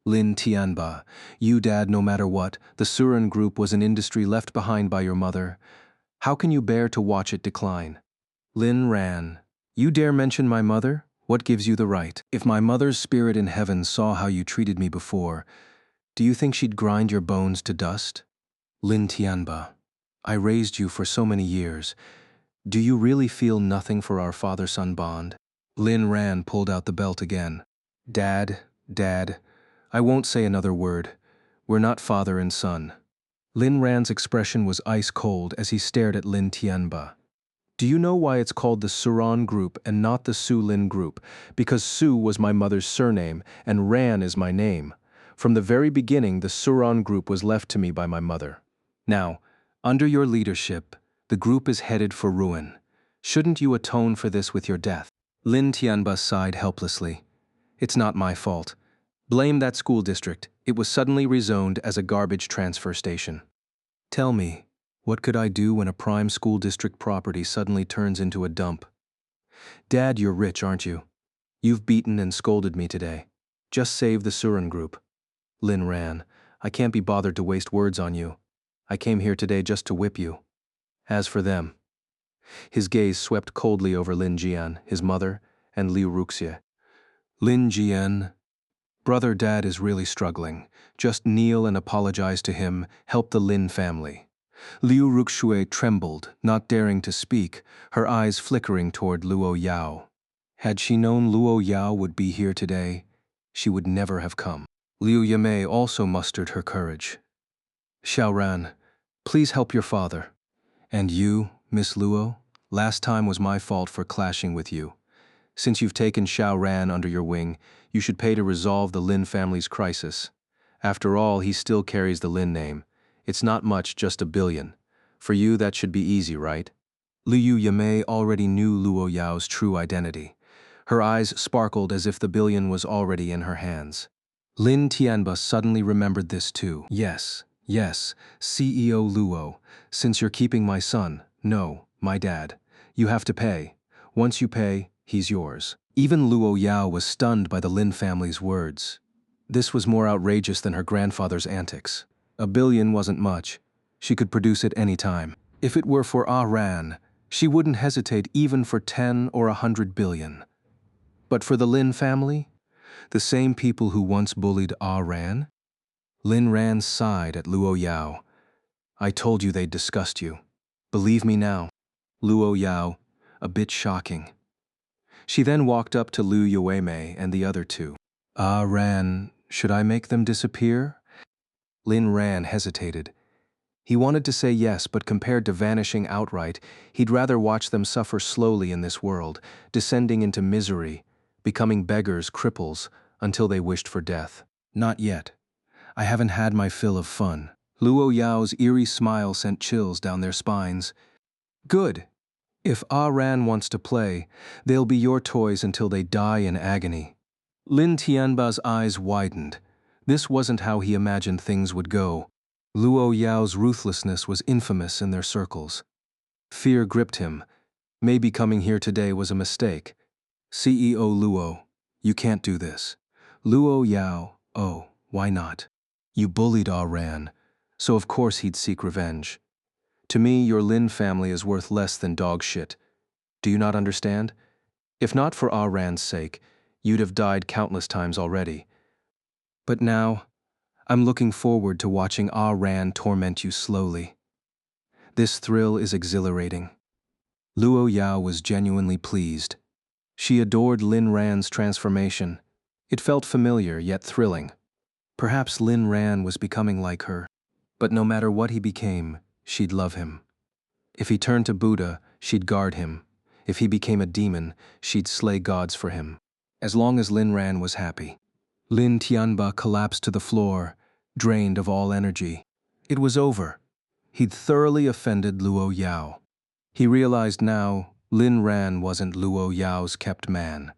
Lin Tianba, you dad no matter what, the Suran group was an industry left behind by your mother. How can you bear to watch it decline? Lin Ran, you dare mention my mother? What gives you the right? If my mother's spirit in heaven saw how you treated me before, do you think she'd grind your bones to dust? Lin Tianba, I raised you for so many years. Do you really feel nothing for our father-son bond? Lin Ran pulled out the belt again. Dad, I won't say another word. We're not father and son. Lin Ran's expression was ice-cold as he stared at Lin Tianba. Do you know why it's called the Suran group and not the Su Lin group? Because Su was my mother's surname and Ran is my name. From the very beginning, the Suran group was left to me by my mother. Now, under your leadership, the group is headed for ruin. Shouldn't you atone for this with your death? Lin Tianba sighed helplessly. It's not my fault. Blame that school district. It was suddenly rezoned as a garbage transfer station. Tell me, what could I do when a prime school district property suddenly turns into a dump? Dad, you're rich, aren't you? You've beaten and scolded me today. Just save the Suran group. Lin Ran, I can't be bothered to waste words on you. I came here today just to whip you. As for them. His gaze swept coldly over Lin Jian, his mother, and Liu Ruxie. Lin Jian, brother dad is really struggling. Just kneel and apologize to him, help the Lin family. Liu Ruxie trembled, not daring to speak, her eyes flickering toward Luo Yao. Had she known Luo Yao would be here today, she would never have come. Liu Yamei also mustered her courage. Xiaoran, please help your father. And you, Miss Luo, last time was my fault for clashing with you. Since you've taken Xiaoran under your wing, you should pay to resolve the Lin family's crisis. After all, he still carries the Lin name. It's not much, just 1 billion. For you, that should be easy, right? Liu Yamei already knew Luo Yao's true identity. Her eyes sparkled as if the billion was already in her hands. Lin Tianba suddenly remembered this too. Yes, CEO Luo, since you're keeping my son, no, my dad, you have to pay. Once you pay, he's yours. Even Luo Yao was stunned by the Lin family's words. This was more outrageous than her grandfather's antics. 1 billion wasn't much. She could produce it any time. If it were for Ah Ran, she wouldn't hesitate even for 10 or 100 billion. But for the Lin family? The same people who once bullied Ah Ran? Lin Ran sighed at Luo Yao. I told you they'd disgust you. Believe me now. Luo Yao, a bit shocking. She then walked up to Liu Yuemei and the other two. Ah Ran, should I make them disappear? Lin Ran hesitated. He wanted to say yes, but compared to vanishing outright, he'd rather watch them suffer slowly in this world, descending into misery, becoming beggars, cripples, until they wished for death. Not yet. I haven't had my fill of fun. Luo Yao's eerie smile sent chills down their spines. Good. If Ah Ran wants to play, they'll be your toys until they die in agony. Lin Tianba's eyes widened. This wasn't how he imagined things would go. Luo Yao's ruthlessness was infamous in their circles. Fear gripped him. Maybe coming here today was a mistake. CEO Luo, you can't do this. Luo Yao, oh, why not? You bullied Ah Ran, so of course he'd seek revenge. To me, your Lin family is worth less than dog shit. Do you not understand? If not for Ah Ran's sake, you'd have died countless times already. But now, I'm looking forward to watching Ah Ran torment you slowly. This thrill is exhilarating. Luo Yao was genuinely pleased. She adored Lin Ran's transformation. It felt familiar yet thrilling. Perhaps Lin Ran was becoming like her. But no matter what he became, she'd love him. If he turned to Buddha, she'd guard him. If he became a demon, she'd slay gods for him. As long as Lin Ran was happy. Lin Tianba collapsed to the floor, drained of all energy. It was over. He'd thoroughly offended Luo Yao. He realized now Lin Ran wasn't Luo Yao's kept man.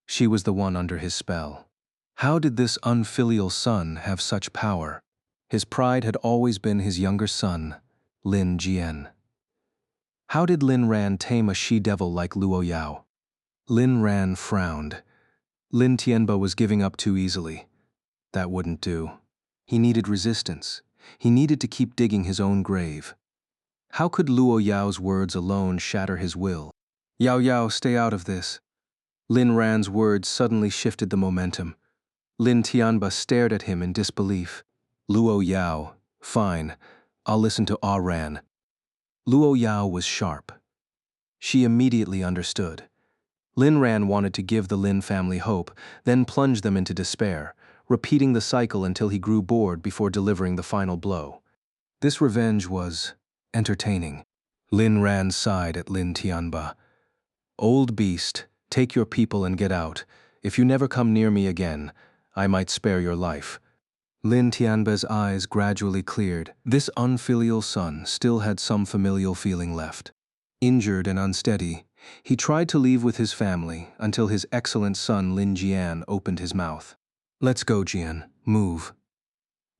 She was the one under his spell. How did this unfilial son have such power? His pride had always been his younger son, Lin Jian. How did Lin Ran tame a she-devil like Luo Yao? Lin Ran frowned. Lin Tianba was giving up too easily. That wouldn't do. He needed resistance. He needed to keep digging his own grave. How could Luo Yao's words alone shatter his will? Yao Yao, stay out of this. Lin Ran's words suddenly shifted the momentum. Lin Tianba stared at him in disbelief. Luo Yao, fine, I'll listen to Ah Ran. Luo Yao was sharp. She immediately understood. Lin Ran wanted to give the Lin family hope, then plunge them into despair, repeating the cycle until he grew bored before delivering the final blow. This revenge was entertaining. Lin Ran sighed at Lin Tianba. Old beast, take your people and get out. If you never come near me again, I might spare your life. Lin Tianba's eyes gradually cleared. This unfilial son still had some familial feeling left. Injured and unsteady, he tried to leave with his family until his excellent son Lin Jian opened his mouth. Let's go, Jian. Move.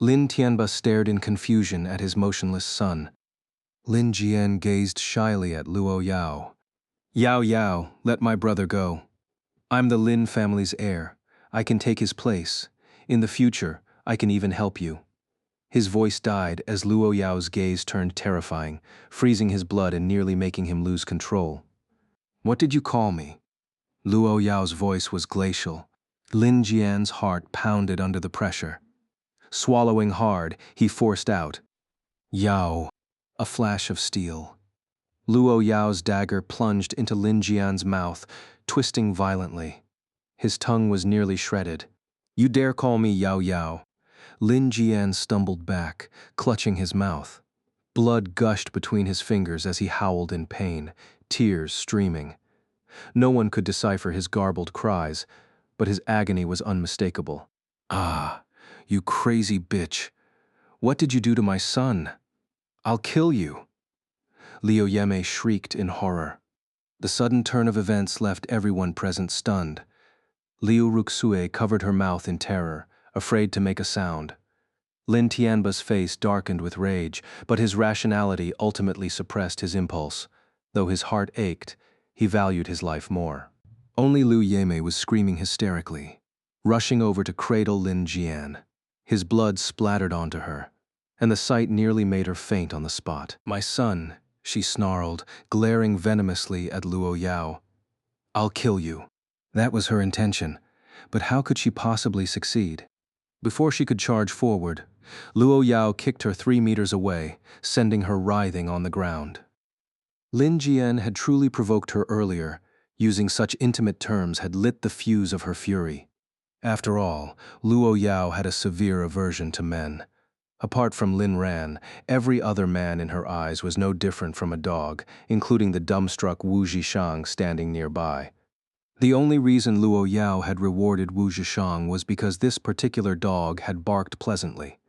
Lin Tianba stared in confusion at his motionless son. Lin Jian gazed shyly at Luo Yao. Yao Yao, let my brother go. I'm the Lin family's heir. I can take his place. In the future, I can even help you. His voice died as Luo Yao's gaze turned terrifying, freezing his blood and nearly making him lose control. What did you call me? Luo Yao's voice was glacial. Lin Jian's heart pounded under the pressure. Swallowing hard, he forced out, Yao, a flash of steel. Luo Yao's dagger plunged into Lin Jian's mouth, twisting violently. His tongue was nearly shredded. You dare call me Yao Yao? Lin Jian stumbled back, clutching his mouth. Blood gushed between his fingers as he howled in pain, tears streaming. No one could decipher his garbled cries, but his agony was unmistakable. Ah, you crazy bitch. What did you do to my son? I'll kill you. Liu Yeme shrieked in horror. The sudden turn of events left everyone present stunned. Liu Ruxue covered her mouth in terror, afraid to make a sound. Lin Tianba's face darkened with rage, but his rationality ultimately suppressed his impulse. Though his heart ached, he valued his life more. Only Liu Yeme was screaming hysterically, rushing over to cradle Lin Jian. His blood splattered onto her, and the sight nearly made her faint on the spot. My son, she snarled, glaring venomously at Luo Yao. I'll kill you. That was her intention, but how could she possibly succeed? Before she could charge forward, Luo Yao kicked her 3 meters away, sending her writhing on the ground. Lin Jian had truly provoked her earlier, using such intimate terms had lit the fuse of her fury. After all, Luo Yao had a severe aversion to men. Apart from Lin Ran, every other man in her eyes was no different from a dog, including the dumbstruck Wu Zhishang standing nearby. The only reason Luo Yao had rewarded Wu Zhishang was because this particular dog had barked pleasantly,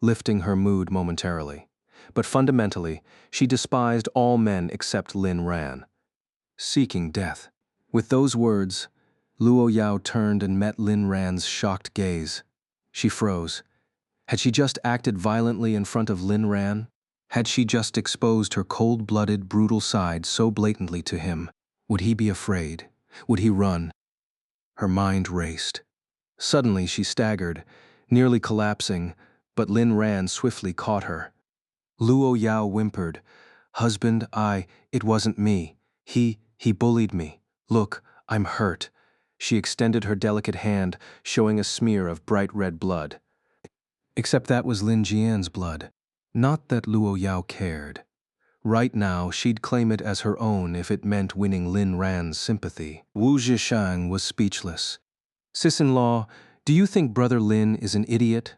lifting her mood momentarily. But fundamentally, she despised all men except Lin Ran. Seeking death. With those words, Luo Yao turned and met Lin Ran's shocked gaze. She froze. Had she just acted violently in front of Lin Ran? Had she just exposed her cold-blooded, brutal side so blatantly to him? Would he be afraid? Would he run? Her mind raced. Suddenly she staggered, nearly collapsing, but Lin Ran swiftly caught her. Luo Yao whimpered, Husband, it wasn't me. He bullied me. Look, I'm hurt. She extended her delicate hand, showing a smear of bright red blood. Except that was Lin Jian's blood. Not that Luo Yao cared. Right now, she'd claim it as her own if it meant winning Lin Ran's sympathy. Wu Zhishang was speechless. Sis-in-law, do you think Brother Lin is an idiot?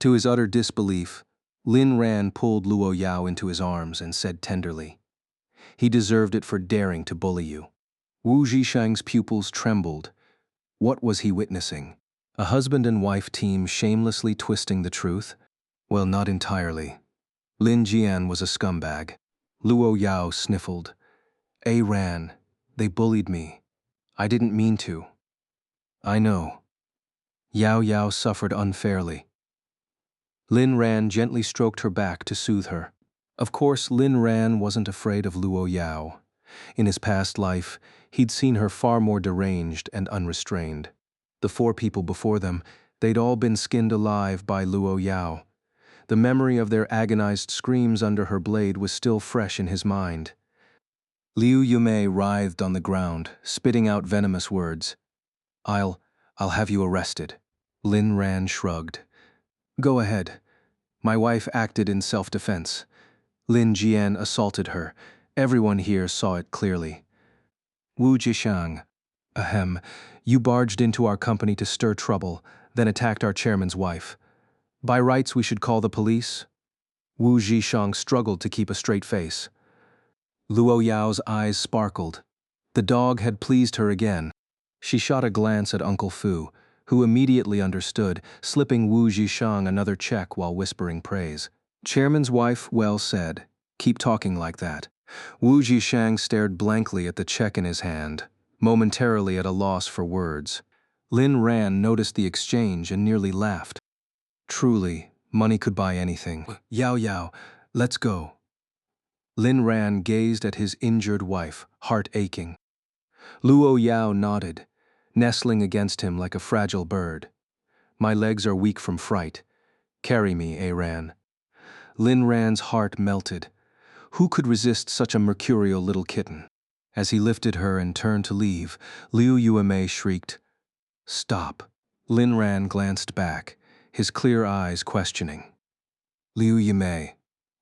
To his utter disbelief, Lin Ran pulled Luo Yao into his arms and said tenderly, He deserved it for daring to bully you. Wu Zhishang's pupils trembled. What was he witnessing? A husband and wife team shamelessly twisting the truth? Well, not entirely. Lin Jian was a scumbag. Luo Yao sniffled. Ran, they bullied me. I didn't mean to. I know. Yao Yao suffered unfairly. Lin Ran gently stroked her back to soothe her. Of course, Lin Ran wasn't afraid of Luo Yao. In his past life, he'd seen her far more deranged and unrestrained. The 4 people before them, They'd all been skinned alive by Luo Yao. The memory of their agonized screams under her blade was still fresh in his mind. Liu Yumei writhed on the ground, spitting out venomous words. I'll have you arrested. Lin Ran shrugged. Go ahead. My wife acted in self-defense. Lin Jian assaulted her. Everyone here saw it clearly. Wu Jishang. Ahem. You barged into our company to stir trouble, then attacked our chairman's wife. By rights we should call the police? Wu Jishang struggled to keep a straight face. Luo Yao's eyes sparkled. The dog had pleased her again. She shot a glance at Uncle Fu, who immediately understood, slipping Wu Jishang another check while whispering praise. Chairman's wife, well said. Keep talking like that. Wu Jishang stared blankly at the check in his hand, momentarily at a loss for words. Lin Ran noticed the exchange and nearly laughed. Truly, money could buy anything. Yao Yao, let's go. Lin Ran gazed at his injured wife, heart aching. Luo Yao nodded, nestling against him like a fragile bird. My legs are weak from fright. Carry me, A Ran. Lin Ran's heart melted. Who could resist such a mercurial little kitten? As he lifted her and turned to leave, Liu Yuemei shrieked, Stop. Lin Ran glanced back, his clear eyes questioning. Liu Yumei,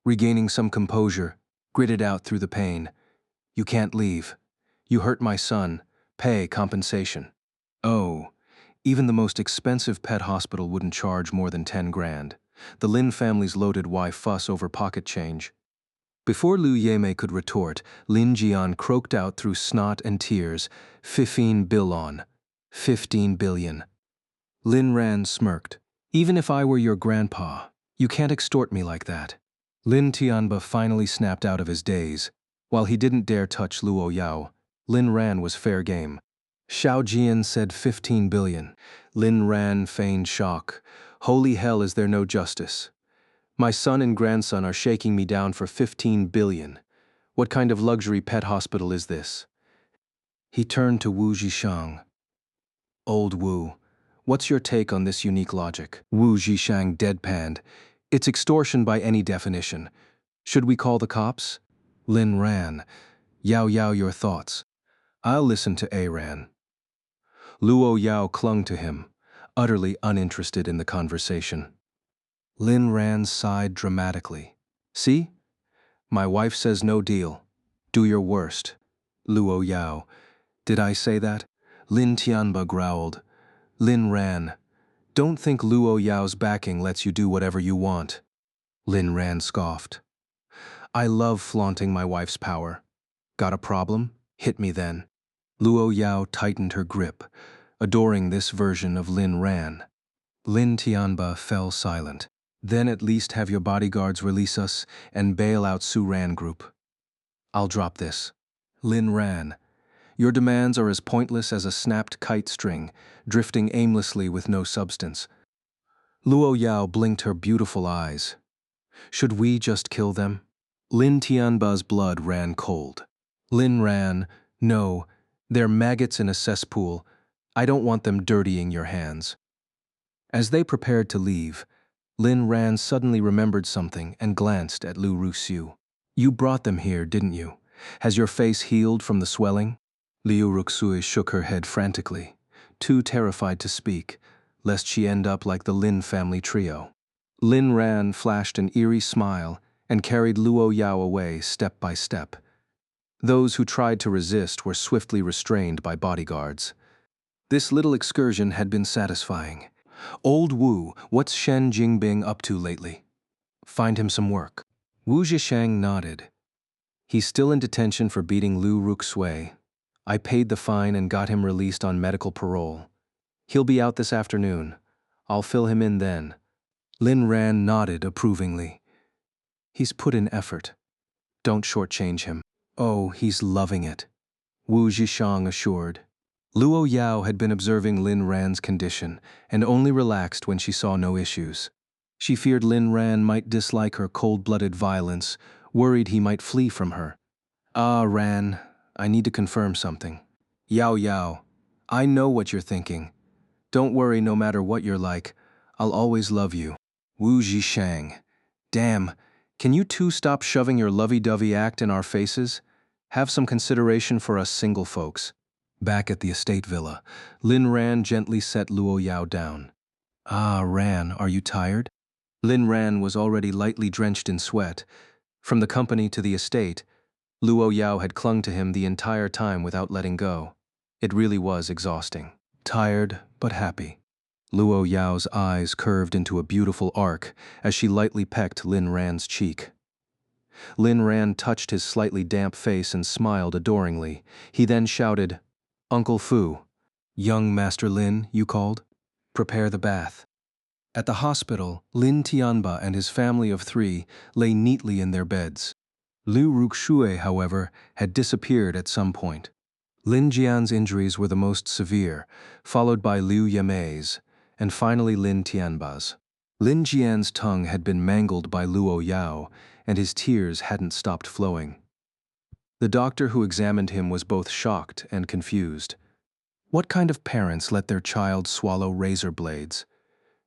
regaining some composure, gritted out through the pain. You can't leave. You hurt my son. Pay compensation. Oh, even the most expensive pet hospital wouldn't charge more than 10 grand. The Lin family's loaded why fuss over pocket change. Before Liu Yemei could retort, Lin Jian croaked out through snot and tears, 15 billion. 15 billion. Lin Ran smirked. Even if I were your grandpa, you can't extort me like that. Lin Tianba finally snapped out of his daze. While he didn't dare touch Luo Yao, Lin Ran was fair game. Xiao Jian said 15 billion. Lin Ran feigned shock. Holy hell, is there no justice? My son and grandson are shaking me down for 15 billion. What kind of luxury pet hospital is this? He turned to Wu Jishang. Old Wu, what's your take on this unique logic? Wu Jishang deadpanned. It's extortion by any definition. Should we call the cops? Lin Ran. Yao Yao, your thoughts. I'll listen to A Ran. Luo Yao clung to him, utterly uninterested in the conversation. Lin Ran sighed dramatically. See? My wife says no deal. Do your worst. Luo Yao. Did I say that? Lin Tianba growled. Lin Ran. Don't think Luo Yao's backing lets you do whatever you want. Lin Ran scoffed. I love flaunting my wife's power. Got a problem? Hit me then. Luo Yao tightened her grip, adoring this version of Lin Ran. Lin Tianba fell silent. Then at least have your bodyguards release us and bail out Su Ran Group. I'll drop this. Lin Ran. Your demands are as pointless as a snapped kite string, drifting aimlessly with no substance. Luo Yao blinked her beautiful eyes. Should we just kill them? Lin Tianba's blood ran cold. Lin Ran. No, they're maggots in a cesspool. I don't want them dirtying your hands. As they prepared to leave, Lin Ran suddenly remembered something and glanced at Lu Ruxiu. You brought them here, didn't you? Has your face healed from the swelling? Liu Ruxui shook her head frantically, too terrified to speak, lest she end up like the Lin family trio. Lin Ran flashed an eerie smile and carried Luo Yao away step by step. Those who tried to resist were swiftly restrained by bodyguards. This little excursion had been satisfying. Old Wu, what's Shen Jingbing up to lately? Find him some work. Wu Zhishang nodded. He's still in detention for beating Lu Ruxui. I paid the fine and got him released on medical parole. He'll be out this afternoon. I'll fill him in then. Lin Ran nodded approvingly. He's put in effort. Don't shortchange him. Oh, he's loving it, Wu Zhishang assured. Luo Yao had been observing Lin Ran's condition and only relaxed when she saw no issues. She feared Lin Ran might dislike her cold-blooded violence, worried he might flee from her. Ah, Ran, I need to confirm something. Yao Yao, I know what you're thinking. Don't worry, no matter what you're like, I'll always love you. Wu Zhishang. Damn, can you two stop shoving your lovey-dovey act in our faces? Have some consideration for us single folks. Back at the estate villa, Lin Ran gently set Luo Yao down. Ah, Ran, are you tired? Lin Ran was already lightly drenched in sweat. From the company to the estate, Luo Yao had clung to him the entire time without letting go. It really was exhausting. Tired, but happy. Luo Yao's eyes curved into a beautiful arc as she lightly pecked Lin Ran's cheek. Lin Ran touched his slightly damp face and smiled adoringly. He then shouted, "Uncle Fu, young Master Lin, you called? Prepare the bath." At the hospital, Lin Tianba and his family of 3 lay neatly in their beds. Liu Ruxue, however, had disappeared at some point. Lin Jian's injuries were the most severe, followed by Liu Yamei's, and finally Lin Tianba's. Lin Jian's tongue had been mangled by Luo Yao, and his tears hadn't stopped flowing. The doctor who examined him was both shocked and confused. What kind of parents let their child swallow razor blades?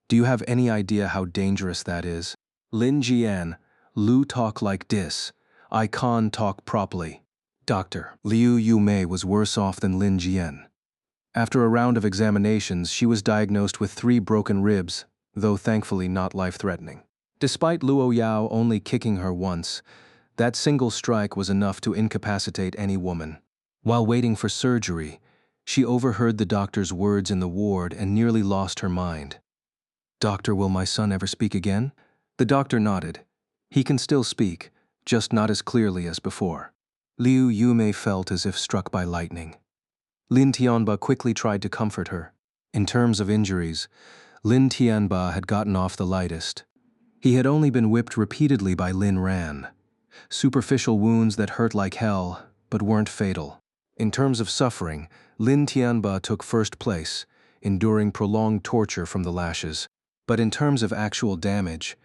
Do you have any idea how dangerous that is? Lin Jian, Lu talk like dis. I can't talk properly. Doctor, Liu Yumei was worse off than Lin Jian. After a round of examinations, she was diagnosed with 3 broken ribs, though thankfully not life-threatening. Despite Luo Yao only kicking her once, that single strike was enough to incapacitate any woman. While waiting for surgery, she overheard the doctor's words in the ward and nearly lost her mind. "Doctor, will my son ever speak again?" The doctor nodded. He can still speak, just not as clearly as before. Liu Yumei felt as if struck by lightning. Lin Tianba quickly tried to comfort her. In terms of injuries, Lin Tianba had gotten off the lightest. He had only been whipped repeatedly by Lin Ran. Superficial wounds that hurt like hell, but weren't fatal. In terms of suffering, Lin Tianba took first place, enduring prolonged torture from the lashes. But in terms of actual damage,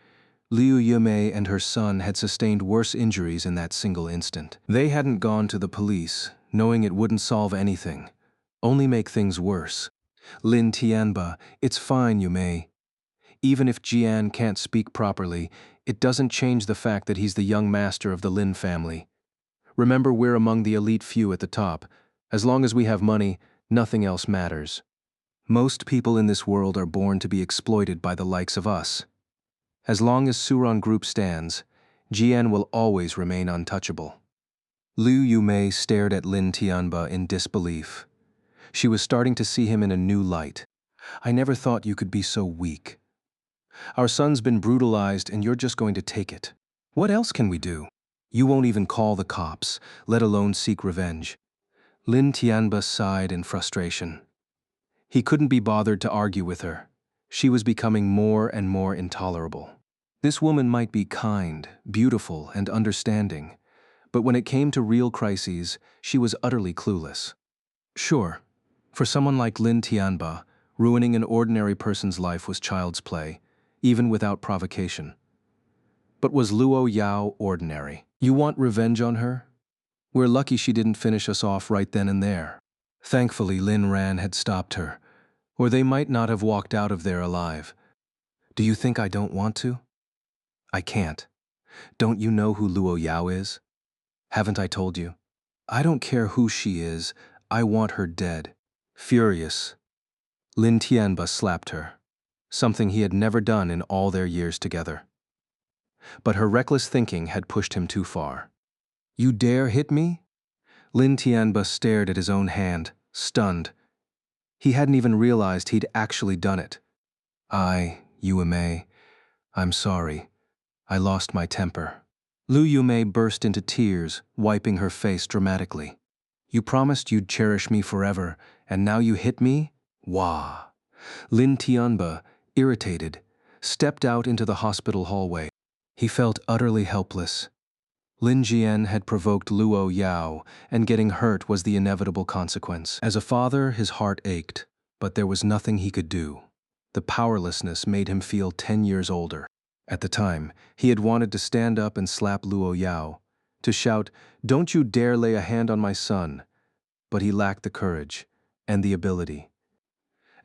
Liu Yumei and her son had sustained worse injuries in that single instant. They hadn't gone to the police, knowing it wouldn't solve anything, only make things worse. Lin Tianba, it's fine, Yumei. Even if Jian can't speak properly, it doesn't change the fact that he's the young master of the Lin family. Remember, we're among the elite few at the top. As long as we have money, nothing else matters. Most people in this world are born to be exploited by the likes of us. As long as Suran Group stands, Jian will always remain untouchable. Liu Yumei stared at Lin Tianba in disbelief. She was starting to see him in a new light. "I never thought you could be so weak. Our son's been brutalized and you're just going to take it. What else can we do? You won't even call the cops, let alone seek revenge." Lin Tianba sighed in frustration. He couldn't be bothered to argue with her. She was becoming more and more intolerable. This woman might be kind, beautiful, and understanding, but when it came to real crises, she was utterly clueless. Sure, for someone like Lin Tianba, ruining an ordinary person's life was child's play, even without provocation. But was Luo Yao ordinary? You want revenge on her? We're lucky she didn't finish us off right then and there. Thankfully, Lin Ran had stopped her, or they might not have walked out of there alive. Do you think I don't want to? I can't. Don't you know who Luo Yao is? Haven't I told you? I don't care who she is, I want her dead. Furious, Lin Tianba slapped her, something he had never done in all their years together. But her reckless thinking had pushed him too far. "You dare hit me?" Lin Tianba stared at his own hand, stunned. He hadn't even realized he'd actually done it. I'm sorry. I lost my temper." Liu Yumei burst into tears, wiping her face dramatically. "You promised you'd cherish me forever, and now you hit me? Wah." Lin Tianba, irritated, stepped out into the hospital hallway. He felt utterly helpless. Lin Jian had provoked Luo Yao, and getting hurt was the inevitable consequence. As a father, his heart ached, but there was nothing he could do. The powerlessness made him feel 10 years older. At the time, he had wanted to stand up and slap Luo Yao, to shout, "Don't you dare lay a hand on my son," but he lacked the courage and the ability.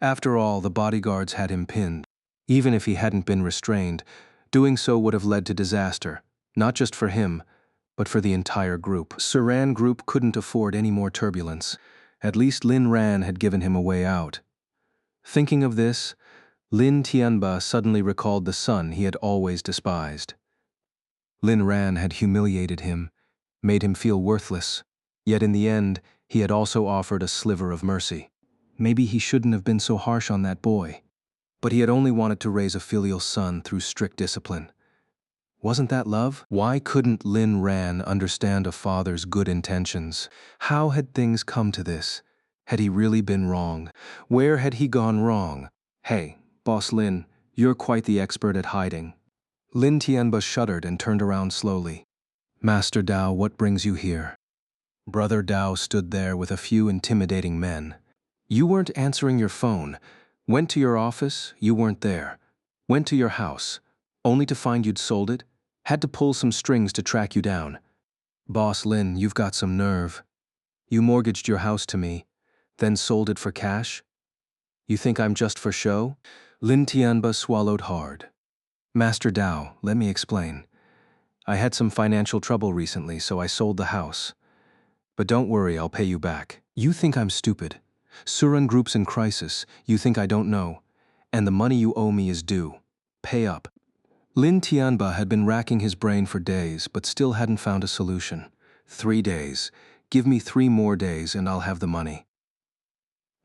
After all, the bodyguards had him pinned. Even if he hadn't been restrained, doing so would have led to disaster, not just for him, but for the entire group. Suran group couldn't afford any more turbulence. At least Lin Ran had given him a way out. Thinking of this, Lin Tianba suddenly recalled the son he had always despised. Lin Ran had humiliated him, made him feel worthless, yet in the end, he had also offered a sliver of mercy. Maybe he shouldn't have been so harsh on that boy. But he had only wanted to raise a filial son through strict discipline. Wasn't that love? Why couldn't Lin Ran understand a father's good intentions? How had things come to this? Had he really been wrong? Where had he gone wrong? Hey, Boss Lin, you're quite the expert at hiding. Lin Tianba shuddered and turned around slowly. Master Dao, what brings you here? Brother Dao stood there with a few intimidating men. You weren't answering your phone. Went to your office, you weren't there. Went to your house, only to find you'd sold it. Had to pull some strings to track you down. Boss Lin, you've got some nerve. You mortgaged your house to me, then sold it for cash? You think I'm just for show? Lin Tianba swallowed hard. Master Dao, let me explain. I had some financial trouble recently, so I sold the house. But don't worry, I'll pay you back. You think I'm stupid. Suran Group's in crisis, you think I don't know. And the money you owe me is due. Pay up. Lin Tianba had been racking his brain for days, but still hadn't found a solution. 3 days. Give me 3 more days and I'll have the money.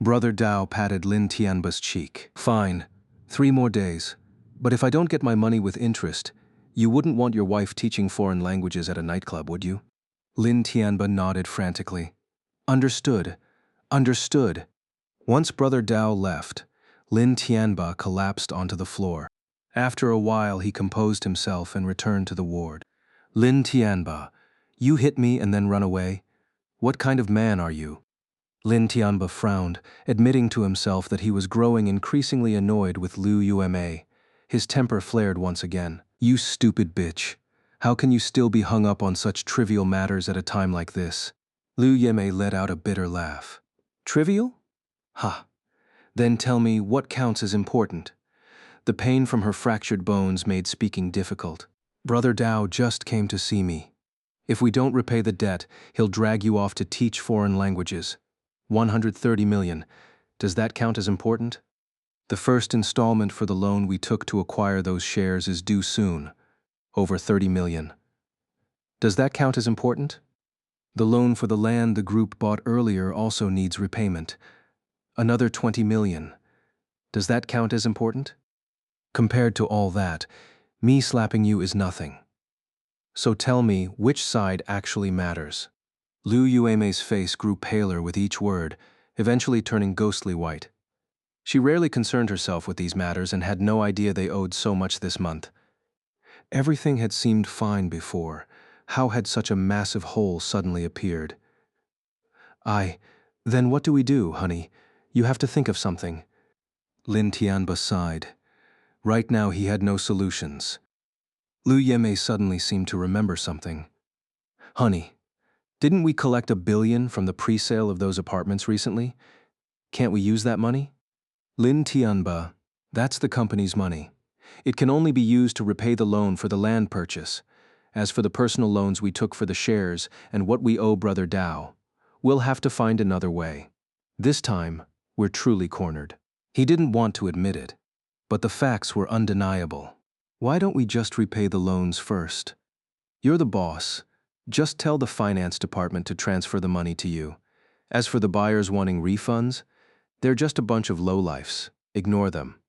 Brother Dao patted Lin Tianba's cheek. Fine, 3 more days. But if I don't get my money with interest, you wouldn't want your wife teaching foreign languages at a nightclub, would you? Lin Tianba nodded frantically. Understood. Understood. Once Brother Dao left, Lin Tianba collapsed onto the floor. After a while, he composed himself and returned to the ward. Lin Tianba, you hit me and then run away? What kind of man are you? Lin Tianba frowned, admitting to himself that he was growing increasingly annoyed with Liu Yumei. His temper flared once again. You stupid bitch. How can you still be hung up on such trivial matters at a time like this? Liu Yumei let out a bitter laugh. Trivial? Ha. Then tell me what counts as important. The pain from her fractured bones made speaking difficult. Brother Dao just came to see me. If we don't repay the debt, he'll drag you off to teach foreign languages. 130 million. Does that count as important? The first installment for the loan we took to acquire those shares is due soon. Over 30 million. Does that count as important? The loan for the land the group bought earlier also needs repayment. Another 20 million. Does that count as important? Compared to all that, me slapping you is nothing. So tell me which side actually matters. Liu Yuemei's face grew paler with each word, eventually turning ghostly white. She rarely concerned herself with these matters and had no idea they owed so much this month. Everything had seemed fine before. How had such a massive hole suddenly appeared? Then what do we do, honey? You have to think of something. Lin Tianba sighed. Right now he had no solutions. Liu Yumei suddenly seemed to remember something. Honey, didn't we collect $1 billion from the pre-sale of those apartments recently? Can't we use that money? Lin Tianba, that's the company's money. It can only be used to repay the loan for the land purchase. As for the personal loans we took for the shares and what we owe Brother Dao, we'll have to find another way. This time, we're truly cornered. He didn't want to admit it, but the facts were undeniable. Why don't we just repay the loans first? You're the boss. Just tell the finance department to transfer the money to you. As for the buyers wanting refunds, they're just a bunch of lowlifes. Ignore them.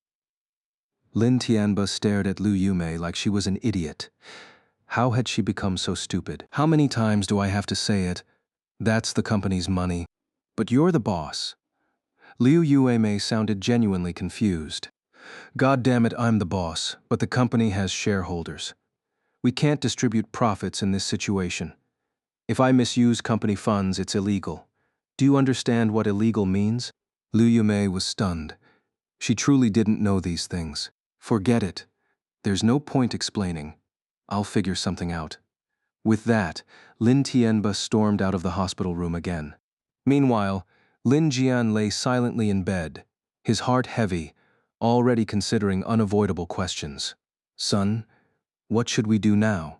Lin Tianba stared at Liu Yumei like she was an idiot. How had she become so stupid? How many times do I have to say it? That's the company's money. But you're the boss. Liu Yumei sounded genuinely confused. God damn it, I'm the boss, but the company has shareholders. We can't distribute profits in this situation. If I misuse company funds, it's illegal. Do you understand what illegal means? Liu Yumei was stunned. She truly didn't know these things. Forget it. There's no point explaining. I'll figure something out. With that, Lin Tianba stormed out of the hospital room again. Meanwhile, Lin Jian lay silently in bed, his heart heavy, already considering unavoidable questions. Son, what should we do now?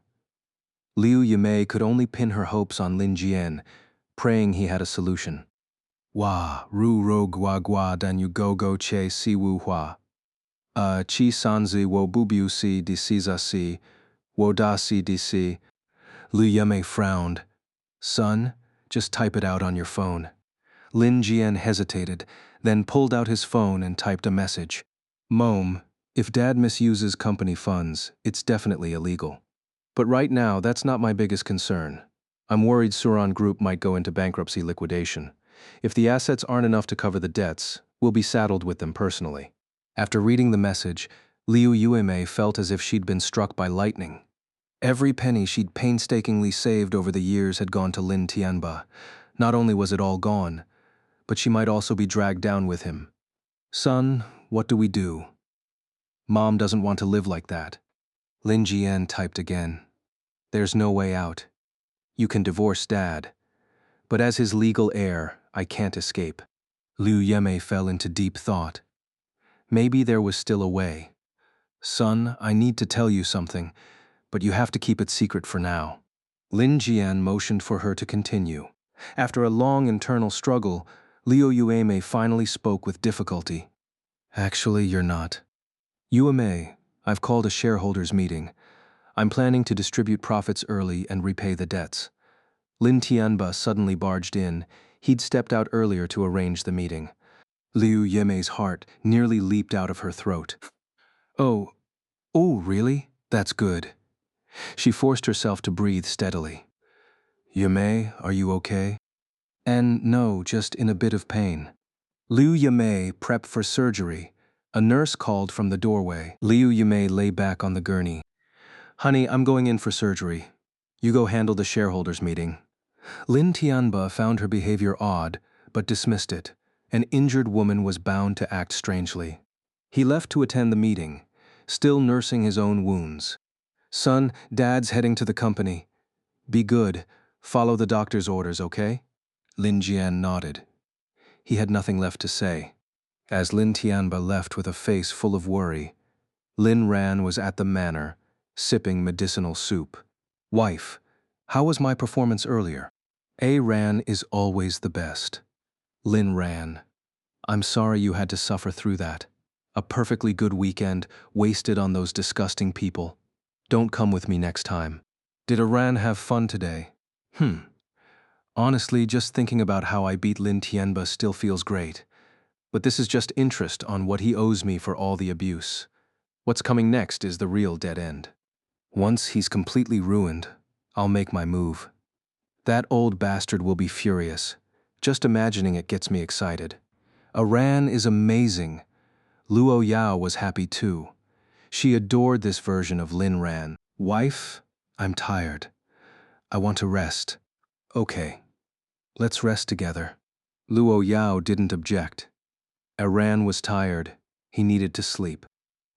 Liu Yimei could only pin her hopes on Lin Jian, praying he had a solution. Wa, ru ro gua gua dan yu go go che si wu hua. Chi sanzi wo bubu si di si za si, wo da si di si. Liu Yimei frowned. Son, just type it out on your phone. Lin Jian hesitated, then pulled out his phone and typed a message. Mom, if Dad misuses company funds, it's definitely illegal. But right now, that's not my biggest concern. I'm worried Suran Group might go into bankruptcy liquidation. If the assets aren't enough to cover the debts, we'll be saddled with them personally. After reading the message, Liu Yuemei felt as if she'd been struck by lightning. Every penny she'd painstakingly saved over the years had gone to Lin Tianba. Not only was it all gone, but she might also be dragged down with him. Son, what do we do? Mom doesn't want to live like that. Lin Jian typed again. There's no way out. You can divorce Dad, but as his legal heir, I can't escape. Liu Yemei fell into deep thought. Maybe there was still a way. Son, I need to tell you something, but you have to keep it secret for now. Lin Jian motioned for her to continue. After a long internal struggle, Liu Yuemei finally spoke with difficulty. Actually, you're not. Yuemei, I've called a shareholders meeting. I'm planning to distribute profits early and repay the debts. Lin Tianba suddenly barged in. He'd stepped out earlier to arrange the meeting. Liu Yemei's heart nearly leaped out of her throat. Oh, really? That's good. She forced herself to breathe steadily. Yemei, are you okay? And no, just in a bit of pain. Liu Yemei prepped for surgery. A nurse called from the doorway. Liu Yemei lay back on the gurney. Honey, I'm going in for surgery. You go handle the shareholders meeting. Lin Tianba found her behavior odd, but dismissed it. An injured woman was bound to act strangely. He left to attend the meeting, still nursing his own wounds. Son, Dad's heading to the company. Be good. Follow the doctor's orders, okay? Lin Jian nodded. He had nothing left to say. As Lin Tianba left with a face full of worry, Lin Ran was at the manor, sipping medicinal soup. Wife, how was my performance earlier? A Ran is always the best. Lin Ran, I'm sorry you had to suffer through that. A perfectly good weekend wasted on those disgusting people. Don't come with me next time. Did Aran have fun today? Honestly, just thinking about how I beat Lin Tianba still feels great. But this is just interest on what he owes me for all the abuse. What's coming next is the real dead end. Once he's completely ruined, I'll make my move. That old bastard will be furious. Just imagining it gets me excited. Aran is amazing. Luo Yao was happy too. She adored this version of Lin Ran. Wife, I'm tired. I want to rest. Okay, let's rest together. Luo Yao didn't object. Aran was tired. He needed to sleep.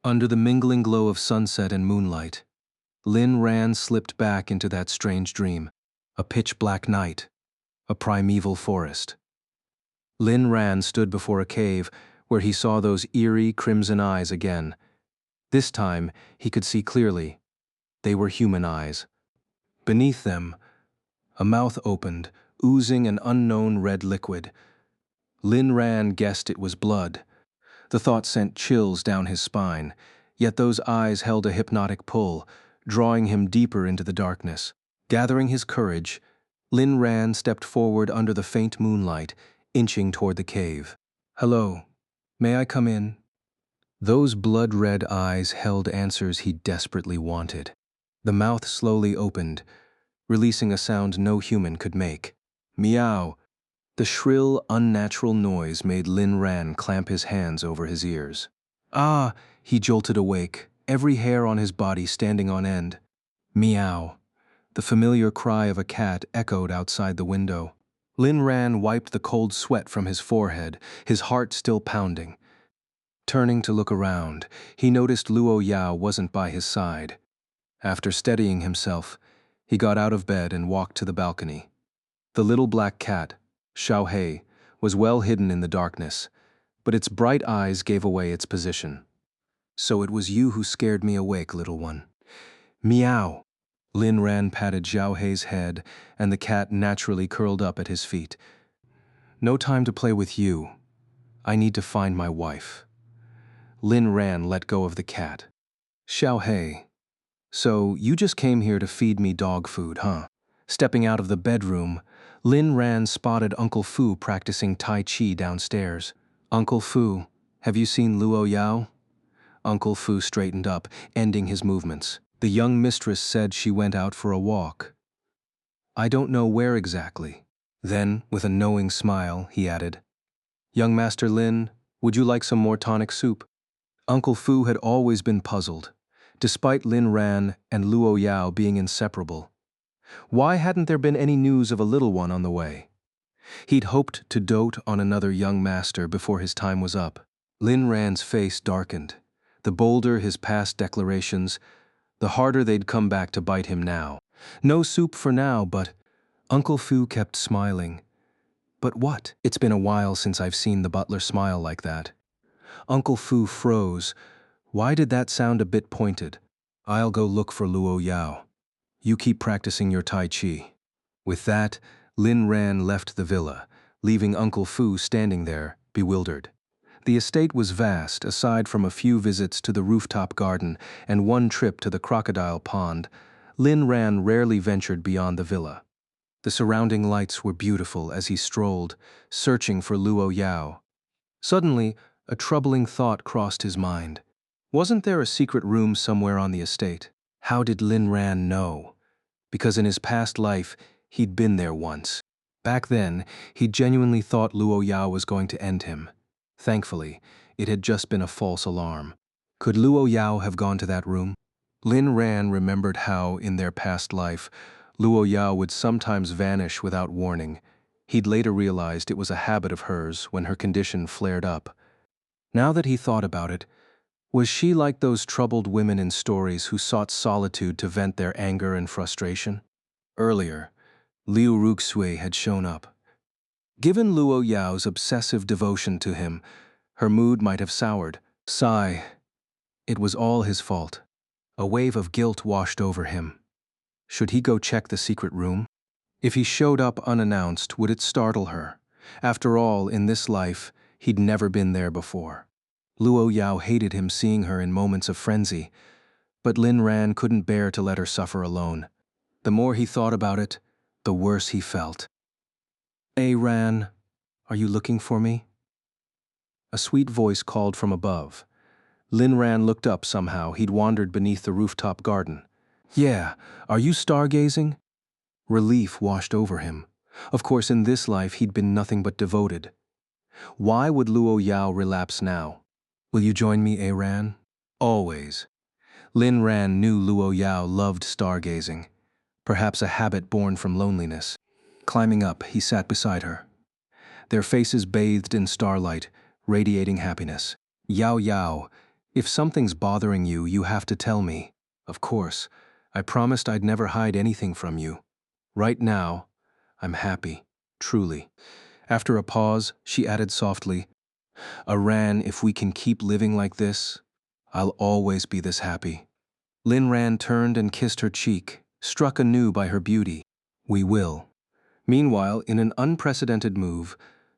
Under the mingling glow of sunset and moonlight, Lin Ran slipped back into that strange dream. A pitch-black night. A primeval forest. Lin Ran stood before a cave where he saw those eerie crimson eyes again. This time, he could see clearly. They were human eyes. Beneath them, a mouth opened, oozing an unknown red liquid. Lin Ran guessed it was blood. The thought sent chills down his spine, yet those eyes held a hypnotic pull, drawing him deeper into the darkness. Gathering his courage, Lin Ran stepped forward under the faint moonlight, inching toward the cave. Hello, may I come in? Those blood-red eyes held answers he desperately wanted. The mouth slowly opened, releasing a sound no human could make. Meow! The shrill, unnatural noise made Lin Ran clamp his hands over his ears. Ah! He jolted awake, every hair on his body standing on end. Meow! The familiar cry of a cat echoed outside the window. Lin Ran wiped the cold sweat from his forehead, his heart still pounding. Turning to look around, he noticed Luo Yao wasn't by his side. After steadying himself, he got out of bed and walked to the balcony. The little black cat, Xiao Hei, was well hidden in the darkness. but its bright eyes gave away its position. So it was you who scared me awake, little one. Meow. Lin Ran patted Xiao Hei's head, and the cat naturally curled up at his feet. No time to play with you. I need to find my wife. Lin Ran let go of the cat. Xiao Hei. So you just came here to feed me dog food, huh? Stepping out of the bedroom, Lin Ran spotted Uncle Fu practicing Tai Chi downstairs. Uncle Fu, have you seen Luo Yao? Uncle Fu straightened up, ending his movements. The young mistress said she went out for a walk. I don't know where exactly. Then, with a knowing smile, he added, Young Master Lin, would you like some more tonic soup? Uncle Fu had always been puzzled, despite Lin Ran and Luo Yao being inseparable. Why hadn't there been any news of a little one on the way? He'd hoped to dote on another young master before his time was up. Lin Ran's face darkened. The bolder his past declarations, the harder they'd come back to bite him now. No soup for now, but Uncle Fu kept smiling. But what? It's been a while since I've seen the butler smile like that. Uncle Fu froze. Why did that sound a bit pointed? I'll go look for Luo Yao. You keep practicing your Tai Chi. With that, Lin Ran left the villa, leaving Uncle Fu standing there, bewildered. The estate was vast, aside from a few visits to the rooftop garden and one trip to the crocodile pond. Lin Ran rarely ventured beyond the villa. The surrounding lights were beautiful as he strolled, searching for Luo Yao. Suddenly, a troubling thought crossed his mind. Wasn't there a secret room somewhere on the estate? How did Lin Ran know? Because in his past life, he'd been there once. Back then, he genuinely thought Luo Yao was going to end him. Thankfully, it had just been a false alarm. Could Luo Yao have gone to that room? Lin Ran remembered how, in their past life, Luo Yao would sometimes vanish without warning. He'd later realized it was a habit of hers when her condition flared up. Now that he thought about it, was she like those troubled women in stories who sought solitude to vent their anger and frustration? Earlier, Liu Ruxui had shown up. Given Luo Yao's obsessive devotion to him, her mood might have soured. Sigh. It was all his fault. A wave of guilt washed over him. Should he go check the secret room? If he showed up unannounced, would it startle her? After all, in this life, he'd never been there before. Luo Yao hated him seeing her in moments of frenzy, but Lin Ran couldn't bear to let her suffer alone. The more he thought about it, the worse he felt. Hey, Ran, are you looking for me? A sweet voice called from above. Lin Ran looked up somehow. He'd wandered beneath the rooftop garden. Yeah, are you stargazing? Relief washed over him. Of course, in this life, he'd been nothing but devoted. Why would Luo Yao relapse now? Will you join me, Ran? Always. Lin Ran knew Luo Yao loved stargazing, perhaps a habit born from loneliness. Climbing up, he sat beside her. Their faces bathed in starlight, radiating happiness. Yao Yao, if something's bothering you, you have to tell me. Of course, I promised I'd never hide anything from you. Right now, I'm happy, truly. After a pause, she added softly, Ran, if we can keep living like this, I'll always be this happy. Lin Ran turned and kissed her cheek, struck anew by her beauty. We will. Meanwhile, in an unprecedented move,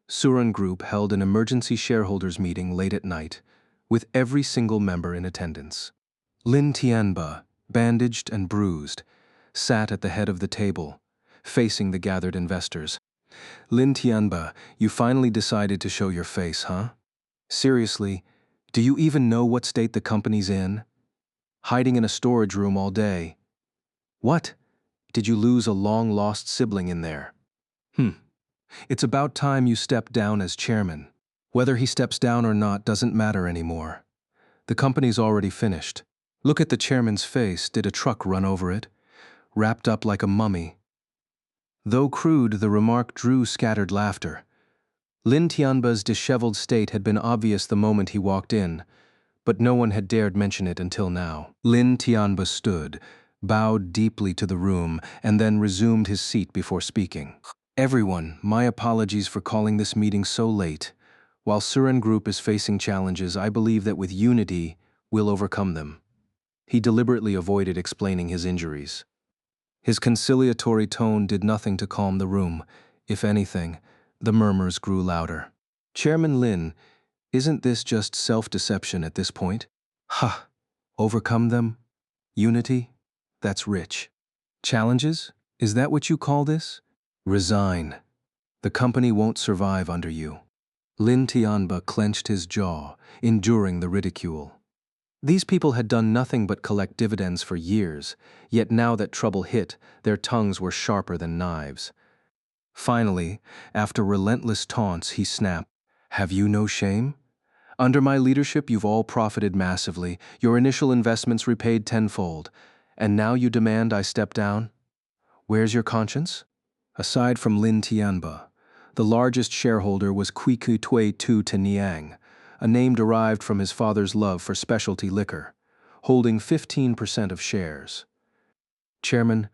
Suran Group held an emergency shareholders meeting late at night, with every single member in attendance. Lin Tianba, bandaged and bruised, sat at the head of the table, facing the gathered investors. Lin Tianba, you finally decided to show your face, huh? Seriously, do you even know what state the company's in? Hiding in a storage room all day. What? Did you lose a long-lost sibling in there? It's about time you stepped down as chairman. Whether he steps down or not doesn't matter anymore. The company's already finished. Look at the chairman's face. Did a truck run over it? Wrapped up like a mummy. Though crude, the remark drew scattered laughter. Lin Tianba's disheveled state had been obvious the moment he walked in, but no one had dared mention it until now. Lin Tianba stood, bowed deeply to the room, and then resumed his seat before speaking. Everyone, my apologies for calling this meeting so late. While Suren Group is facing challenges, I believe that with unity, we'll overcome them. He deliberately avoided explaining his injuries. His conciliatory tone did nothing to calm the room. If anything, the murmurs grew louder. Chairman Lin, isn't this just self-deception at this point? Ha! Overcome them? Unity? That's rich. Challenges? Is that what you call this? Resign. The company won't survive under you. Lin Tianba clenched his jaw, enduring the ridicule. These people had done nothing but collect dividends for years, yet now that trouble hit, their tongues were sharper than knives. Finally, after relentless taunts, he snapped, "Have you no shame? Under my leadership, you've all profited massively, your initial investments repaid tenfold, and now you demand I step down? Where's your conscience?" Aside from Lin Tianba, the largest shareholder was Quiku Tui Tu Teniang, a name derived from his father's love for specialty liquor, holding 15% of shares. Chairman,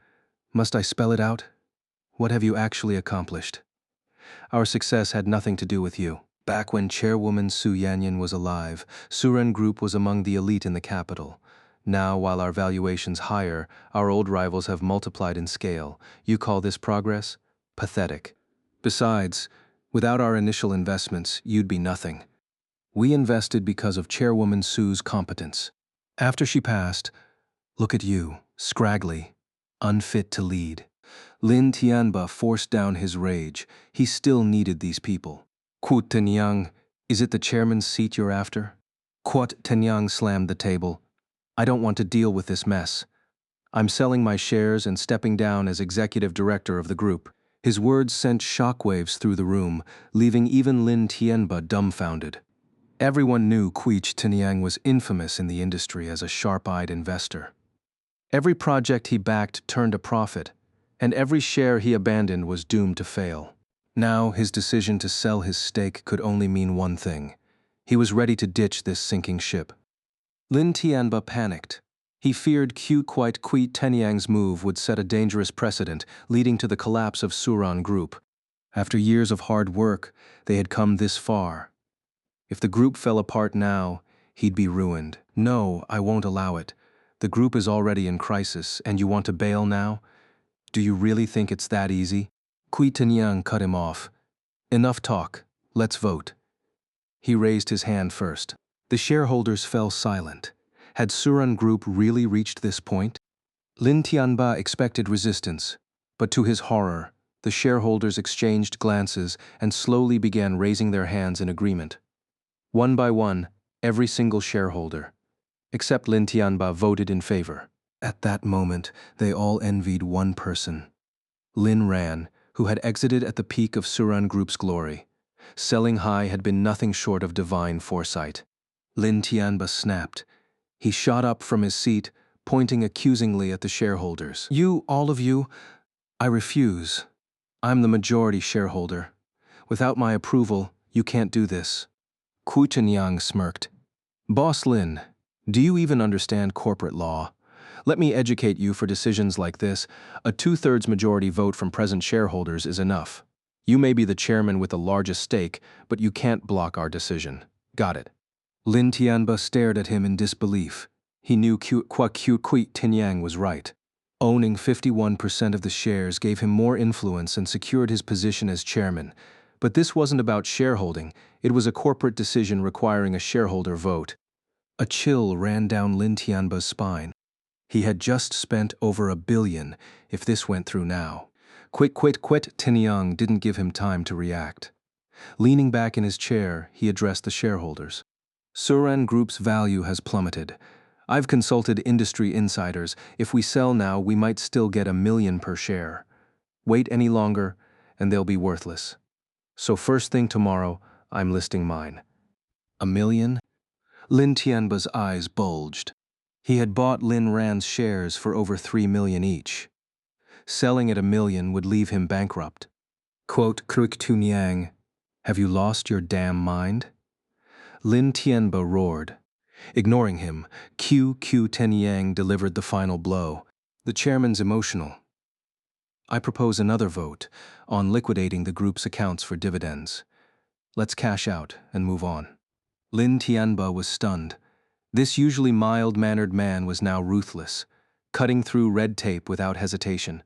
must I spell it out? What have you actually accomplished? Our success had nothing to do with you. Back when Chairwoman Su Yanyan was alive, Suren Group was among the elite in the capital. Now, while our valuation's higher, our old rivals have multiplied in scale. You call this progress? Pathetic. Besides, without our initial investments, you'd be nothing. We invested because of Chairwoman Su's competence. After she passed, look at you, scraggly, unfit to lead. Lin Tianba forced down his rage. He still needed these people. Quoth Tenyang, is it the chairman's seat you're after? Quoth Tenyang slammed the table. I don't want to deal with this mess. I'm selling my shares and stepping down as executive director of the group. His words sent shockwaves through the room, leaving even Lin Tianba dumbfounded. Everyone knew Quich Tenyang was infamous in the industry as a sharp-eyed investor. Every project he backed turned a profit, and every share he abandoned was doomed to fail. Now, his decision to sell his stake could only mean one thing. He was ready to ditch this sinking ship. Lin Tianba panicked. He feared Quich Tenyang's move would set a dangerous precedent, leading to the collapse of Suran Group. After years of hard work, they had come this far. If the group fell apart now, he'd be ruined. No, I won't allow it. The group is already in crisis, and you want to bail now? Do you really think it's that easy? Kui Tenyang cut him off. Enough talk. Let's vote. He raised his hand first. The shareholders fell silent. Had Suran Group really reached this point? Lin Tianba expected resistance, but to his horror, the shareholders exchanged glances and slowly began raising their hands in agreement. One by one, every single shareholder, except Lin Tianba, voted in favor. At that moment, they all envied one person. Lin Ran, who had exited at the peak of Suran Group's glory. Selling high had been nothing short of divine foresight. Lin Tianba snapped. He shot up from his seat, pointing accusingly at the shareholders. You, all of you, I refuse. I'm the majority shareholder. Without my approval, you can't do this. Ku Chenyang smirked. Boss Lin, do you even understand corporate law? Let me educate you. For decisions like this, a 2/3 majority vote from present shareholders is enough. You may be the chairman with the largest stake, but you can't block our decision. Got it? Lin Tianba stared at him in disbelief. He knew Kui Tenyang was right. Owning 51% of the shares gave him more influence and secured his position as chairman. But this wasn't about shareholding, it was a corporate decision requiring a shareholder vote. A chill ran down Lin Tianba's spine. He had just spent over $1 billion if this went through now. Quit Tenyang didn't give him time to react. Leaning back in his chair, he addressed the shareholders. Suren Group's value has plummeted. I've consulted industry insiders. If we sell now, we might still get $1 million per share. Wait any longer, and they'll be worthless. So first thing tomorrow, I'm listing mine. $1 million? Lin Tianba's eyes bulged. He had bought Lin Ran's shares for over $3 million each. Selling at $1 million would leave him bankrupt. Quote, Kruik Tunyang, have you lost your damn mind? Lin Tianba roared. Ignoring him, Q Tenyang delivered the final blow. The chairman's emotional. I propose another vote on liquidating the group's accounts for dividends. Let's cash out and move on. Lin Tianba was stunned. This usually mild-mannered man was now ruthless, cutting through red tape without hesitation.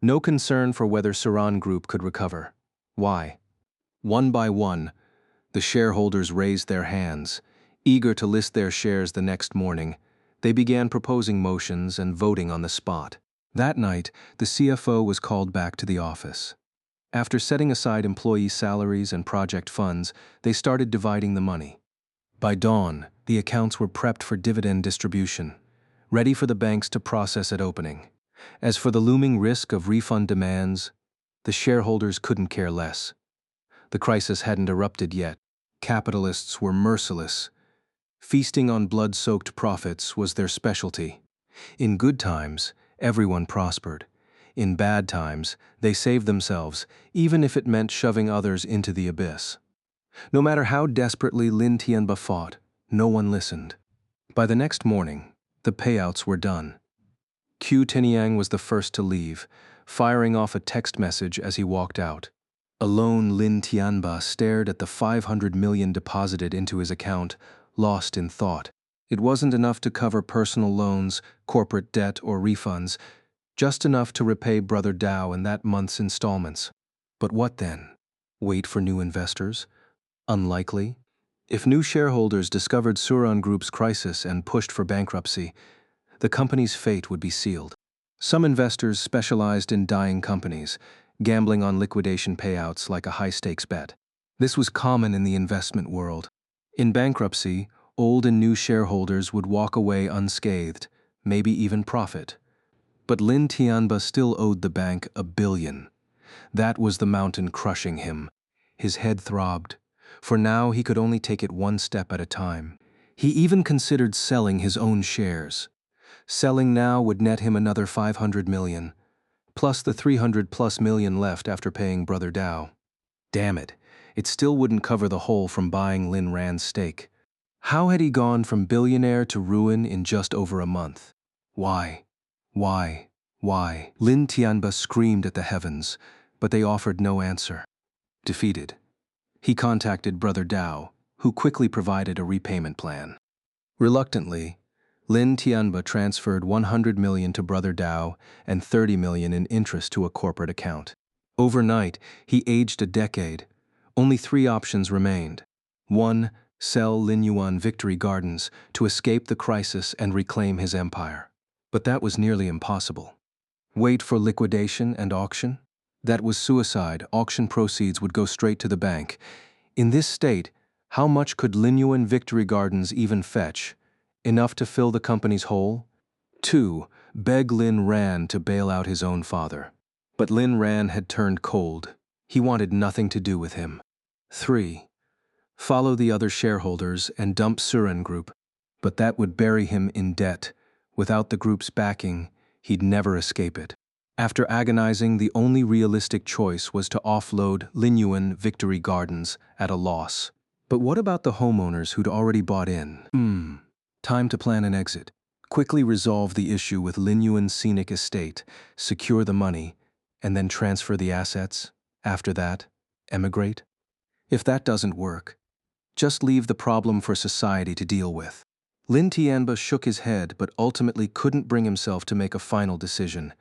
No concern for whether Suran Group could recover. Why? One by one, the shareholders raised their hands. Eager to list their shares the next morning, they began proposing motions and voting on the spot. That night, the CFO was called back to the office. After setting aside employee salaries and project funds, they started dividing the money. By dawn, the accounts were prepped for dividend distribution, ready for the banks to process at opening. As for the looming risk of refund demands, the shareholders couldn't care less. The crisis hadn't erupted yet. Capitalists were merciless. Feasting on blood-soaked profits was their specialty. In good times, everyone prospered. In bad times, they saved themselves, even if it meant shoving others into the abyss. No matter how desperately Lin Tianba fought, no one listened. By the next morning, the payouts were done. Qu Tiniang was the first to leave, firing off a text message as he walked out. Alone, Lin Tianba stared at the 500 million deposited into his account, lost in thought. It wasn't enough to cover personal loans, corporate debt, or refunds, just enough to repay Brother Dao in that month's installments. But what then? Wait for new investors? Unlikely. If new shareholders discovered Suran Group's crisis and pushed for bankruptcy, the company's fate would be sealed. Some investors specialized in dying companies, gambling on liquidation payouts like a high-stakes bet. This was common in the investment world. In bankruptcy, old and new shareholders would walk away unscathed, maybe even profit. But Lin Tianba still owed the bank $1 billion. That was the mountain crushing him. His head throbbed. For now, he could only take it one step at a time. He even considered selling his own shares. Selling now would net him another 500 million, plus the 300+ million left after paying Brother Dao. Damn it, it still wouldn't cover the hole from buying Lin Ran's stake. How had he gone from billionaire to ruin in just over a month? Why? Why? Why? Lin Tianba screamed at the heavens, but they offered no answer. Defeated, he contacted Brother Dao, who quickly provided a repayment plan. Reluctantly, Lin Tianba transferred 100 million to Brother Dao and 30 million in interest to a corporate account. Overnight, he aged a decade. Only 3 options remained. 1. Sell Linyuan Victory Gardens to escape the crisis and reclaim his empire. But that was nearly impossible. Wait for liquidation and auction? That was suicide. Auction proceeds would go straight to the bank. In this state, how much could Linyuan Victory Gardens even fetch? Enough to fill the company's hole? 2. Beg Lin Ran to bail out his own father. But Lin Ran had turned cold. He wanted nothing to do with him. 3. Follow the other shareholders and dump Suran Group. But that would bury him in debt. Without the group's backing, he'd never escape it. After agonizing, the only realistic choice was to offload Linyuan Victory Gardens at a loss. But what about the homeowners who'd already bought in? Time to plan an exit. Quickly resolve the issue with Linyuan Scenic Estate, secure the money, and then transfer the assets. After that, emigrate? If that doesn't work, just leave the problem for society to deal with. Lin Tianba shook his head but ultimately couldn't bring himself to make a final decision.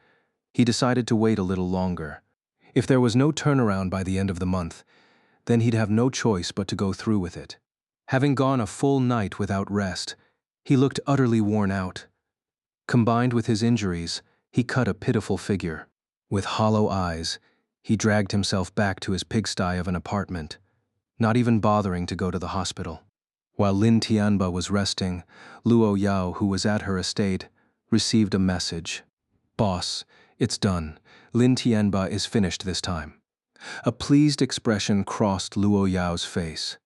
He decided to wait a little longer. If there was no turnaround by the end of the month, then he'd have no choice but to go through with it. Having gone a full night without rest, he looked utterly worn out. Combined with his injuries, he cut a pitiful figure. With hollow eyes, he dragged himself back to his pigsty of an apartment, not even bothering to go to the hospital. While Lin Tianba was resting, Luo Yao, who was at her estate, received a message. "Boss, it's done. Lin Tianba is finished this time." A pleased expression crossed Luo Yao's face.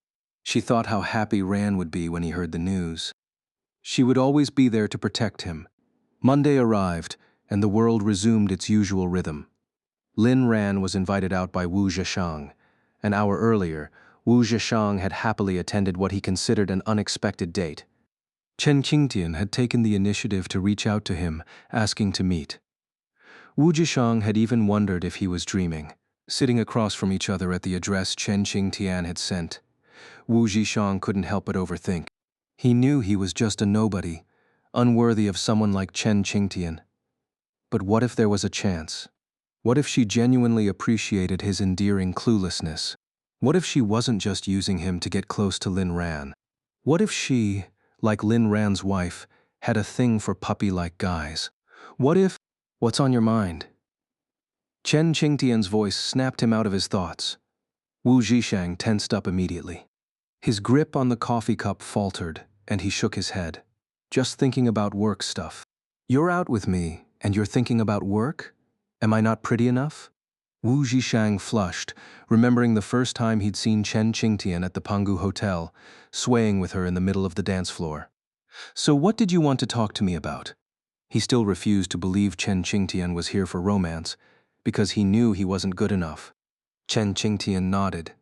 She thought how happy Ran would be when he heard the news. She would always be there to protect him. Monday arrived, and the world resumed its usual rhythm. Lin Ran was invited out by Wu Zheshang. An hour earlier, Wu Zheshang had happily attended what he considered an unexpected date. Chen Qingtian had taken the initiative to reach out to him, asking to meet. Wu Zheshang had even wondered if he was dreaming. Sitting across from each other at the address Chen Qingtian had sent, Wu Zhishang couldn't help but overthink. He knew he was just a nobody, unworthy of someone like Chen Qingtian. But what if there was a chance? What if she genuinely appreciated his endearing cluelessness? What if she wasn't just using him to get close to Lin Ran? What if she, like Lin Ran's wife, had a thing for puppy-like guys? What if... What's on your mind? Chen Qingtian's voice snapped him out of his thoughts. Wu Zhishang tensed up immediately. His grip on the coffee cup faltered, and he shook his head. Just thinking about work stuff. You're out with me, and you're thinking about work? Am I not pretty enough? Wu Zhishang flushed, remembering the first time he'd seen Chen Qingtian at the Pangu Hotel, swaying with her in the middle of the dance floor. So what did you want to talk to me about? He still refused to believe Chen Qingtian was here for romance, because he knew he wasn't good enough. Chen Qingtian nodded.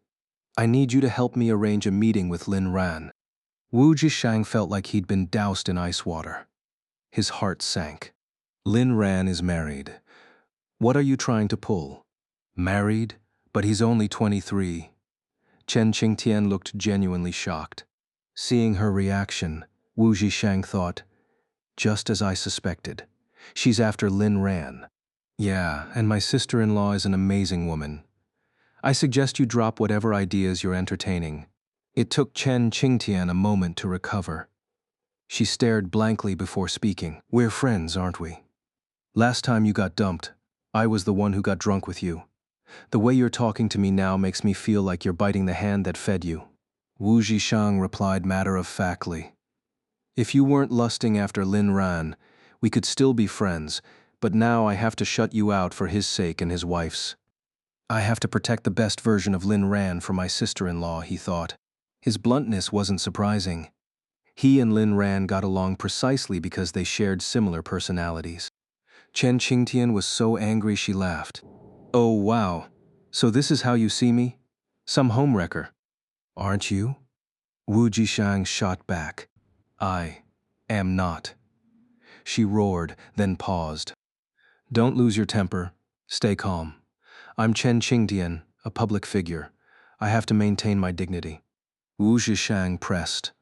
I need you to help me arrange a meeting with Lin Ran. Wu Zhishang felt like he'd been doused in ice water. His heart sank. Lin Ran is married. What are you trying to pull? Married? But he's only 23. Chen Qingtian looked genuinely shocked. Seeing her reaction, Wu Zhishang thought, just as I suspected. She's after Lin Ran. Yeah, and my sister-in-law is an amazing woman. I suggest you drop whatever ideas you're entertaining. It took Chen Qingtian a moment to recover. She stared blankly before speaking. We're friends, aren't we? Last time you got dumped, I was the one who got drunk with you. The way you're talking to me now makes me feel like you're biting the hand that fed you. Wu Zhishang replied matter-of-factly. If you weren't lusting after Lin Ran, we could still be friends, but now I have to shut you out for his sake and his wife's. I have to protect the best version of Lin Ran for my sister-in-law, he thought. His bluntness wasn't surprising. He and Lin Ran got along precisely because they shared similar personalities. Chen Qingtian was so angry she laughed. Oh wow, so this is how you see me? Some homewrecker. Aren't you? Wu Zhishang shot back. I am not. She roared, then paused. Don't lose your temper. Stay calm. I'm Chen Qingtian, a public figure. I have to maintain my dignity. Wu Zhishang pressed.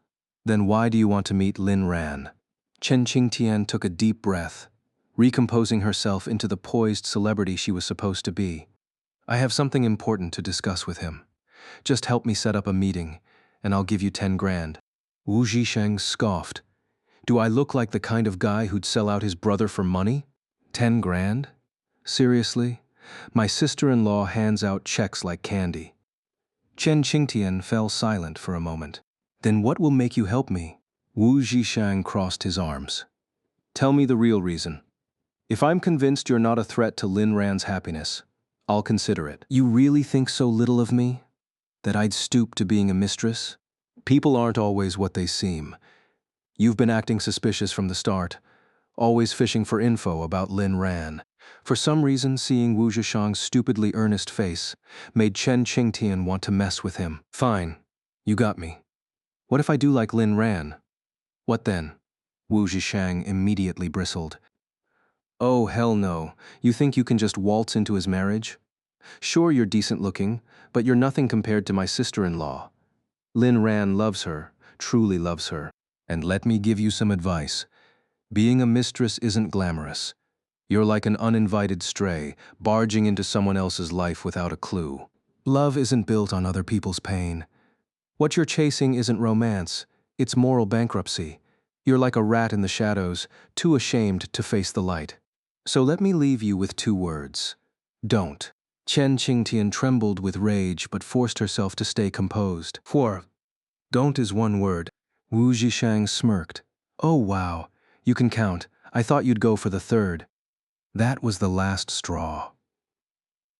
Then why do you want to meet Lin Ran? Chen Qingtian took a deep breath, recomposing herself into the poised celebrity she was supposed to be. I have something important to discuss with him. Just help me set up a meeting, and I'll give you 10 grand. Wu Zhishang scoffed. Do I look like the kind of guy who'd sell out his brother for money? 10 grand? Seriously? My sister-in-law hands out checks like candy. Chen Qingtian fell silent for a moment. Then what will make you help me? Wu Zhishang crossed his arms. Tell me the real reason. If I'm convinced you're not a threat to Lin Ran's happiness, I'll consider it. You really think so little of me? That I'd stoop to being a mistress? People aren't always what they seem. You've been acting suspicious from the start, always fishing for info about Lin Ran. For some reason, seeing Wu Zhishang's stupidly earnest face made Chen Qingtian want to mess with him. Fine, you got me. What if I do like Lin Ran? What then? Wu Zhishang immediately bristled. Oh, hell no. You think you can just waltz into his marriage? Sure, you're decent looking, but you're nothing compared to my sister-in-law. Lin Ran loves her, truly loves her. And let me give you some advice. Being a mistress isn't glamorous. You're like an uninvited stray, barging into someone else's life without a clue. Love isn't built on other people's pain. What you're chasing isn't romance, it's moral bankruptcy. You're like a rat in the shadows, too ashamed to face the light. So let me leave you with 2 words. Don't. Chen Qingtian trembled with rage but forced herself to stay composed. Don't is 1 word. Wu Zhishang smirked. Oh wow, you can count. I thought you'd go for the 3rd. That was the last straw.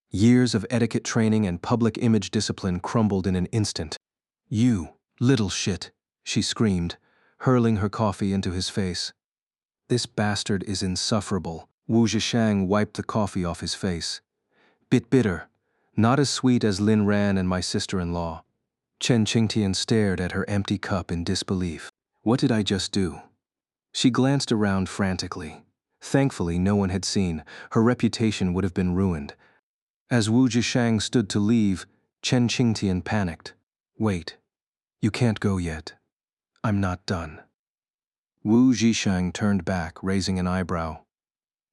Years of etiquette training and public image discipline crumbled in an instant. You, little shit, she screamed, hurling her coffee into his face. This bastard is insufferable. Wu Zhishang wiped the coffee off his face. Bit bitter, not as sweet as Lin Ran and my sister-in-law. Chen Qingtian stared at her empty cup in disbelief. What did I just do? She glanced around frantically. Thankfully, no one had seen. Her reputation would have been ruined. As Wu Zhishang stood to leave, Chen Qingtian panicked. Wait, you can't go yet. I'm not done. Wu Zhishang turned back, raising an eyebrow.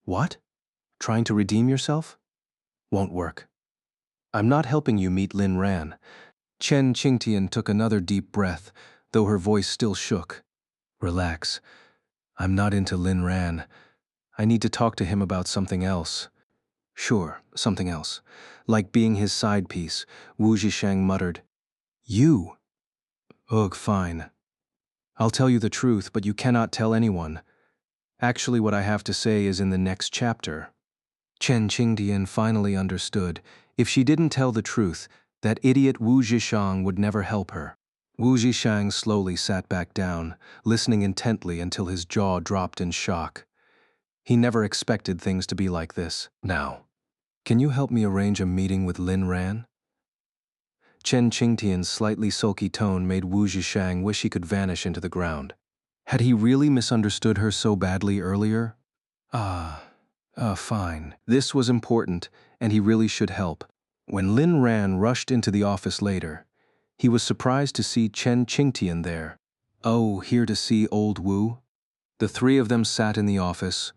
What? Trying to redeem yourself? Won't work. I'm not helping you meet Lin Ran. Chen Qingtian took another deep breath, though her voice still shook. Relax. I'm not into Lin Ran. I need to talk to him about something else. Sure, something else. Like being his side piece, Wu Zhishang muttered. You? Ugh, fine. I'll tell you the truth, but you cannot tell anyone. Actually, what I have to say is in the next chapter. Chen Qingtian finally understood. If she didn't tell the truth, that idiot Wu Zhishang would never help her. Wu Zhishang slowly sat back down, listening intently until his jaw dropped in shock. He never expected things to be like this. Now, can you help me arrange a meeting with Lin Ran? Chen Qingtian's slightly sulky tone made Wu Zhishang wish he could vanish into the ground. Had he really misunderstood her so badly earlier? Fine. This was important, and he really should help. When Lin Ran rushed into the office later, he was surprised to see Chen Qingtian there. Oh, here to see old Wu? The three of them sat in the office,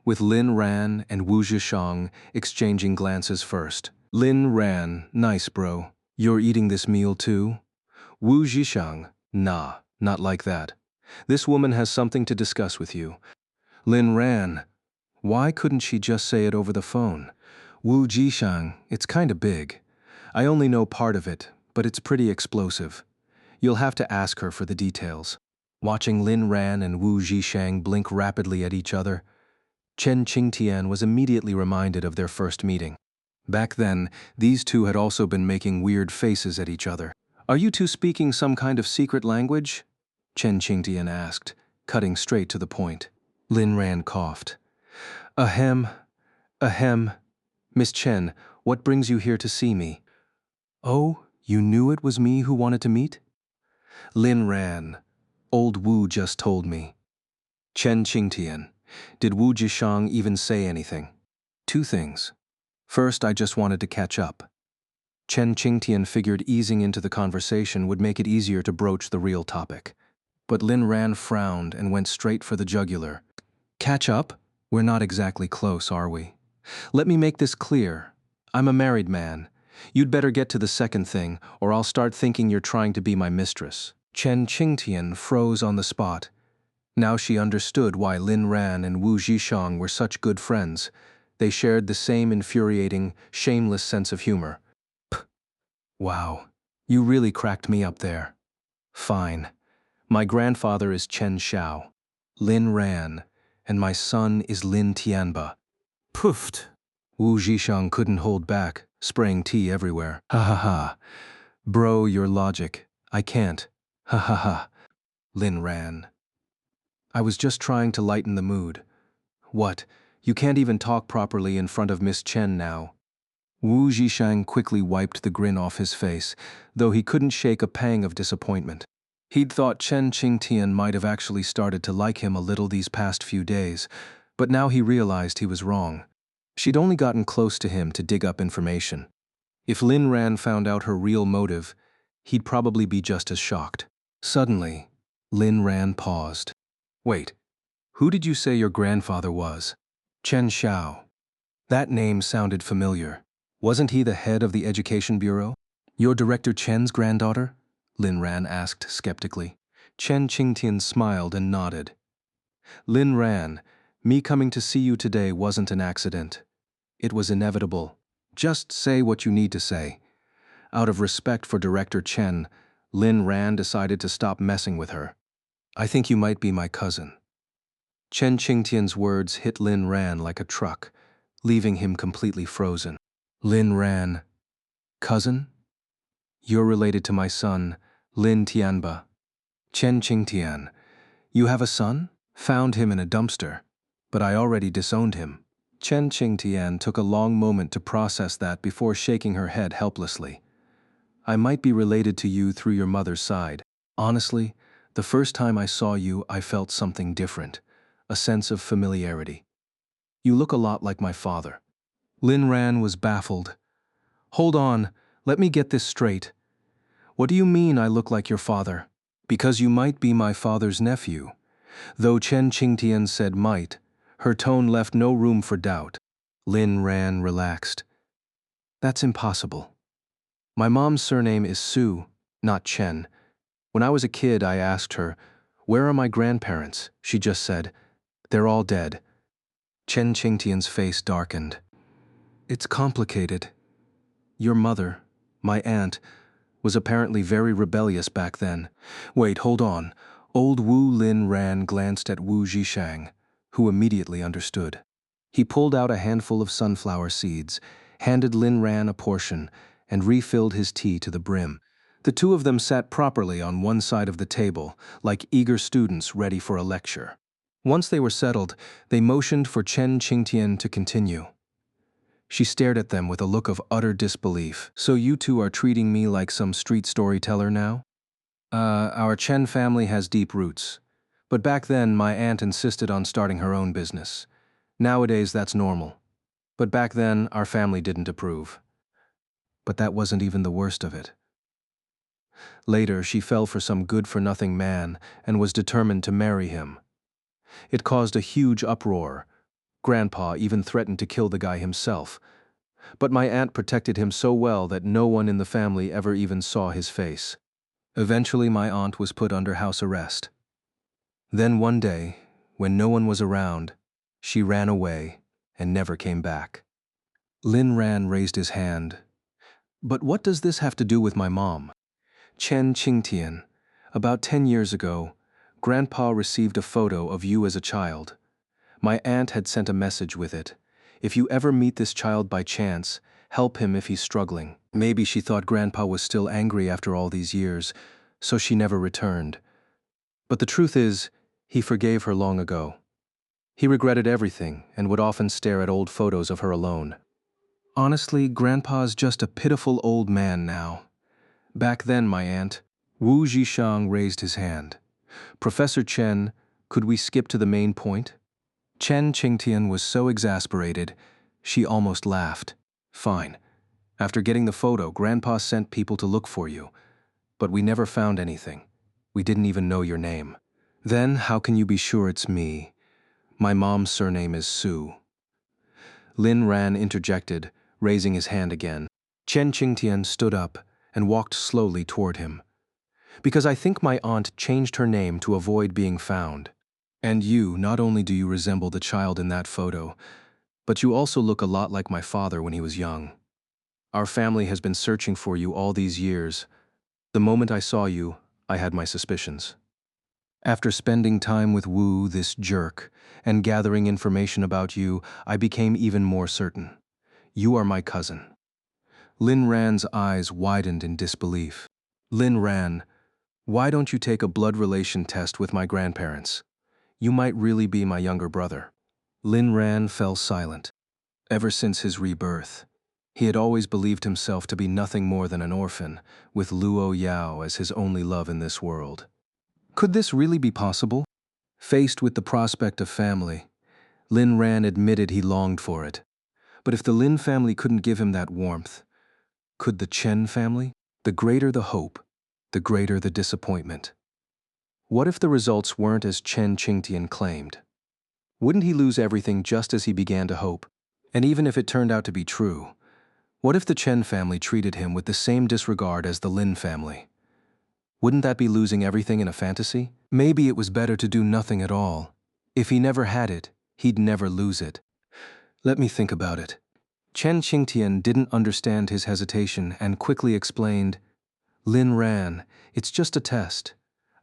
with Lin Ran and Wu Zhishang exchanging glances first. Lin Ran, nice bro. You're eating this meal too? Wu Zhishang, nah, not like that. This woman has something to discuss with you. Lin Ran, why couldn't she just say it over the phone? Wu Zhishang, it's kinda big. I only know part of it, but it's pretty explosive. You'll have to ask her for the details. Watching Lin Ran and Wu Zhishang blink rapidly at each other, Chen Qingtian was immediately reminded of their first meeting. Back then, these two had also been making weird faces at each other. Are you two speaking some kind of secret language? Chen Qingtian asked, cutting straight to the point. Lin Ran coughed. Ahem, ahem. Miss Chen, what brings you here to see me? Oh, you knew it was me who wanted to meet? Lin Ran, old Wu just told me. Chen Qingtian, did Wu Zhishang even say anything? Two things. First, I just wanted to catch up. Chen Qingtian figured easing into the conversation would make it easier to broach the real topic. But Lin Ran frowned and went straight for the jugular. Catch up? We're not exactly close, are we? Let me make this clear. I'm a married man. You'd better get to the second thing, or I'll start thinking you're trying to be my mistress. Chen Qingtian froze on the spot. Now she understood why Lin Ran and Wu Zhishang were such good friends. They shared the same infuriating, shameless sense of humor. Wow, you really cracked me up there. Fine. My grandfather is Chen Xiao, Lin Ran, and my son is Lin Tianba. Poofed. Wu Zhishang couldn't hold back, spraying tea everywhere. Ha ha ha. Bro, your logic. I can't. Ha ha ha. Lin Ran. I was just trying to lighten the mood. What? You can't even talk properly in front of Miss Chen now. Wu Zhishang quickly wiped the grin off his face, though he couldn't shake a pang of disappointment. He'd thought Chen Qingtian might have actually started to like him a little these past few days, but now he realized he was wrong. She'd only gotten close to him to dig up information. If Lin Ran found out her real motive, he'd probably be just as shocked. Suddenly, Lin Ran paused. Wait, who did you say your grandfather was? Chen Xiao. That name sounded familiar. Wasn't he the head of the Education Bureau? Your Director Chen's granddaughter? Lin Ran asked skeptically. Chen Qingtian smiled and nodded. Lin Ran, me coming to see you today wasn't an accident. It was inevitable. Just say what you need to say. Out of respect for Director Chen, Lin Ran decided to stop messing with her. I think you might be my cousin. Chen Qingtian's words hit Lin Ran like a truck, leaving him completely frozen. Lin Ran, cousin? You're related to my son, Lin Tianba. Chen Qingtian, you have a son? Found him in a dumpster, but I already disowned him. Chen Qingtian took a long moment to process that before shaking her head helplessly. I might be related to you through your mother's side. Honestly, the first time I saw you, I felt something different, a sense of familiarity. You look a lot like my father. Lin Ran was baffled. Hold on, let me get this straight. What do you mean I look like your father? Because you might be my father's nephew. Though Chen Qingtian said might, her tone left no room for doubt. Lin Ran relaxed. That's impossible. My mom's surname is Su, not Chen. When I was a kid, I asked her, "Where are my grandparents?" She just said, "They're all dead." Chen Qingtian's face darkened. It's complicated. Your mother, my aunt, was apparently very rebellious back then. Wait, hold on. Old Wu Lin Ran glanced at Wu Zhishang, who immediately understood. He pulled out a handful of sunflower seeds, handed Lin Ran a portion, and refilled his tea to the brim. The two of them sat properly on one side of the table, like eager students ready for a lecture. Once they were settled, they motioned for Chen Qingtian to continue. She stared at them with a look of utter disbelief. So you two are treating me like some street storyteller now? Our Chen family has deep roots. But back then, my aunt insisted on starting her own business. Nowadays, that's normal. But back then, our family didn't approve. But that wasn't even the worst of it. Later, she fell for some good-for-nothing man and was determined to marry him. It caused a huge uproar. Grandpa even threatened to kill the guy himself. But my aunt protected him so well that no one in the family ever even saw his face. Eventually, my aunt was put under house arrest. Then one day, when no one was around, she ran away and never came back. Lin Ran raised his hand. But what does this have to do with my mom? Chen Qingtian, about 10 years ago, Grandpa received a photo of you as a child. My aunt had sent a message with it. If you ever meet this child by chance, help him if he's struggling. Maybe she thought Grandpa was still angry after all these years, so she never returned. But the truth is, he forgave her long ago. He regretted everything and would often stare at old photos of her alone. Honestly, Grandpa's just a pitiful old man now. Back then, my aunt, Wu Zhishang raised his hand. Professor Chen, could we skip to the main point? Chen Qingtian was so exasperated, she almost laughed. Fine. After getting the photo, Grandpa sent people to look for you. But we never found anything. We didn't even know your name. Then, how can you be sure it's me? My mom's surname is Su. Lin Ran interjected, raising his hand again. Chen Qingtian stood up and walked slowly toward him. Because I think my aunt changed her name to avoid being found. And you, not only do you resemble the child in that photo, but you also look a lot like my father when he was young. Our family has been searching for you all these years. The moment I saw you, I had my suspicions. After spending time with Wu, this jerk, and gathering information about you, I became even more certain. You are my cousin. Lin Ran's eyes widened in disbelief. Lin Ran, why don't you take a blood relation test with my grandparents? You might really be my younger brother. Lin Ran fell silent. Ever since his rebirth, he had always believed himself to be nothing more than an orphan, with Luo Yao as his only love in this world. Could this really be possible? Faced with the prospect of family, Lin Ran admitted he longed for it. But if the Lin family couldn't give him that warmth, could the Chen family? The greater the hope, the greater the disappointment. What if the results weren't as Chen Qingtian claimed? Wouldn't he lose everything just as he began to hope? And even if it turned out to be true, what if the Chen family treated him with the same disregard as the Lin family? Wouldn't that be losing everything in a fantasy? Maybe it was better to do nothing at all. If he never had it, he'd never lose it. Let me think about it. Chen Qingtian didn't understand his hesitation and quickly explained, Lin Ran, it's just a test.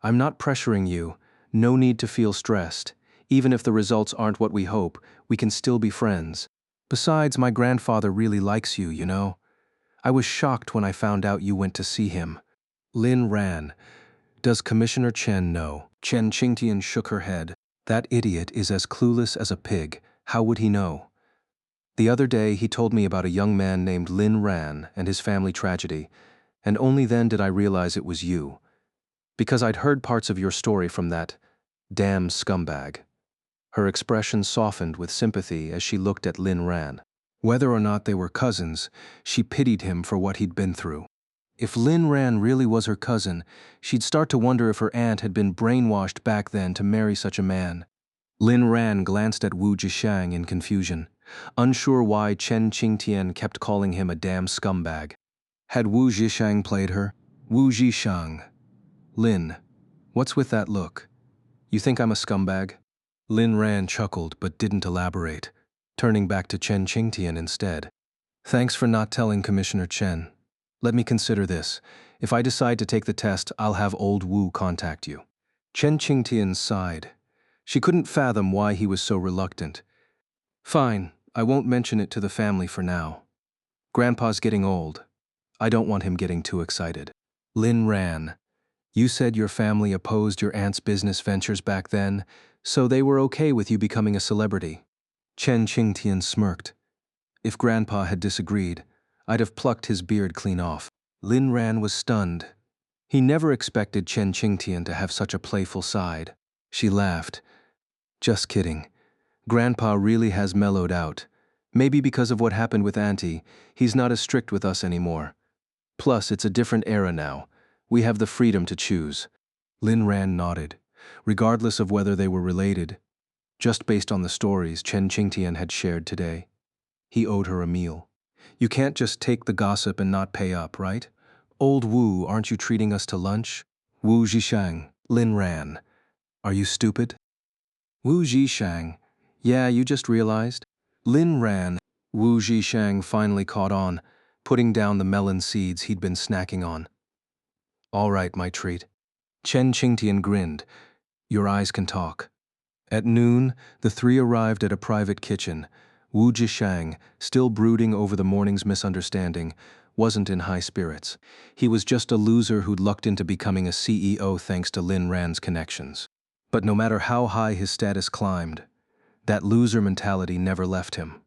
I'm not pressuring you. No need to feel stressed. Even if the results aren't what we hope, we can still be friends. Besides, my grandfather really likes you, you know. I was shocked when I found out you went to see him. Lin Ran, does Commissioner Chen know? Chen Qingtian shook her head. That idiot is as clueless as a pig. How would he know? The other day he told me about a young man named Lin Ran and his family tragedy, and only then did I realize it was you. Because I'd heard parts of your story from that damn scumbag. Her expression softened with sympathy as she looked at Lin Ran. Whether or not they were cousins, she pitied him for what he'd been through. If Lin Ran really was her cousin, she'd start to wonder if her aunt had been brainwashed back then to marry such a man. Lin Ran glanced at Wu Jishang in confusion, unsure why Chen Qingtian kept calling him a damn scumbag. Had Wu Jishang played her? Wu Jishang. Lin, what's with that look? You think I'm a scumbag? Lin Ran chuckled but didn't elaborate, turning back to Chen Qingtian instead. Thanks for not telling Commissioner Chen. Let me consider this. If I decide to take the test, I'll have old Wu contact you. Chen Qingtian sighed. She couldn't fathom why he was so reluctant. Fine, I won't mention it to the family for now. Grandpa's getting old. I don't want him getting too excited. Lin Ran, you said your family opposed your aunt's business ventures back then, so they were okay with you becoming a celebrity. Chen Qingtian smirked. If Grandpa had disagreed, I'd have plucked his beard clean off. Lin Ran was stunned. He never expected Chen Qingtian to have such a playful side. She laughed. Just kidding. Grandpa really has mellowed out. Maybe because of what happened with Auntie, he's not as strict with us anymore. Plus, it's a different era now. We have the freedom to choose. Lin Ran nodded, regardless of whether they were related, just based on the stories Chen Qingtian had shared today. He owed her a meal. You can't just take the gossip and not pay up, right? Old Wu, aren't you treating us to lunch? Wu Zhishang, Lin Ran. Are you stupid? Wu Zhishang. Yeah, you just realized? Lin Ran. Wu Zhishang finally caught on, putting down the melon seeds he'd been snacking on. All right, my treat. Chen Qingtian grinned. Your eyes can talk. At noon, the three arrived at a private kitchen. Wu Zhishang, still brooding over the morning's misunderstanding, wasn't in high spirits. He was just a loser who'd lucked into becoming a CEO thanks to Lin Ran's connections. But no matter how high his status climbed, that loser mentality never left him.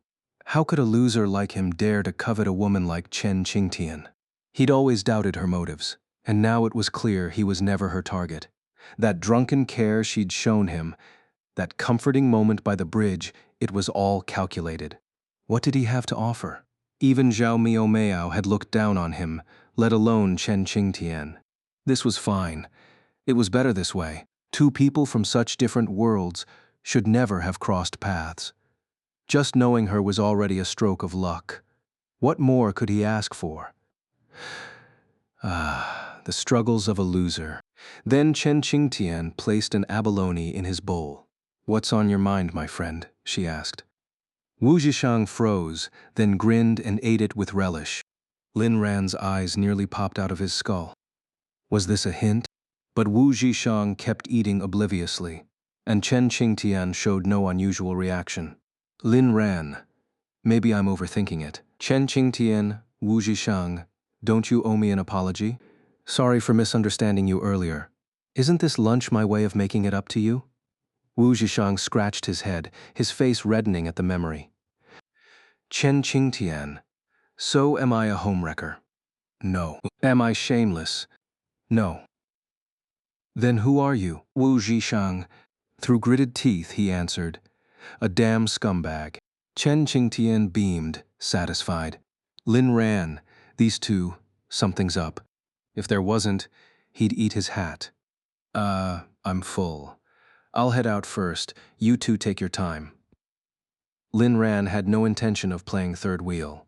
How could a loser like him dare to covet a woman like Chen Qingtian? He'd always doubted her motives, and now it was clear he was never her target. That drunken care she'd shown him, that comforting moment by the bridge, it was all calculated. What did he have to offer? Even Zhao Miao had looked down on him, let alone Chen Qingtian. This was fine. It was better this way. Two people from such different worlds should never have crossed paths. Just knowing her was already a stroke of luck. What more could he ask for? The struggles of a loser. Then Chen Qingtian placed an abalone in his bowl. What's on your mind, my friend? She asked. Wu Zhishang froze, then grinned and ate it with relish. Lin Ran's eyes nearly popped out of his skull. Was this a hint? But Wu Zhishang kept eating obliviously, and Chen Qingtian showed no unusual reaction. Lin Ran, maybe I'm overthinking it. Chen Qingtian, Wu Zhishang, don't you owe me an apology? Sorry for misunderstanding you earlier. Isn't this lunch my way of making it up to you? Wu Zhishang scratched his head, his face reddening at the memory. Chen Qingtian, so am I a homewrecker? No. Am I shameless? No. Then who are you? Wu Zhishang. Through gritted teeth, he answered. A damn scumbag. Chen Qingtian beamed, satisfied. Lin Ran, these two, something's up. If there wasn't, he'd eat his hat. I'm full. I'll head out first. You two take your time. Lin Ran had no intention of playing third wheel.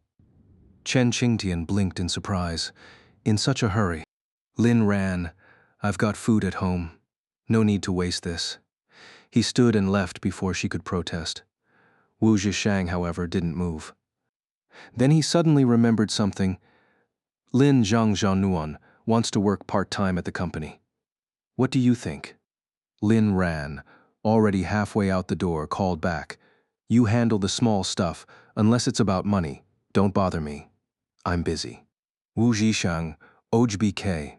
Chen Qingtian blinked in surprise. In such a hurry. Lin Ran, I've got food at home. No need to waste this. He stood and left before she could protest. Wu Zhishang, however, didn't move. Then he suddenly remembered something. Lin Zhangzhanuan wants to work part-time at the company. What do you think? Lin Ran, already halfway out the door, called back. You handle the small stuff, unless it's about money. Don't bother me. I'm busy. Wu Zhishang, OJBK.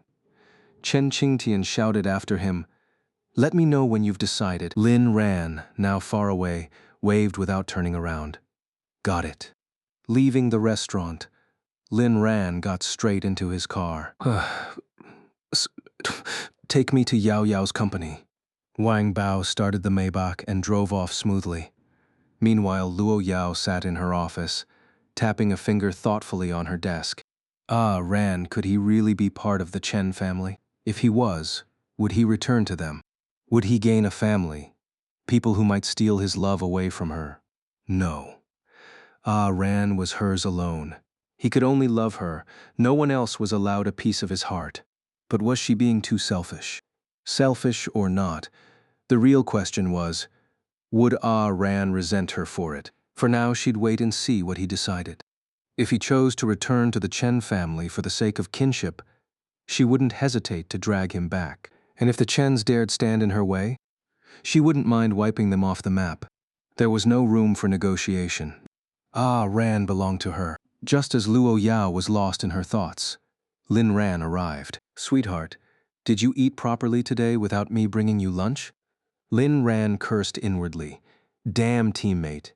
Chen Qingtian shouted after him. Let me know when you've decided. Lin Ran, now far away, waved without turning around. Got it. Leaving the restaurant, Lin Ran got straight into his car. Take me to Yao Yao's company. Wang Bao started the Maybach and drove off smoothly. Meanwhile, Luo Yao sat in her office, tapping a finger thoughtfully on her desk. Ah, Ran, could he really be part of the Chen family? If he was, would he return to them? Would he gain a family? People who might steal his love away from her? No. Ah, Ran was hers alone. He could only love her. No one else was allowed a piece of his heart. But was she being too selfish? Selfish or not, the real question was, would Ah Ran resent her for it? For now, she'd wait and see what he decided. If he chose to return to the Chen family for the sake of kinship, she wouldn't hesitate to drag him back. And if the Chens dared stand in her way, she wouldn't mind wiping them off the map. There was no room for negotiation. Ah Ran belonged to her. Just as Luo Yao was lost in her thoughts, Lin Ran arrived. Sweetheart, did you eat properly today without me bringing you lunch? Lin Ran cursed inwardly. Damn teammate.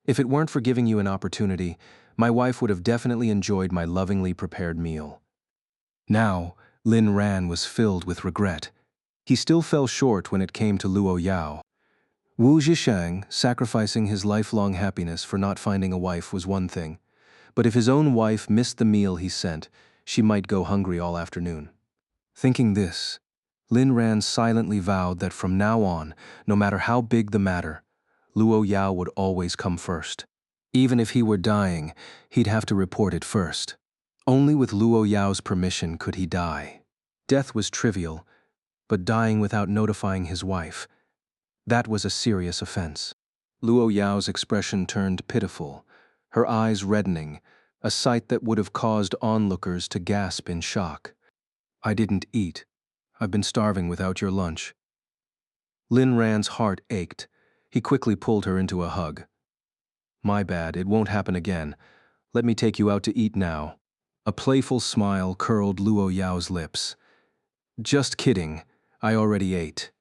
If it weren't for giving you an opportunity, my wife would have definitely enjoyed my lovingly prepared meal. Now, Lin Ran was filled with regret. He still fell short when it came to Luo Yao. Wu Zhishang sacrificing his lifelong happiness for not finding a wife was one thing, but if his own wife missed the meal he sent, she might go hungry all afternoon. Thinking this, Lin Ran silently vowed that from now on, no matter how big the matter, Luo Yao would always come first. Even if he were dying, he'd have to report it first. Only with Luo Yao's permission could he die. Death was trivial, but dying without notifying his wife, that was a serious offense. Luo Yao's expression turned pitiful, her eyes reddening, a sight that would have caused onlookers to gasp in shock. I didn't eat. I've been starving without your lunch. Lin Ran's heart ached. He quickly pulled her into a hug. My bad, it won't happen again. Let me take you out to eat now. A playful smile curled Luo Yao's lips. Just kidding, I already ate.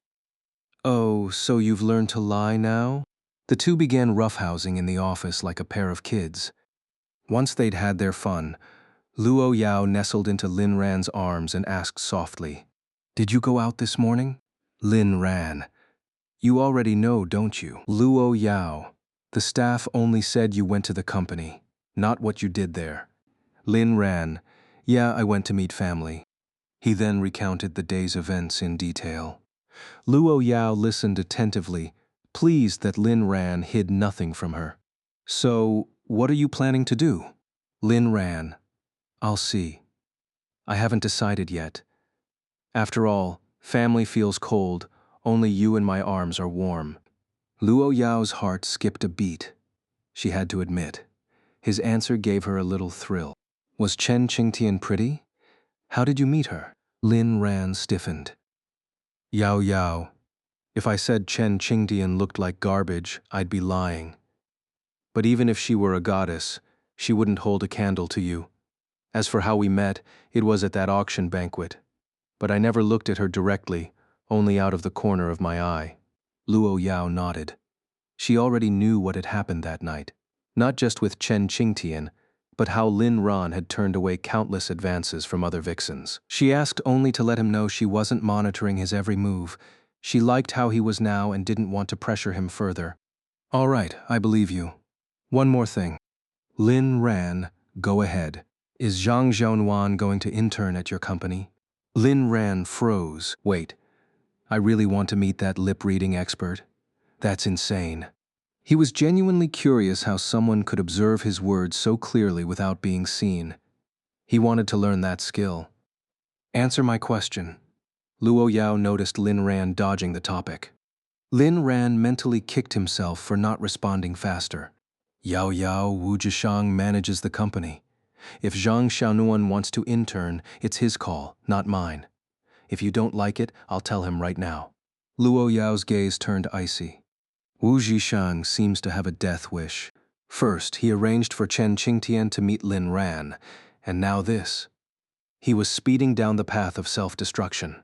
Oh, so you've learned to lie now? The two began roughhousing in the office like a pair of kids. Once they'd had their fun, Luo Yao nestled into Lin Ran's arms and asked softly, Did you go out this morning? Lin Ran, you already know, don't you? Luo Yao, the staff only said you went to the company, not what you did there. Lin Ran, yeah, I went to meet family. He then recounted the day's events in detail. Luo Yao listened attentively, pleased that Lin Ran hid nothing from her. So, what are you planning to do? Lin Ran, I'll see. I haven't decided yet. After all, family feels cold, only you in my arms are warm. Luo Yao's heart skipped a beat. She had to admit. His answer gave her a little thrill. Was Chen Qingtian pretty? How did you meet her? Lin Ran stiffened. Yao Yao, if I said Chen Qingtian looked like garbage, I'd be lying. But even if she were a goddess, she wouldn't hold a candle to you. As for how we met, it was at that auction banquet. But I never looked at her directly, only out of the corner of my eye. Luo Yao nodded. She already knew what had happened that night. Not just with Chen Qingtian, but how Lin Ran had turned away countless advances from other vixens. She asked only to let him know she wasn't monitoring his every move. She liked how he was now and didn't want to pressure him further. All right, I believe you. One more thing. Lin Ran, go ahead. Is Zhang Xiaonuan going to intern at your company? Lin Ran froze. Wait, I really want to meet that lip-reading expert? That's insane. He was genuinely curious how someone could observe his words so clearly without being seen. He wanted to learn that skill. Answer my question. Luo Yao noticed Lin Ran dodging the topic. Lin Ran mentally kicked himself for not responding faster. Yao Yao Wu Zhishang manages the company. If Zhang Xiaonuan wants to intern, it's his call, not mine. If you don't like it, I'll tell him right now. Luo Yao's gaze turned icy. Wu Zhishang seems to have a death wish. First, he arranged for Chen Qingtian to meet Lin Ran, and now this. He was speeding down the path of self-destruction.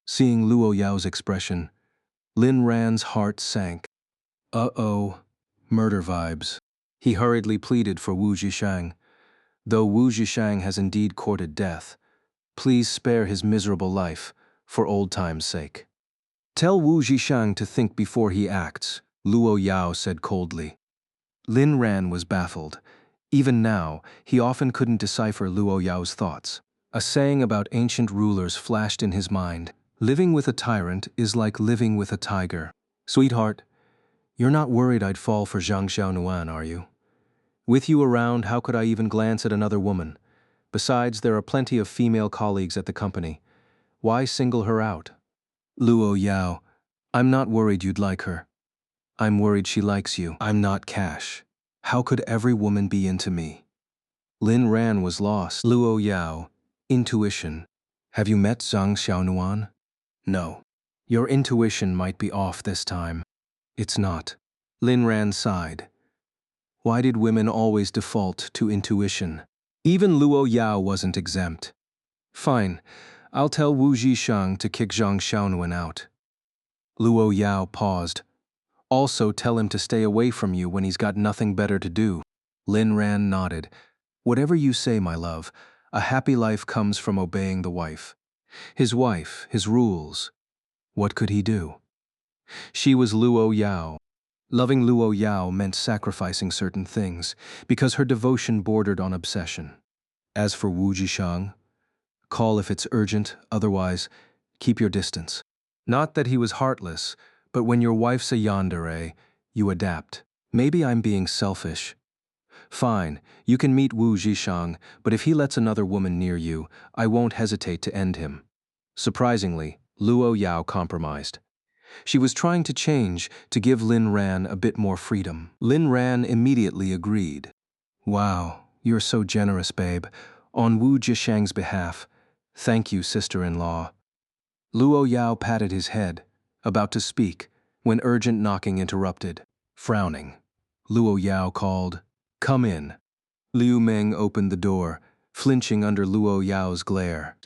Seeing Luo Yao's expression, Lin Ran's heart sank. Uh-oh, murder vibes. He hurriedly pleaded for Wu Zhishang. Though Wu Zhishang has indeed courted death, please spare his miserable life, for old time's sake. Tell Wu Zhishang to think before he acts, Luo Yao said coldly. Lin Ran was baffled. Even now, he often couldn't decipher Luo Yao's thoughts. A saying about ancient rulers flashed in his mind: living with a tyrant is like living with a tiger. Sweetheart, you're not worried I'd fall for Zhang Xiaonuan, are you? With you around, how could I even glance at another woman? Besides, there are plenty of female colleagues at the company. Why single her out? Luo Yao, I'm not worried you'd like her. I'm worried she likes you. I'm not Cash. How could every woman be into me? Lin Ran was lost. Luo Yao, intuition. Have you met Zhang Xiaonuan? No. Your intuition might be off this time. It's not. Lin Ran sighed. Why did women always default to intuition? Even Luo Yao wasn't exempt. Fine, I'll tell Wu Zhishang to kick Zhang Xiaonuan out. Luo Yao paused. Also tell him to stay away from you when he's got nothing better to do. Lin Ran nodded. Whatever you say, my love, a happy life comes from obeying the wife. His wife, his rules. What could he do? She was Luo Yao. Loving Luo Yao meant sacrificing certain things, because her devotion bordered on obsession. As for Wu Zhishang, call if it's urgent, otherwise, keep your distance. Not that he was heartless, but when your wife's a yandere, you adapt. Maybe I'm being selfish. Fine, you can meet Wu Zhishang, but if he lets another woman near you, I won't hesitate to end him. Surprisingly, Luo Yao compromised. She was trying to change, to give Lin Ran a bit more freedom. Lin Ran immediately agreed. Wow, you're so generous, babe. On Wu Zhishang's behalf. Thank you, sister-in-law. Luo Yao patted his head, about to speak, when urgent knocking interrupted. Frowning, Luo Yao called, "Come in." Liu Meng opened the door, flinching under Luo Yao's glare.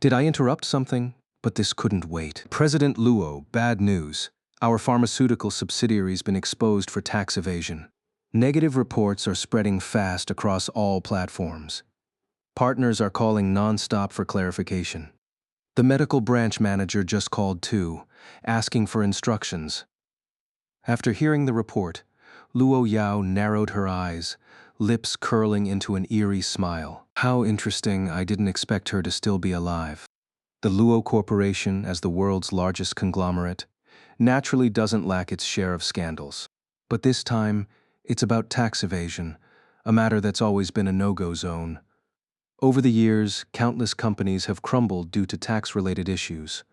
Did I interrupt something? But this couldn't wait. President Luo, bad news. Our pharmaceutical subsidiary's been exposed for tax evasion. Negative reports are spreading fast across all platforms. Partners are calling non-stop for clarification. The medical branch manager just called too, asking for instructions. After hearing the report, Luo Yao narrowed her eyes, lips curling into an eerie smile. How interesting, I didn't expect her to still be alive. The Luo Corporation, as the world's largest conglomerate, naturally doesn't lack its share of scandals. But this time, it's about tax evasion, a matter that's always been a no-go zone. Over the years, countless companies have crumbled due to tax-related issues.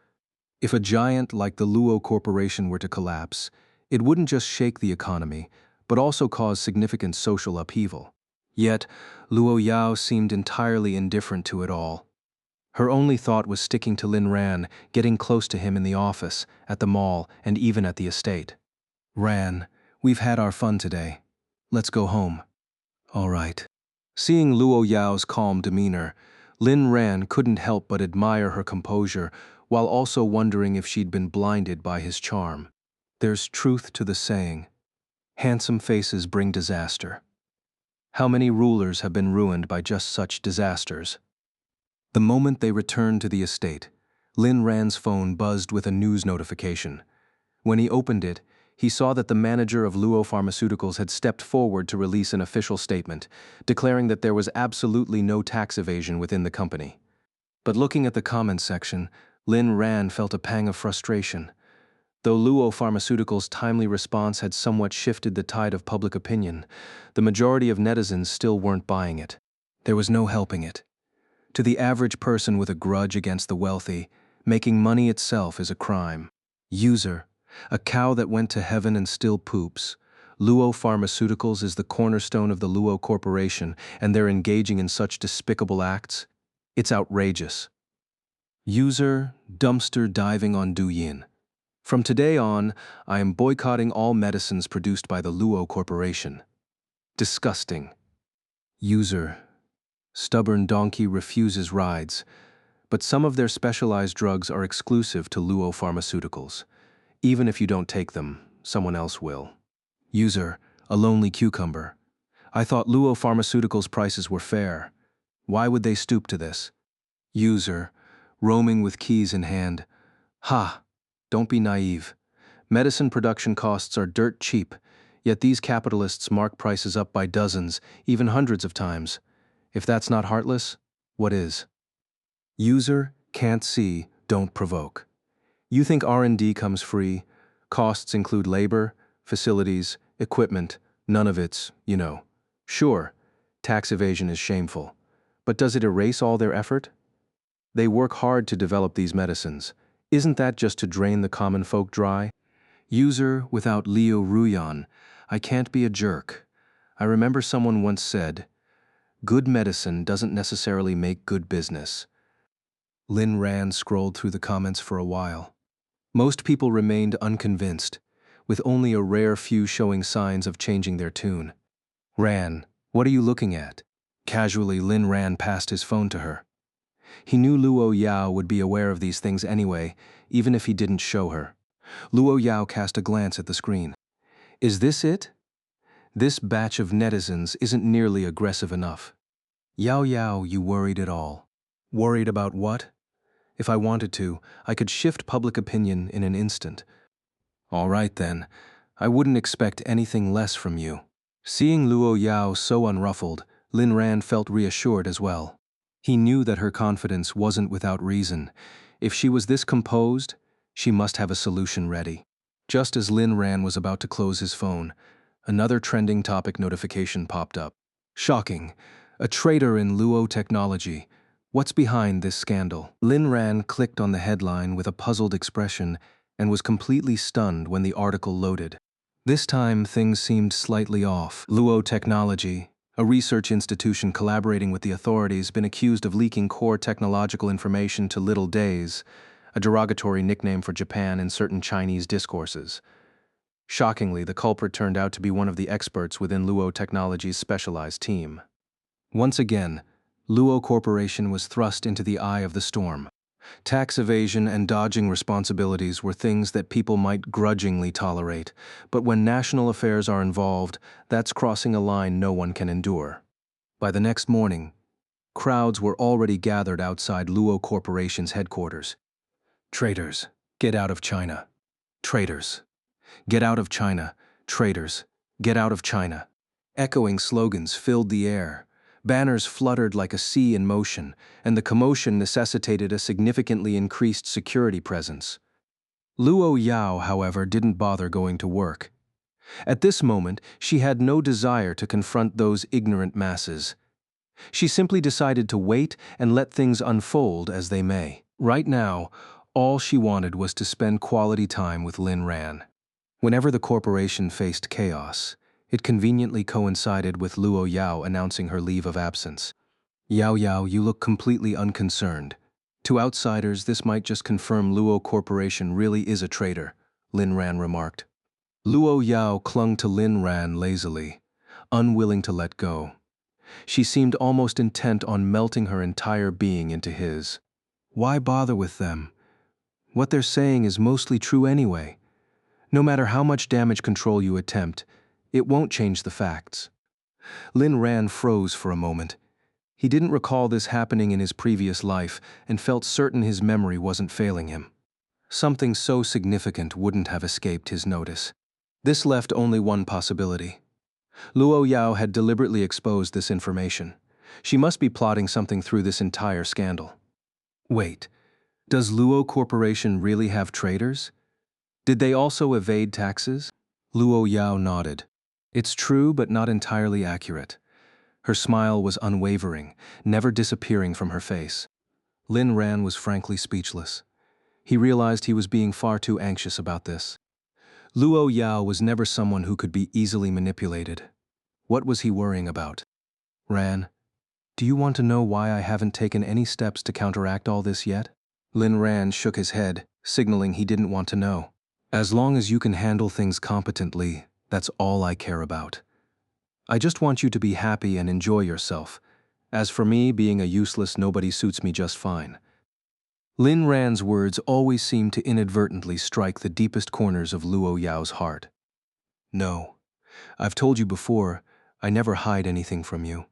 If a giant like the Luo Corporation were to collapse, it wouldn't just shake the economy, but also cause significant social upheaval. Yet, Luo Yao seemed entirely indifferent to it all. Her only thought was sticking to Lin Ran, getting close to him in the office, at the mall, and even at the estate. Ran, we've had our fun today. Let's go home. All right. Seeing Luo Yao's calm demeanor, Lin Ran couldn't help but admire her composure, while also wondering if she'd been blinded by his charm. There's truth to the saying, handsome faces bring disaster. How many rulers have been ruined by just such disasters? The moment they returned to the estate, Lin Ran's phone buzzed with a news notification. When he opened it, he saw that the manager of Luo Pharmaceuticals had stepped forward to release an official statement, declaring that there was absolutely no tax evasion within the company. But looking at the comments section, Lin Ran felt a pang of frustration. Though Luo Pharmaceuticals' timely response had somewhat shifted the tide of public opinion, the majority of netizens still weren't buying it. There was no helping it. To the average person with a grudge against the wealthy, making money itself is a crime. User, a cow that went to heaven and still poops. Luo Pharmaceuticals is the cornerstone of the Luo Corporation, and they're engaging in such despicable acts. It's outrageous. User, dumpster diving on Douyin. From today on, I am boycotting all medicines produced by the Luo Corporation. Disgusting. User, stubborn donkey refuses rides, but some of their specialized drugs are exclusive to Luo Pharmaceuticals. Even if you don't take them, someone else will. User, a lonely cucumber. I thought Luo Pharmaceuticals' prices were fair. Why would they stoop to this? User, roaming with keys in hand. Ha! Don't be naive. Medicine production costs are dirt cheap. Yet these capitalists mark prices up by dozens, even hundreds of times. If that's not heartless, what is? User, can't see, don't provoke. You think R&D comes free? Costs include labor, facilities, equipment, none of it's. Sure, tax evasion is shameful. But does it erase all their effort? They work hard to develop these medicines. Isn't that just to drain the common folk dry? User, without Leo Ruyan, I can't be a jerk. I remember someone once said, good medicine doesn't necessarily make good business. Lin Ran scrolled through the comments for a while. Most people remained unconvinced, with only a rare few showing signs of changing their tune. Ran, what are you looking at? Casually, Lin Ran passed his phone to her. He knew Luo Yao would be aware of these things anyway, even if he didn't show her. Luo Yao cast a glance at the screen. Is this it? This batch of netizens isn't nearly aggressive enough. Yao Yao, you worried at all. Worried about what? If I wanted to, I could shift public opinion in an instant. All right then, I wouldn't expect anything less from you. Seeing Luo Yao so unruffled, Lin Ran felt reassured as well. He knew that her confidence wasn't without reason. If she was this composed, she must have a solution ready. Just as Lin Ran was about to close his phone, another trending topic notification popped up. Shocking. A traitor in Luo technology. What's behind this scandal? Lin Ran clicked on the headline with a puzzled expression and was completely stunned when the article loaded. This time, things seemed slightly off. Luo Technology, a research institution collaborating with the authorities, been accused of leaking core technological information to Little Days, a derogatory nickname for Japan in certain Chinese discourses. Shockingly, the culprit turned out to be one of the experts within Luo Technology's specialized team. Once again, Luo Corporation was thrust into the eye of the storm. Tax evasion and dodging responsibilities were things that people might grudgingly tolerate, but when national affairs are involved, that's crossing a line no one can endure. By the next morning, crowds were already gathered outside Luo Corporation's headquarters. Traitors, get out of China. Traitors, get out of China. Traitors, get out of China. Echoing slogans filled the air. Banners fluttered like a sea in motion, and the commotion necessitated a significantly increased security presence. Luo Yao, however, didn't bother going to work. At this moment, she had no desire to confront those ignorant masses. She simply decided to wait and let things unfold as they may. Right now, all she wanted was to spend quality time with Lin Ran. Whenever the corporation faced chaos, it conveniently coincided with Luo Yao announcing her leave of absence. Yao Yao, you look completely unconcerned. To outsiders, this might just confirm Luo Corporation really is a traitor, Lin Ran remarked. Luo Yao clung to Lin Ran lazily, unwilling to let go. She seemed almost intent on melting her entire being into his. Why bother with them? What they're saying is mostly true anyway. No matter how much damage control you attempt, it won't change the facts. Lin Ran froze for a moment. He didn't recall this happening in his previous life and felt certain his memory wasn't failing him. Something so significant wouldn't have escaped his notice. This left only one possibility. Luo Yao had deliberately exposed this information. She must be plotting something through this entire scandal. Wait, does Luo Corporation really have traitors? Did they also evade taxes? Luo Yao nodded. It's true, but not entirely accurate. Her smile was unwavering, never disappearing from her face. Lin Ran was frankly speechless. He realized he was being far too anxious about this. Luo Yao was never someone who could be easily manipulated. What was he worrying about? Ran, do you want to know why I haven't taken any steps to counteract all this yet? Lin Ran shook his head, signaling he didn't want to know. As long as you can handle things competently, that's all I care about. I just want you to be happy and enjoy yourself. As for me, being a useless nobody suits me just fine. Lin Ran's words always seemed to inadvertently strike the deepest corners of Luo Yao's heart. No, I've told you before, I never hide anything from you.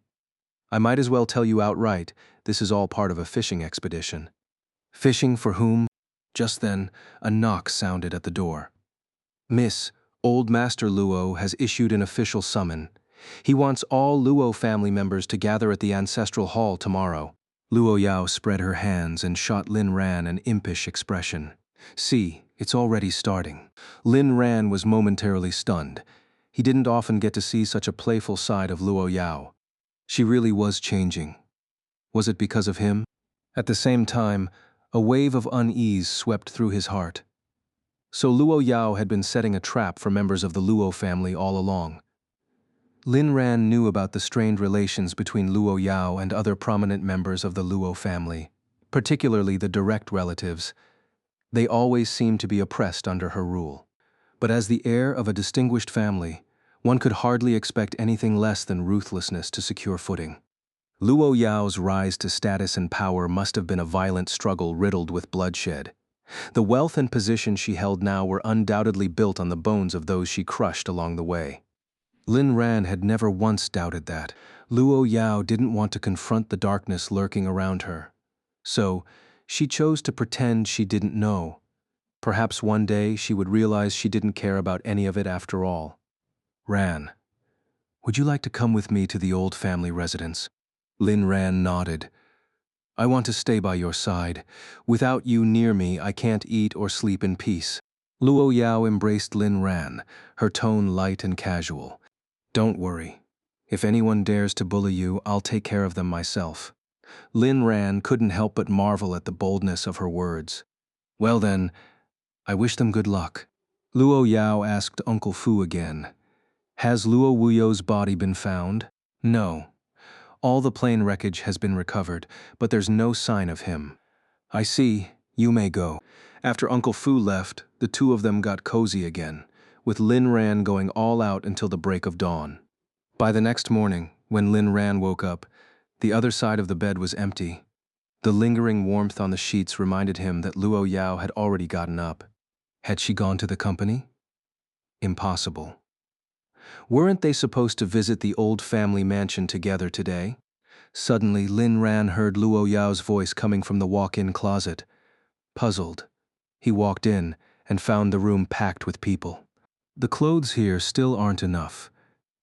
I might as well tell you outright, this is all part of a fishing expedition. Fishing for whom? Just then, a knock sounded at the door. Miss, Old Master Luo has issued an official summon. He wants all Luo family members to gather at the ancestral hall tomorrow. Luo Yao spread her hands and shot Lin Ran an impish expression. See, it's already starting. Lin Ran was momentarily stunned. He didn't often get to see such a playful side of Luo Yao. She really was changing. Was it because of him? At the same time, a wave of unease swept through his heart. So Luo Yao had been setting a trap for members of the Luo family all along. Lin Ran knew about the strained relations between Luo Yao and other prominent members of the Luo family, particularly the direct relatives. They always seemed to be oppressed under her rule. But as the heir of a distinguished family, one could hardly expect anything less than ruthlessness to secure footing. Luo Yao's rise to status and power must have been a violent struggle riddled with bloodshed. The wealth and position she held now were undoubtedly built on the bones of those she crushed along the way. Lin Ran had never once doubted that. Luo Yao didn't want to confront the darkness lurking around her. So, she chose to pretend she didn't know. Perhaps one day she would realize she didn't care about any of it after all. Ran, would you like to come with me to the old family residence? Lin Ran nodded. I want to stay by your side. Without you near me, I can't eat or sleep in peace. Luo Yao embraced Lin Ran, her tone light and casual. Don't worry. If anyone dares to bully you, I'll take care of them myself. Lin Ran couldn't help but marvel at the boldness of her words. Well then, I wish them good luck. Luo Yao asked Uncle Fu again. Has Luo Wuyo's body been found? No. All the plane wreckage has been recovered, but there's no sign of him. I see, you may go. After Uncle Fu left, the two of them got cozy again, with Lin Ran going all out until the break of dawn. By the next morning, when Lin Ran woke up, the other side of the bed was empty. The lingering warmth on the sheets reminded him that Luo Yao had already gotten up. Had she gone to the company? Impossible. Weren't they supposed to visit the old family mansion together today? Suddenly, Lin Ran heard Luo Yao's voice coming from the walk-in closet. Puzzled, he walked in and found the room packed with people. The clothes here still aren't enough.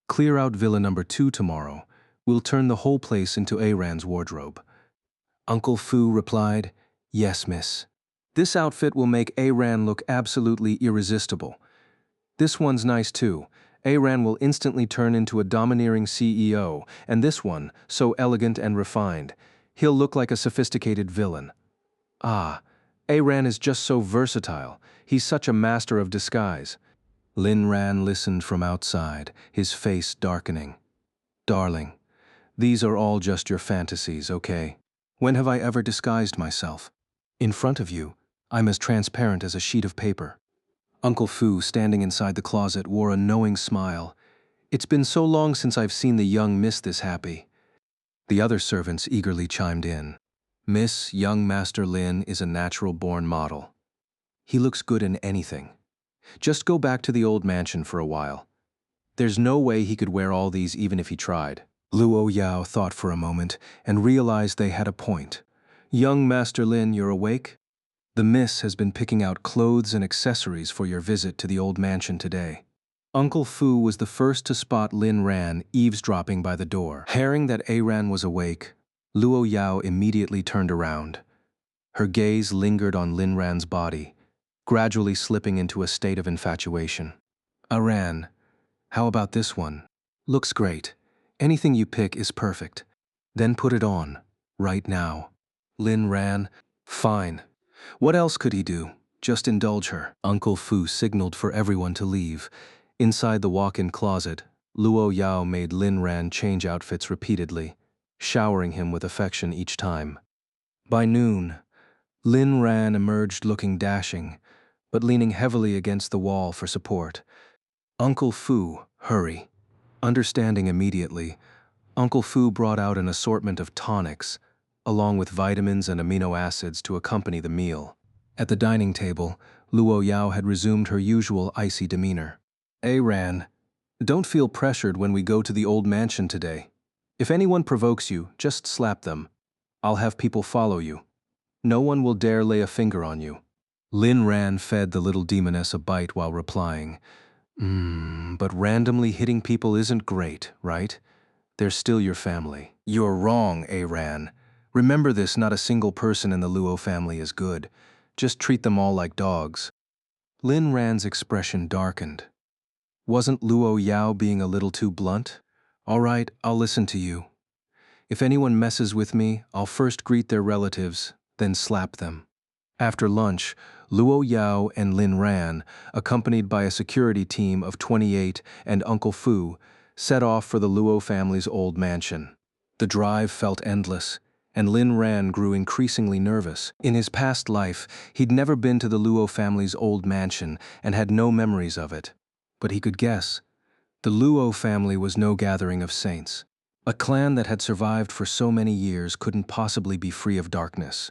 Clear out Villa number 2 tomorrow. We'll turn the whole place into Aran's wardrobe. Uncle Fu replied, Yes, miss. This outfit will make Aran look absolutely irresistible. This one's nice too. Aran will instantly turn into a domineering CEO, and this one, so elegant and refined. He'll look like a sophisticated villain. Ah, Aran is just so versatile. He's such a master of disguise. Lin Ran listened from outside, his face darkening. Darling, these are all just your fantasies, okay? When have I ever disguised myself? In front of you, I'm as transparent as a sheet of paper. Uncle Fu, standing inside the closet, wore a knowing smile. It's been so long since I've seen the young miss this happy. The other servants eagerly chimed in. Miss Young Master Lin is a natural-born model. He looks good in anything. Just go back to the old mansion for a while. There's no way he could wear all these even if he tried. Luo Yao thought for a moment and realized they had a point. Young Master Lin, you're awake? The miss has been picking out clothes and accessories for your visit to the old mansion today. Uncle Fu was the first to spot Lin Ran eavesdropping by the door. Hearing that Aran was awake, Luo Yao immediately turned around. Her gaze lingered on Lin Ran's body, gradually slipping into a state of infatuation. Aran, how about this one? Looks great. Anything you pick is perfect. Then put it on, right now. Lin Ran, fine. What else could he do? Just indulge her. Uncle Fu signaled for everyone to leave. Inside the walk-in closet, Luo Yao made Lin Ran change outfits repeatedly, showering him with affection each time. By noon, Lin Ran emerged looking dashing, but leaning heavily against the wall for support. Uncle Fu, hurry. Understanding immediately, Uncle Fu brought out an assortment of tonics, along with vitamins and amino acids to accompany the meal. At the dining table, Luo Yao had resumed her usual icy demeanor. Aran, don't feel pressured when we go to the old mansion today. If anyone provokes you, just slap them. I'll have people follow you. No one will dare lay a finger on you. Lin Ran fed the little demoness a bite while replying, But randomly hitting people isn't great, right? They're still your family. You're wrong, Aran. Remember this, not a single person in the Luo family is good. Just treat them all like dogs. Lin Ran's expression darkened. Wasn't Luo Yao being a little too blunt? All right, I'll listen to you. If anyone messes with me, I'll first greet their relatives, then slap them. After lunch, Luo Yao and Lin Ran, accompanied by a security team of 28 and Uncle Fu, set off for the Luo family's old mansion. The drive felt endless, and Lin Ran grew increasingly nervous. In his past life, he'd never been to the Luo family's old mansion and had no memories of it. But he could guess. The Luo family was no gathering of saints. A clan that had survived for so many years couldn't possibly be free of darkness.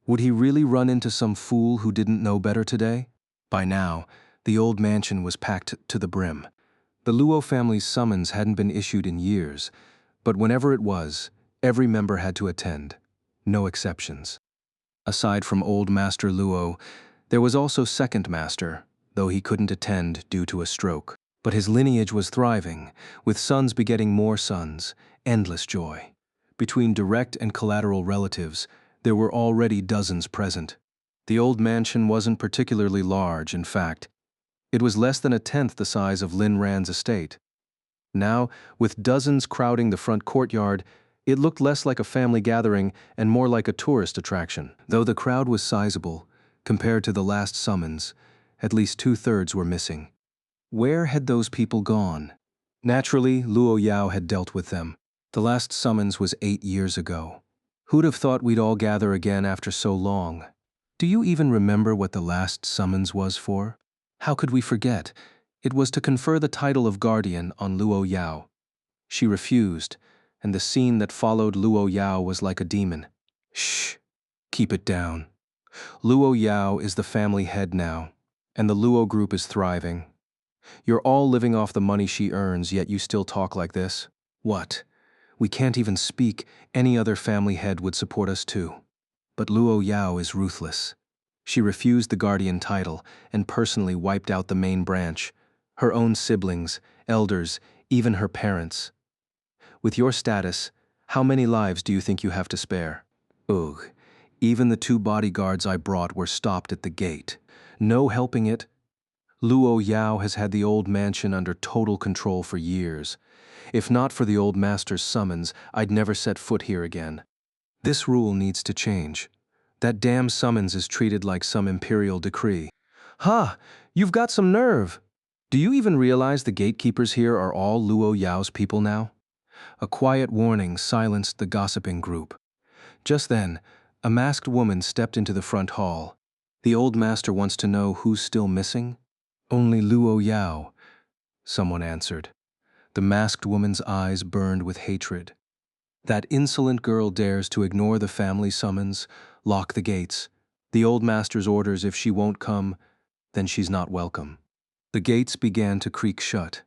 Would he really run into some fool who didn't know better today? By now, the old mansion was packed to the brim. The Luo family's summons hadn't been issued in years, but whenever it was, every member had to attend. No exceptions. Aside from Old Master Luo, there was also Second Master, though he couldn't attend due to a stroke. But his lineage was thriving, with sons begetting more sons, endless joy. Between direct and collateral relatives, there were already dozens present. The old mansion wasn't particularly large, in fact. It was less than a tenth the size of Lin Ran's estate. Now, with dozens crowding the front courtyard, it looked less like a family gathering and more like a tourist attraction. Though the crowd was sizable, compared to the last summons, at least 2/3 were missing. Where had those people gone? Naturally, Luo Yao had dealt with them. The last summons was 8 years ago. Who'd have thought we'd all gather again after so long? Do you even remember what the last summons was for? How could we forget? It was to confer the title of guardian on Luo Yao. She refused, and the scene that followed Luo Yao was like a demon. Shh, keep it down. Luo Yao is the family head now, and the Luo group is thriving. You're all living off the money she earns, yet you still talk like this? What? We can't even speak. Any other family head would support us too. But Luo Yao is ruthless. She refused the guardian title and personally wiped out the main branch, her own siblings, elders, even her parents. With your status, how many lives do you think you have to spare? Ugh, even the 2 bodyguards I brought were stopped at the gate. No helping it. Luo Yao has had the old mansion under total control for years. If not for the old master's summons, I'd never set foot here again. This rule needs to change. That damn summons is treated like some imperial decree. Ha! You've got some nerve! Do you even realize the gatekeepers here are all Luo Yao's people now? A quiet warning silenced the gossiping group. Just then, a masked woman stepped into the front hall. The old master wants to know who's still missing? Only Luo Yao, someone answered. The masked woman's eyes burned with hatred. That insolent girl dares to ignore the family summons, lock the gates. The old master's orders, if she won't come, then she's not welcome. The gates began to creak shut.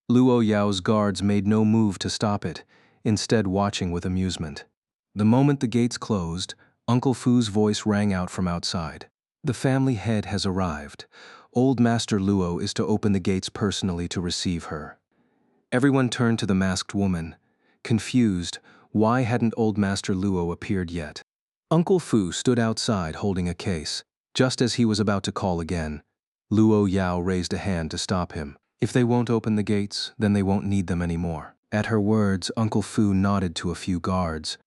Luo Yao's guards made no move to stop it, instead watching with amusement. The moment the gates closed, Uncle Fu's voice rang out from outside. The family head has arrived. Old Master Luo is to open the gates personally to receive her. Everyone turned to the masked woman. Confused, why hadn't Old Master Luo appeared yet? Uncle Fu stood outside holding a case. Just as he was about to call again, Luo Yao raised a hand to stop him. If they won't open the gates, then they won't need them anymore. At her words, Uncle Fu nodded to a few guards.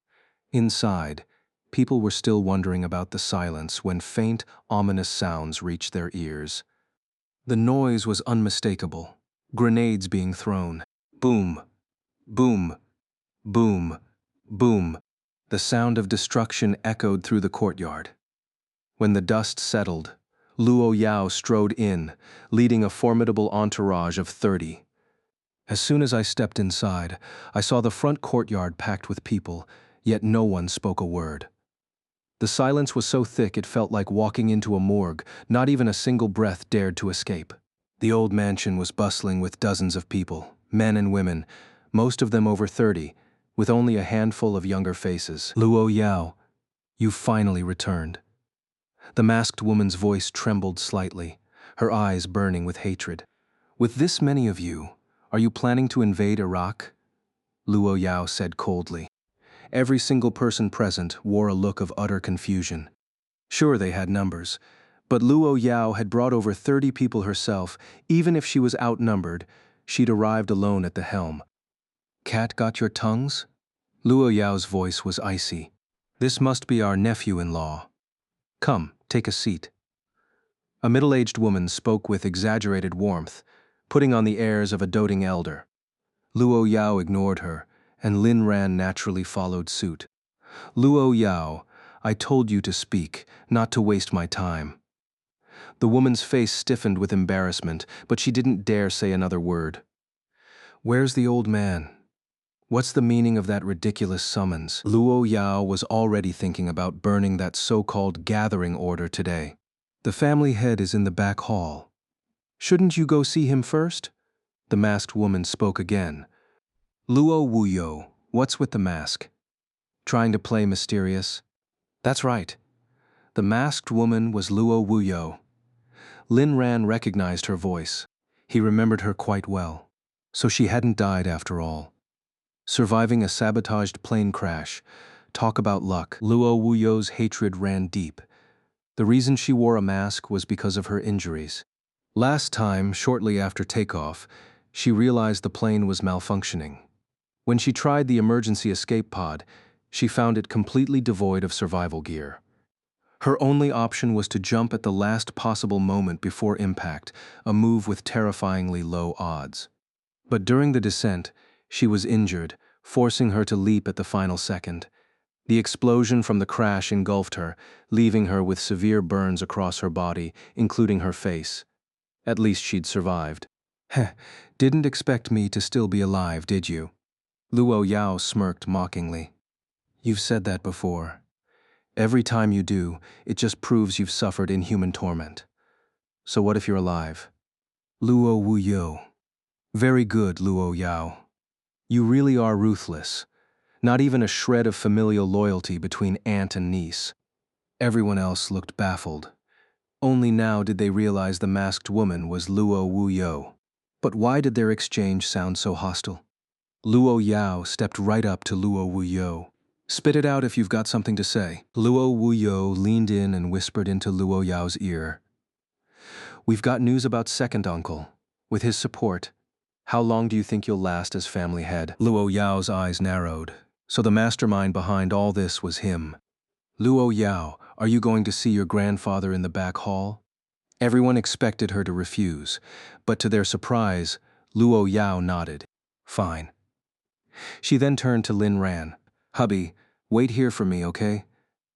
Inside, people were still wondering about the silence when faint, ominous sounds reached their ears. The noise was unmistakable. Grenades being thrown. Boom, boom, boom, boom. The sound of destruction echoed through the courtyard. When the dust settled, Luo Yao strode in, leading a formidable entourage of 30. As soon as I stepped inside, I saw the front courtyard packed with people, yet no one spoke a word. The silence was so thick it felt like walking into a morgue. Not even a single breath dared to escape. The old mansion was bustling with dozens of people, men and women, most of them over 30, with only a handful of younger faces. Luo Yao, you finally returned. The masked woman's voice trembled slightly, her eyes burning with hatred. With this many of you, are you planning to invade Iraq? Luo Yao said coldly. Every single person present wore a look of utter confusion. Sure, they had numbers, but Luo Yao had brought over 30 people herself. Even if she was outnumbered, she'd arrived alone at the helm. Cat got your tongues? Luo Yao's voice was icy. This must be our nephew-in-law. Come, take a seat. A middle-aged woman spoke with exaggerated warmth, putting on the airs of a doting elder. Luo Yao ignored her, and Lin Ran naturally followed suit. Luo Yao, I told you to speak, not to waste my time. The woman's face stiffened with embarrassment, but she didn't dare say another word. Where's the old man? What's the meaning of that ridiculous summons? Luo Yao was already thinking about burning that so-called gathering order today. The family head is in the back hall. Shouldn't you go see him first? The masked woman spoke again. Luo Wuyo, what's with the mask? Trying to play mysterious? That's right. The masked woman was Luo Wuyo. Lin Ran recognized her voice. He remembered her quite well. So she hadn't died after all. Surviving a sabotaged plane crash. Talk about luck. Luo Wuyo's hatred ran deep. The reason she wore a mask was because of her injuries. Last time, shortly after takeoff, she realized the plane was malfunctioning. When she tried the emergency escape pod, she found it completely devoid of survival gear. Her only option was to jump at the last possible moment before impact, a move with terrifyingly low odds. But during the descent, she was injured, forcing her to leap at the final second. The explosion from the crash engulfed her, leaving her with severe burns across her body, including her face. At least she'd survived. Heh, didn't expect me to still be alive, did you? Luo Yao smirked mockingly. You've said that before. Every time you do, it just proves you've suffered inhuman torment. So what if you're alive? Luo Wuyo. Very good, Luo Yao. You really are ruthless. Not even a shred of familial loyalty between aunt and niece. Everyone else looked baffled. Only now did they realize the masked woman was Luo Wuyo. But why did their exchange sound so hostile? Luo Yao stepped right up to Luo Wuyo. Spit it out if you've got something to say. Luo Wuyo leaned in and whispered into Luo Yao's ear. We've got news about second uncle. With his support, how long do you think you'll last as family head? Luo Yao's eyes narrowed. So the mastermind behind all this was him. Luo Yao, are you going to see your grandfather in the back hall? Everyone expected her to refuse, but to their surprise, Luo Yao nodded. Fine. She then turned to Lin Ran. Hubby, wait here for me, okay?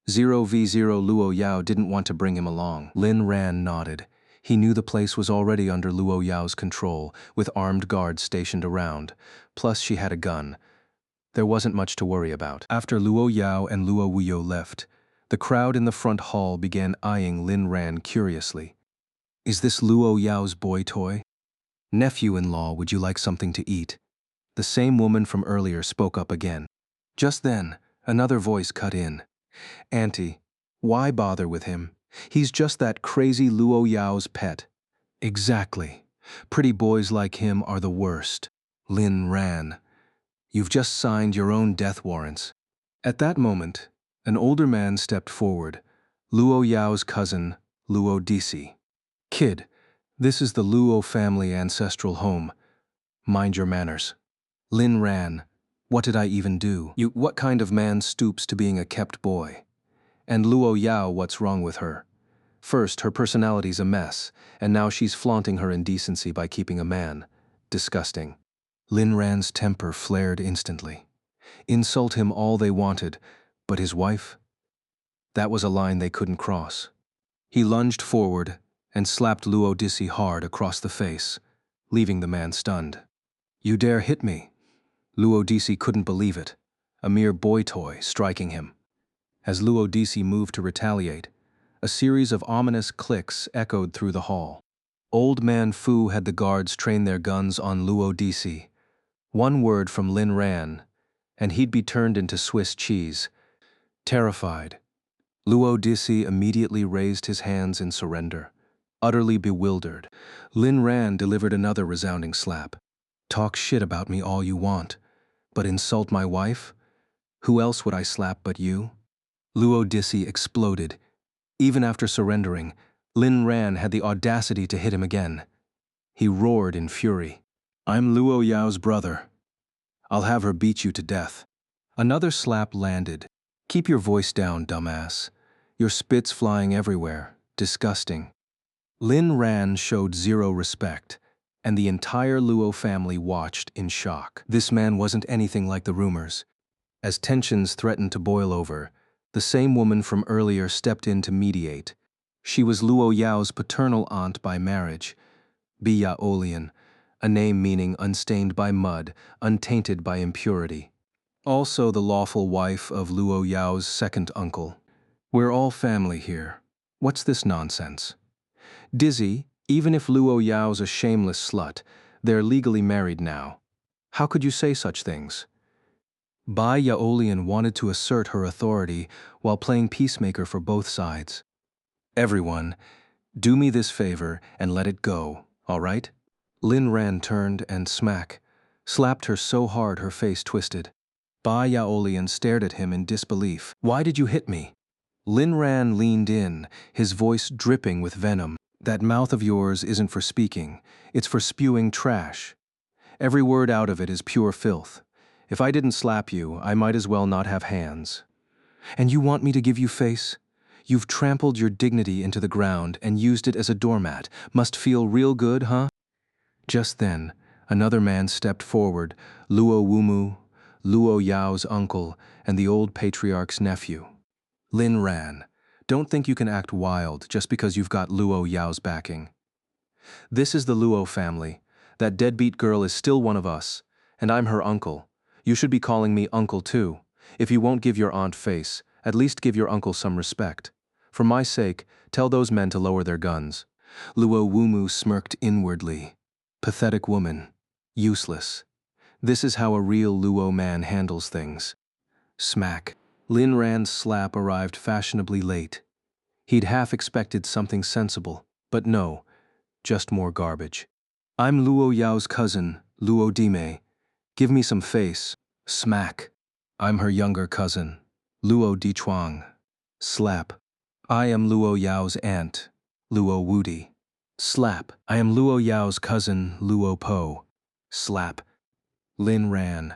0v0 Luo Yao didn't want to bring him along. Lin Ran nodded. He knew the place was already under Luo Yao's control, with armed guards stationed around. Plus she had a gun. There wasn't much to worry about. After Luo Yao and Luo Wuyo left, the crowd in the front hall began eyeing Lin Ran curiously. Is this Luo Yao's boy toy? Nephew-in-law, would you like something to eat? The same woman from earlier spoke up again. Just then, another voice cut in. Auntie, why bother with him? He's just that crazy Luo Yao's pet. Exactly. Pretty boys like him are the worst. Lin Ran. You've just signed your own death warrants. At that moment, an older man stepped forward, Luo Yao's cousin, Luo Disi. Kid, this is the Luo family ancestral home. Mind your manners. Lin Ran. What did I even do? What kind of man stoops to being a kept boy? And Luo Yao, what's wrong with her? First, her personality's a mess, and now she's flaunting her indecency by keeping a man. Disgusting. Lin Ran's temper flared instantly. Insult him all they wanted, but his wife? That was a line they couldn't cross. He lunged forward and slapped Luo Disi hard across the face, leaving the man stunned. You dare hit me? Luo Disi couldn't believe it. A mere boy toy striking him. As Luo Disi moved to retaliate, a series of ominous clicks echoed through the hall. Old Man Fu had the guards train their guns on Luo Disi. One word from Lin Ran, and he'd be turned into Swiss cheese. Terrified, Luo Disi immediately raised his hands in surrender. utterly bewildered. Lin Ran delivered another resounding slap. Talk shit about me all you want, but insult my wife? Who else would I slap but you? Luo Disi exploded. Even after surrendering, Lin Ran had the audacity to hit him again. He roared in fury. I'm Luo Yao's brother. I'll have her beat you to death. Another slap landed. Keep your voice down, dumbass. Your spit's flying everywhere. Disgusting. Lin Ran showed zero respect, and the entire Luo family watched in shock. This man wasn't anything like the rumors. As tensions threatened to boil over, the same woman from earlier stepped in to mediate. She was Luo Yao's paternal aunt by marriage, Biya Olian, a name meaning unstained by mud, untainted by impurity. Also the lawful wife of Luo Yao's second uncle. We're all family here. What's this nonsense? Dizzy, even if Luo Yao's a shameless slut, they're legally married now. How could you say such things? Bai Yaolian wanted to assert her authority while playing peacemaker for both sides. Everyone, do me this favor and let it go, all right? Lin Ran turned and slapped her so hard her face twisted. Bai Yaolian stared at him in disbelief. Why did you hit me? Lin Ran leaned in, his voice dripping with venom. That mouth of yours isn't for speaking, it's for spewing trash. Every word out of it is pure filth. If I didn't slap you, I might as well not have hands. And you want me to give you face? You've trampled your dignity into the ground and used it as a doormat. Must feel real good, huh? Just then, another man stepped forward, Luo Wumu, Luo Yao's uncle, and the old patriarch's nephew. Lin Ran, don't think you can act wild just because you've got Luo Yao's backing. This is the Luo family. That deadbeat girl is still one of us, and I'm her uncle. You should be calling me uncle too. If you won't give your aunt face, at least give your uncle some respect. For my sake, tell those men to lower their guns. Luo Wumu smirked inwardly. Pathetic woman. Useless. This is how a real Luo man handles things. Smack. Lin Ran's slap arrived fashionably late. He'd half expected something sensible, but no, just more garbage. I'm Luo Yao's cousin, Luo Dime. Give me some face. Smack. I'm her younger cousin, Luo Dichuang. Slap. I am Luo Yao's aunt, Luo Wudi. Slap. I am Luo Yao's cousin, Luo Po. Slap. Lin Ran,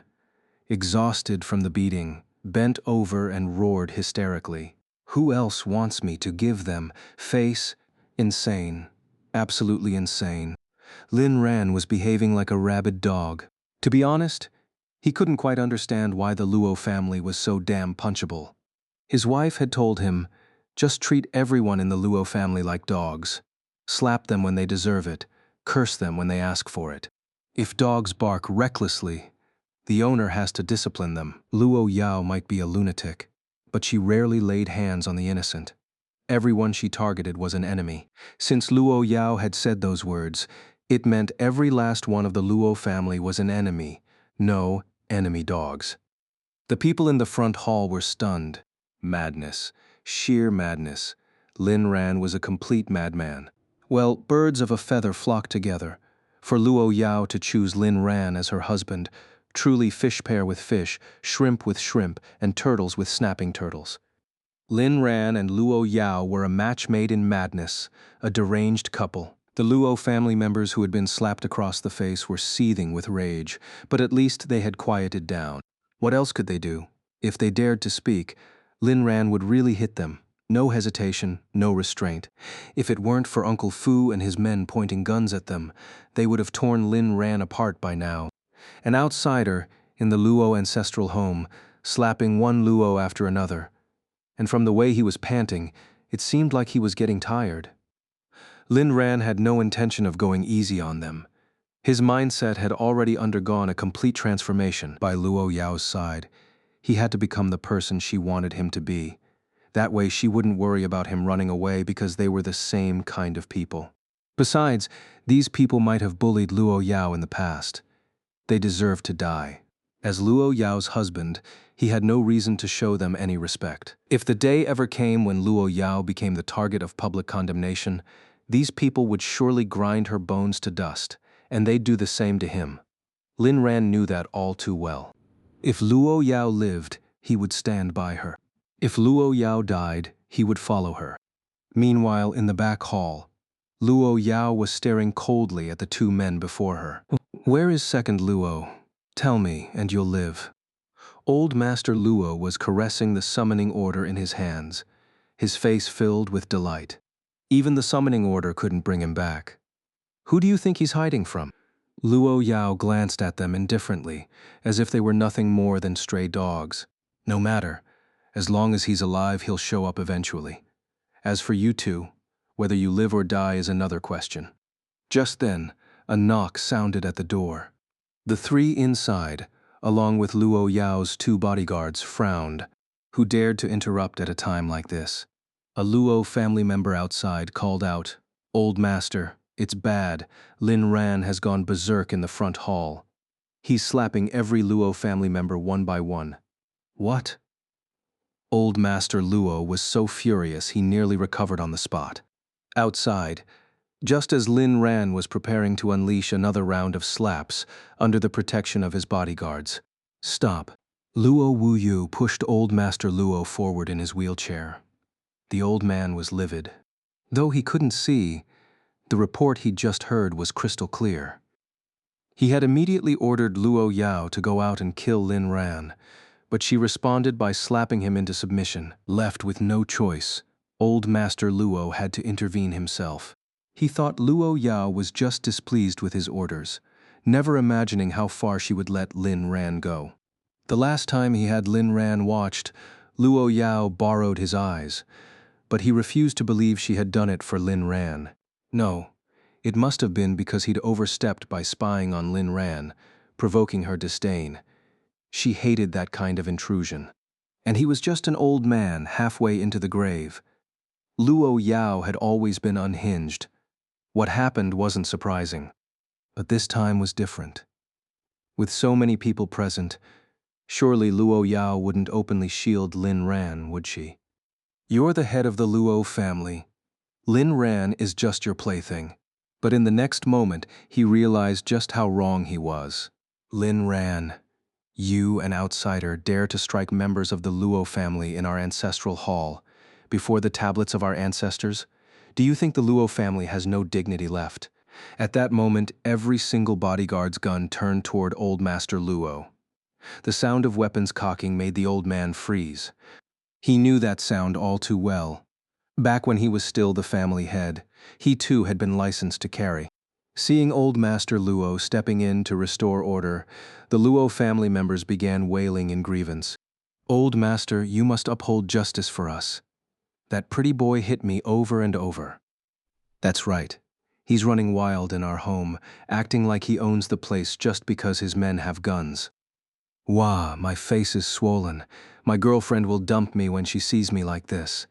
exhausted from the beating, bent over and roared hysterically. Who else wants me to give them face? Insane. Absolutely insane. Lin Ran was behaving like a rabid dog. To be honest, he couldn't quite understand why the Luo family was so damn punchable. His wife had told him, just treat everyone in the Luo family like dogs. Slap them when they deserve it, curse them when they ask for it. If dogs bark recklessly, the owner has to discipline them. Luo Yao might be a lunatic, but she rarely laid hands on the innocent. Everyone she targeted was an enemy. Since Luo Yao had said those words, it meant every last one of the Luo family was an enemy. No enemy dogs. The people in the front hall were stunned. Madness. Sheer madness. Lin Ran was a complete madman. Well, birds of a feather flocked together. For Luo Yao to choose Lin Ran as her husband, truly fish pair with fish, shrimp with shrimp, and turtles with snapping turtles. Lin Ran and Luo Yao were a match made in madness, a deranged couple. The Luo family members who had been slapped across the face were seething with rage, but at least they had quieted down. What else could they do? If they dared to speak, Lin Ran would really hit them. No hesitation, no restraint. If it weren't for Uncle Fu and his men pointing guns at them, they would have torn Lin Ran apart by now. An outsider, in the Luo ancestral home, slapping one Luo after another. And from the way he was panting, it seemed like he was getting tired. Lin Ran had no intention of going easy on them. His mindset had already undergone a complete transformation by Luo Yao's side. He had to become the person she wanted him to be. That way she wouldn't worry about him running away because they were the same kind of people. Besides, these people might have bullied Luo Yao in the past. They deserved to die. As Luo Yao's husband, he had no reason to show them any respect. If the day ever came when Luo Yao became the target of public condemnation, These people would surely grind her bones to dust, and they'd do the same to him. Lin Ran knew that all too well. If Luo Yao lived, he would stand by her. If Luo Yao died, he would follow her. Meanwhile, in the back hall, Luo Yao was staring coldly at the two men before her. "Where is second Luo? Tell me, and you'll live." Old Master Luo was caressing the summoning order in his hands, his face filled with delight. Even the summoning order couldn't bring him back. "Who do you think he's hiding from?" Luo Yao glanced at them indifferently, as if they were nothing more than stray dogs. "No matter. As long as he's alive, he'll show up eventually. As for you two, whether you live or die is another question." Just then, a knock sounded at the door. The three inside, along with Luo Yao's two bodyguards, frowned. Who dared to interrupt at a time like this? A Luo family member outside called out, "Old Master, it's bad. Lin Ran has gone berserk in the front hall. He's slapping every Luo family member one by one." "What?" Old Master Luo was so furious he nearly recovered on the spot. Outside, just as Lin Ran was preparing to unleash another round of slaps under the protection of his bodyguards. "Stop." Luo Wuyu pushed Old Master Luo forward in his wheelchair. The old man was livid. Though he couldn't see, the report he'd just heard was crystal clear. He had immediately ordered Luo Yao to go out and kill Lin Ran, but she responded by slapping him into submission. Left with no choice, Old Master Luo had to intervene himself. He thought Luo Yao was just displeased with his orders, never imagining how far she would let Lin Ran go. The last time he had Lin Ran watched, Luo Yao borrowed his eyes, but he refused to believe she had done it for Lin Ran. No, it must have been because he'd overstepped by spying on Lin Ran, provoking her disdain. She hated that kind of intrusion. And he was just an old man halfway into the grave. Luo Yao had always been unhinged. What happened wasn't surprising. But this time was different. With so many people present, surely Luo Yao wouldn't openly shield Lin Ran, would she? "You're the head of the Luo family. Lin Ran is just your plaything." But in the next moment, he realized just how wrong he was. "Lin Ran, you, an outsider, dare to strike members of the Luo family in our ancestral hall, before the tablets of our ancestors? Do you think the Luo family has no dignity left?" At that moment, every single bodyguard's gun turned toward Old Master Luo. The sound of weapons cocking made the old man freeze. He knew that sound all too well. Back when he was still the family head, he too had been licensed to carry. Seeing Old Master Luo stepping in to restore order, the Luo family members began wailing in grievance. "Old Master, you must uphold justice for us. That pretty boy hit me over and over." "That's right. He's running wild in our home, acting like he owns the place just because his men have guns." "Wah, my face is swollen. My girlfriend will dump me when she sees me like this."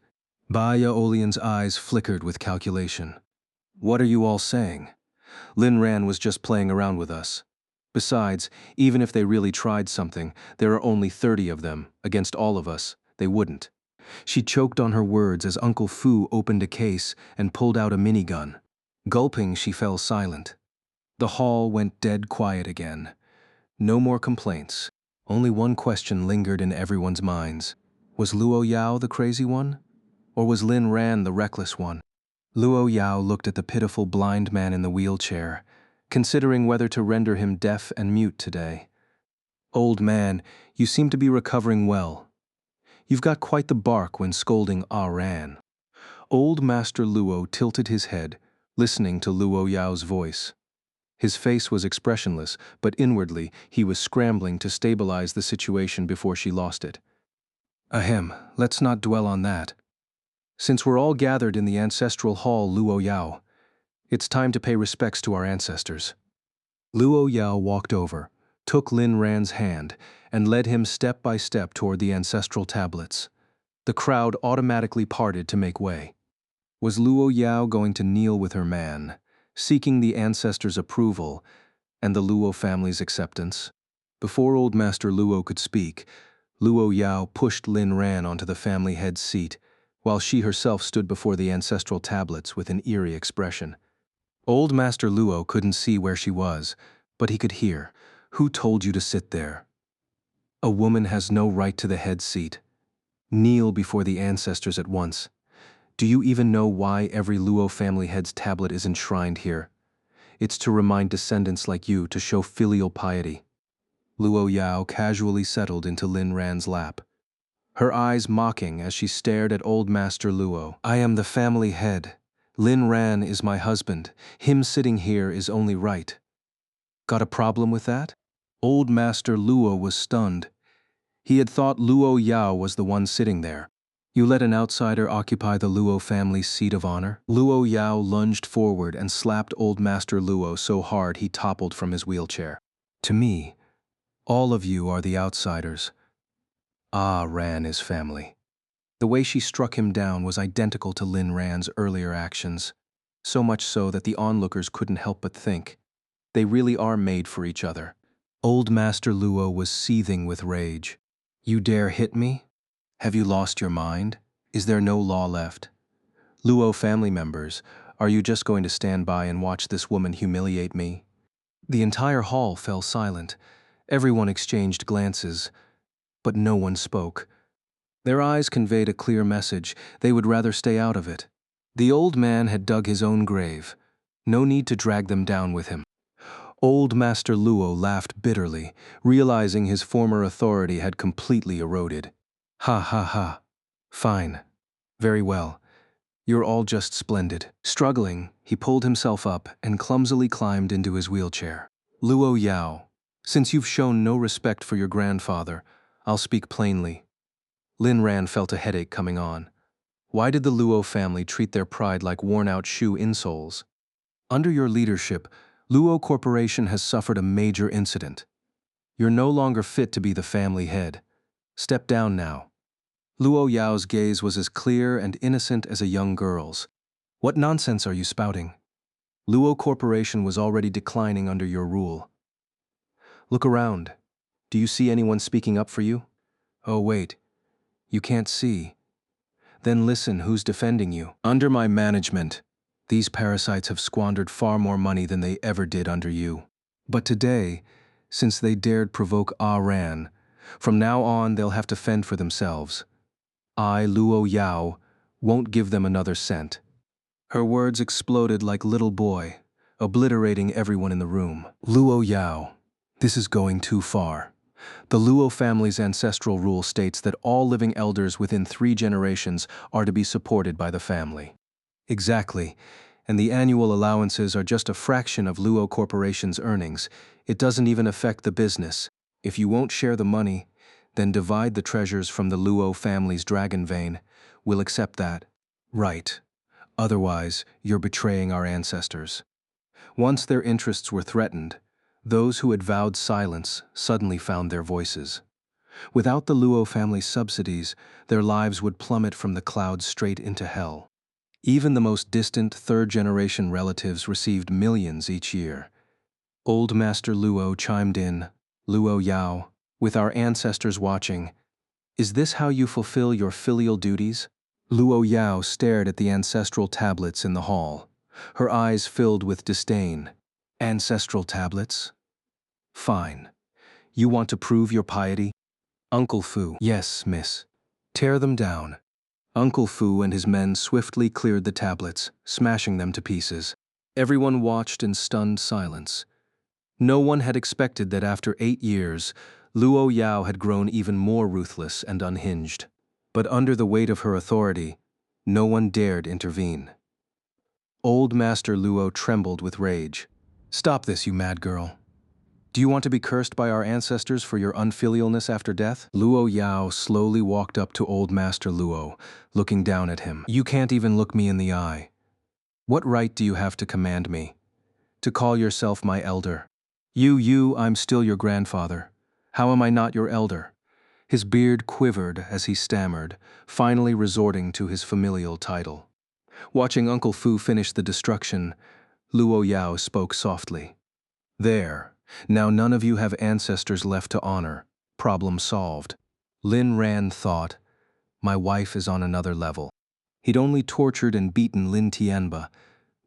Baya Olian's eyes flickered with calculation. "What are you all saying? Lin Ran was just playing around with us. Besides, even if they really tried something, there are only 30 of them. Against all of us, they wouldn't." She choked on her words as Uncle Fu opened a case and pulled out a minigun. Gulping, she fell silent. The hall went dead quiet again. No more complaints. Only one question lingered in everyone's minds. Was Luo Yao the crazy one? Or was Lin Ran the reckless one? Luo Yao looked at the pitiful blind man in the wheelchair, considering whether to render him deaf and mute today. "Old man, you seem to be recovering well. You've got quite the bark when scolding Ah Ran." Old Master Luo tilted his head, listening to Luo Yao's voice. His face was expressionless, but inwardly he was scrambling to stabilize the situation before she lost it. "Ahem, let's not dwell on that. Since we're all gathered in the ancestral hall, Luo Yao, it's time to pay respects to our ancestors." Luo Yao walked over, took Lin Ran's hand, and led him step by step toward the ancestral tablets. The crowd automatically parted to make way. Was Luo Yao going to kneel with her man, seeking the ancestors' approval and the Luo family's acceptance? Before Old Master Luo could speak, Luo Yao pushed Lin Ran onto the family head's seat, while she herself stood before the ancestral tablets with an eerie expression. Old Master Luo couldn't see where she was, but he could hear. "Who told you to sit there? A woman has no right to the head seat. Kneel before the ancestors at once. Do you even know why every Luo family head's tablet is enshrined here? It's to remind descendants like you to show filial piety." Luo Yao casually settled into Lin Ran's lap, her eyes mocking as she stared at Old Master Luo. "I am the family head. Lin Ran is my husband. Him sitting here is only right. Got a problem with that?" Old Master Luo was stunned. He had thought Luo Yao was the one sitting there. "You let an outsider occupy the Luo family's seat of honor?" Luo Yao lunged forward and slapped Old Master Luo so hard he toppled from his wheelchair. "To me, all of you are the outsiders. Ah Ran is family." The way she struck him down was identical to Lin Ran's earlier actions, so much so that the onlookers couldn't help but think, they really are made for each other. Old Master Luo was seething with rage. "You dare hit me? Have you lost your mind? Is there no law left? Luo family members, are you just going to stand by and watch this woman humiliate me?" The entire hall fell silent. Everyone exchanged glances, but no one spoke. Their eyes conveyed a clear message: they would rather stay out of it. The old man had dug his own grave. No need to drag them down with him. Old Master Luo laughed bitterly, realizing his former authority had completely eroded. "Ha ha ha. Fine. Very well. You're all just splendid." Struggling, he pulled himself up and clumsily climbed into his wheelchair. "Luo Yao, since you've shown no respect for your grandfather, I'll speak plainly." Lin Ran felt a headache coming on. Why did the Luo family treat their pride like worn-out shoe insoles? "Under your leadership, Luo Corporation has suffered a major incident. You're no longer fit to be the family head. Step down now." Luo Yao's gaze was as clear and innocent as a young girl's. "What nonsense are you spouting? Luo Corporation was already declining under your rule. Look around. Do you see anyone speaking up for you? Oh wait, you can't see. Then listen, who's defending you? Under my management, these parasites have squandered far more money than they ever did under you. But today, since they dared provoke Ah Ran, from now on they'll have to fend for themselves. I, Luo Yao, won't give them another cent." Her words exploded like little boy, obliterating everyone in the room. "Luo Yao, this is going too far. The Luo family's ancestral rule states that all living elders within 3 generations are to be supported by the family." "Exactly, and the annual allowances are just a fraction of Luo Corporation's earnings. It doesn't even affect the business. If you won't share the money, then divide the treasures from the Luo family's dragon vein. We'll accept that." "Right. Otherwise, you're betraying our ancestors." Once their interests were threatened, those who had vowed silence suddenly found their voices. Without the Luo family's subsidies, their lives would plummet from the clouds straight into hell. Even the most distant 3rd-generation relatives received millions each year. Old Master Luo chimed in, "Luo Yao, with our ancestors watching, is this how you fulfill your filial duties?" Luo Yao stared at the ancestral tablets in the hall, her eyes filled with disdain. "Ancestral tablets? Fine. You want to prove your piety? Uncle Fu." "Yes, miss. Tear them down." Uncle Fu and his men swiftly cleared the tablets, smashing them to pieces. Everyone watched in stunned silence. No one had expected that after 8 years, Luo Yao had grown even more ruthless and unhinged. But under the weight of her authority, no one dared intervene. Old Master Luo trembled with rage. "Stop this, you mad girl. Do you want to be cursed by our ancestors for your unfilialness after death?" Luo Yao slowly walked up to Old Master Luo, looking down at him. "You can't even look me in the eye. What right do you have to command me? To call yourself my elder? I'm still your grandfather. How am I not your elder?" His beard quivered as he stammered, finally resorting to his familial title. Watching Uncle Fu finish the destruction, Luo Yao spoke softly. "There. Now none of you have ancestors left to honor. Problem solved." Lin Ran thought, "My wife is on another level." He'd only tortured and beaten Lin Tianba,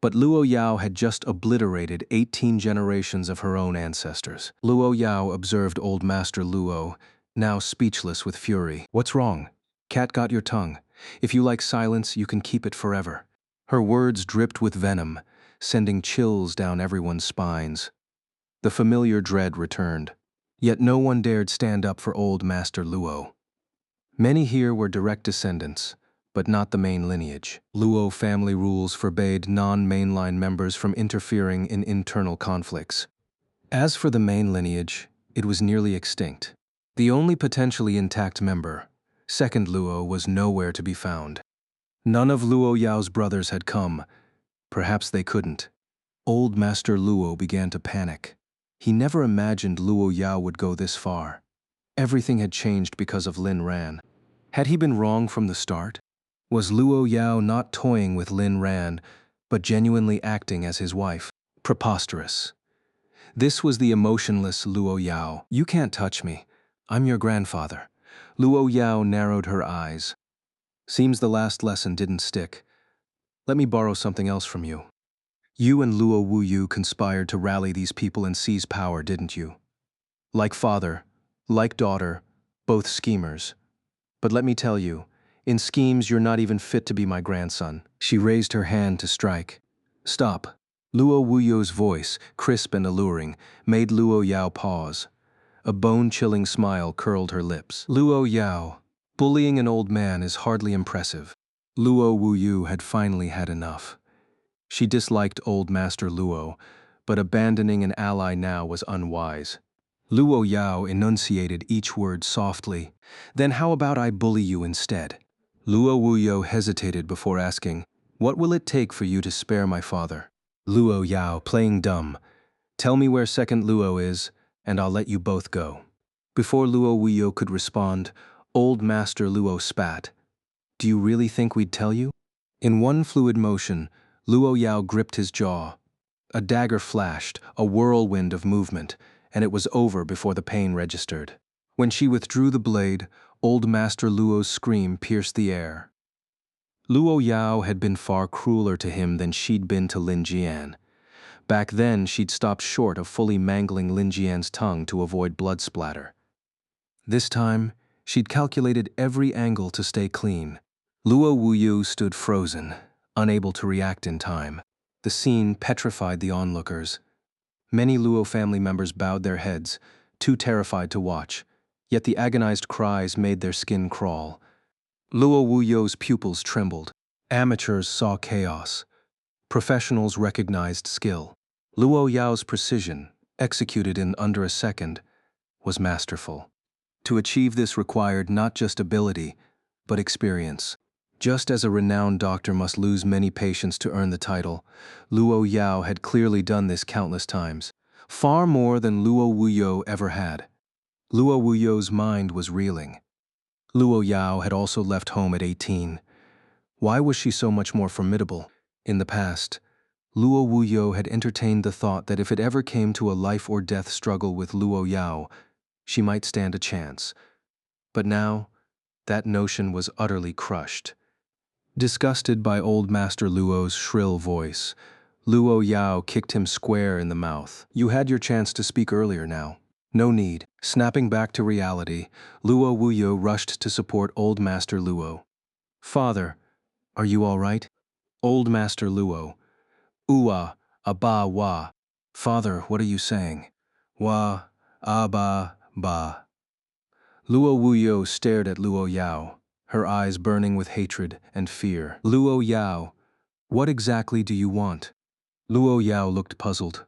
but Luo Yao had just obliterated 18 generations of her own ancestors. Luo Yao observed Old Master Luo, now speechless with fury. "What's wrong? Cat got your tongue. If you like silence, you can keep it forever." Her words dripped with venom, sending chills down everyone's spines. The familiar dread returned. Yet no one dared stand up for Old Master Luo. Many here were direct descendants, but not the main lineage. Luo family rules forbade non-mainline members from interfering in internal conflicts. As for the main lineage, it was nearly extinct. The only potentially intact member, second Luo, was nowhere to be found. None of Luo Yao's brothers had come. Perhaps they couldn't. Old Master Luo began to panic. He never imagined Luo Yao would go this far. Everything had changed because of Lin Ran. Had he been wrong from the start? Was Luo Yao not toying with Lin Ran, but genuinely acting as his wife? Preposterous. This was the emotionless Luo Yao. "You can't touch me. I'm your grandfather." Luo Yao narrowed her eyes. "Seems the last lesson didn't stick. Let me borrow something else from you. You and Luo Wuyu conspired to rally these people and seize power, didn't you? Like father, like daughter, both schemers. But let me tell you, in schemes you're not even fit to be my grandson." She raised her hand to strike. "Stop." Luo Wuyu's voice, crisp and alluring, made Luo Yao pause. A bone-chilling smile curled her lips. "Luo Yao, bullying an old man is hardly impressive." Luo Wuyu had finally had enough. She disliked Old Master Luo, but abandoning an ally now was unwise. Luo Yao enunciated each word softly. "Then how about I bully you instead?" Luo Wuyo hesitated before asking, "What will it take for you to spare my father?" Luo Yao, playing dumb. "Tell me where second Luo is, and I'll let you both go." Before Luo Wuyo could respond, Old Master Luo spat. "Do you really think we'd tell you?" In one fluid motion, Luo Yao gripped his jaw. A dagger flashed, a whirlwind of movement, and it was over before the pain registered. When she withdrew the blade, Old Master Luo's scream pierced the air. Luo Yao had been far crueler to him than she'd been to Lin Jian. Back then, she'd stopped short of fully mangling Lin Jian's tongue to avoid blood splatter. This time, she'd calculated every angle to stay clean. Luo Wuyu stood frozen, unable to react in time. The scene petrified the onlookers. Many Luo family members bowed their heads, too terrified to watch, yet the agonized cries made their skin crawl. Luo Wuyu's pupils trembled. Amateurs saw chaos. Professionals recognized skill. Luo Yao's precision, executed in under a second, was masterful. To achieve this required not just ability, but experience. Just as a renowned doctor must lose many patients to earn the title, Luo Yao had clearly done this countless times, far more than Luo Wuyo ever had. Luo Wuyo's mind was reeling. Luo Yao had also left home at 18. Why was she so much more formidable? In the past, Luo Wuyo had entertained the thought that if it ever came to a life-or-death struggle with Luo Yao, she might stand a chance. But now, that notion was utterly crushed. Disgusted by Old Master Luo's shrill voice, Luo Yao kicked him square in the mouth. "You had your chance to speak earlier now. No need." Snapping back to reality, Luo Wuyo rushed to support Old Master Luo. "Father, are you all right?" Old Master Luo. "Uwa, aba, wa." "Father, what are you saying?" "Wa, aba, ba." Luo Wuyo stared at Luo Yao, her eyes burning with hatred and fear. "Luo Yao, what exactly do you want?" Luo Yao looked puzzled.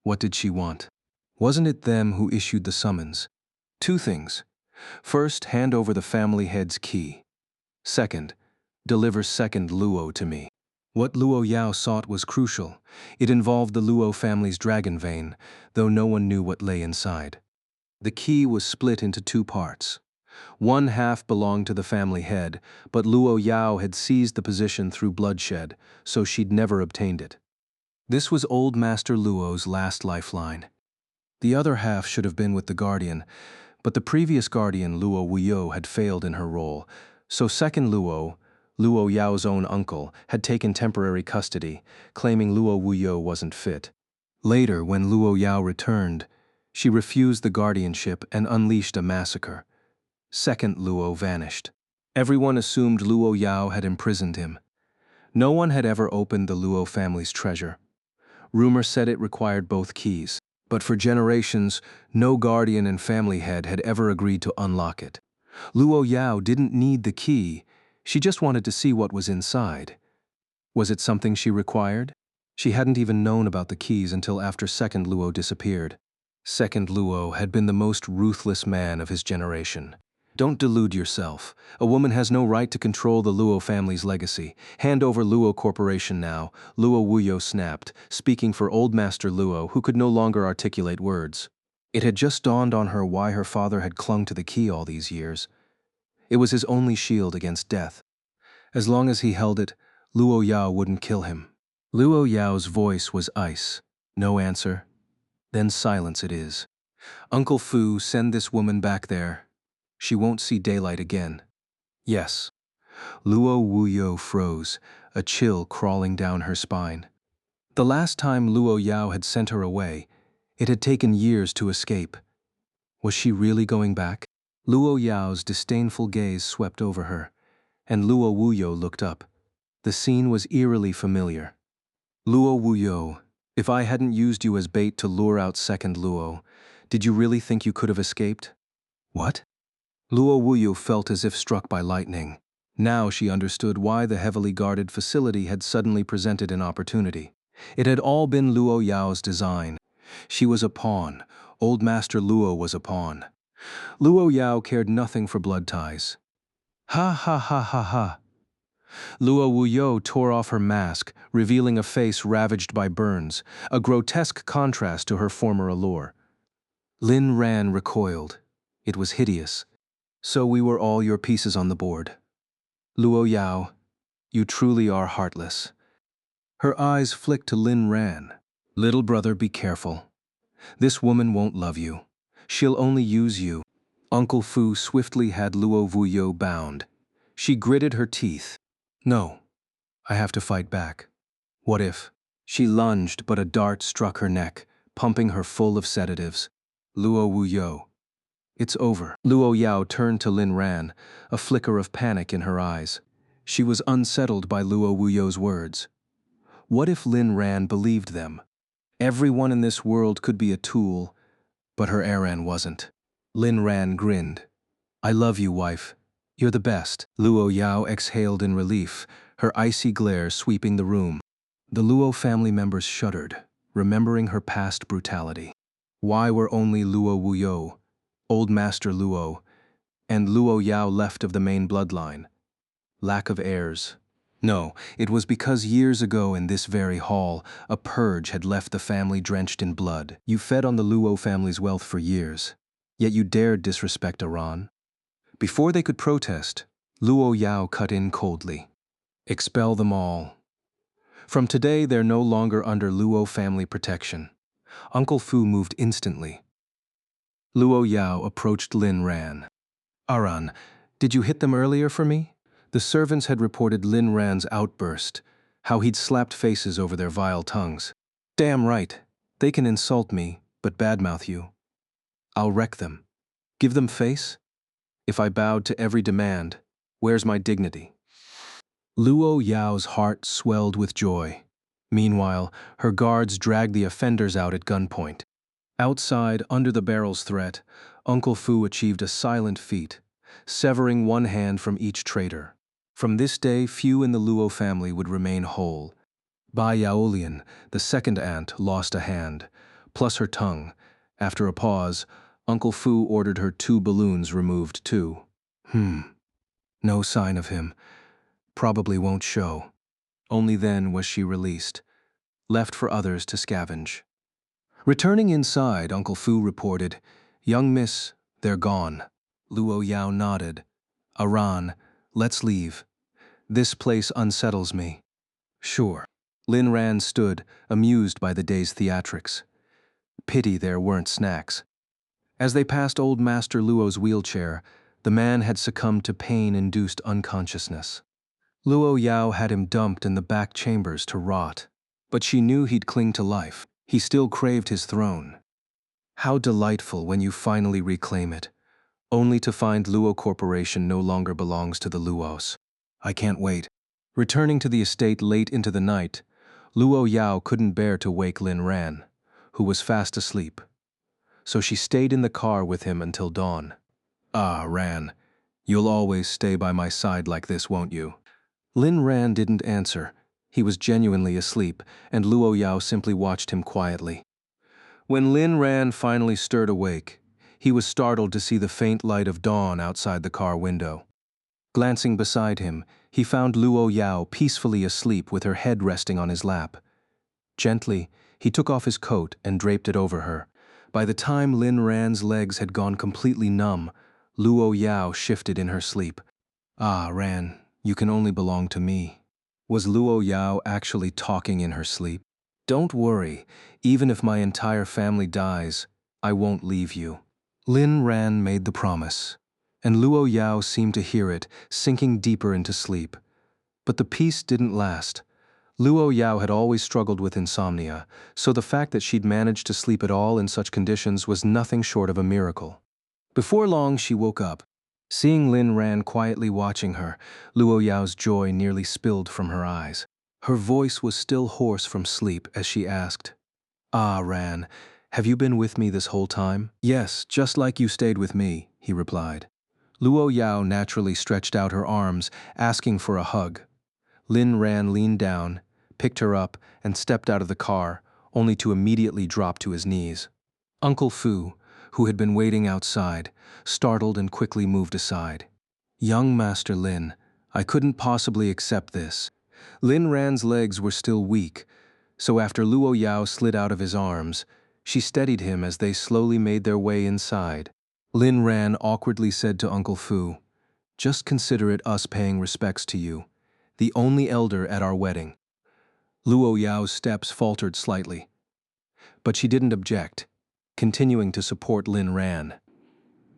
What did she want? Wasn't it them who issued the summons? Two things. First, hand over the family head's key. Second, deliver second Luo to me. What Luo Yao sought was crucial. It involved the Luo family's dragon vein, though no one knew what lay inside. The key was split into two parts. One half belonged to the family head, but Luo Yao had seized the position through bloodshed, so she'd never obtained it. This was Old Master Luo's last lifeline. The other half should have been with the Guardian, but the previous Guardian, Luo Wuyo, had failed in her role, so second Luo, Luo Yao's own uncle, had taken temporary custody, claiming Luo Wuyo wasn't fit. Later, when Luo Yao returned, she refused the guardianship and unleashed a massacre. Second Luo vanished. Everyone assumed Luo Yao had imprisoned him. No one had ever opened the Luo family's treasure. Rumor said it required both keys, but for generations, no guardian and family head had ever agreed to unlock it. Luo Yao didn't need the key, she just wanted to see what was inside. Was it something she required? She hadn't even known about the keys until after Second Luo disappeared. Second Luo had been the most ruthless man of his generation. Don't delude yourself. A woman has no right to control the Luo family's legacy. Hand over Luo Corporation now, Luo Wuyo snapped, speaking for Old Master Luo, who could no longer articulate words. It had just dawned on her why her father had clung to the key all these years. It was his only shield against death. As long as he held it, Luo Yao wouldn't kill him. Luo Yao's voice was ice. No answer. Then silence it is. Uncle Fu, send this woman back there. She won't see daylight again. Yes. Luo Wuyo froze, a chill crawling down her spine. The last time Luo Yao had sent her away, it had taken years to escape. Was she really going back? Luo Yao's disdainful gaze swept over her, and Luo Wuyo looked up. The scene was eerily familiar. Luo Wuyo, if I hadn't used you as bait to lure out Second Luo, did you really think you could have escaped? What? Luo Wuyo felt as if struck by lightning. Now she understood why the heavily guarded facility had suddenly presented an opportunity. It had all been Luo Yao's design. She was a pawn. Old Master Luo was a pawn. Luo Yao cared nothing for blood ties. Ha ha ha ha ha. Luo Wuyo tore off her mask, revealing a face ravaged by burns, a grotesque contrast to her former allure. Lin Ran recoiled. It was hideous. So we were all your pieces on the board. Luo Yao, you truly are heartless. Her eyes flicked to Lin Ran. Little brother, be careful. This woman won't love you. She'll only use you. Uncle Fu swiftly had Luo Wuyo bound. She gritted her teeth. No, I have to fight back. What if? She lunged, but a dart struck her neck, pumping her full of sedatives. Luo Wuyo. It's over. Luo Yao turned to Lin Ran, a flicker of panic in her eyes. She was unsettled by Luo Wuyo's words. What if Lin Ran believed them? Everyone in this world could be a tool, but her Aran wasn't. Lin Ran grinned. I love you, wife. You're the best. Luo Yao exhaled in relief, her icy glare sweeping the room. The Luo family members shuddered, remembering her past brutality. Why were only Luo Wuyo, Old Master Luo, and Luo Yao left of the main bloodline? Lack of heirs. No, it was because years ago in this very hall, a purge had left the family drenched in blood. You fed on the Luo family's wealth for years, yet you dared disrespect Iran. Before they could protest, Luo Yao cut in coldly. Expel them all. From today, they're no longer under Luo family protection. Uncle Fu moved instantly. Luo Yao approached Lin Ran. Aran, did you hit them earlier for me? The servants had reported Lin Ran's outburst, how he'd slapped faces over their vile tongues. Damn right. They can insult me, but badmouth you. I'll wreck them. Give them face? If I bowed to every demand, where's my dignity? Luo Yao's heart swelled with joy. Meanwhile, her guards dragged the offenders out at gunpoint. Outside, under the barrel's threat, Uncle Fu achieved a silent feat, severing one hand from each traitor. From this day, few in the Luo family would remain whole. Bai Yaolian, the second aunt, lost a hand, plus her tongue. After a pause, Uncle Fu ordered her 2 balloons removed too. No sign of him. Probably won't show. Only then was she released, left for others to scavenge. Returning inside, Uncle Fu reported, Young miss, they're gone. Luo Yao nodded. Aran, let's leave. This place unsettles me. Sure. Lin Ran stood, amused by the day's theatrics. Pity there weren't snacks. As they passed Old Master Luo's wheelchair, the man had succumbed to pain-induced unconsciousness. Luo Yao had him dumped in the back chambers to rot. But she knew he'd cling to life. He still craved his throne. How delightful when you finally reclaim it, only to find Luo Corporation no longer belongs to the Luos. I can't wait. Returning to the estate late into the night, Luo Yao couldn't bear to wake Lin Ran, who was fast asleep. So she stayed in the car with him until dawn. Ah, Ran, you'll always stay by my side like this, won't you? Lin Ran didn't answer. He was genuinely asleep, and Luo Yao simply watched him quietly. When Lin Ran finally stirred awake, he was startled to see the faint light of dawn outside the car window. Glancing beside him, he found Luo Yao peacefully asleep with her head resting on his lap. Gently, he took off his coat and draped it over her. By the time Lin Ran's legs had gone completely numb, Luo Yao shifted in her sleep. Ah, Ran, you can only belong to me. Was Luo Yao actually talking in her sleep? Don't worry, even if my entire family dies, I won't leave you. Lin Ran made the promise, and Luo Yao seemed to hear it, sinking deeper into sleep. But the peace didn't last. Luo Yao had always struggled with insomnia, so the fact that she'd managed to sleep at all in such conditions was nothing short of a miracle. Before long, she woke up. Seeing Lin Ran quietly watching her, Luo Yao's joy nearly spilled from her eyes. Her voice was still hoarse from sleep as she asked, "Ah, Ran, have you been with me this whole time?" "Yes, just like you stayed with me," he replied. Luo Yao naturally stretched out her arms, asking for a hug. Lin Ran leaned down, picked her up, and stepped out of the car, only to immediately drop to his knees. Uncle Fu, who had been waiting outside, startled and quickly moved aside. "Young Master Lin, I couldn't possibly accept this." Lin Ran's legs were still weak, so after Luo Yao slid out of his arms, she steadied him as they slowly made their way inside. Lin Ran awkwardly said to Uncle Fu, "Just consider it us paying respects to you, the only elder at our wedding." Luo Yao's steps faltered slightly, but she didn't object, continuing to support Lin Ran.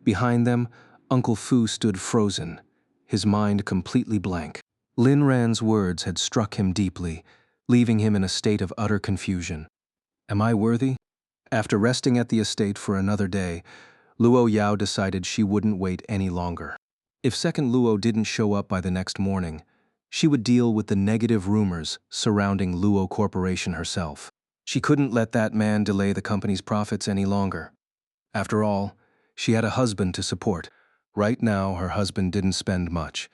Behind them, Uncle Fu stood frozen, his mind completely blank. Lin Ran's words had struck him deeply, leaving him in a state of utter confusion. Am I worthy? After resting at the estate for another day, Luo Yao decided she wouldn't wait any longer. If second Luo didn't show up by the next morning, she would deal with the negative rumors surrounding Luo Corporation herself. She couldn't let that man delay the company's profits any longer. After all, she had a husband to support. Right now, her husband didn't spend much,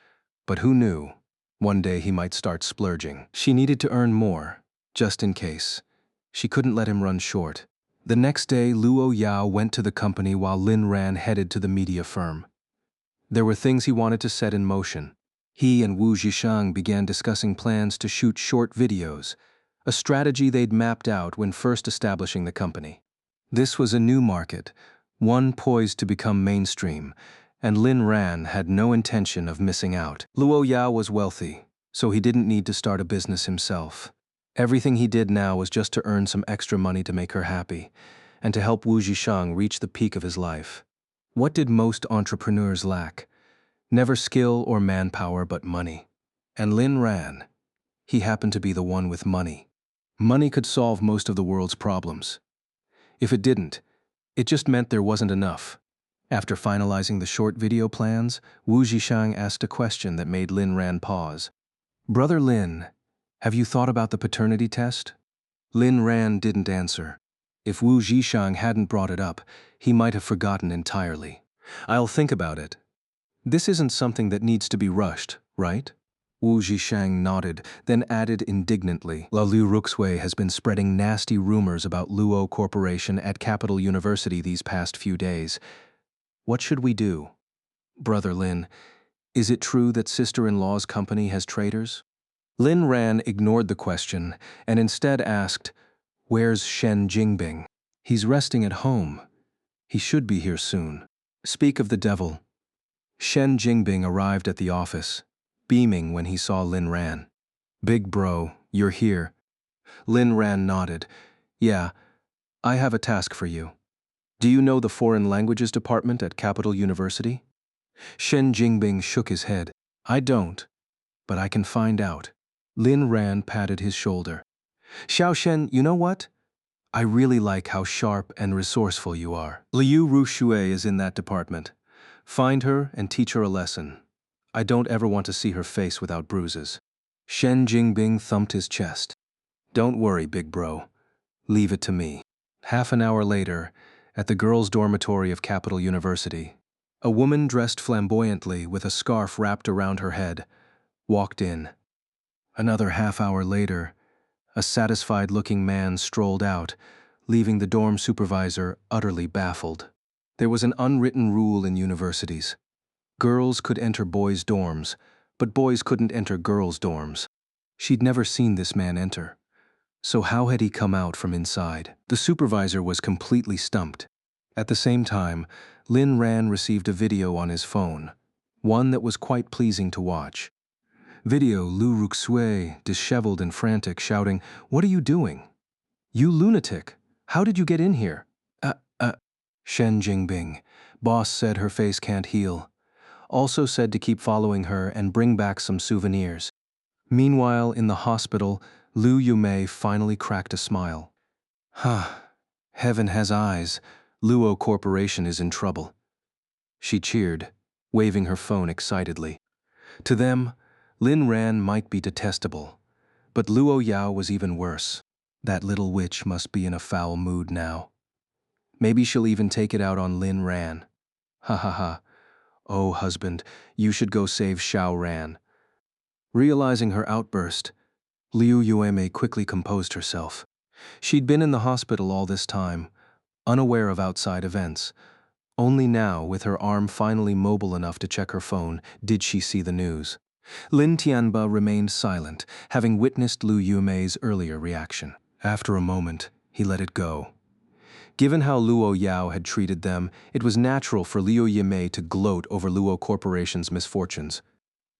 but who knew? One day he might start splurging. She needed to earn more, just in case. She couldn't let him run short. The next day, Luo Yao went to the company while Lin Ran headed to the media firm. There were things he wanted to set in motion. He and Wu Zhishang began discussing plans to shoot short videos, a strategy they'd mapped out when first establishing the company. This was a new market, one poised to become mainstream, and Lin Ran had no intention of missing out. Luo Yao was wealthy, so he didn't need to start a business himself. Everything he did now was just to earn some extra money to make her happy, and to help Wu Zhishang reach the peak of his life. What did most entrepreneurs lack? Never skill or manpower, but money. And Lin Ran, he happened to be the one with money. Money could solve most of the world's problems. If it didn't, it just meant there wasn't enough. After finalizing the short video plans, Wu Zhishang asked a question that made Lin Ran pause. "Brother Lin, have you thought about the paternity test?" Lin Ran didn't answer. If Wu Zhishang hadn't brought it up, he might have forgotten entirely. "I'll think about it. This isn't something that needs to be rushed, right?" Wu Zhishang nodded, then added indignantly, "La Lu Ruxwei has been spreading nasty rumors about Luo Corporation at Capital University these past few days. What should we do?" "Brother Lin, is it true that sister-in-law's company has traitors?" Lin Ran ignored the question and instead asked, "Where's Shen Jingbing?" "He's resting at home. He should be here soon." Speak of the devil. Shen Jingbing arrived at the office, beaming when he saw Lin Ran. "Big bro, you're here." Lin Ran nodded. "Yeah, I have a task for you. Do you know the Foreign Languages Department at Capital University?" Shen Jingbing shook his head. "I don't. but I can find out. Lin Ran patted his shoulder. Xiao Shen, you know what? I really like how sharp and resourceful you are. Liu Ruxue is in that department. Find her and teach her a lesson. I don't ever want to see her face without bruises. Shen Jingbing thumped his chest. Don't worry, big bro. Leave it to me. Half an hour later, at the girls' dormitory of Capital University, a woman dressed flamboyantly with a scarf wrapped around her head walked in. Another half hour later, a satisfied-looking man strolled out, leaving the dorm supervisor utterly baffled. There was an unwritten rule in universities. Girls could enter boys' dorms, but boys couldn't enter girls' dorms. She'd never seen this man enter. So how had he come out from inside? The supervisor was completely stumped. At the same time, Lin Ran received a video on his phone, one that was quite pleasing to watch. Video Liu Ruxue, disheveled and frantic, shouting, "What are you doing? You lunatic! How did you get in here?" Shen Jingbing. Boss said her face can't heal. Also said to keep following her and bring back some souvenirs. Meanwhile, in the hospital, Liu Yumei finally cracked a smile. Heaven has eyes. Luo Corporation is in trouble. She cheered, waving her phone excitedly. To them, Lin Ran might be detestable, but Luo Yao was even worse. That little witch must be in a foul mood now. Maybe she'll even take it out on Lin Ran. Ha ha ha. Oh, husband, you should go save Xiao Ran. Realizing her outburst, Liu Yuemei quickly composed herself. She'd been in the hospital all this time, unaware of outside events. Only now, with her arm finally mobile enough to check her phone, did she see the news. Lin Tianba remained silent, having witnessed Liu Yumei's earlier reaction. After a moment, he let it go. Given how Luo Yao had treated them, it was natural for Liu Yumei to gloat over Luo Corporation's misfortunes.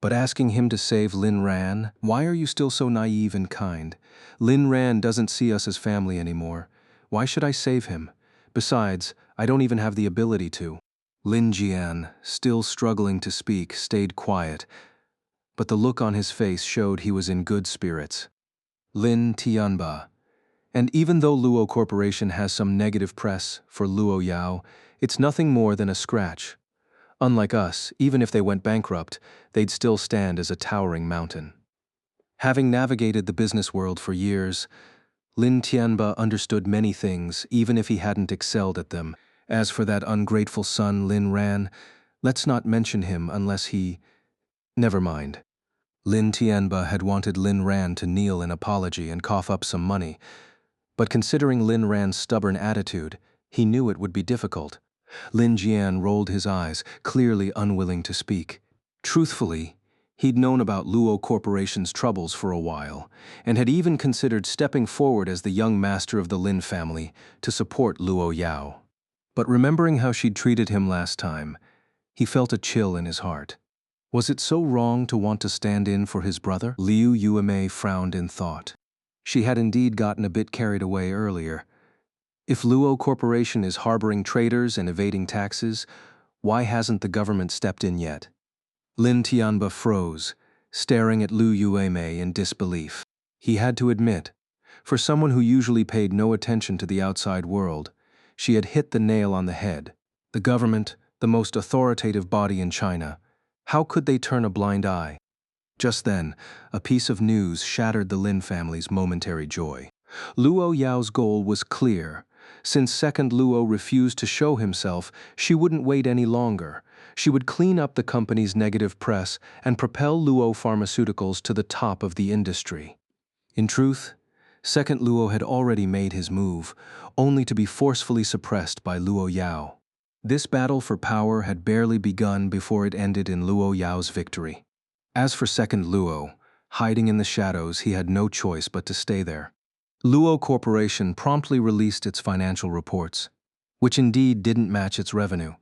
But asking him to save Lin Ran, why are you still so naive and kind? Lin Ran doesn't see us as family anymore. Why should I save him? Besides, I don't even have the ability to. Lin Jian, still struggling to speak, stayed quiet, but the look on his face showed he was in good spirits. Lin Tianba. And even though Luo Corporation has some negative press for Luo Yao, it's nothing more than a scratch. Unlike us, even if they went bankrupt, they'd still stand as a towering mountain. Having navigated the business world for years, Lin Tianba understood many things, even if he hadn't excelled at them. As for that ungrateful son, Lin Ran, let's not mention him unless he… Never mind. Lin Tianba had wanted Lin Ran to kneel in apology and cough up some money, but considering Lin Ran's stubborn attitude, he knew it would be difficult. Lin Jian rolled his eyes, clearly unwilling to speak. Truthfully, he'd known about Luo Corporation's troubles for a while, and had even considered stepping forward as the young master of the Lin family to support Luo Yao. But remembering how she'd treated him last time, he felt a chill in his heart. Was it so wrong to want to stand in for his brother? Liu Yuemei frowned in thought. She had indeed gotten a bit carried away earlier. If Luo Corporation is harboring traitors and evading taxes, why hasn't the government stepped in yet? Lin Tianba froze, staring at Liu Yuemei in disbelief. He had to admit, for someone who usually paid no attention to the outside world, she had hit the nail on the head. The government, the most authoritative body in China, how could they turn a blind eye? Just then, a piece of news shattered the Lin family's momentary joy. Luo Yao's goal was clear. Since second Luo refused to show himself, she wouldn't wait any longer. She would clean up the company's negative press and propel Luo Pharmaceuticals to the top of the industry. In truth, second Luo had already made his move, only to be forcefully suppressed by Luo Yao. This battle for power had barely begun before it ended in Luo Yao's victory. As for second Luo, hiding in the shadows, he had no choice but to stay there. Luo Corporation promptly released its financial reports, which indeed didn't match its revenue.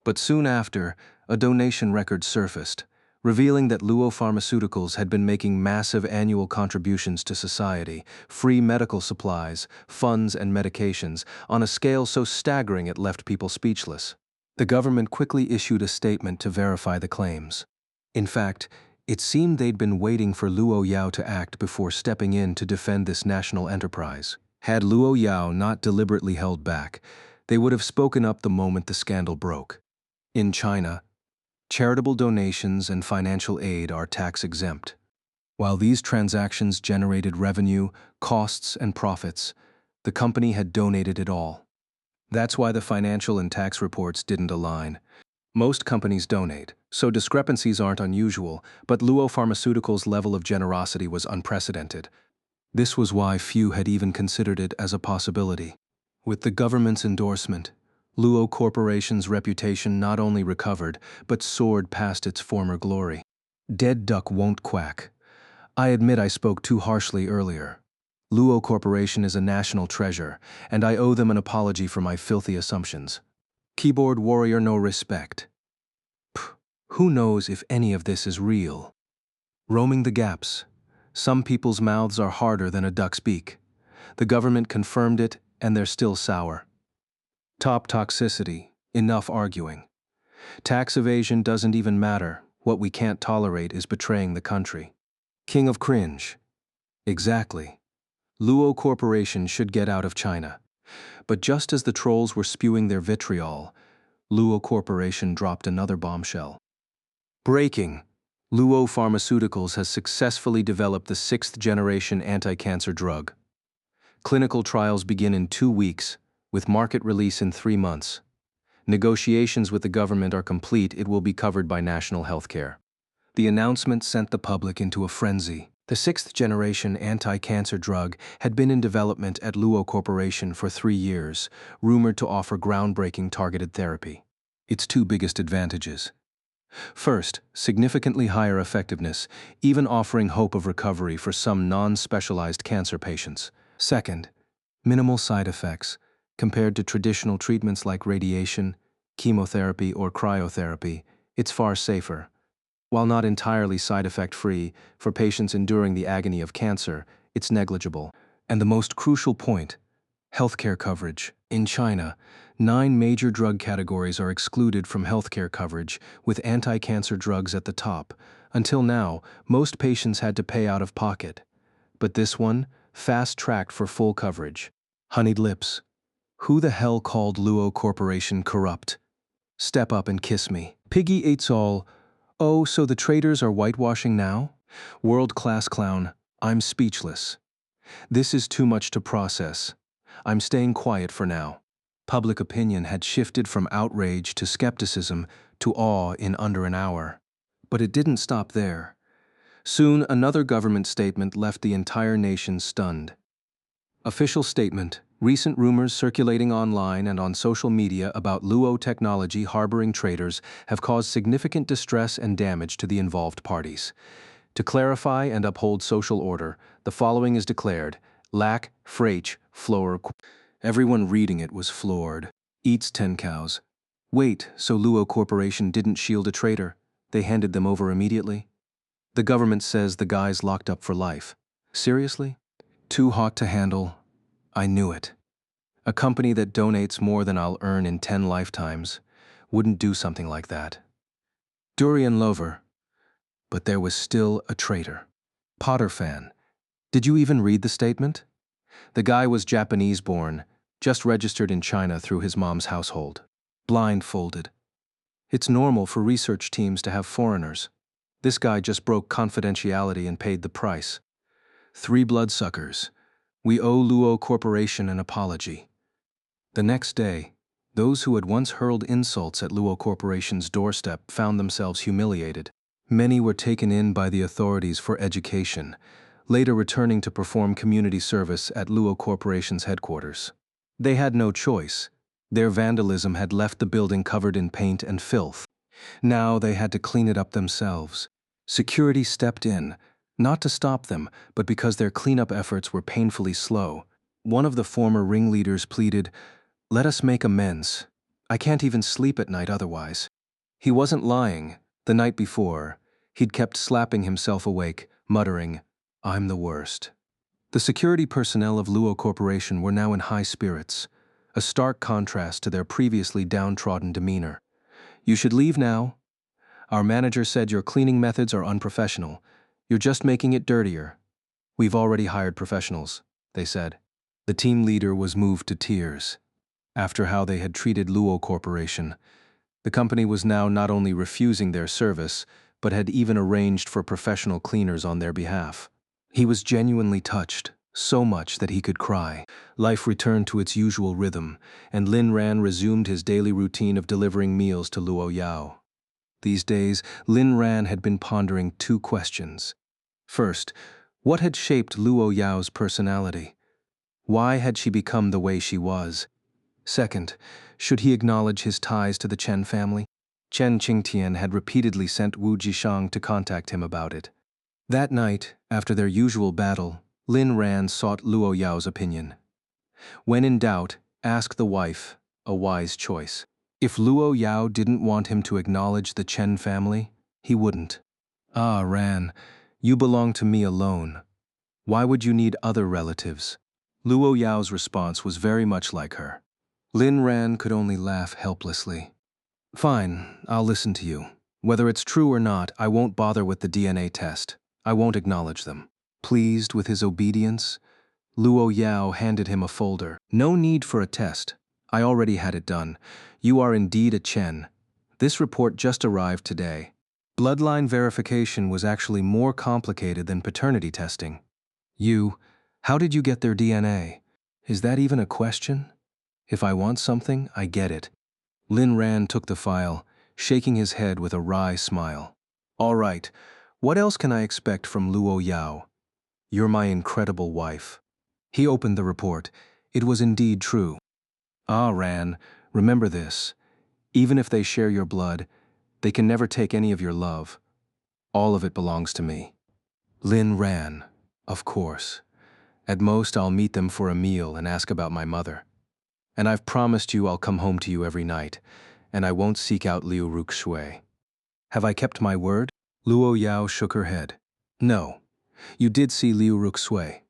But soon after, a donation record surfaced, revealing that Luo Pharmaceuticals had been making massive annual contributions to society, free medical supplies, funds, and medications, on a scale so staggering it left people speechless. The government quickly issued a statement to verify the claims. In fact, It seemed they'd been waiting for Luo Yao to act before stepping in to defend this national enterprise. Had Luo Yao not deliberately held back, they would have spoken up the moment the scandal broke. In China, charitable donations and financial aid are tax-exempt. While these transactions generated revenue, costs, and profits, the company had donated it all. That's why the financial and tax reports didn't align. Most companies donate, so discrepancies aren't unusual, but Luo Pharmaceuticals' level of generosity was unprecedented. This was why few had even considered it as a possibility. With the government's endorsement, Luo Corporation's reputation not only recovered, but soared past its former glory. Dead duck won't quack. I admit I spoke too harshly earlier. Luo Corporation is a national treasure, and I owe them an apology for my filthy assumptions. Keyboard warrior, no respect. Who knows if any of this is real? Roaming the gaps. Some people's mouths are harder than a duck's beak. The government confirmed it, and they're still sour. Top toxicity. Enough arguing. Tax evasion doesn't even matter. What we can't tolerate is betraying the country. King of cringe. Exactly. Luo Corporation should get out of China. But just as the trolls were spewing their vitriol, Luo Corporation dropped another bombshell. Breaking. Luo Pharmaceuticals has successfully developed the 6th-generation anti-cancer drug. Clinical trials begin in 2 weeks, with market release in 3 months. Negotiations with the government are complete. It will be covered by national healthcare. The announcement sent the public into a frenzy. The 6th-generation anti-cancer drug had been in development at Luo Corporation for 3 years, rumored to offer groundbreaking targeted therapy. Its 2 biggest advantages. First, significantly higher effectiveness, even offering hope of recovery for some non-specialized cancer patients. Second, minimal side effects, compared to traditional treatments like radiation, chemotherapy, or cryotherapy. It's far safer. While not entirely side effect-free, for patients enduring the agony of cancer, it's negligible. And the most crucial point, healthcare coverage. In China, 9 major drug categories are excluded from healthcare coverage, with anti-cancer drugs at the top. Until now, most patients had to pay out of pocket. But this one, fast-tracked for full coverage. Honeyed lips. Who the hell called Luo Corporation corrupt? Step up and kiss me. Piggy eats all. Oh, so the traitors are whitewashing now? World-class clown, I'm speechless. This is too much to process. I'm staying quiet for now. Public opinion had shifted from outrage to skepticism to awe in under an hour. But it didn't stop there. Soon, another government statement left the entire nation stunned. Official statement: recent rumors circulating online and on social media about Luo technology harboring traitors have caused significant distress and damage to the involved parties. To clarify and uphold social order, the following is declared: lack, frach, floor. Everyone reading it was floored. Eats 10 cows. Wait, so Luo Corporation didn't shield a traitor? They handed them over immediately? The government says the guy's locked up for life. Seriously? Too hot to handle. I knew it. A company that donates more than I'll earn in 10 lifetimes wouldn't do something like that. Durian lover. But there was still a traitor. Potter fan. Did you even read the statement? The guy was Japanese-born, just registered in China through his mom's household. Blindfolded. It's normal for research teams to have foreigners. This guy just broke confidentiality and paid the price. 3 bloodsuckers. We owe Luo Corporation an apology. The next day, those who had once hurled insults at Luo Corporation's doorstep found themselves humiliated. Many were taken in by the authorities for education, later returning to perform community service at Luo Corporation's headquarters. They had no choice. Their vandalism had left the building covered in paint and filth. Now they had to clean it up themselves. Security stepped in, not to stop them, but because their cleanup efforts were painfully slow. One of the former ringleaders pleaded, "Let us make amends. I can't even sleep at night otherwise." He wasn't lying. The night before, he'd kept slapping himself awake, muttering, "I'm the worst." The security personnel of Luo Corporation were now in high spirits, a stark contrast to their previously downtrodden demeanor. "You should leave now." Our manager said your cleaning methods are unprofessional. You're just making it dirtier. We've already hired professionals, they said. The team leader was moved to tears. After how they had treated Luo Corporation, the company was now not only refusing their service, but had even arranged for professional cleaners on their behalf. He was genuinely touched, so much that he could cry. Life returned to its usual rhythm, and Lin Ran resumed his daily routine of delivering meals to Luo Yao. These days, Lin Ran had been pondering two questions. First, what had shaped Luo Yao's personality? Why had she become the way she was? Second, should he acknowledge his ties to the Chen family? Chen Qingtian had repeatedly sent Wu Jishang to contact him about it. That night, after their usual battle, Lin Ran sought Luo Yao's opinion. When in doubt, ask the wife, a wise choice. If Luo Yao didn't want him to acknowledge the Chen family, he wouldn't. Ah, Ran, you belong to me alone. Why would you need other relatives? Luo Yao's response was very much like her. Lin Ran could only laugh helplessly. Fine, I'll listen to you. Whether it's true or not, I won't bother with the DNA test. I won't acknowledge them. Pleased with his obedience, Luo Yao handed him a folder. No need for a test. I already had it done. You are indeed a Chen. This report just arrived today. Bloodline verification was actually more complicated than paternity testing. How did you get their DNA? Is that even a question? If I want something, I get it. Lin Ran took the file, shaking his head with a wry smile. All right, what else can I expect from Luo Yao? You're my incredible wife. He opened the report. It was indeed true. Ah, Ran, remember this. Even if they share your blood, they can never take any of your love. All of it belongs to me. Lin Ran, of course. At most, I'll meet them for a meal and ask about my mother. And I've promised you I'll come home to you every night, and I won't seek out Liu Ruxue. Have I kept my word? Luo Yao shook her head. No, you did see Liu Ruxue.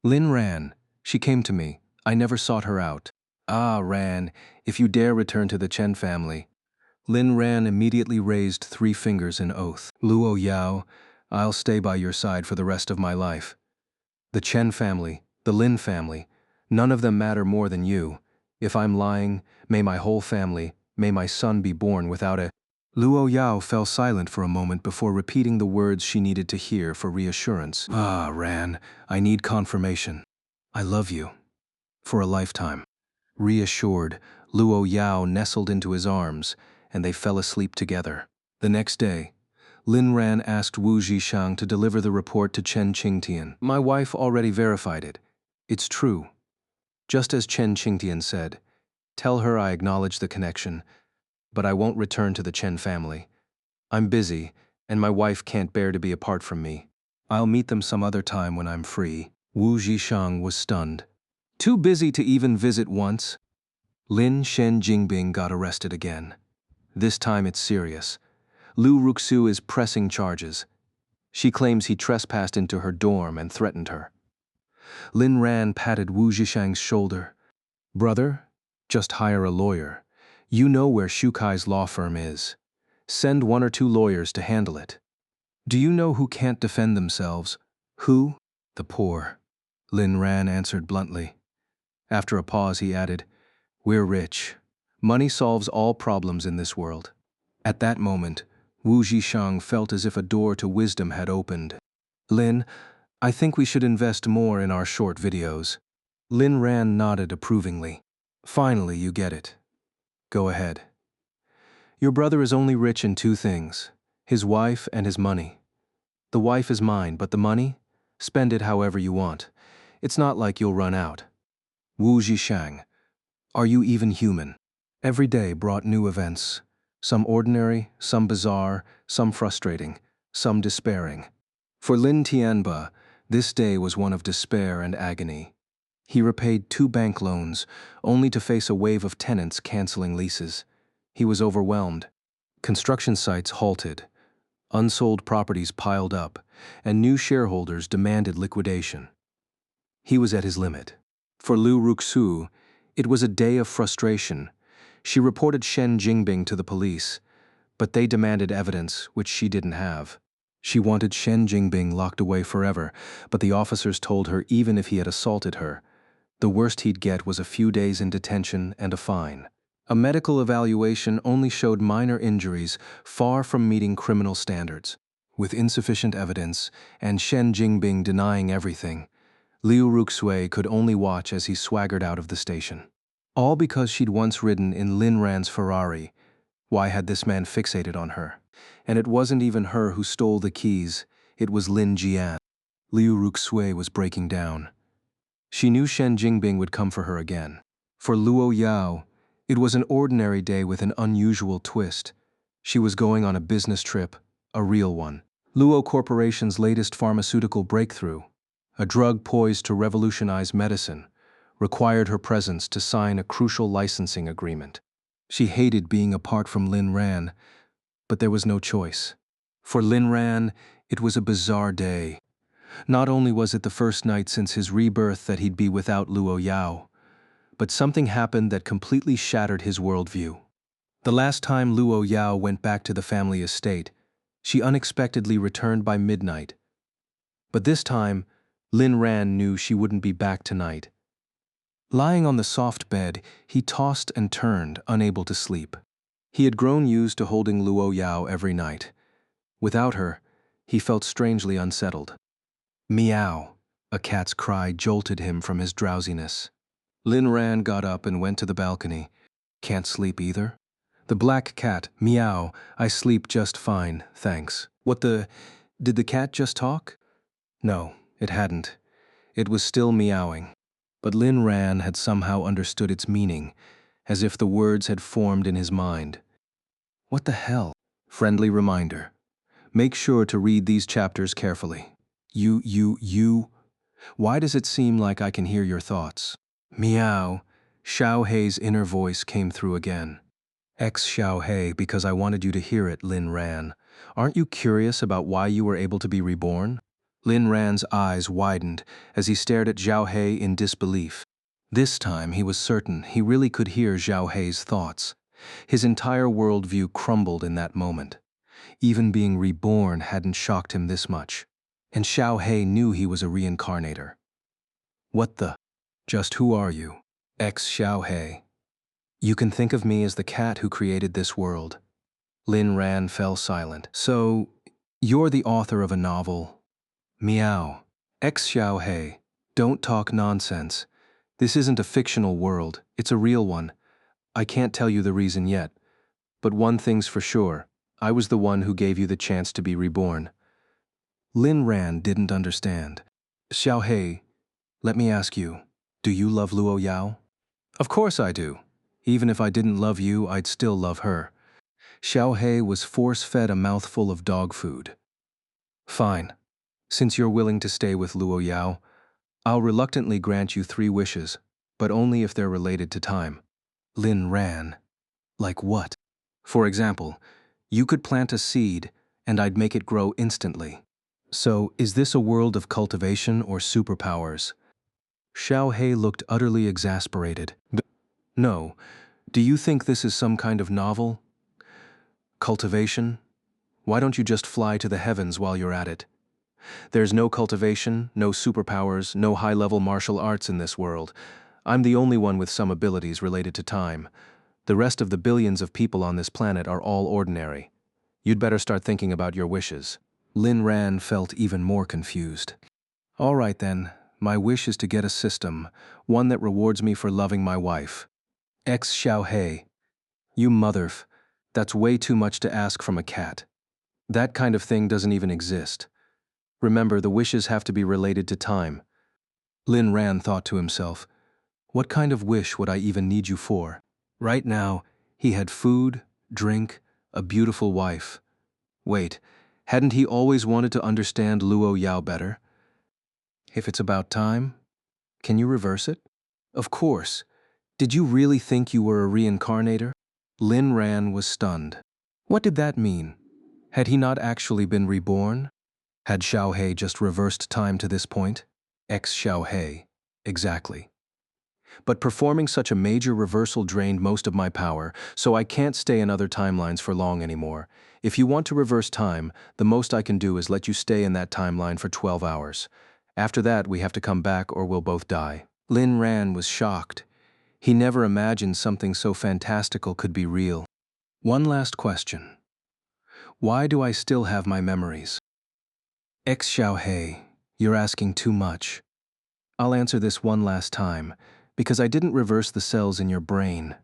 Lin Ran, she came to me. I never sought her out. Ah, Ran, if you dare return to the Chen family. Lin Ran immediately raised 3 fingers in oath. Luo Yao, I'll stay by your side for the rest of my life. The Chen family, the Lin family, none of them matter more than you. If I'm lying, may my whole family, may my son be born without a... Luo Yao fell silent for a moment before repeating the words she needed to hear for reassurance. Ah, Ran, I need confirmation. I love you. For a lifetime. Reassured, Luo Yao nestled into his arms, and they fell asleep together. The next day, Lin Ran asked Wu Zhishang to deliver the report to Chen Qingtian. My wife already verified it. It's true. Just as Chen Qingtian said, tell her I acknowledge the connection, but I won't return to the Chen family. I'm busy, and my wife can't bear to be apart from me. I'll meet them some other time when I'm free. Wu Zhishang was stunned. Too busy to even visit once? Lin Shen Jingbing got arrested again. This time it's serious. Liu Ruxu is pressing charges. She claims he trespassed into her dorm and threatened her. Lin Ran patted Wu Zhishang's shoulder. Brother, just hire a lawyer. You know where Shukai's law firm is. Send 1 or 2 lawyers to handle it. Do you know who can't defend themselves? Who? The poor. Lin Ran answered bluntly. After a pause, he added, We're rich. Money solves all problems in this world. At that moment, Wu Zhishang felt as if a door to wisdom had opened. Lin, I think we should invest more in our short videos. Lin Ran nodded approvingly. Finally, you get it. Go ahead. Your brother is only rich in 2 things, his wife and his money. The wife is mine, but the money? Spend it however you want. It's not like you'll run out. Wu Zhishang, are you even human? Every day brought new events. Some ordinary, some bizarre, some frustrating, some despairing. For Lin Tianba, this day was one of despair and agony. He repaid 2 bank loans, only to face a wave of tenants canceling leases. He was overwhelmed. Construction sites halted. Unsold properties piled up, and new shareholders demanded liquidation. He was at his limit. For Liu Ruxu, it was a day of frustration. She reported Shen Jingbing to the police, but they demanded evidence, which she didn't have. She wanted Shen Jingbing locked away forever, but the officers told her even if he had assaulted her, the worst he'd get was a few days in detention and a fine. A medical evaluation only showed minor injuries, far from meeting criminal standards. With insufficient evidence, and Shen Jingbing denying everything, Liu Ruxui could only watch as he swaggered out of the station. All because she'd once ridden in Lin Ran's Ferrari. Why had this man fixated on her? And it wasn't even her who stole the keys, it was Lin Jian. Liu Ruxui was breaking down. She knew Shen Jingbing would come for her again. For Luo Yao, it was an ordinary day with an unusual twist. She was going on a business trip, a real one. Luo Corporation's latest pharmaceutical breakthrough, a drug poised to revolutionize medicine, required her presence to sign a crucial licensing agreement. She hated being apart from Lin Ran, but there was no choice. For Lin Ran, it was a bizarre day. Not only was it the first night since his rebirth that he'd be without Luo Yao, but something happened that completely shattered his worldview. The last time Luo Yao went back to the family estate, she unexpectedly returned by midnight. But this time, Lin Ran knew she wouldn't be back tonight. Lying on the soft bed, he tossed and turned, unable to sleep. He had grown used to holding Luo Yao every night. Without her, he felt strangely unsettled. Meow, a cat's cry jolted him from his drowsiness. Lin Ran got up and went to the balcony. Can't sleep either? The black cat, meow, I sleep just fine, thanks. Did the cat just talk? No, it hadn't. It was still meowing. But Lin Ran had somehow understood its meaning, as if the words had formed in his mind. What the hell? Friendly reminder. Make sure to read these chapters carefully. You. Why does it seem like I can hear your thoughts? Meow. Xiao Hei's inner voice came through again. Xiao Hei, because I wanted you to hear it, Lin Ran. Aren't you curious about why you were able to be reborn? Lin Ran's eyes widened as he stared at Xiao Hei in disbelief. This time he was certain he really could hear Xiao Hei's thoughts. His entire worldview crumbled in that moment. Even being reborn hadn't shocked him this much. And Xiao Hei knew he was a reincarnator. What the? Just who are you? Xiao Hei. You can think of me as the cat who created this world. Lin Ran fell silent. So, you're the author of a novel. Meow. Xiao Hei. Don't talk nonsense. This isn't a fictional world, it's a real one. I can't tell you the reason yet. But one thing's for sure, I was the one who gave you the chance to be reborn. Lin Ran didn't understand. Xiao Hei, let me ask you, do you love Luo Yao? Of course I do. Even if I didn't love you, I'd still love her. Xiao Hei was force-fed a mouthful of dog food. Fine. Since you're willing to stay with Luo Yao, I'll reluctantly grant you 3 wishes, but only if they're related to time. Lin Ran. Like what? For example, you could plant a seed, and I'd make it grow instantly. So, is this a world of cultivation or superpowers? Xiao Hei looked utterly exasperated. No. Do you think this is some kind of novel? Cultivation? Why don't you just fly to the heavens while you're at it? There's no cultivation, no superpowers, no high-level martial arts in this world. I'm the only one with some abilities related to time. The rest of the billions of people on this planet are all ordinary. You'd better start thinking about your wishes. Lin Ran felt even more confused. All right then, my wish is to get a system, one that rewards me for loving my wife. Xiao Hei. You motherf. That's way too much to ask from a cat. That kind of thing doesn't even exist. Remember, the wishes have to be related to time. Lin Ran thought to himself, what kind of wish would I even need you for? Right now, he had food, drink, a beautiful wife. Wait, hadn't he always wanted to understand Luo Yao better? If it's about time, can you reverse it? Of course. Did you really think you were a reincarnator? Lin Ran was stunned. What did that mean? Had he not actually been reborn? Had Xiao Hei just reversed time to this point? Xiao Hei. Exactly. But performing such a major reversal drained most of my power, so I can't stay in other timelines for long anymore. If you want to reverse time, the most I can do is let you stay in that timeline for 12 hours. After that, we have to come back or we'll both die. Lin Ran was shocked. He never imagined something so fantastical could be real. One last question. Why do I still have my memories? X Xiaohei, you're asking too much. I'll answer this one last time, because I didn't reverse the cells in your brain.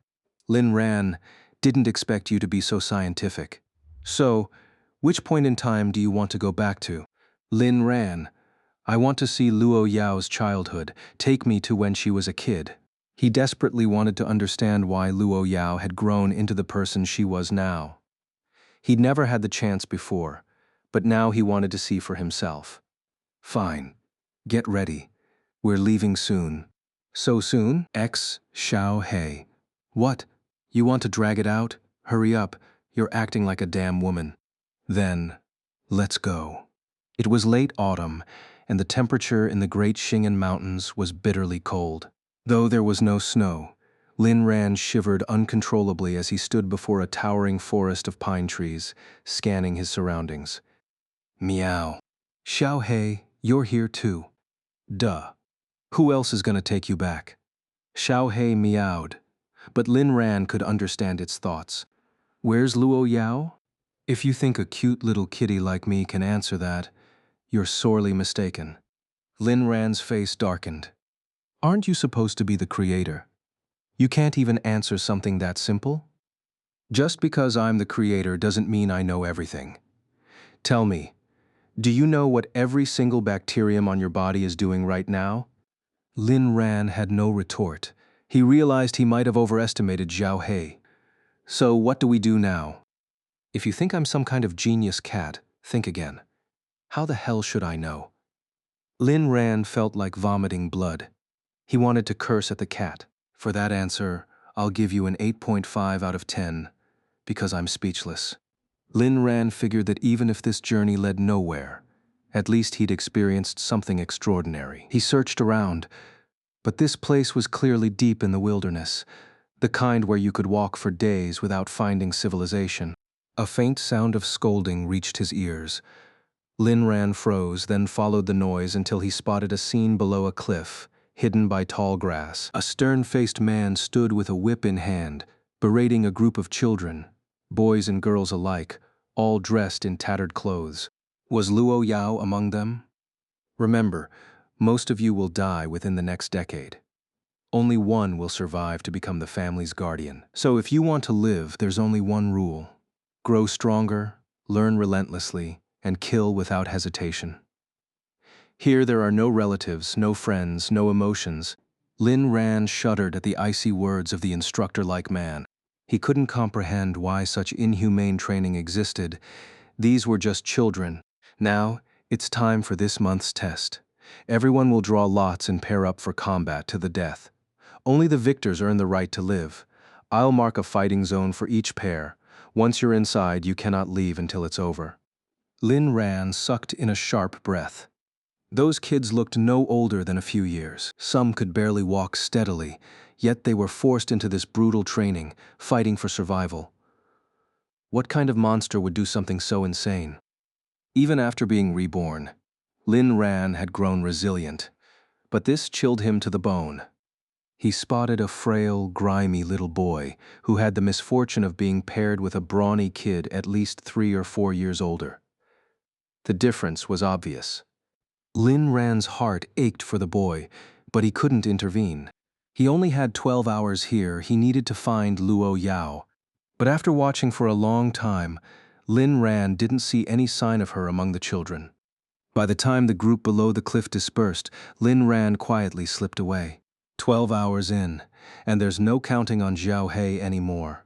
Lin Ran didn't expect you to be so scientific. So, which point in time do you want to go back to? Lin Ran, I want to see Luo Yao's childhood. Take me to when she was a kid. He desperately wanted to understand why Luo Yao had grown into the person she was now. He'd never had the chance before, but now he wanted to see for himself. Fine. Get ready. We're leaving soon. So soon? X Xiaohei. What? You want to drag it out? Hurry up. You're acting like a damn woman. Then, let's go. It was late autumn, and the temperature in the Great Xing'an Mountains was bitterly cold. Though there was no snow, Lin Ran shivered uncontrollably as he stood before a towering forest of pine trees, scanning his surroundings. Meow. Xiaohei, you're here too. Duh. Who else is gonna take you back? Xiaohei meowed, but Lin Ran could understand its thoughts. Where's Luo Yao? If you think a cute little kitty like me can answer that, you're sorely mistaken. Lin Ran's face darkened. Aren't you supposed to be the creator? You can't even answer something that simple? Just because I'm the creator doesn't mean I know everything. Tell me, do you know what every single bacterium on your body is doing right now? Lin Ran had no retort. He realized he might have overestimated Zhao He. So what do we do now? If you think I'm some kind of genius cat, think again. How the hell should I know? Lin Ran felt like vomiting blood. He wanted to curse at the cat. For that answer, I'll give you an 8.5 out of 10, because I'm speechless. Lin Ran figured that even if this journey led nowhere, at least he'd experienced something extraordinary. He searched around, but this place was clearly deep in the wilderness, the kind where you could walk for days without finding civilization. A faint sound of scolding reached his ears. Lin Ran froze, then followed the noise until he spotted a scene below a cliff, hidden by tall grass. A stern-faced man stood with a whip in hand, berating a group of children, boys and girls alike, all dressed in tattered clothes. Was Luo Yao among them? Remember, most of you will die within the next decade. Only one will survive to become the family's guardian. So if you want to live, there's only one rule. Grow stronger, learn relentlessly, and kill without hesitation. Here there are no relatives, no friends, no emotions. Lin Ran shuddered at the icy words of the instructor-like man. He couldn't comprehend why such inhumane training existed. These were just children. Now, it's time for this month's test. Everyone will draw lots and pair up for combat to the death. Only the victors earn the right to live. I'll mark a fighting zone for each pair. Once you're inside, you cannot leave until it's over. Lin Ran sucked in a sharp breath. Those kids looked no older than a few years. Some could barely walk steadily, yet they were forced into this brutal training, fighting for survival. What kind of monster would do something so insane? Even after being reborn, Lin Ran had grown resilient, but this chilled him to the bone. He spotted a frail, grimy little boy who had the misfortune of being paired with a brawny kid at least 3 or 4 years older. The difference was obvious. Lin Ran's heart ached for the boy, but he couldn't intervene. He only had 12 hours here. He needed to find Luo Yao. But after watching for a long time, Lin Ran didn't see any sign of her among the children. By the time the group below the cliff dispersed, Lin Ran quietly slipped away. 12 hours in, and there's no counting on Zhao He anymore.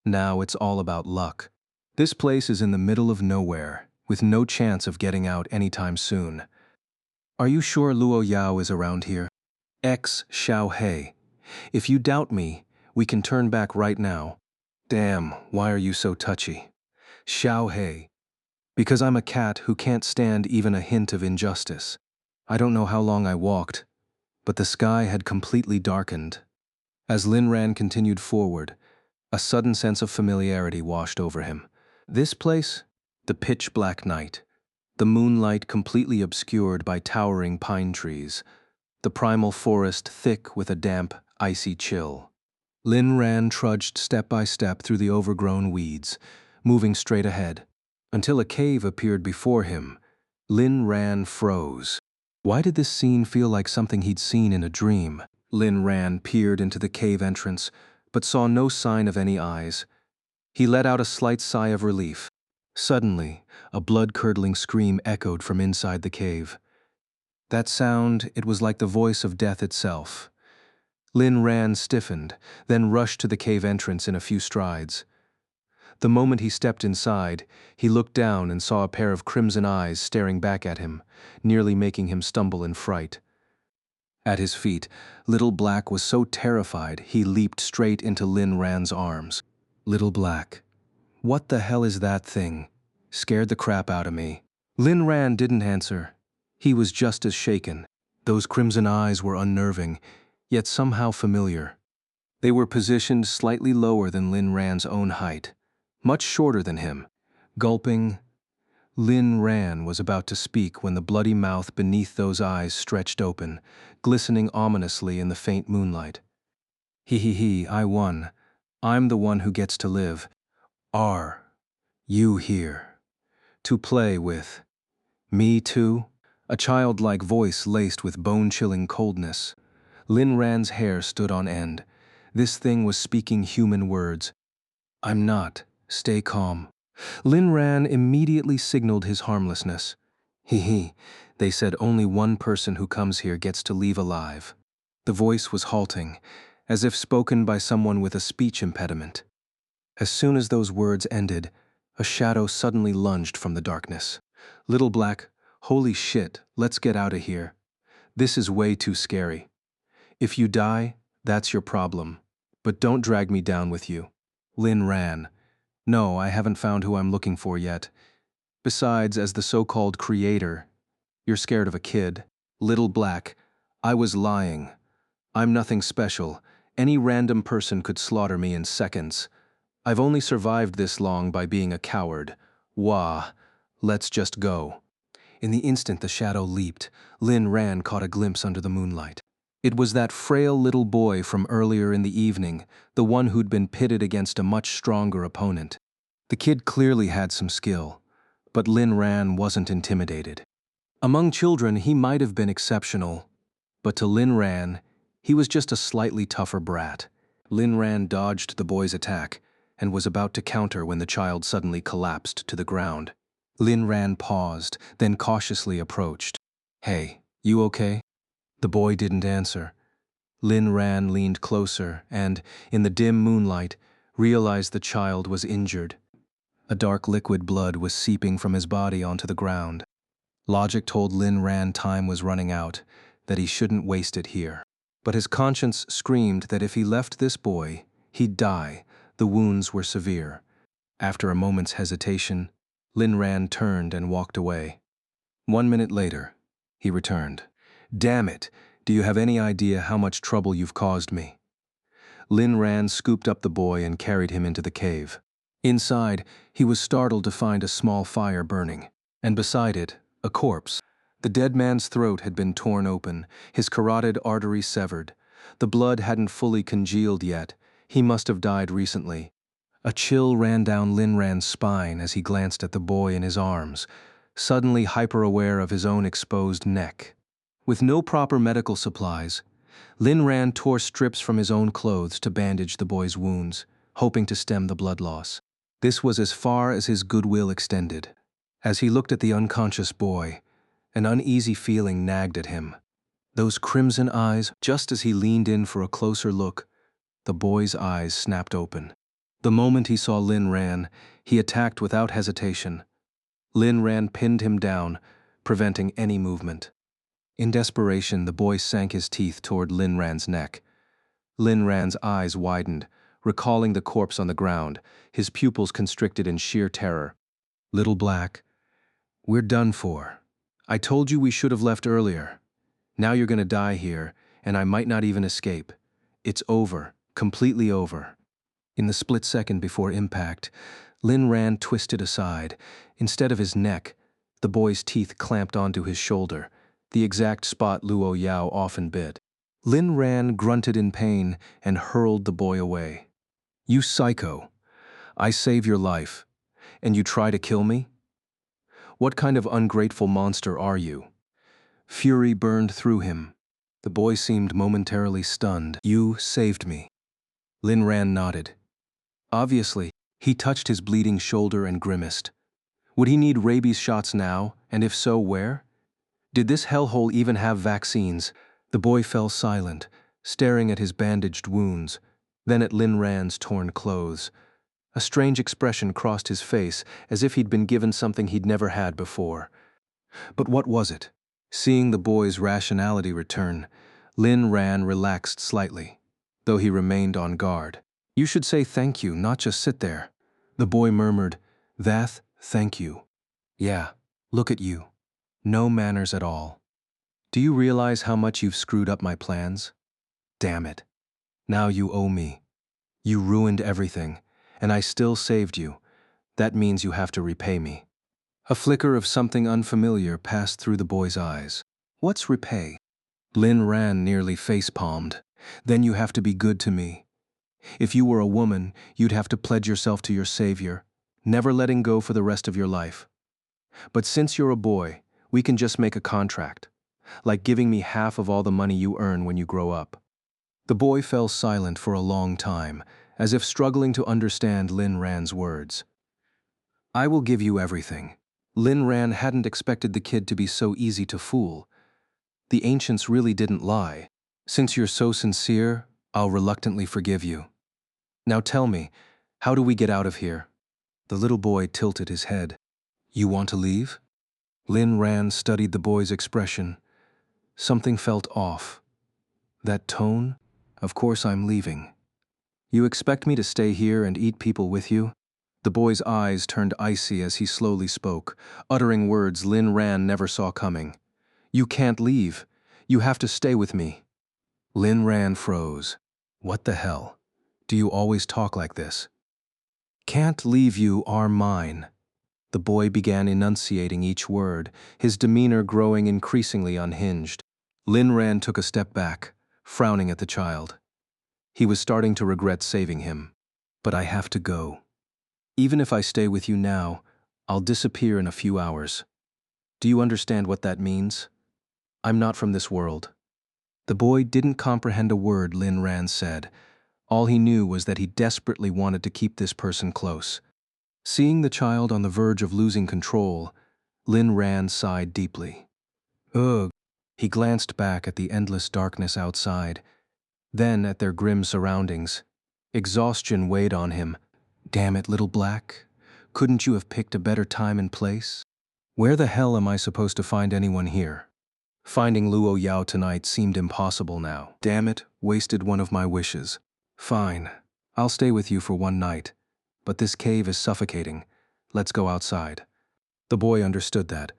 Now it's all about luck. This place is in the middle of nowhere, with no chance of getting out anytime soon. Are you sure Luo Yao is around here? X Xiaohei. If you doubt me, we can turn back right now. Damn, why are you so touchy? Xiaohei. Because I'm a cat who can't stand even a hint of injustice. I don't know how long I walked, but the sky had completely darkened. As Lin Ran continued forward, a sudden sense of familiarity washed over him. This place? The pitch-black night, the moonlight completely obscured by towering pine trees, the primal forest thick with a damp, icy chill. Lin Ran trudged step by step through the overgrown weeds, moving straight ahead, until a cave appeared before him. Lin Ran froze. Why did this scene feel like something he'd seen in a dream? Lin Ran peered into the cave entrance, but saw no sign of any eyes. He let out a slight sigh of relief. Suddenly, a blood-curdling scream echoed from inside the cave. That sound, it was like the voice of death itself. Lin Ran stiffened, then rushed to the cave entrance in a few strides. The moment he stepped inside, he looked down and saw a pair of crimson eyes staring back at him, nearly making him stumble in fright. At his feet, Little Black was so terrified he leaped straight into Lin Ran's arms. Little Black. What the hell is that thing? Scared the crap out of me. Lin Ran didn't answer. He was just as shaken. Those crimson eyes were unnerving, yet somehow familiar. They were positioned slightly lower than Lin Ran's own height, much shorter than him. Gulping, Lin Ran was about to speak when the bloody mouth beneath those eyes stretched open, glistening ominously in the faint moonlight. He, I won. I'm the one who gets to live. Are you here to play with me too? A childlike voice laced with bone-chilling coldness. Lin Ran's hair stood on end. This thing was speaking human words. I'm not. Stay calm. Lin Ran immediately signaled his harmlessness. They said only one person who comes here gets to leave alive. The voice was halting, as if spoken by someone with a speech impediment. As soon as those words ended, a shadow suddenly lunged from the darkness. Little Black, holy shit, let's get out of here. This is way too scary. If you die, that's your problem. But don't drag me down with you. Lin Ran. No, I haven't found who I'm looking for yet. Besides, as the so-called creator, you're scared of a kid. Little Black, I was lying. I'm nothing special. Any random person could slaughter me in seconds. I've only survived this long by being a coward. Wah, let's just go. In the instant the shadow leaped, Lin Ran caught a glimpse under the moonlight. It was that frail little boy from earlier in the evening, the one who'd been pitted against a much stronger opponent. The kid clearly had some skill, but Lin Ran wasn't intimidated. Among children, he might have been exceptional, but to Lin Ran, he was just a slightly tougher brat. Lin Ran dodged the boy's attack and was about to counter when the child suddenly collapsed to the ground. Lin Ran paused, then cautiously approached. Hey, you okay? The boy didn't answer. Lin Ran leaned closer and, in the dim moonlight, realized the child was injured. A dark liquid blood was seeping from his body onto the ground. Logic told Lin Ran time was running out, that he shouldn't waste it here. But his conscience screamed that if he left this boy, he'd die. The wounds were severe. After a moment's hesitation, Lin Ran turned and walked away. 1 minute later, he returned. Damn it! Do you have any idea how much trouble you've caused me? Lin Ran scooped up the boy and carried him into the cave. Inside, he was startled to find a small fire burning, and beside it, a corpse. The dead man's throat had been torn open, his carotid artery severed. The blood hadn't fully congealed yet. He must have died recently. A chill ran down Lin Ran's spine as he glanced at the boy in his arms, suddenly hyper-aware of his own exposed neck. With no proper medical supplies, Lin Ran tore strips from his own clothes to bandage the boy's wounds, hoping to stem the blood loss. This was as far as his goodwill extended. As he looked at the unconscious boy, an uneasy feeling nagged at him. Those crimson eyes, just as he leaned in for a closer look, the boy's eyes snapped open. The moment he saw Lin Ran, he attacked without hesitation. Lin Ran pinned him down, preventing any movement. In desperation, the boy sank his teeth toward Lin Ran's neck. Lin Ran's eyes widened, recalling the corpse on the ground, his pupils constricted in sheer terror. Little Black, we're done for. I told you we should have left earlier. Now you're gonna die here, and I might not even escape. It's over, completely over. In the split second before impact, Lin Ran twisted aside. Instead of his neck, the boy's teeth clamped onto his shoulder, the exact spot Luo Yao often bit. Lin Ran grunted in pain and hurled the boy away. You psycho! I save your life, and you try to kill me? What kind of ungrateful monster are you? Fury burned through him. The boy seemed momentarily stunned. You saved me. Lin Ran nodded. Obviously, he touched his bleeding shoulder and grimaced. Would he need rabies shots now, and if so, where? Did this hellhole even have vaccines? The boy fell silent, staring at his bandaged wounds, then at Lin Ran's torn clothes. A strange expression crossed his face, as if he'd been given something he'd never had before. But what was it? Seeing the boy's rationality return, Lin Ran relaxed slightly, though he remained on guard. You should say thank you, not just sit there. The boy murmured, thank you. Yeah, look at you. No manners at all. Do you realize how much you've screwed up my plans? Damn it. Now you owe me. You ruined everything, and I still saved you. That means you have to repay me. A flicker of something unfamiliar passed through the boy's eyes. What's repay? Lin Ran nearly face-palmed. Then you have to be good to me. If you were a woman, you'd have to pledge yourself to your savior, never letting go for the rest of your life. But since you're a boy, we can just make a contract, like giving me half of all the money you earn when you grow up. The boy fell silent for a long time, as if struggling to understand Lin Ran's words. I will give you everything. Lin Ran hadn't expected the kid to be so easy to fool. The ancients really didn't lie. Since you're so sincere, I'll reluctantly forgive you. Now tell me, how do we get out of here? The little boy tilted his head. You want to leave? Lin Ran studied the boy's expression. Something felt off. That tone? Of course I'm leaving. You expect me to stay here and eat people with you? The boy's eyes turned icy as he slowly spoke, uttering words Lin Ran never saw coming. You can't leave. You have to stay with me. Lin Ran froze. What the hell? Do you always talk like this? Can't leave you are mine. The boy began enunciating each word, his demeanor growing increasingly unhinged. Lin Ran took a step back, frowning at the child. He was starting to regret saving him. But I have to go. Even if I stay with you now, I'll disappear in a few hours. Do you understand what that means? I'm not from this world. The boy didn't comprehend a word Lin Ran said. All he knew was that he desperately wanted to keep this person close. Seeing the child on the verge of losing control, Lin Ran sighed deeply. Ugh. He glanced back at the endless darkness outside, then at their grim surroundings. Exhaustion weighed on him. Damn it, little black. Couldn't you have picked a better time and place? Where the hell am I supposed to find anyone here? Finding Luo Yao tonight seemed impossible now. Damn it, wasted one of my wishes. Fine, I'll stay with you for one night. But this cave is suffocating. Let's go outside. The boy understood that.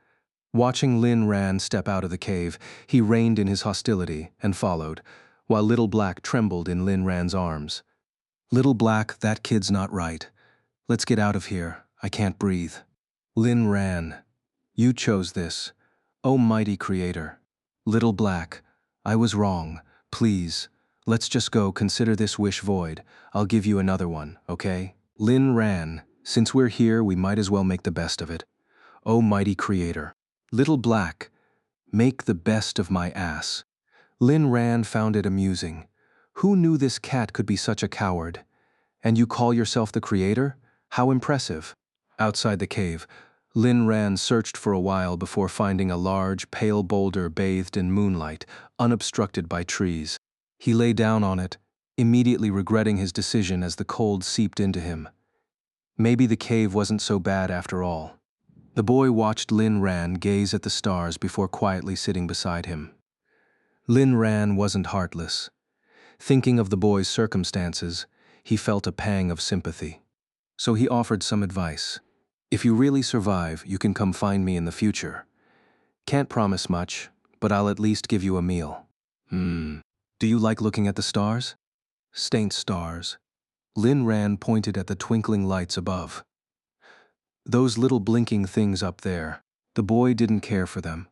Watching Lin Ran step out of the cave, he reined in his hostility and followed, while Little Black trembled in Lin Ran's arms. Little Black, that kid's not right. Let's get out of here. I can't breathe. Lin Ran, you chose this. Oh, mighty creator. Little Black, I was wrong. Please, let's just go. Consider this wish void. I'll give you another one, okay? Lin Ran, since we're here, we might as well make the best of it. Oh, mighty creator. Little Black, make the best of my ass. Lin Ran found it amusing. Who knew this cat could be such a coward? And you call yourself the creator? How impressive. Outside the cave, Lin Ran searched for a while before finding a large, pale boulder bathed in moonlight, unobstructed by trees. He lay down on it, immediately regretting his decision as the cold seeped into him. Maybe the cave wasn't so bad after all. The boy watched Lin Ran gaze at the stars before quietly sitting beside him. Lin Ran wasn't heartless. Thinking of the boy's circumstances, he felt a pang of sympathy. So he offered some advice. If you really survive, you can come find me in the future. Can't promise much, but I'll at least give you a meal. Do you like looking at the stars? Faint stars. Lin Ran pointed at the twinkling lights above. Those little blinking things up there. The boy didn't care for them,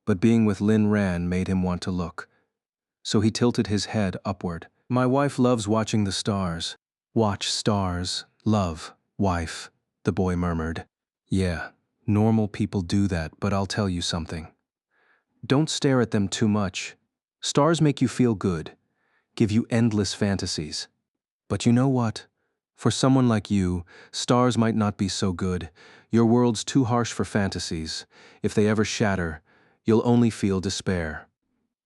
but being with Lin Ran made him want to look. So he tilted his head upward. My wife loves watching the stars. Watch stars, love, wife, the boy murmured. Yeah, normal people do that, but I'll tell you something. Don't stare at them too much. Stars make you feel good, give you endless fantasies. But you know what? For someone like you, stars might not be so good. Your world's too harsh for fantasies. If they ever shatter, you'll only feel despair.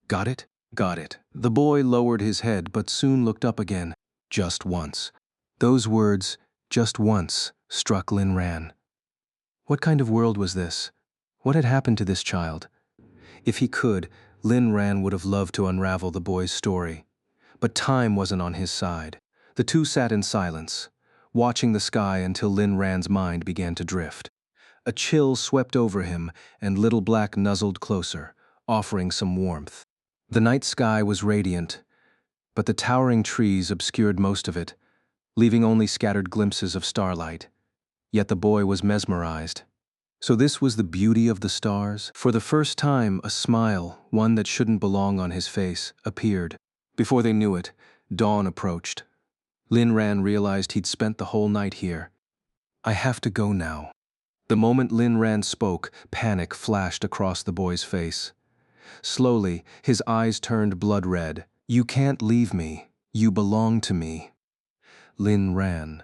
Got it? Got it. The boy lowered his head but soon looked up again. Just once. Those words, just once, struck Lin Ran. What kind of world was this? What had happened to this child? If he could, Lin Ran would have loved to unravel the boy's story. But time wasn't on his side. The two sat in silence, watching the sky until Lin Ran's mind began to drift. A chill swept over him, and Little Black nuzzled closer, offering some warmth. The night sky was radiant, but the towering trees obscured most of it, leaving only scattered glimpses of starlight. Yet the boy was mesmerized. So this was the beauty of the stars? For the first time, a smile, one that shouldn't belong on his face, appeared. Before they knew it, dawn approached. Lin Ran realized he'd spent the whole night here. I have to go now. The moment Lin Ran spoke, panic flashed across the boy's face. Slowly, his eyes turned blood red. You can't leave me. You belong to me. Lin Ran.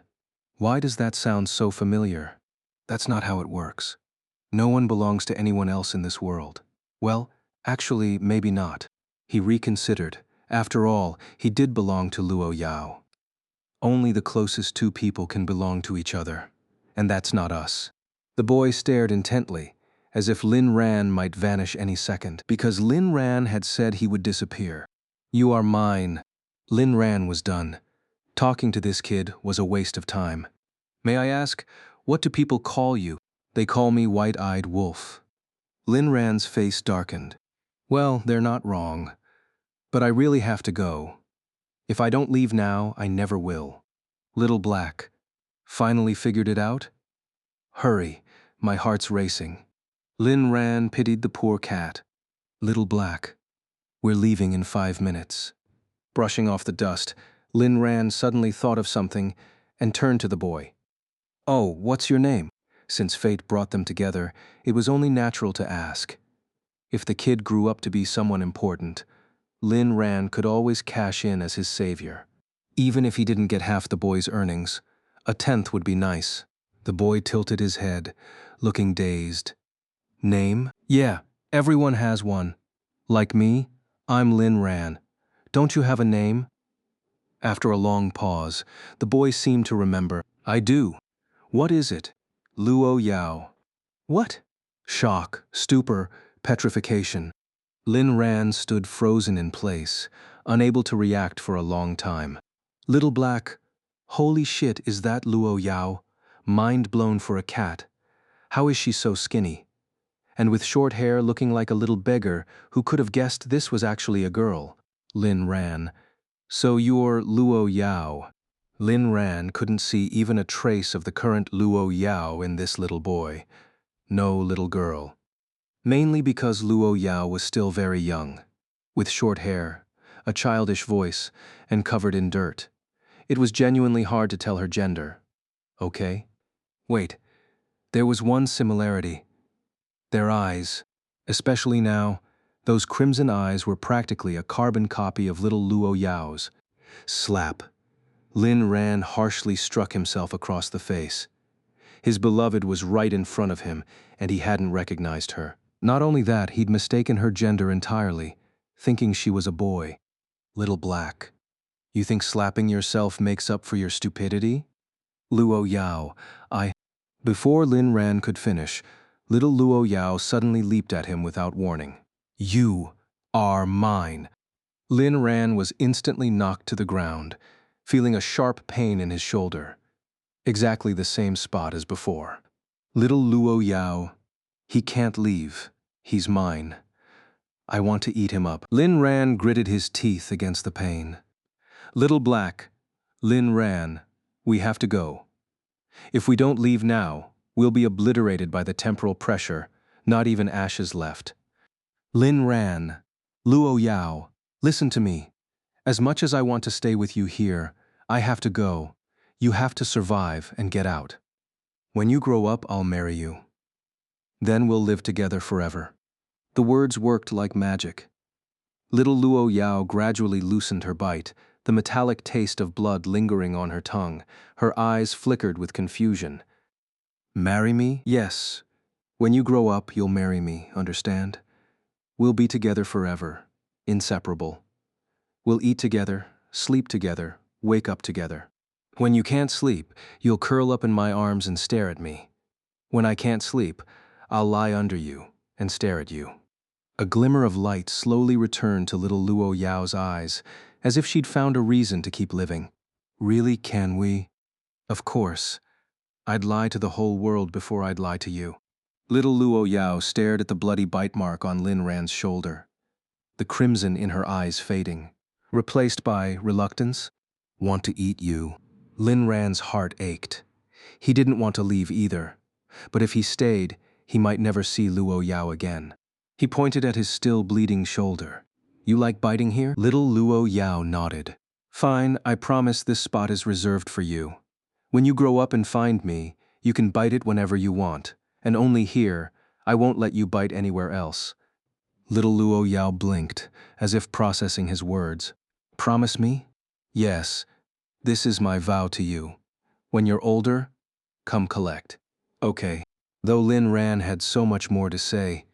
Why does that sound so familiar? That's not how it works. No one belongs to anyone else in this world. Well, actually, maybe not. He reconsidered. After all, he did belong to Luo Yao. Only the closest two people can belong to each other. And that's not us. The boy stared intently, as if Lin Ran might vanish any second, because Lin Ran had said he would disappear. You are mine. Lin Ran was done. Talking to this kid was a waste of time. May I ask, what do people call you? They call me White-Eyed Wolf. Lin Ran's face darkened. Well, they're not wrong. But I really have to go. If I don't leave now, I never will. Little Black. Finally figured it out? Hurry, my heart's racing. Lin Ran pitied the poor cat. Little Black. We're leaving in 5 minutes. Brushing off the dust, Lin Ran suddenly thought of something and turned to the boy. Oh, what's your name? Since fate brought them together, it was only natural to ask. If the kid grew up to be someone important, Lin Ran could always cash in as his savior. Even if he didn't get half the boy's earnings, a tenth would be nice. The boy tilted his head, looking dazed. Name? Yeah, everyone has one. Like me, I'm Lin Ran. Don't you have a name? After a long pause, the boy seemed to remember. I do. What is it? Luo Yao. What? Shock, stupor, petrification. Lin Ran stood frozen in place, unable to react for a long time. Little Black, holy shit, is that Luo Yao? Mind blown for a cat. How is she so skinny? And with short hair looking like a little beggar who could have guessed this was actually a girl. Lin Ran. So you're Luo Yao. Lin Ran couldn't see even a trace of the current Luo Yao in this little boy. No little girl. Mainly because Luo Yao was still very young, with short hair, a childish voice, and covered in dirt. It was genuinely hard to tell her gender. Okay? Wait, there was one similarity. Their eyes. Especially now, those crimson eyes were practically a carbon copy of little Luo Yao's. Slap. Lin Ran harshly struck himself across the face. His beloved was right in front of him, and he hadn't recognized her. Not only that, he'd mistaken her gender entirely, thinking she was a boy. Little Black. You think slapping yourself makes up for your stupidity? Luo Yao, Before Lin Ran could finish, little Luo Yao suddenly leaped at him without warning. You are mine. Lin Ran was instantly knocked to the ground, feeling a sharp pain in his shoulder. Exactly the same spot as before. Little Luo Yao, he can't leave. He's mine. I want to eat him up. Lin Ran gritted his teeth against the pain. Little Black, Lin Ran, we have to go. If we don't leave now, we'll be obliterated by the temporal pressure, not even ashes left. Lin Ran, Luo Yao, listen to me. As much as I want to stay with you here, I have to go. You have to survive and get out. When you grow up, I'll marry you. Then we'll live together forever. The words worked like magic. Little Luo Yao gradually loosened her bite, the metallic taste of blood lingering on her tongue. Her eyes flickered with confusion. Marry me? Yes. When you grow up, you'll marry me, understand? We'll be together forever, inseparable. We'll eat together, sleep together, wake up together. When you can't sleep, you'll curl up in my arms and stare at me. When I can't sleep, I'll lie under you and stare at you. A glimmer of light slowly returned to little Luo Yao's eyes, as if she'd found a reason to keep living. Really, can we? Of course. I'd lie to the whole world before I'd lie to you. Little Luo Yao stared at the bloody bite mark on Lin Ran's shoulder, the crimson in her eyes fading, replaced by reluctance. Want to eat you. Lin Ran's heart ached. He didn't want to leave either, but if he stayed, he might never see Luo Yao again. He pointed at his still bleeding shoulder. You like biting here? Little Luo Yao nodded. Fine, I promise this spot is reserved for you. When you grow up and find me, you can bite it whenever you want, and only here. I won't let you bite anywhere else. Little Luo Yao blinked, as if processing his words. Promise me? Yes, this is my vow to you. When you're older, come collect. Okay. Though Lin Ran had so much more to say,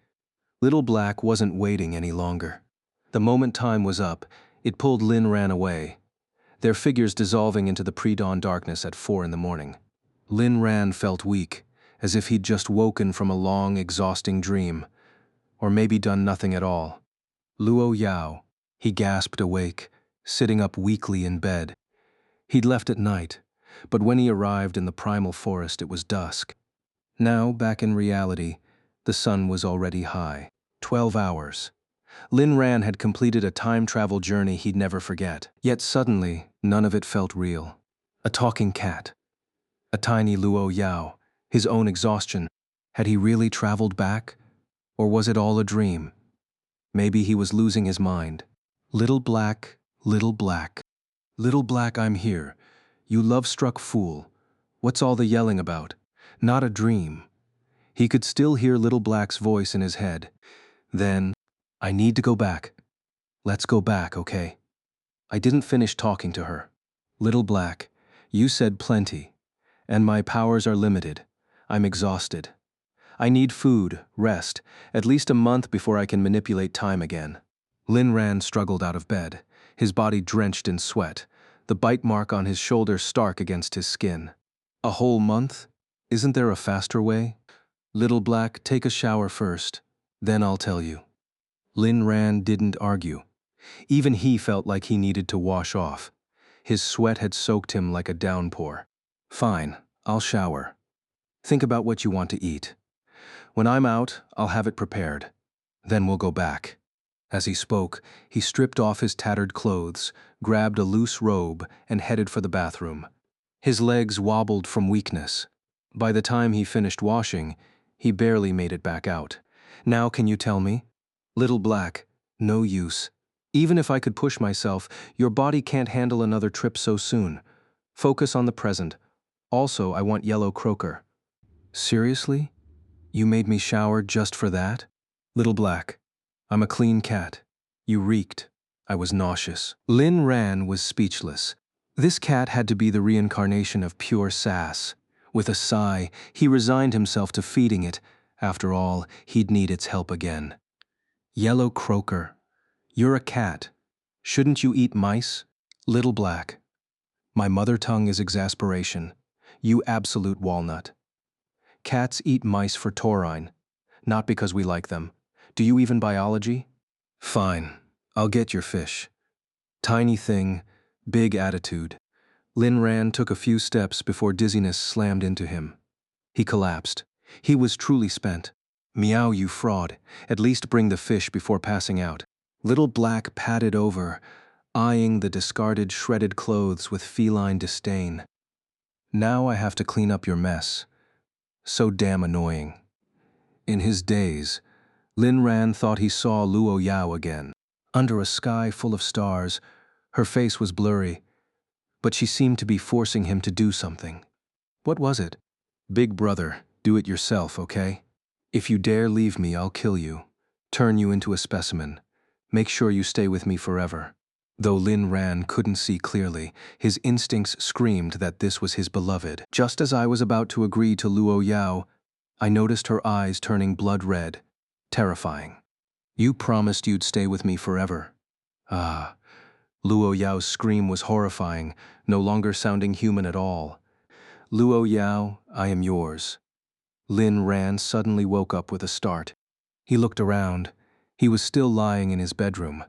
Little Black wasn't waiting any longer. The moment time was up, it pulled Lin Ran away, their figures dissolving into the pre-dawn darkness at 4 in the morning. Lin Ran felt weak, as if he'd just woken from a long, exhausting dream, or maybe done nothing at all. Luo Yao, he gasped awake, sitting up weakly in bed. He'd left at night, but when he arrived in the primal forest it was dusk. Now, back in reality, the sun was already high. 12 hours. Lin Ran had completed a time travel journey he'd never forget. Yet suddenly, none of it felt real. A talking cat. A tiny Luo Yao. His own exhaustion. Had he really traveled back? Or was it all a dream? Maybe he was losing his mind. Little Black, Little Black. Little Black, I'm here. You love-struck fool. What's all the yelling about? Not a dream. He could still hear Little Black's voice in his head. Then, I need to go back. Let's go back, okay? I didn't finish talking to her. Little Black, you said plenty, and my powers are limited. I'm exhausted. I need food, rest, at least a month before I can manipulate time again. Lin Ran struggled out of bed, his body drenched in sweat, the bite mark on his shoulder stark against his skin. A whole month? Isn't there a faster way? Little Black, take a shower first, then I'll tell you. Lin Ran didn't argue. Even he felt like he needed to wash off. His sweat had soaked him like a downpour. Fine, I'll shower. Think about what you want to eat. When I'm out, I'll have it prepared. Then we'll go back. As he spoke, he stripped off his tattered clothes, grabbed a loose robe, and headed for the bathroom. His legs wobbled from weakness. By the time he finished washing, he barely made it back out. Now can you tell me? Little Black, no use. Even if I could push myself, your body can't handle another trip so soon. Focus on the present. Also, I want yellow croaker. Seriously? You made me shower just for that? Little Black, I'm a clean cat. You reeked. I was nauseous. Lin Ran was speechless. This cat had to be the reincarnation of pure sass. With a sigh, he resigned himself to feeding it. After all, he'd need its help again. Yellow croaker. You're a cat. Shouldn't you eat mice? Little Black. My mother tongue is exasperation. You absolute walnut. Cats eat mice for taurine, not because we like them. Do you even biology? Fine, I'll get your fish. Tiny thing, big attitude. Lin Ran took a few steps before dizziness slammed into him. He collapsed. He was truly spent. Meow, you fraud. At least bring the fish before passing out. Little Black padded over, eyeing the discarded shredded clothes with feline disdain. Now I have to clean up your mess. So damn annoying. In his daze, Lin Ran thought he saw Luo Yao again. Under a sky full of stars, her face was blurry, but she seemed to be forcing him to do something. What was it? Big brother, do it yourself, okay? If you dare leave me, I'll kill you. Turn you into a specimen. Make sure you stay with me forever. Though Lin Ran couldn't see clearly, his instincts screamed that this was his beloved. Just as I was about to agree to Luo Yao, I noticed her eyes turning blood red, terrifying. You promised you'd stay with me forever. Ah, Luo Yao's scream was horrifying, no longer sounding human at all. Luo Yao, I am yours. Lin Ran suddenly woke up with a start. He looked around. He was still lying in his bedroom.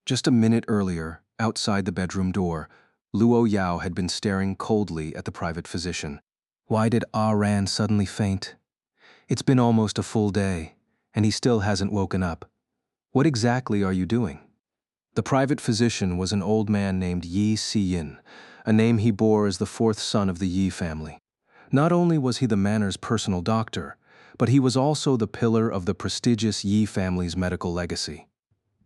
Just a minute earlier, outside the bedroom door, Luo Yao had been staring coldly at the private physician. Why did Ah Ran suddenly faint? It's been almost a full day, and he still hasn't woken up. What exactly are you doing? The private physician was an old man named Yi Si-yin, a name he bore as the fourth son of the Yi family. Not only was he the manor's personal doctor, but he was also the pillar of the prestigious Yi family's medical legacy.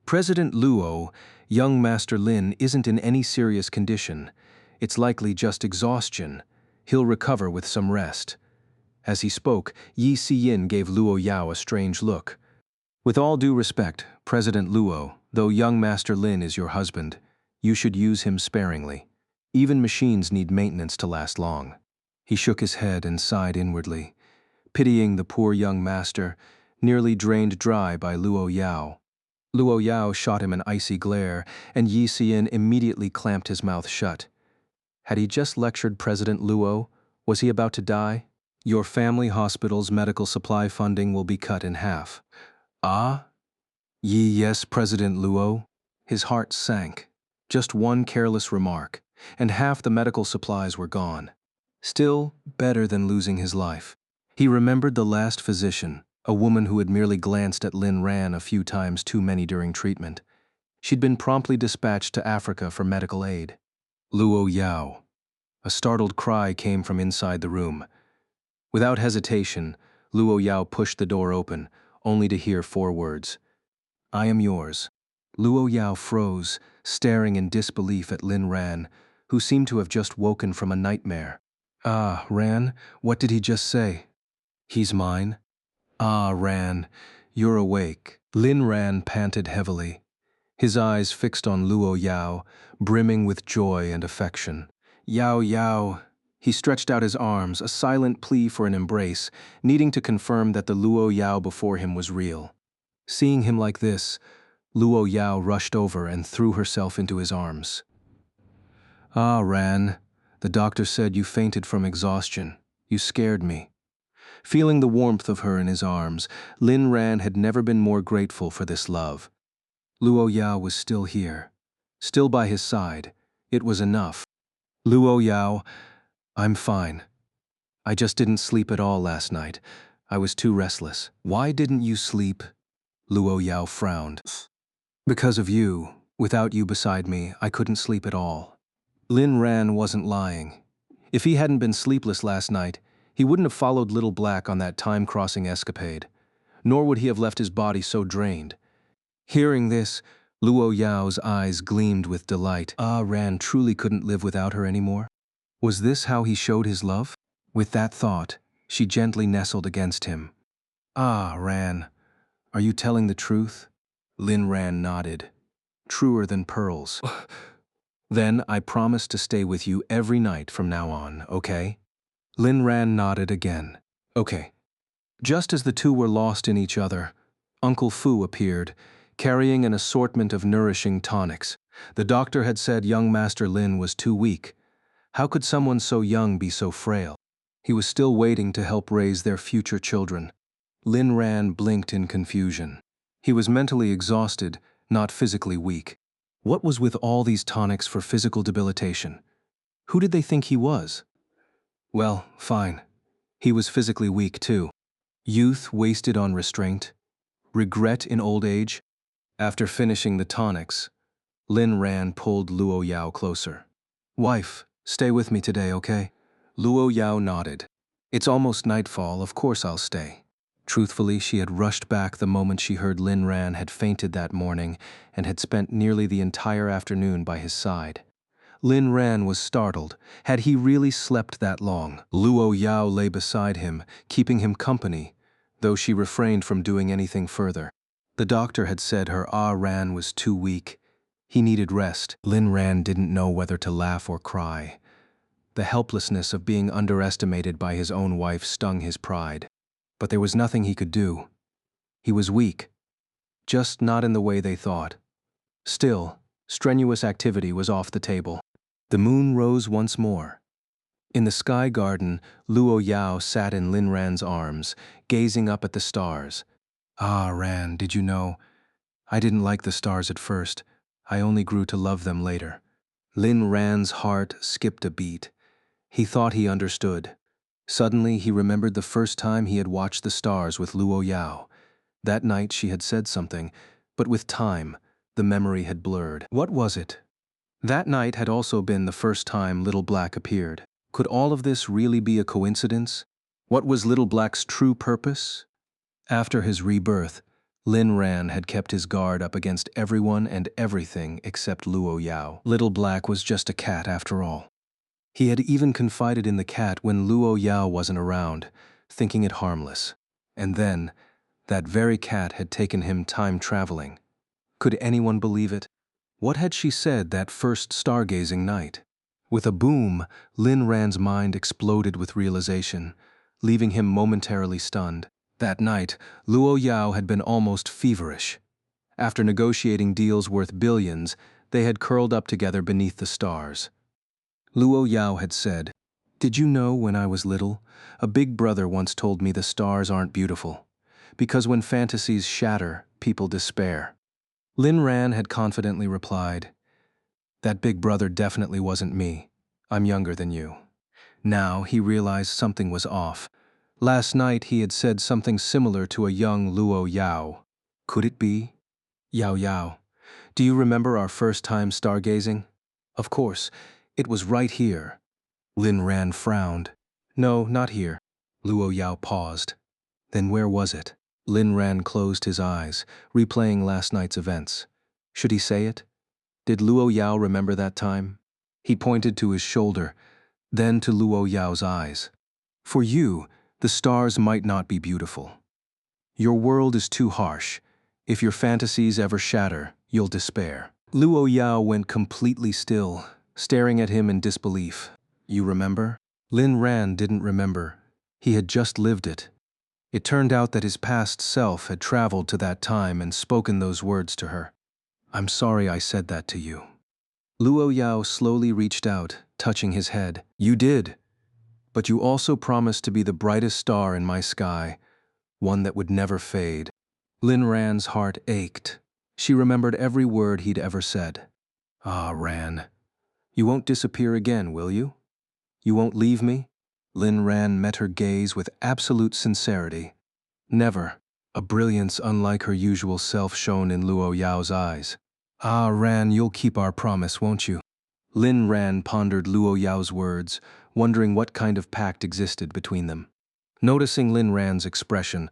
President Luo, young Master Lin isn't in any serious condition. It's likely just exhaustion. He'll recover with some rest. As he spoke, Yi Si-yin gave Luo Yao a strange look. With all due respect, President Luo, though young Master Lin is your husband, you should use him sparingly. Even machines need maintenance to last long. He shook his head and sighed inwardly, pitying the poor young master, nearly drained dry by Luo Yao. Luo Yao shot him an icy glare, and Yi Si-yin immediately clamped his mouth shut. Had he just lectured President Luo? Was he about to die? Your family hospital's medical supply funding will be cut in half. Ah? Yes, President Luo. His heart sank. Just one careless remark, and half the medical supplies were gone. Still, better than losing his life. He remembered the last physician, a woman who had merely glanced at Lin Ran a few times too many during treatment. She'd been promptly dispatched to Africa for medical aid. Luo Yao. A startled cry came from inside the room. Without hesitation, Luo Yao pushed the door open, only to hear 4 words. I am yours. Luo Yao froze, staring in disbelief at Lin Ran, who seemed to have just woken from a nightmare. Ah, Ran, what did he just say? He's mine. Ah, Ran, you're awake. Lin Ran panted heavily, his eyes fixed on Luo Yao, brimming with joy and affection. Yao Yao. He stretched out his arms, a silent plea for an embrace, needing to confirm that the Luo Yao before him was real. Seeing him like this, Luo Yao rushed over and threw herself into his arms. Ah, Ran, the doctor said you fainted from exhaustion. You scared me. Feeling the warmth of her in his arms, Lin Ran had never been more grateful for this love. Luo Yao was still here, still by his side. It was enough. Luo Yao, I'm fine. I just didn't sleep at all last night. I was too restless. Why didn't you sleep? Luo Yao frowned. Because of you. Without you beside me, I couldn't sleep at all. Lin Ran wasn't lying. If he hadn't been sleepless last night, he wouldn't have followed Little Black on that time-crossing escapade, nor would he have left his body so drained. Hearing this, Luo Yao's eyes gleamed with delight. Ah, Ran truly couldn't live without her anymore. Was this how he showed his love? With that thought, she gently nestled against him. Ah, Ran, are you telling the truth? Lin Ran nodded. Truer than pearls. Then I promise to stay with you every night from now on, okay? Lin Ran nodded again. Okay. Just as the two were lost in each other, Uncle Fu appeared, carrying an assortment of nourishing tonics. The doctor had said young Master Lin was too weak. How could someone so young be so frail? He was still waiting to help raise their future children. Lin Ran blinked in confusion. He was mentally exhausted, not physically weak. What was with all these tonics for physical debilitation? Who did they think he was? Well, fine. He was physically weak too. Youth wasted on restraint, regret in old age. After finishing the tonics, Lin Ran pulled Luo Yao closer. Wife, stay with me today, okay? Luo Yao nodded. It's almost nightfall, of course I'll stay. Truthfully, she had rushed back the moment she heard Lin Ran had fainted that morning and had spent nearly the entire afternoon by his side. Lin Ran was startled. Had he really slept that long? Luo Yao lay beside him, keeping him company, though she refrained from doing anything further. The doctor had said her Ran was too weak. He needed rest. Lin Ran didn't know whether to laugh or cry. The helplessness of being underestimated by his own wife stung his pride. But there was nothing he could do. He was weak, just not in the way they thought. Still, strenuous activity was off the table. The moon rose once more. In the sky garden, Luo Yao sat in Lin Ran's arms, gazing up at the stars. Ah, Ran, did you know? I didn't like the stars at first. I only grew to love them later. Lin Ran's heart skipped a beat. He thought he understood. Suddenly, he remembered the first time he had watched the stars with Luo Yao. That night she had said something, but with time, the memory had blurred. What was it? That night had also been the first time Little Black appeared. Could all of this really be a coincidence? What was Little Black's true purpose? After his rebirth, Lin Ran had kept his guard up against everyone and everything except Luo Yao. Little Black was just a cat after all. He had even confided in the cat when Luo Yao wasn't around, thinking it harmless. And then, that very cat had taken him time traveling. Could anyone believe it? What had she said that first stargazing night? With a boom, Lin Ran's mind exploded with realization, leaving him momentarily stunned. That night, Luo Yao had been almost feverish. After negotiating deals worth billions, they had curled up together beneath the stars. Luo Yao had said, "Did you know when I was little, a big brother once told me the stars aren't beautiful, because when fantasies shatter, people despair." Lin Ran had confidently replied, "That big brother definitely wasn't me. I'm younger than you." Now he realized something was off. Last night he had said something similar to a young Luo Yao. Could it be? Yao Yao, do you remember our first time stargazing? Of course, it was right here. Lin Ran frowned. No, not here. Luo Yao paused. Then where was it? Lin Ran closed his eyes, replaying last night's events. Should he say it? Did Luo Yao remember that time? He pointed to his shoulder, then to Luo Yao's eyes. For you, the stars might not be beautiful. Your world is too harsh. If your fantasies ever shatter, you'll despair. Luo Yao went completely still, staring at him in disbelief. You remember? Lin Ran didn't remember. He had just lived it. It turned out that his past self had traveled to that time and spoken those words to her. I'm sorry I said that to you. Luo Yao slowly reached out, touching his head. You did. But you also promised to be the brightest star in my sky, one that would never fade. Lin Ran's heart ached. She remembered every word he'd ever said. Ah, Ran. You won't disappear again, will you? You won't leave me? Lin Ran met her gaze with absolute sincerity. Never. A brilliance unlike her usual self shone in Luo Yao's eyes. Ah, Ran, you'll keep our promise, won't you? Lin Ran pondered Luo Yao's words, wondering what kind of pact existed between them. Noticing Lin Ran's expression,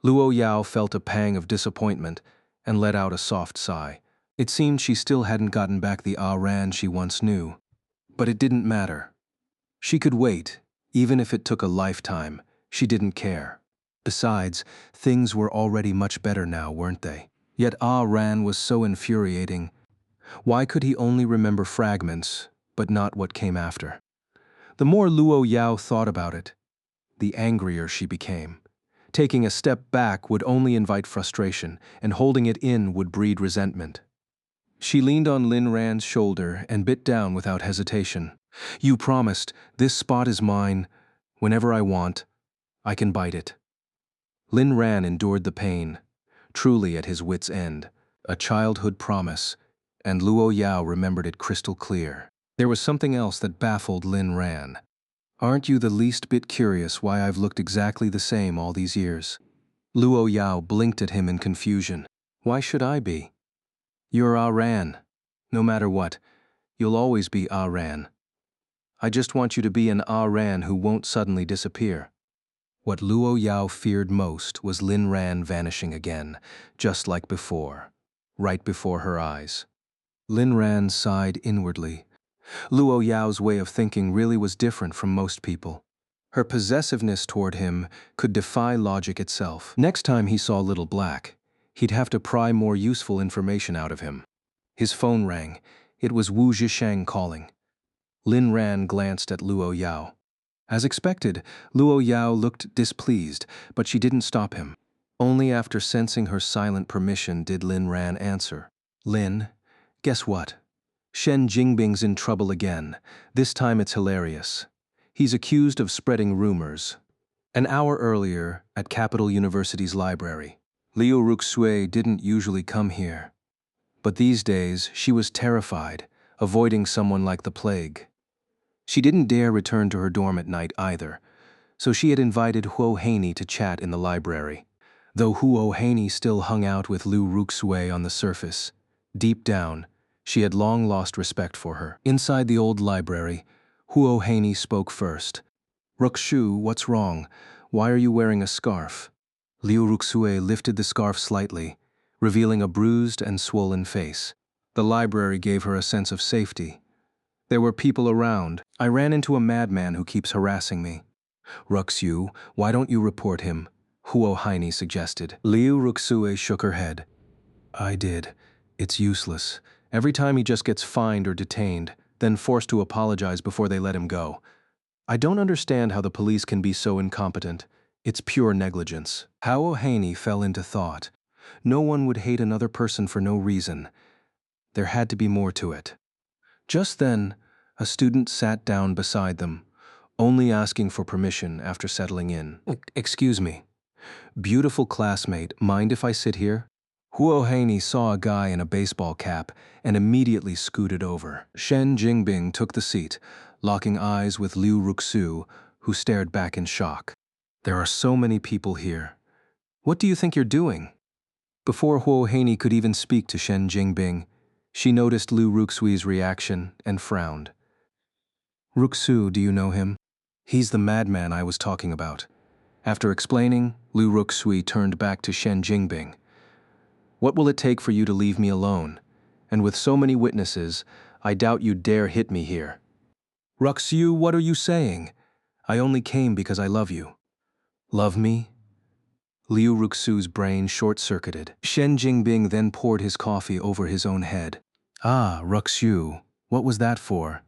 Luo Yao felt a pang of disappointment and let out a soft sigh. It seemed she still hadn't gotten back the Ran she once knew. But it didn't matter. She could wait, even if it took a lifetime. She didn't care. Besides, things were already much better now, weren't they? Yet Ran was so infuriating. Why could he only remember fragments, but not what came after? The more Luo Yao thought about it, the angrier she became. Taking a step back would only invite frustration, and holding it in would breed resentment. She leaned on Lin Ran's shoulder and bit down without hesitation. You promised, this spot is mine. Whenever I want, I can bite it. Lin Ran endured the pain, truly at his wit's end. A childhood promise, and Luo Yao remembered it crystal clear. There was something else that baffled Lin Ran. Aren't you the least bit curious why I've looked exactly the same all these years? Luo Yao blinked at him in confusion. Why should I be? You're Ah Ran. No matter what, you'll always be Ah Ran. I just want you to be an Ah Ran who won't suddenly disappear. What Luo Yao feared most was Lin Ran vanishing again, just like before, right before her eyes. Lin Ran sighed inwardly. Luo Yao's way of thinking really was different from most people. Her possessiveness toward him could defy logic itself. Next time he saw Little Black, he'd have to pry more useful information out of him. His phone rang. It was Wu Zhisheng calling. Lin Ran glanced at Luo Yao. As expected, Luo Yao looked displeased, but she didn't stop him. Only after sensing her silent permission did Lin Ran answer. Lin, guess what? Shen Jingbing's in trouble again. This time it's hilarious. He's accused of spreading rumors. An hour earlier, at Capital University's library, Liu Ruxue didn't usually come here. But these days, she was terrified, avoiding someone like the plague. She didn't dare return to her dorm at night either, so she had invited Huo Haney to chat in the library. Though Huo Haney still hung out with Liu Ruxue on the surface, deep down, she had long lost respect for her. Inside the old library, Huo Haney spoke first. Ruxu, what's wrong? Why are you wearing a scarf? Liu Ruxue lifted the scarf slightly, revealing a bruised and swollen face. The library gave her a sense of safety. There were people around. I ran into a madman who keeps harassing me. Ruxu, why don't you report him? Huo Haney suggested. Liu Ruxue shook her head. I did. It's useless. Every time he just gets fined or detained, then forced to apologize before they let him go. I don't understand how the police can be so incompetent. It's pure negligence. Huo Haney fell into thought. No one would hate another person for no reason. There had to be more to it. Just then, a student sat down beside them, only asking for permission after settling in. Excuse me. Beautiful classmate, mind if I sit here? Huo Haney saw a guy in a baseball cap and immediately scooted over. Shen Jingbing took the seat, locking eyes with Liu Ruxu, who stared back in shock. There are so many people here. What do you think you're doing? Before Huo Haney could even speak to Shen Jingbing, she noticed Liu Ruxui's reaction and frowned. Ruxu, do you know him? He's the madman I was talking about. After explaining, Liu Ruxui turned back to Shen Jingbing. What will it take for you to leave me alone? And with so many witnesses, I doubt you'd dare hit me here. Ruxu, what are you saying? I only came because I love you. Love me? Liu Ruxu's brain short-circuited. Shen Jingbing then poured his coffee over his own head. Ah, Ruxu, what was that for?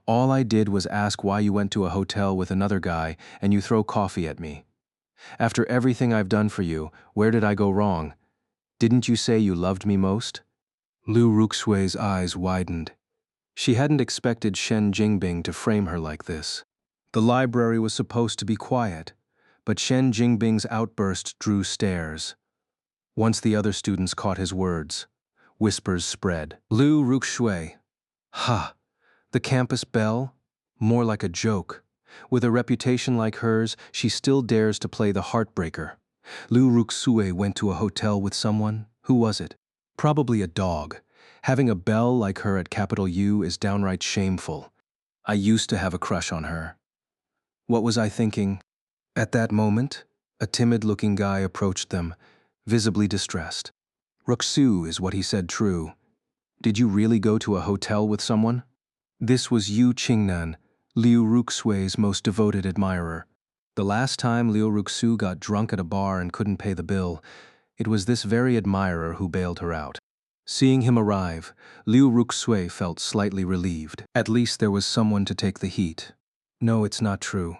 All I did was ask why you went to a hotel with another guy and you throw coffee at me. After everything I've done for you, where did I go wrong? Didn't you say you loved me most? Liu Ruxui's eyes widened. She hadn't expected Shen Jingbing to frame her like this. The library was supposed to be quiet, but Shen Jingbing's outburst drew stares. Once the other students caught his words, whispers spread. Liu Ruxue. Ha! The campus belle? More like a joke. With a reputation like hers, she still dares to play the heartbreaker. Liu Ruxue went to a hotel with someone. Who was it? Probably a dog. Having a belle like her at Capital U is downright shameful. I used to have a crush on her. What was I thinking? At that moment, a timid-looking guy approached them, visibly distressed. Ruxu, is what he said true? Did you really go to a hotel with someone? This was Yu Qingnan, Liu Ruxue's most devoted admirer. The last time Liu Ruxu got drunk at a bar and couldn't pay the bill, it was this very admirer who bailed her out. Seeing him arrive, Liu Ruxue felt slightly relieved. At least there was someone to take the heat. No, it's not true.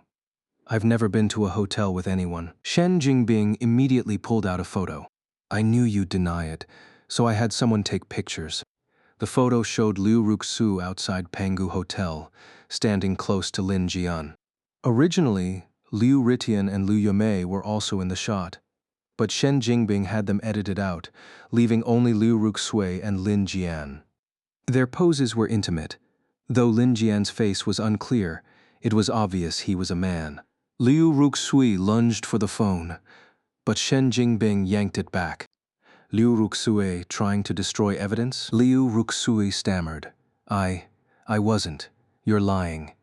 I've never been to a hotel with anyone. Shen Jingbing immediately pulled out a photo. I knew you'd deny it, so I had someone take pictures. The photo showed Liu Ruxu outside Pangu Hotel, standing close to Lin Jian. Originally, Liu Ritian and Liu Yumei were also in the shot, but Shen Jingbing had them edited out, leaving only Liu Ruxue and Lin Jian. Their poses were intimate. Though Lin Jian's face was unclear, It was obvious he was a man. Liu Ruxui lunged for the phone, but Shen Jingbing yanked it back. Liu Ruxui trying to destroy evidence? Liu Ruxui stammered. I wasn't. You're lying.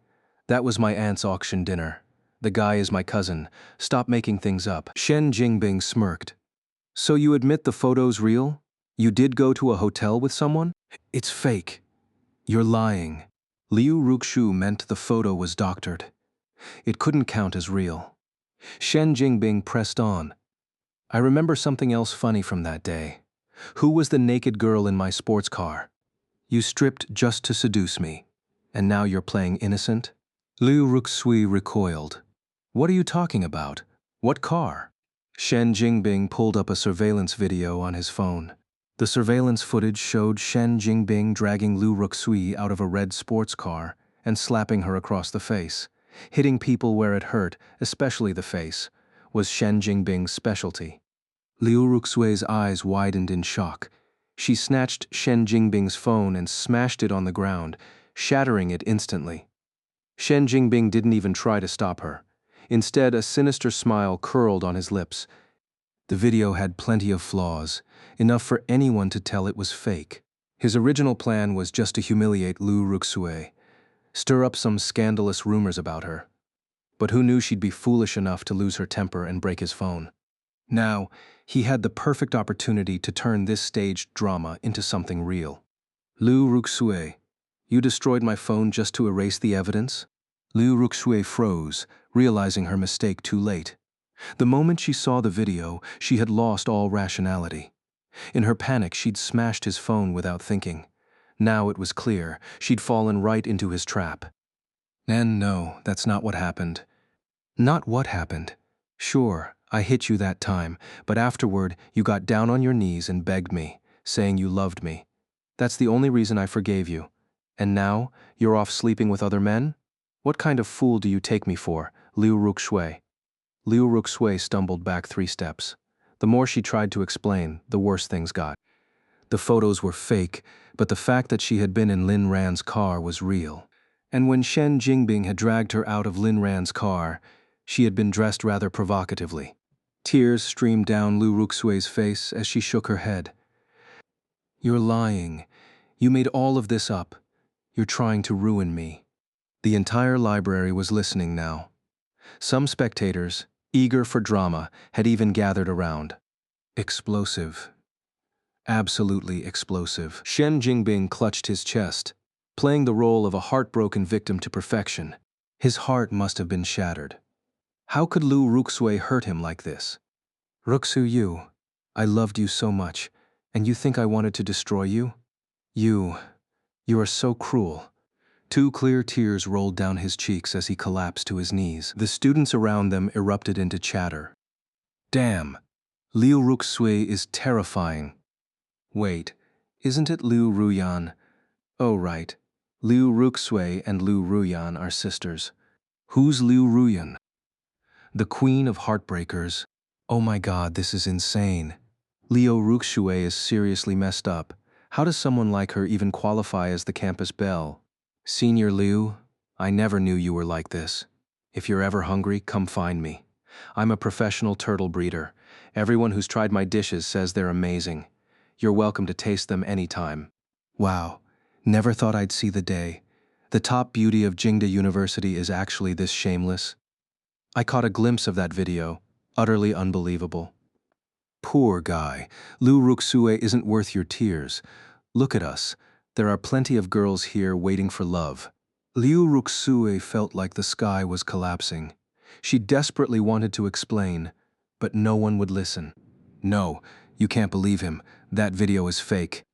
That was my aunt's auction dinner. The guy is my cousin. Stop making things up. Shen Jingbing smirked. So you admit the photo's real? You did go to a hotel with someone? It's fake. You're lying. Liu Ruxu meant the photo was doctored. It couldn't count as real. Shen Jingbing pressed on. I remember something else funny from that day. Who was the naked girl in my sports car? You stripped just to seduce me, and now you're playing innocent? Liu Ruxui recoiled. What are you talking about? What car? Shen Jingbing pulled up a surveillance video on his phone. The surveillance footage showed Shen Jingbing dragging Liu Ruxui out of a red sports car and slapping her across the face. Hitting people where it hurt, especially the face, was Shen Jingbing's specialty. Liu Ruxui's eyes widened in shock. She snatched Shen Jingbing's phone and smashed it on the ground, shattering it instantly. Shen Jingbing didn't even try to stop her. Instead, a sinister smile curled on his lips. The video had plenty of flaws, enough for anyone to tell it was fake. His original plan was just to humiliate Liu Ruxui, stir up some scandalous rumors about her. But who knew she'd be foolish enough to lose her temper and break his phone? Now, he had the perfect opportunity to turn this staged drama into something real. Liu Ruxui, you destroyed my phone just to erase the evidence? Liu Ruxui froze, realizing her mistake too late. The moment she saw the video, she had lost all rationality. In her panic, she'd smashed his phone without thinking. Now it was clear, she'd fallen right into his trap. And no, that's not what happened. Not what happened. Sure, I hit you that time, but afterward you got down on your knees and begged me, saying you loved me. That's the only reason I forgave you. And now, you're off sleeping with other men? What kind of fool do you take me for, Liu Ruxui? Liu Ruxui stumbled back 3 steps. The more she tried to explain, the worse things got. The photos were fake, but the fact that she had been in Lin Ran's car was real. And when Shen Jingbing had dragged her out of Lin Ran's car, she had been dressed rather provocatively. Tears streamed down Liu Ruxui's face as she shook her head. You're lying. You made all of this up. You're trying to ruin me. The entire library was listening now. Some spectators, eager for drama, had even gathered around. Explosive. Absolutely explosive. Shen Jingbing clutched his chest, playing the role of a heartbroken victim to perfection. His heart must have been shattered. How could Liu Ruxui hurt him like this? Ruxu, I loved you so much, and you think I wanted to destroy you? You are so cruel. 2 clear tears rolled down his cheeks as he collapsed to his knees. The students around them erupted into chatter. Damn, Liu Ruxui is terrifying. Wait, isn't it Liu Ruyan? Oh, right. Liu Ruxui and Liu Ruyan are sisters. Who's Liu Ruyan? The queen of heartbreakers. Oh my god, this is insane. Liu Ruxui is seriously messed up. How does someone like her even qualify as the campus belle? Senior Liu, I never knew you were like this. If you're ever hungry, come find me. I'm a professional turtle breeder. Everyone who's tried my dishes says they're amazing. You're welcome to taste them anytime. Wow, never thought I'd see the day. The top beauty of Jingda University is actually this shameless. I caught a glimpse of that video. Utterly unbelievable. Poor guy. Liu Ruxui isn't worth your tears. Look at us. There are plenty of girls here waiting for love. Liu Ruxui felt like the sky was collapsing. She desperately wanted to explain, but no one would listen. No, you can't believe him. That video is fake.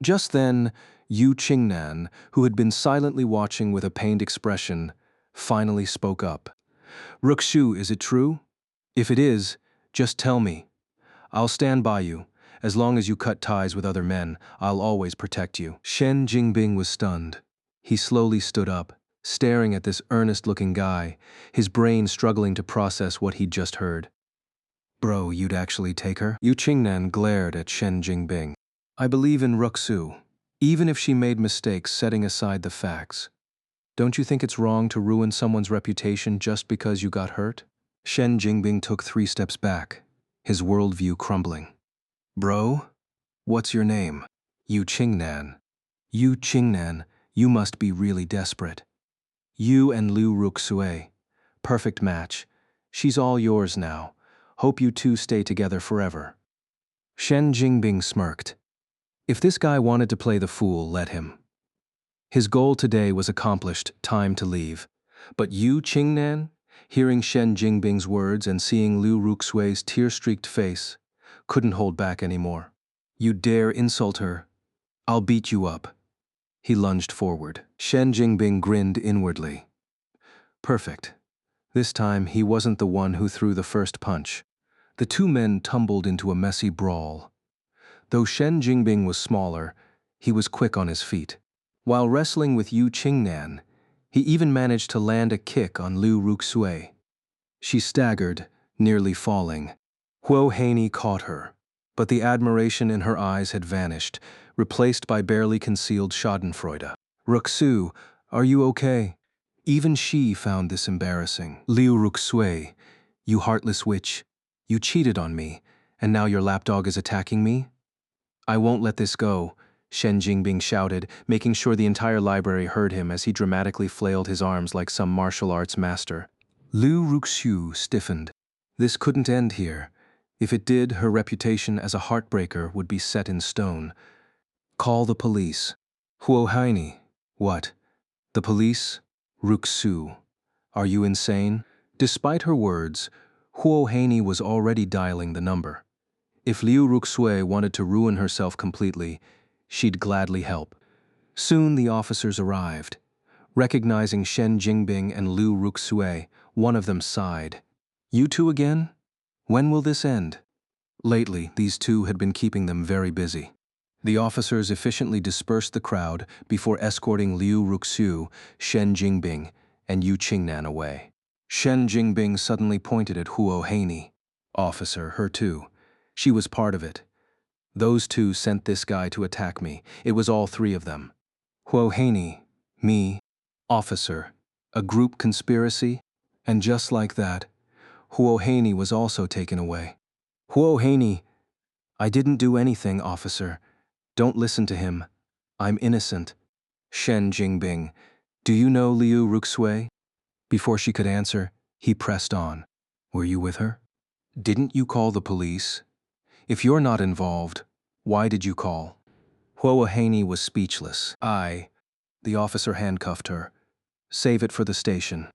Just then, Yu Qingnan, who had been silently watching with a pained expression, finally spoke up. Ruxu, is it true? If it is, just tell me. I'll stand by you. As long as you cut ties with other men, I'll always protect you. Shen Jingbing was stunned. He slowly stood up, staring at this earnest-looking guy, his brain struggling to process what he'd just heard. Bro, you'd actually take her? Yu Qingnan glared at Shen Jingbing. I believe in Ruxu, even if she made mistakes setting aside the facts. Don't you think it's wrong to ruin someone's reputation just because you got hurt? Shen Jingbing took 3 steps back, his worldview crumbling. Bro, what's your name? Yu Qingnan. Yu Qingnan, you must be really desperate. You and Liu Ruxue. Perfect match. She's all yours now. Hope you two stay together forever. Shen Jingbing smirked. If this guy wanted to play the fool, let him. His goal today was accomplished, time to leave. But Yu Qingnan, hearing Shen Jingbing's words and seeing Liu Ruxue's tear-streaked face, couldn't hold back anymore. You dare insult her? I'll beat you up. He lunged forward. Shen Jingbing grinned inwardly. Perfect. This time he wasn't the one who threw the first punch. The two men tumbled into a messy brawl. Though Shen Jingbing was smaller, he was quick on his feet. While wrestling with Yu Qingnan, he even managed to land a kick on Liu Ruxue. She staggered, nearly falling. Huo Haney caught her, but the admiration in her eyes had vanished, replaced by barely concealed schadenfreude. Ruxu, are you okay? Even she found this embarrassing. Liu Ruxue, you heartless witch, you cheated on me, and now your lapdog is attacking me? I won't let this go, Shen Jingbing shouted, making sure the entire library heard him as he dramatically flailed his arms like some martial arts master. Liu Ruxu stiffened. This couldn't end here. If it did, her reputation as a heartbreaker would be set in stone. Call the police. Huo Haini. What? The police? Ruxu. Are you insane? Despite her words, Huo Haney was already dialing the number. If Liu Ruxue wanted to ruin herself completely, she'd gladly help. Soon the officers arrived. Recognizing Shen Jingbing and Liu Ruxue, one of them sighed. You two again? When will this end? Lately, these two had been keeping them very busy. The officers efficiently dispersed the crowd before escorting Liu Ruxu, Shen Jingbing, and Yu Qingnan away. Shen Jingbing suddenly pointed at Huo Haney. Officer, her too. She was part of it. Those two sent this guy to attack me. It was all 3 of them. Huo Haney, me, officer, a group conspiracy? And just like that, Huo Haney was also taken away. Huo Haney, I didn't do anything, officer. Don't listen to him. I'm innocent. Shen Jingbing, do you know Liu Ruxue? Before she could answer, he pressed on. Were you with her? Didn't you call the police? If you're not involved, why did you call? Huo Haney was speechless. The officer handcuffed her. Save it for the station.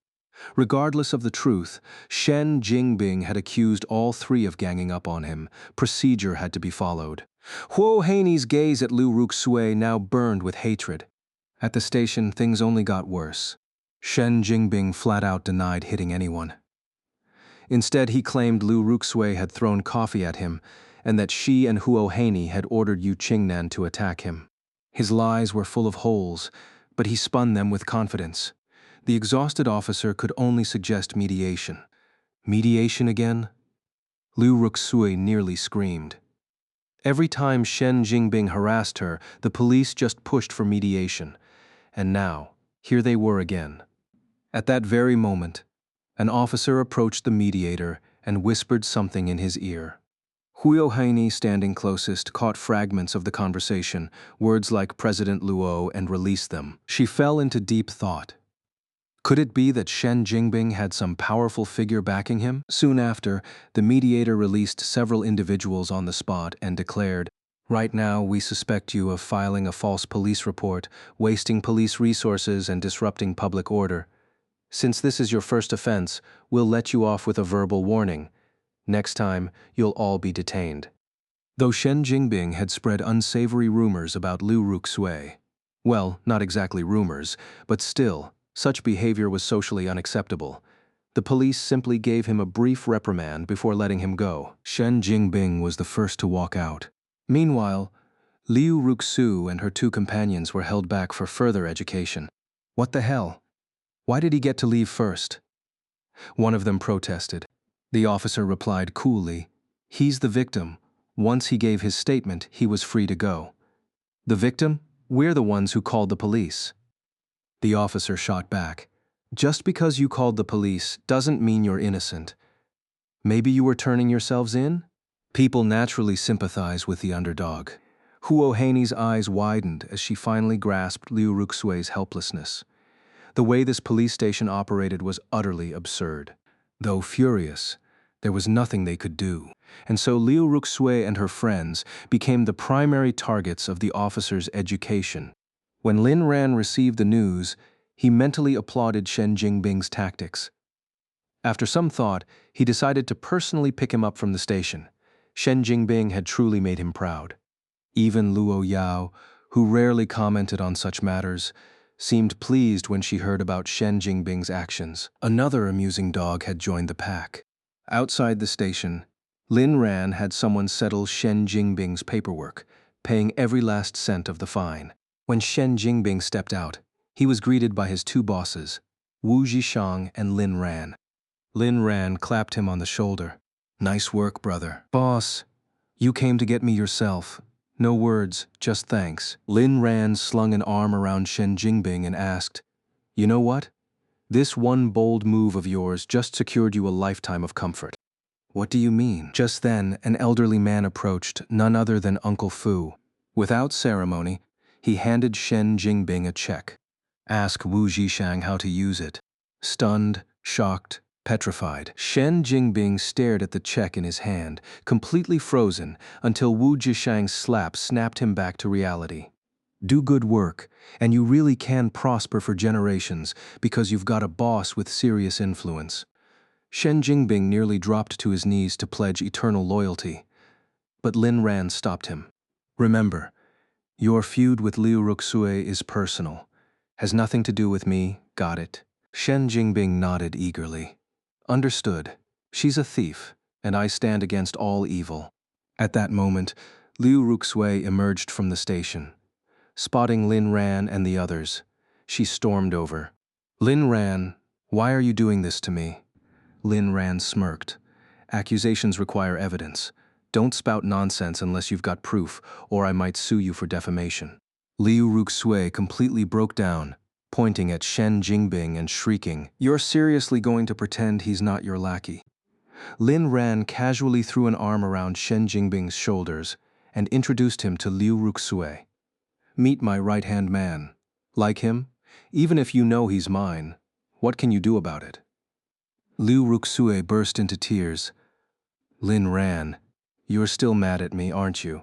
Regardless of the truth, Shen Jingbing had accused all 3 of ganging up on him. Procedure had to be followed. Huo Haney's gaze at Liu Ruxue now burned with hatred. At the station, things only got worse. Shen Jingbing flat out denied hitting anyone. Instead, he claimed Liu Ruxue had thrown coffee at him and that she and Huo Haney had ordered Yu Qingnan to attack him. His lies were full of holes, but he spun them with confidence. The exhausted officer could only suggest mediation. Mediation again? Liu Ruxue nearly screamed. Every time Shen Jingbing harassed her, the police just pushed for mediation. And now, here they were again. At that very moment, an officer approached the mediator and whispered something in his ear. Huo Haney, standing closest, caught fragments of the conversation, words like President Luo, and released them. She fell into deep thought. Could it be that Shen Jingbing had some powerful figure backing him? Soon after, the mediator released several individuals on the spot and declared, "Right now, we suspect you of filing a false police report, wasting police resources, and disrupting public order. Since this is your first offense, we'll let you off with a verbal warning. Next time, you'll all be detained." Though Shen Jingbing had spread unsavory rumors about Liu Ruxue, well, not exactly rumors, but still, such behavior was socially unacceptable. The police simply gave him a brief reprimand before letting him go. Shen Jingbing was the first to walk out. Meanwhile, Liu Ruxu and her 2 companions were held back for further education. What the hell? Why did he get to leave first? One of them protested. The officer replied coolly, "He's the victim. Once he gave his statement, he was free to go." The victim? We're the ones who called the police. The officer shot back. Just because you called the police doesn't mean you're innocent. Maybe you were turning yourselves in? People naturally sympathize with the underdog. Huo Haney's eyes widened as she finally grasped Liu Ruxui's helplessness. The way this police station operated was utterly absurd. Though furious, there was nothing they could do, and so Liu Ruxui and her friends became the primary targets of the officer's education. When Lin Ran received the news, he mentally applauded Shen Jingbing's tactics. After some thought, he decided to personally pick him up from the station. Shen Jingbing had truly made him proud. Even Luo Yao, who rarely commented on such matters, seemed pleased when she heard about Shen Jingbing's actions. Another amusing dog had joined the pack. Outside the station, Lin Ran had someone settle Shen Jingbing's paperwork, paying every last cent of the fine. When Shen Jingbing stepped out, he was greeted by his two bosses, Wu Zhishang and Lin Ran. Lin Ran clapped him on the shoulder. "Nice work, brother." "Boss, you came to get me yourself. No words, just thanks." Lin Ran slung an arm around Shen Jingbing and asked, "You know what? This one bold move of yours just secured you a lifetime of comfort." "What do you mean?" Just then, an elderly man approached, none other than Uncle Fu. Without ceremony, he handed Shen Jingbing a check. "Ask Wu Zhishang how to use it." Stunned, shocked, petrified, Shen Jingbing stared at the check in his hand, completely frozen, until Wu Zhishang's slap snapped him back to reality. "Do good work, and you really can prosper for generations because you've got a boss with serious influence." Shen Jingbing nearly dropped to his knees to pledge eternal loyalty, but Lin Ran stopped him. "Remember, your feud with Liu Ruxui is personal. Has nothing to do with me, got it?" Shen Jingbing nodded eagerly. "Understood. She's a thief, and I stand against all evil." At that moment, Liu Ruxui emerged from the station. Spotting Lin Ran and the others, she stormed over. "Lin Ran, why are you doing this to me?" Lin Ran smirked. "Accusations require evidence. Don't spout nonsense unless you've got proof, or I might sue you for defamation." Liu Ruxui completely broke down, pointing at Shen Jingbing and shrieking, "You're seriously going to pretend he's not your lackey?" Lin Ran casually threw an arm around Shen Jingbing's shoulders and introduced him to Liu Ruxui. "Meet my right-hand man. Like him? Even if you know he's mine, what can you do about it?" Liu Ruxui burst into tears. "Lin Ran, you're still mad at me, aren't you?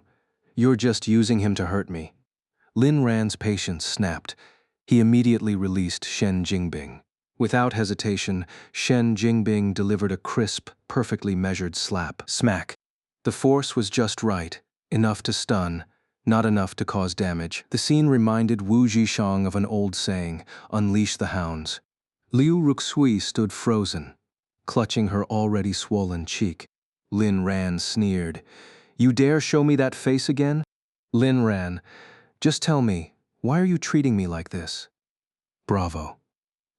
You're just using him to hurt me." Lin Ran's patience snapped. He immediately released Shen Jingbing. Without hesitation, Shen Jingbing delivered a crisp, perfectly measured slap. Smack. The force was just right, enough to stun, not enough to cause damage. The scene reminded Wu Zhishang of an old saying, "Unleash the hounds." Liu Ruxui stood frozen, clutching her already swollen cheek. Lin Ran sneered, "You dare show me that face again?" "Lin Ran, just tell me, why are you treating me like this?" "Bravo.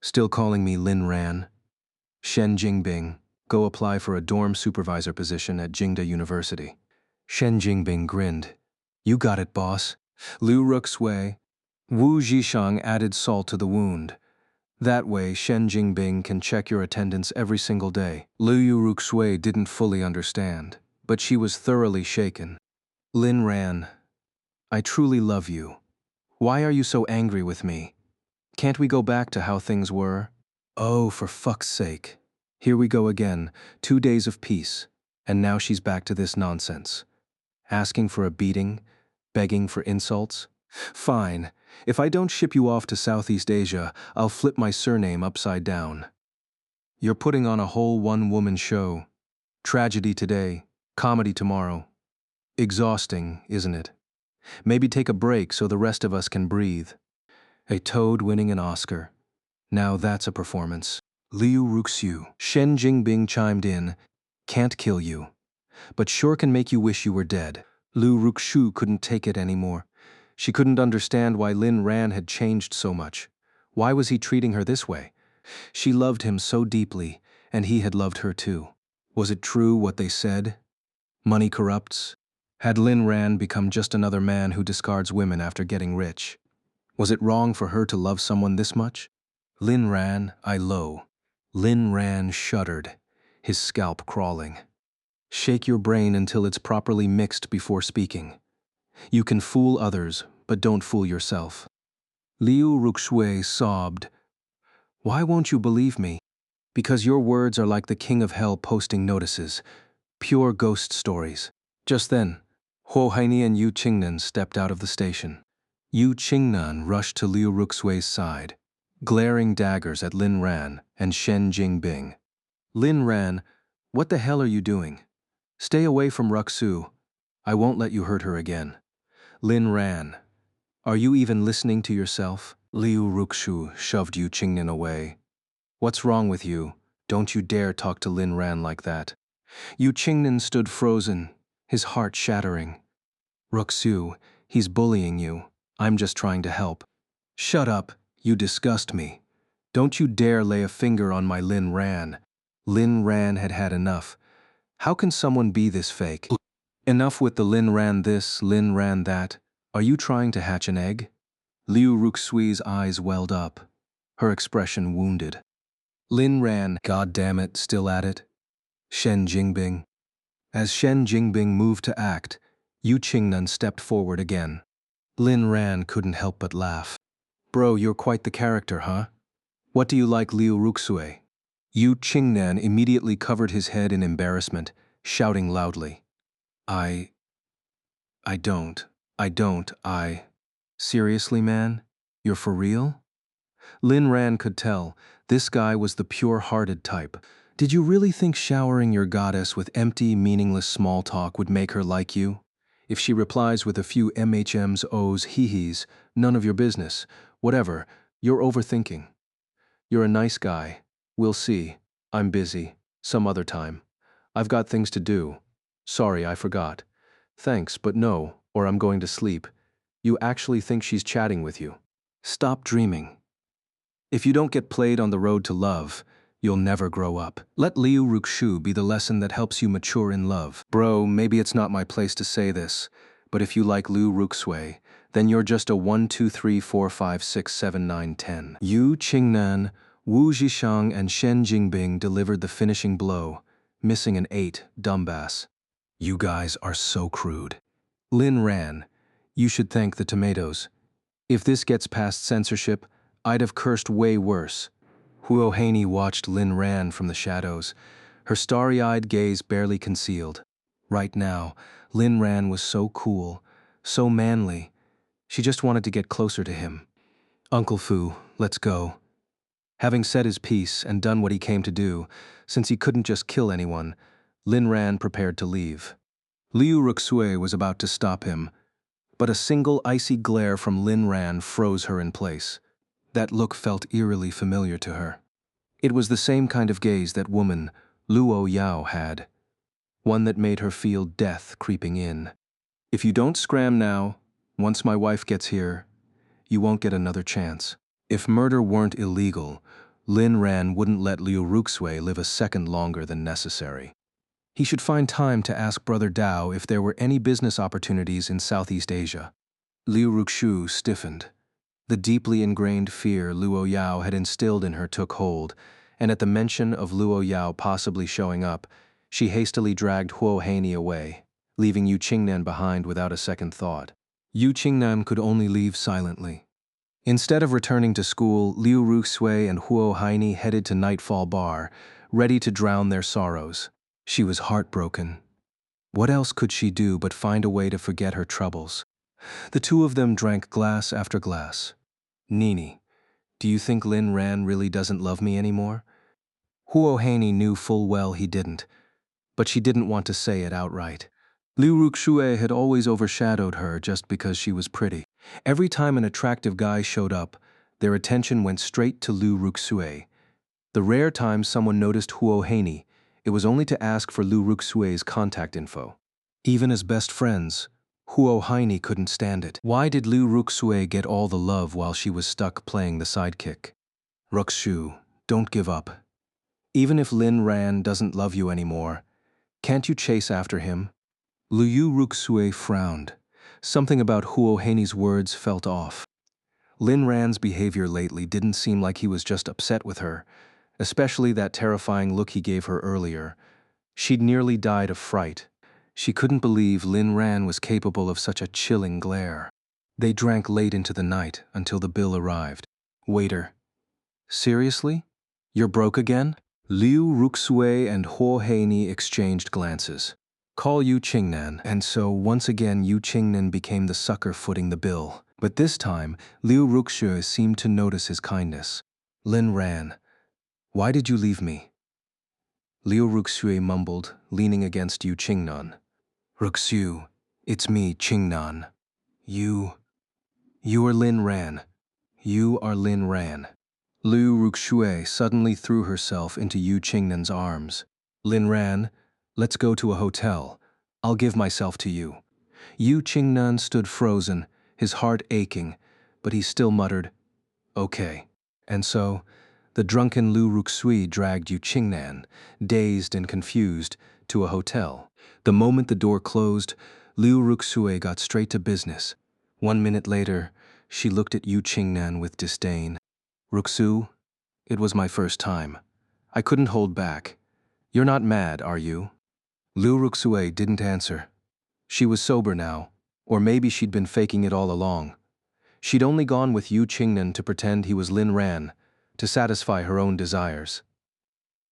Still calling me Lin Ran?" "Shen Jingbing, go apply for a dorm supervisor position at Jingda University." Shen Jingbing grinned. "You got it, boss." Liu Ruxui. Wu Zhishang added salt to the wound. "That way, Shen Jingbing can check your attendance every single day." Liu Ruxui didn't fully understand, but she was thoroughly shaken. "Lin Ran, I truly love you. Why are you so angry with me? Can't we go back to how things were?" "Oh, for fuck's sake. Here we go again, 2 days of peace, and now she's back to this nonsense. Asking for a beating, begging for insults. Fine, if I don't ship you off to Southeast Asia, I'll flip my surname upside down. You're putting on a whole one-woman show. Tragedy today, comedy tomorrow. Exhausting, isn't it? Maybe take a break so the rest of us can breathe." A toad winning an Oscar. Now that's a performance. Liu Ruxu. Shen Jingbing chimed in, "Can't kill you, but sure can make you wish you were dead." Liu Ruxu couldn't take it anymore. She couldn't understand why Lin Ran had changed so much. Why was he treating her this way? She loved him so deeply, and he had loved her too. Was it true what they said? Money corrupts? Had Lin Ran become just another man who discards women after getting rich? Was it wrong for her to love someone this much? Lin ran, I lo. Lin ran shuddered, his scalp crawling. Shake your brain until it's properly mixed before speaking. You can fool others, but don't fool yourself. Liu Ruxue sobbed. Why won't you believe me? Because your words are like the king of hell posting notices. Pure ghost stories. Just then, Huo Haini and Yu Qingnan stepped out of the station. Yu Qingnan rushed to Liu Ruxue's side, glaring daggers at Lin Ran and Shen Jingbing. Lin Ran, what the hell are you doing? Stay away from Ruxu. I won't let you hurt her again. Lin Ran, are you even listening to yourself? Liu Ruxu shoved Yu Qingnan away. What's wrong with you? Don't you dare talk to Lin Ran like that. Yu Qingnan stood frozen, his heart shattering. Ruxu, he's bullying you. I'm just trying to help. Shut up, you disgust me. Don't you dare lay a finger on my Lin Ran. Lin Ran had had enough. How can someone be this fake? Enough with the Lin Ran this, Lin Ran that. Are you trying to hatch an egg? Liu Ruxui's eyes welled up, her expression wounded. Lin Ran, goddammit, still at it? Shen Jingbing. As Shen Jingbing moved to act, Yu Qingnan stepped forward again. Lin Ran couldn't help but laugh. Bro, you're quite the character, huh? What do you like Liu Ruxue? Yu Qingnan immediately covered his head in embarrassment, shouting loudly. I don't. Seriously, man? You're for real? Lin Ran could tell, this guy was the pure-hearted type. Did you really think showering your goddess with empty, meaningless small talk would make her like you? If she replies with a few MHMs, O's, hee-hees, none of your business. Whatever, you're overthinking. You're a nice guy. We'll see. I'm busy. Some other time. I've got things to do. Sorry, I forgot. Thanks, but no, or I'm going to sleep. You actually think she's chatting with you. Stop dreaming. If you don't get played on the road to love, you'll never grow up. Let Liu Ruxu be the lesson that helps you mature in love. Bro, maybe it's not my place to say this, but if you like Liu Ruxue, then you're just a 1, 2, 3, 4, 5, 6, 7, 9, 10. Yu Qingnan, Wu Zhishang, and Shen Jingbing delivered the finishing blow, missing an 8, dumbass. You guys are so crude. Lin Ran, you should thank the tomatoes. If this gets past censorship, I'd have cursed way worse. Huo Haney watched Lin Ran from the shadows, her starry-eyed gaze barely concealed. Right now, Lin Ran was so cool, so manly. She just wanted to get closer to him. Uncle Fu, let's go. Having said his piece and done what he came to do, since he couldn't just kill anyone, Lin Ran prepared to leave. Liu Ruxue was about to stop him, but a single icy glare from Lin Ran froze her in place. That look felt eerily familiar to her. It was the same kind of gaze that woman, Luo Yao, had. One that made her feel death creeping in. If you don't scram now, once my wife gets here, you won't get another chance. If murder weren't illegal, Lin Ran wouldn't let Liu Ruxue live a second longer than necessary. He should find time to ask Brother Dao if there were any business opportunities in Southeast Asia. Liu Ruxu stiffened. The deeply ingrained fear Luo Yao had instilled in her took hold, and at the mention of Luo Yao possibly showing up, she hastily dragged Huo Haney away, leaving Yu Qingnan behind without a second thought. Yu Qingnan could only leave silently. Instead of returning to school, Liu Ruxue and Huo Haney headed to Nightfall Bar, ready to drown their sorrows. She was heartbroken. What else could she do but find a way to forget her troubles? The two of them drank glass after glass. Nini, do you think Lin Ran really doesn't love me anymore? Huo Haney knew full well he didn't, but she didn't want to say it outright. Liu Ruxue had always overshadowed her just because she was pretty. Every time an attractive guy showed up, their attention went straight to Liu Ruxue. The rare times someone noticed Huo Haney, it was only to ask for Liu Ruxue's contact info. Even as best friends, Huo Haney couldn't stand it. Why did Liu Ruxue get all the love while she was stuck playing the sidekick? Ruxu, don't give up. Even if Lin Ran doesn't love you anymore, can't you chase after him? Liu Ruxue frowned. Something about Huo Haney's words felt off. Lin Ran's behavior lately didn't seem like he was just upset with her, especially that terrifying look he gave her earlier. She'd nearly died of fright. She couldn't believe Lin Ran was capable of such a chilling glare. They drank late into the night until the bill arrived. Waiter. Seriously? You're broke again? Liu Ruxue and Huo Heini exchanged glances. Call Yu Qingnan, and so once again Yu Qingnan became the sucker footing the bill. But this time, Liu Ruxue seemed to notice his kindness. Lin Ran, why did you leave me? Liu Ruxue mumbled, leaning against Yu Qingnan. Ruxue, it's me, Qingnan. You are Lin Ran. You are Lin Ran. Liu Ruxue suddenly threw herself into Yu Qingnan's arms. Lin Ran, let's go to a hotel. I'll give myself to you. Yu Qingnan stood frozen, his heart aching, but he still muttered, okay. And so, the drunken Liu Ruxue dragged Yu Qingnan, dazed and confused, to a hotel. The moment the door closed, Liu Ruxue got straight to business. 1 minute later, she looked at Yu Qingnan with disdain. Ruxue, it was my first time. I couldn't hold back. You're not mad, are you? Liu Ruxue didn't answer. She was sober now, or maybe she'd been faking it all along. She'd only gone with Yu Qingnan to pretend he was Lin Ran, to satisfy her own desires.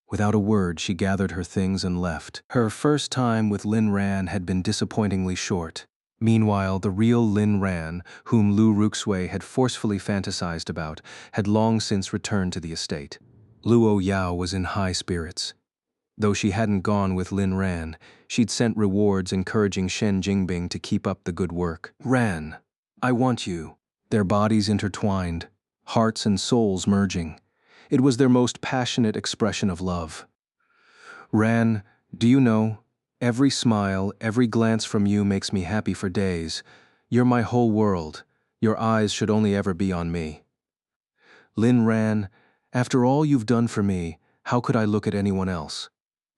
Without a word, she gathered her things and left. Her first time with Lin Ran had been disappointingly short. Meanwhile, the real Lin Ran, whom Liu Ruxue had forcefully fantasized about, had long since returned to the estate. Luo Yao was in high spirits. Though she hadn't gone with Lin Ran, she'd sent rewards encouraging Shen Jingbing to keep up the good work. Ran, I want you. Their bodies intertwined, hearts and souls merging. It was their most passionate expression of love. Ran, do you know, every smile, every glance from you makes me happy for days. You're my whole world. Your eyes should only ever be on me. Lin Ran, after all you've done for me, how could I look at anyone else?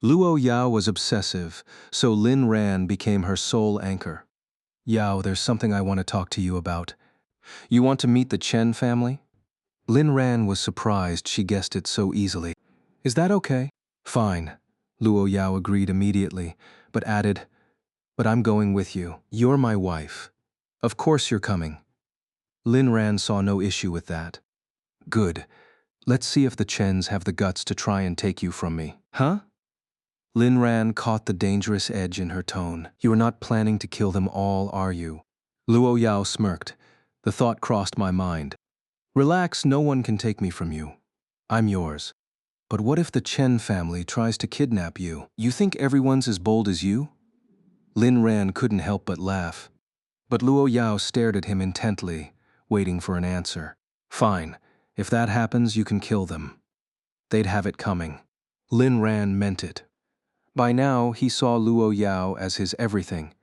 Luo Yao was obsessive, so Lin Ran became her sole anchor. Yao, there's something I want to talk to you about. You want to meet the Chen family? Lin Ran was surprised she guessed it so easily. Is that okay? Fine. Luo Yao agreed immediately, but added, but I'm going with you. You're my wife. Of course you're coming. Lin Ran saw no issue with that. Good. Let's see if the Chens have the guts to try and take you from me. Huh? Lin Ran caught the dangerous edge in her tone. You are not planning to kill them all, are you? Luo Yao smirked. The thought crossed my mind. Relax, no one can take me from you. I'm yours. But what if the Chen family tries to kidnap you? You think everyone's as bold as you? Lin Ran couldn't help but laugh. But Luo Yao stared at him intently, waiting for an answer. Fine. If that happens, you can kill them. They'd have it coming. Lin Ran meant it. By now, he saw Luo Yao as his everything,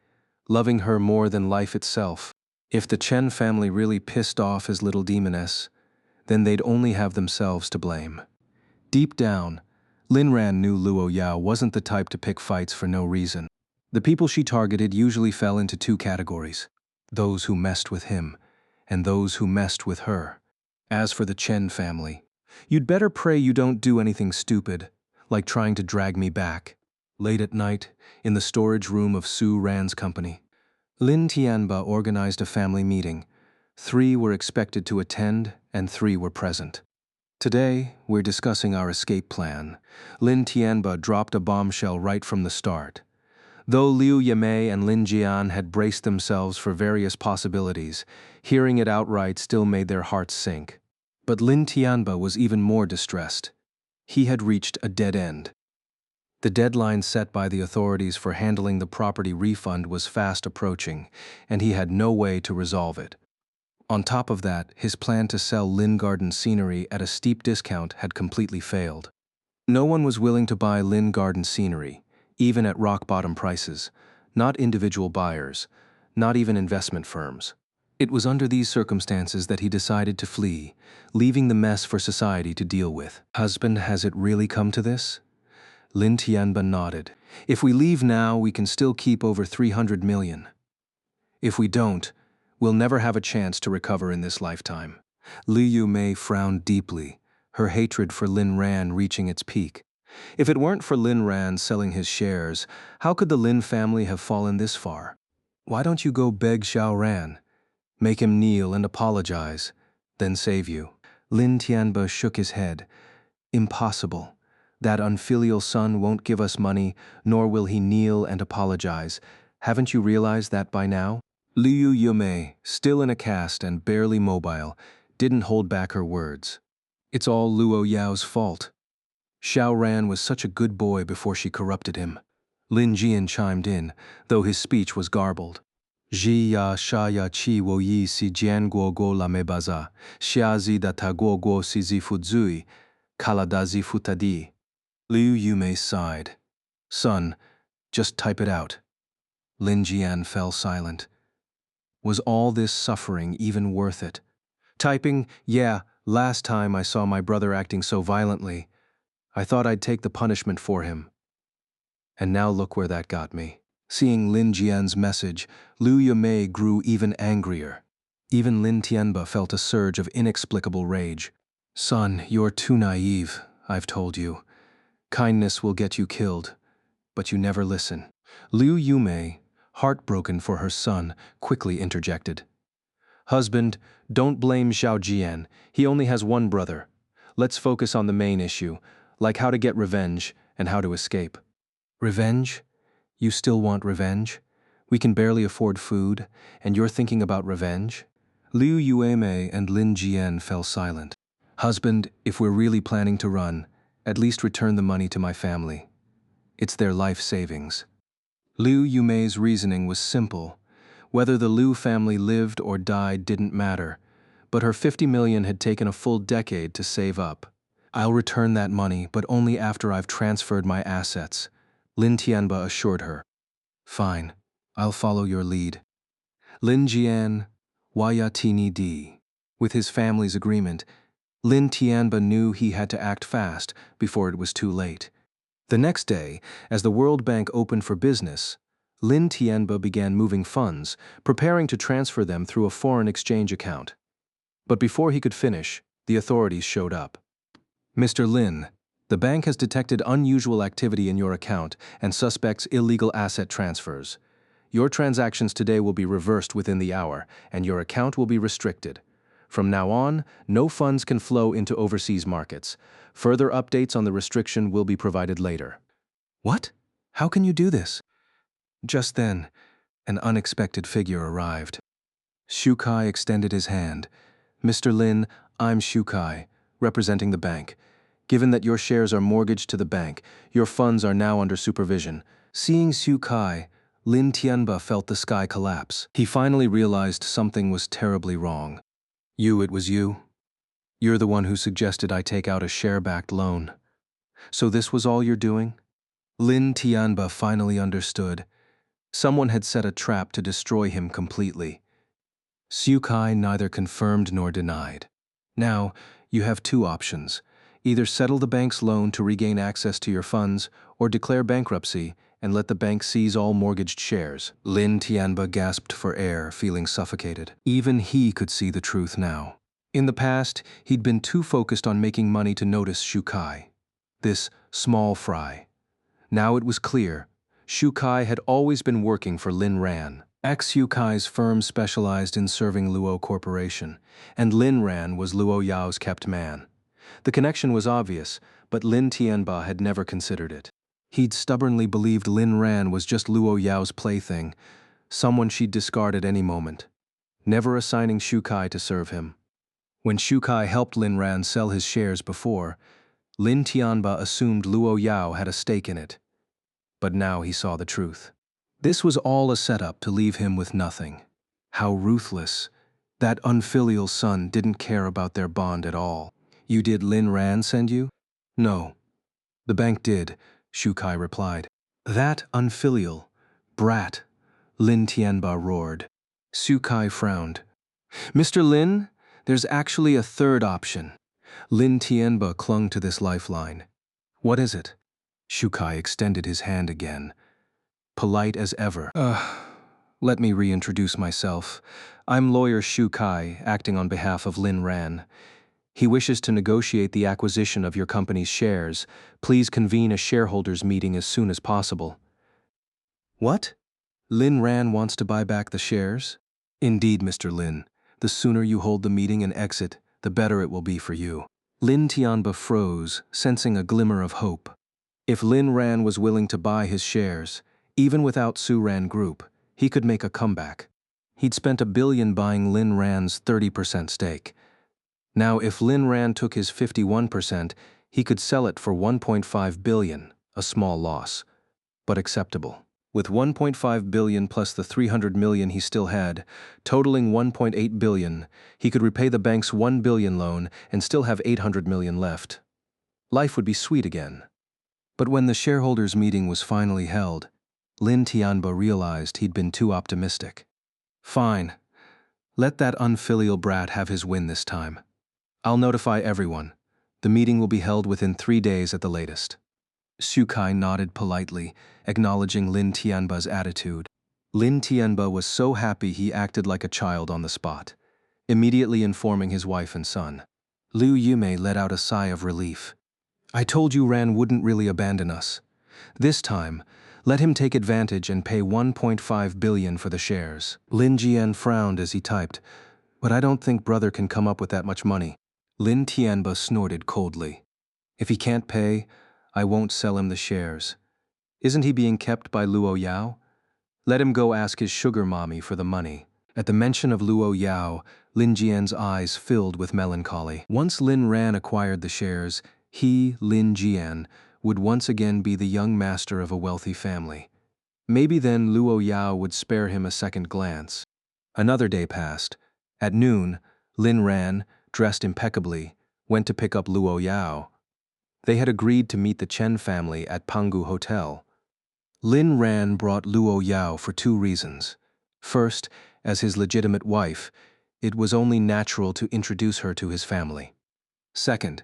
loving her more than life itself. If the Chen family really pissed off his little demoness, then they'd only have themselves to blame. Deep down, Lin Ran knew Luo Yao wasn't the type to pick fights for no reason. The people she targeted usually fell into two categories: those who messed with him, and those who messed with her. As for the Chen family, you'd better pray you don't do anything stupid, like trying to drag me back. Late at night, in the storage room of Su Ran's company, Lin Tianba organized a family meeting. 3 were expected to attend, and 3 were present. Today, we're discussing our escape plan. Lin Tianba dropped a bombshell right from the start. Though Liu Yimei and Lin Jian had braced themselves for various possibilities, hearing it outright still made their hearts sink. But Lin Tianba was even more distressed. He had reached a dead end. The deadline set by the authorities for handling the property refund was fast approaching, and he had no way to resolve it. On top of that, his plan to sell Lin Garden scenery at a steep discount had completely failed. No one was willing to buy Lin Garden scenery, even at rock-bottom prices, not individual buyers, not even investment firms. It was under these circumstances that he decided to flee, leaving the mess for society to deal with. Husband, has it really come to this? Lin Tianba nodded. If we leave now, we can still keep over 300 million. If we don't, we'll never have a chance to recover in this lifetime. Liu Mei frowned deeply, her hatred for Lin Ran reaching its peak. If it weren't for Lin Ran selling his shares, how could the Lin family have fallen this far? Why don't you go beg Xiao Ran? Make him kneel and apologize, then save you. Lin Tianba shook his head. Impossible. That unfilial son won't give us money, nor will he kneel and apologize. Haven't you realized that by now? Liu Yumei, still in a cast and barely mobile, didn't hold back her words. It's all Luo Yao's fault. Xiao Ran was such a good boy before she corrupted him. Lin Jian chimed in, though his speech was garbled. Ji ya sha ya chi wo yi si jian guo guo la me baza, xia zi da ta guo guo si zi fu zui, kala da zi fu ta di. Liu Yumei sighed. Son, just type it out. Lin Jian fell silent. Was all this suffering even worth it? Typing, yeah, last time I saw my brother acting so violently, I thought I'd take the punishment for him. And now look where that got me. Seeing Lin Jian's message, Liu Yumei grew even angrier. Even Lin Tianba felt a surge of inexplicable rage. Son, you're too naive, I've told you. Kindness will get you killed, but you never listen. Liu Yumei, heartbroken for her son, quickly interjected. Husband, don't blame Xiao Jian. He only has one brother. Let's focus on the main issue, like how to get revenge and how to escape. Revenge? You still want revenge? We can barely afford food, and you're thinking about revenge? Liu Yuemei and Lin Jian fell silent. Husband, if we're really planning to run, at least return the money to my family. It's their life savings. Liu Yumei's reasoning was simple. Whether the Liu family lived or died didn't matter, but her 50 million had taken a full decade to save up. I'll return that money, but only after I've transferred my assets, Lin Tianba assured her. Fine, I'll follow your lead. Lin Jian, Wayatini Di. With his family's agreement, Lin Tianba knew he had to act fast before it was too late. The next day, as the World Bank opened for business, Lin Tianba began moving funds, preparing to transfer them through a foreign exchange account. But before he could finish, the authorities showed up. Mr. Lin, the bank has detected unusual activity in your account and suspects illegal asset transfers. Your transactions today will be reversed within the hour, and your account will be restricted. From now on, no funds can flow into overseas markets. Further updates on the restriction will be provided later. What? How can you do this? Just then, an unexpected figure arrived. Shukai extended his hand. Mr. Lin, I'm Shukai, representing the bank. Given that your shares are mortgaged to the bank, your funds are now under supervision. Seeing Shukai, Lin Tianba felt the sky collapse. He finally realized something was terribly wrong. It was you? You're the one who suggested I take out a share-backed loan. So this was all you're doing? Lin Tianba finally understood. Someone had set a trap to destroy him completely. Shukai neither confirmed nor denied. Now, you have two options. Either settle the bank's loan to regain access to your funds, or declare bankruptcy and let the bank seize all mortgaged shares. Lin Tianba gasped for air, feeling suffocated. Even he could see the truth now. In the past, he'd been too focused on making money to notice Shukai, this small fry. Now it was clear, Shukai had always been working for Lin Ran. Shukai's firm specialized in serving Luo Corporation, and Lin Ran was Luo Yao's kept man. The connection was obvious, but Lin Tianba had never considered it. He'd stubbornly believed Lin Ran was just Luo Yao's plaything, someone she'd discard at any moment, never assigning Shukai to serve him. When Shukai helped Lin Ran sell his shares before, Lin Tianba assumed Luo Yao had a stake in it. But now he saw the truth. This was all a setup to leave him with nothing. How ruthless. That unfilial son didn't care about their bond at all. You did Lin Ran send you? No. The bank did, Shukai replied. That unfilial brat, Lin Tianba roared. Shukai frowned. Mr. Lin, there's actually a third option. Lin Tianba clung to this lifeline. What is it? Shukai extended his hand again. Polite as ever. Let me reintroduce myself. I'm lawyer Shu Kai, acting on behalf of Lin Ran. He wishes to negotiate the acquisition of your company's shares. Please convene a shareholders meeting as soon as possible. What? Lin Ran wants to buy back the shares? Indeed, Mr. Lin. The sooner you hold the meeting and exit, the better it will be for you. Lin Tianba froze, sensing a glimmer of hope. If Lin Ran was willing to buy his shares, even without Su Ran Group, he could make a comeback. He'd spent $1 billion buying Lin Ran's 30% stake. Now, if Lin Ran took his 51%, he could sell it for $1.5 billion, a small loss, but acceptable. With $1.5 billion plus the $300 million he still had, totaling $1.8 billion, he could repay the bank's $1 billion loan and still have $800 million left. Life would be sweet again. But when the shareholders' meeting was finally held, Lin Tianba realized he'd been too optimistic. Fine. Let that unfilial brat have his win this time. I'll notify everyone. The meeting will be held within 3 days at the latest. Shu Kai nodded politely, acknowledging Lin Tianba's attitude. Lin Tianba was so happy he acted like a child on the spot, immediately informing his wife and son. Liu Yume let out a sigh of relief. I told you Ran wouldn't really abandon us. This time, let him take advantage and pay $1.5 billion for the shares. Lin Jian frowned as he typed, but I don't think brother can come up with that much money. Lin Tianba snorted coldly. If he can't pay, I won't sell him the shares. Isn't he being kept by Luo Yao? Let him go ask his sugar mommy for the money. At the mention of Luo Yao, Lin Jian's eyes filled with melancholy. Once Lin Ran acquired the shares, he, Lin Jian, would once again be the young master of a wealthy family. Maybe then Luo Yao would spare him a second glance. Another day passed. At noon, Lin Ran, dressed impeccably, went to pick up Luo Yao. They had agreed to meet the Chen family at Pangu Hotel. Lin Ran brought Luo Yao for 2 reasons. First, as his legitimate wife, it was only natural to introduce her to his family. Second,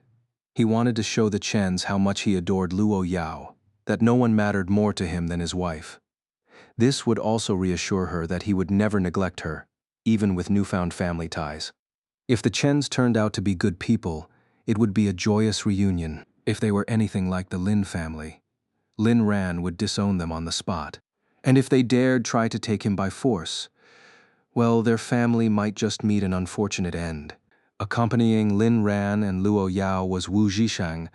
he wanted to show the Chens how much he adored Luo Yao, that no one mattered more to him than his wife. This would also reassure her that he would never neglect her, even with newfound family ties. If the Chens turned out to be good people, it would be a joyous reunion. If they were anything like the Lin family, Lin Ran would disown them on the spot. And if they dared try to take him by force, well, their family might just meet an unfortunate end. Accompanying Lin Ran and Luo Yao was Wu Zhishang,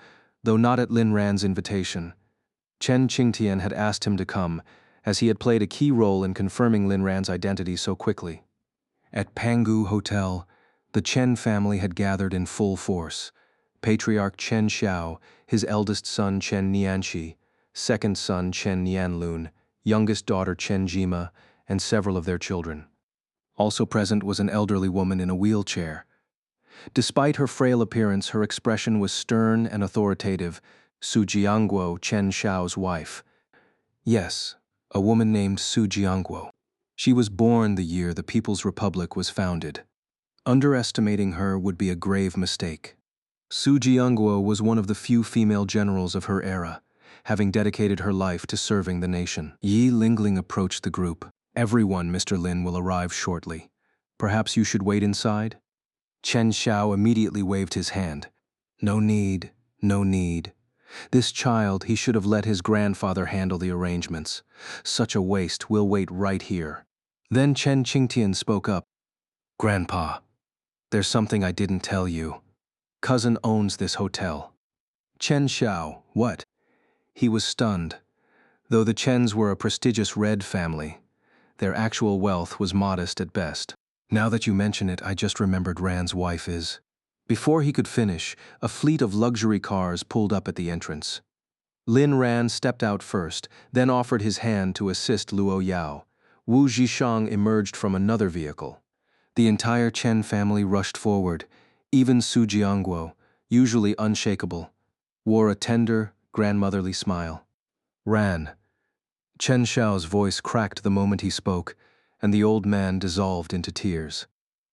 though not at Lin Ran's invitation. Chen Qingtian had asked him to come, as he had played a key role in confirming Lin Ran's identity so quickly. At Pangu Hotel, the Chen family had gathered in full force. Patriarch Chen Xiao, his eldest son Chen Nianxi, second son Chen Nianlun, youngest daughter Chen Jima, and several of their children. Also present was an elderly woman in a wheelchair. Despite her frail appearance, her expression was stern and authoritative. Su Jiangguo, Chen Xiao's wife. Yes, a woman named Su Jiangguo. She was born the year the People's Republic was founded. Underestimating her would be a grave mistake. Su Jiangguo was one of the few female generals of her era, having dedicated her life to serving the nation. Yi Lingling approached the group. Everyone, Mr. Lin, will arrive shortly. Perhaps you should wait inside? Chen Xiao immediately waved his hand. No need, no need. This child, he should have let his grandfather handle the arrangements. Such a waste, we'll wait right here. Then Chen Qingtian spoke up. Grandpa, there's something I didn't tell you. Cousin owns this hotel. Chen Xiao, what? He was stunned. Though the Chens were a prestigious red family, their actual wealth was modest at best. Now that you mention it, I just remembered Ran's wife is. Before he could finish, a fleet of luxury cars pulled up at the entrance. Lin Ran stepped out first, then offered his hand to assist Luo Yao. Wu Zhishang emerged from another vehicle. The entire Chen family rushed forward. Even Su Jiangguo, usually unshakable, wore a tender, grandmotherly smile. Ran. Chen Xiao's voice cracked the moment he spoke, and the old man dissolved into tears.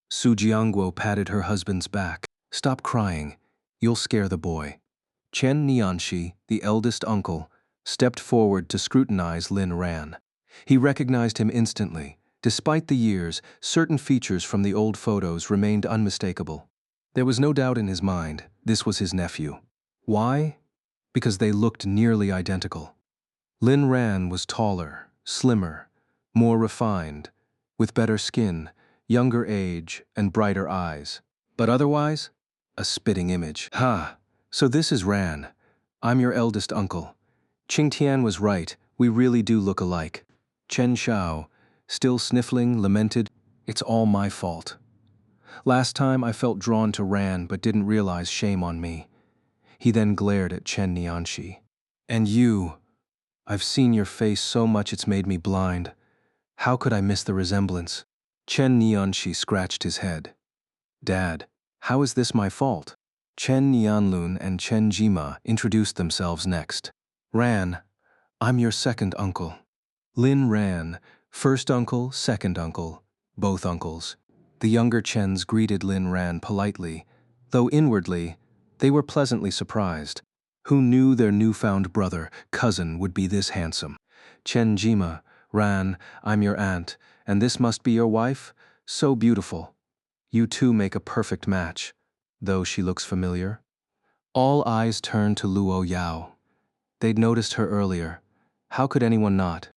Su Jiangguo patted her husband's back. Stop crying. You'll scare the boy. Chen Nianxi, the eldest uncle, stepped forward to scrutinize Lin Ran. He recognized him instantly, Despite the years, certain features from the old photos remained unmistakable. There was no doubt in his mind this was his nephew. Why? Because they looked nearly identical. Lin Ran was taller, slimmer, more refined, with better skin, younger age, and brighter eyes. But otherwise, a spitting image. Ha! So this is Ran. I'm your eldest uncle. Qing Tian was right, we really do look alike. Chen Xiao, still sniffling, lamented, "It's all my fault. Last time I felt drawn to Ran but didn't realize shame on me." He then glared at Chen Nianxi. "And you, I've seen your face so much it's made me blind. How could I miss the resemblance?" Chen Nianxi scratched his head. "Dad, how is this my fault?" Chen Nianlun and Chen Jima introduced themselves next. "Ran, I'm your second uncle." Lin Ran, first uncle, second uncle, both uncles. The younger Chens greeted Lin Ran politely, though inwardly, they were pleasantly surprised. Who knew their newfound brother, cousin, would be this handsome? Chen Jima, "Ran, I'm your aunt, and this must be your wife? So beautiful. You two make a perfect match, though she looks familiar." All eyes turned to Luo Yao. They'd noticed her earlier. How could anyone not?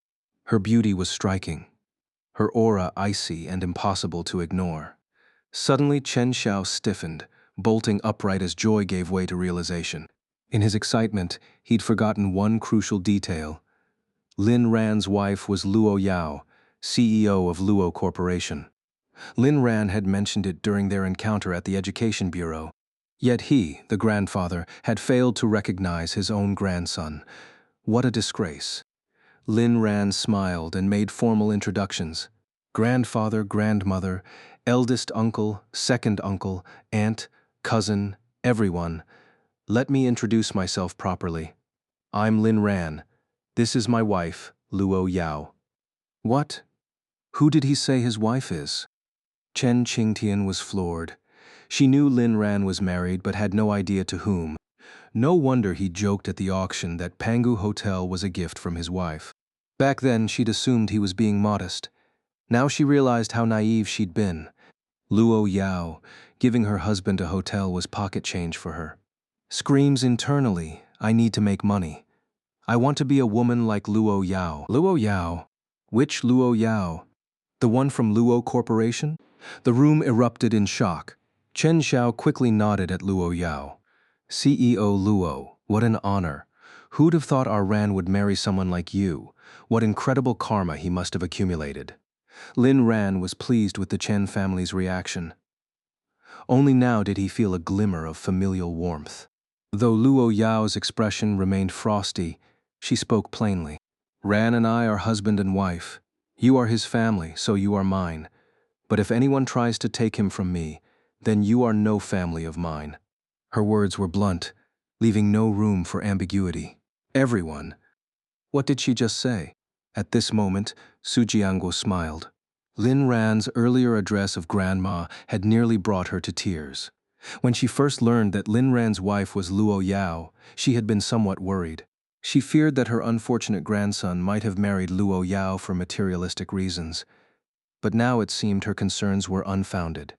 Her beauty was striking, her aura icy and impossible to ignore. Suddenly Chen Xiao stiffened, bolting upright as joy gave way to realization. In his excitement, he'd forgotten one crucial detail. Lin Ran's wife was Luo Yao, CEO of Luo Corporation. Lin Ran had mentioned it during their encounter at the Education Bureau. Yet he, the grandfather, had failed to recognize his own grandson. What a disgrace. Lin Ran smiled and made formal introductions. Grandfather, grandmother, eldest uncle, second uncle, aunt, cousin, everyone. Let me introduce myself properly. I'm Lin Ran. This is my wife, Luo Yao. What? Who did he say his wife is? Chen Qingtian was floored. She knew Lin Ran was married but had no idea to whom. No wonder he joked at the auction that Pangu Hotel was a gift from his wife. Back then, she'd assumed he was being modest. Now she realized how naive she'd been. Luo Yao, giving her husband a hotel was pocket change for her. Screams internally, "I need to make money. I want to be a woman like Luo Yao." Luo Yao? Which Luo Yao? The one from Luo Corporation? The room erupted in shock. Chen Xiao quickly nodded at Luo Yao. "CEO Luo, what an honor. Who'd have thought our Ran would marry someone like you? What incredible karma he must have accumulated." Lin Ran was pleased with the Chen family's reaction. Only now did he feel a glimmer of familial warmth. Though Luo Yao's expression remained frosty, she spoke plainly. "Ran and I are husband and wife. You are his family, so you are mine. But if anyone tries to take him from me, then you are no family of mine." Her words were blunt, leaving no room for ambiguity. Everyone. What did she just say? At this moment, Su Jiangguo smiled. Lin Ran's earlier address of Grandma had nearly brought her to tears. When she first learned that Lin Ran's wife was Luo Yao, she had been somewhat worried. She feared that her unfortunate grandson might have married Luo Yao for materialistic reasons. But now it seemed her concerns were unfounded.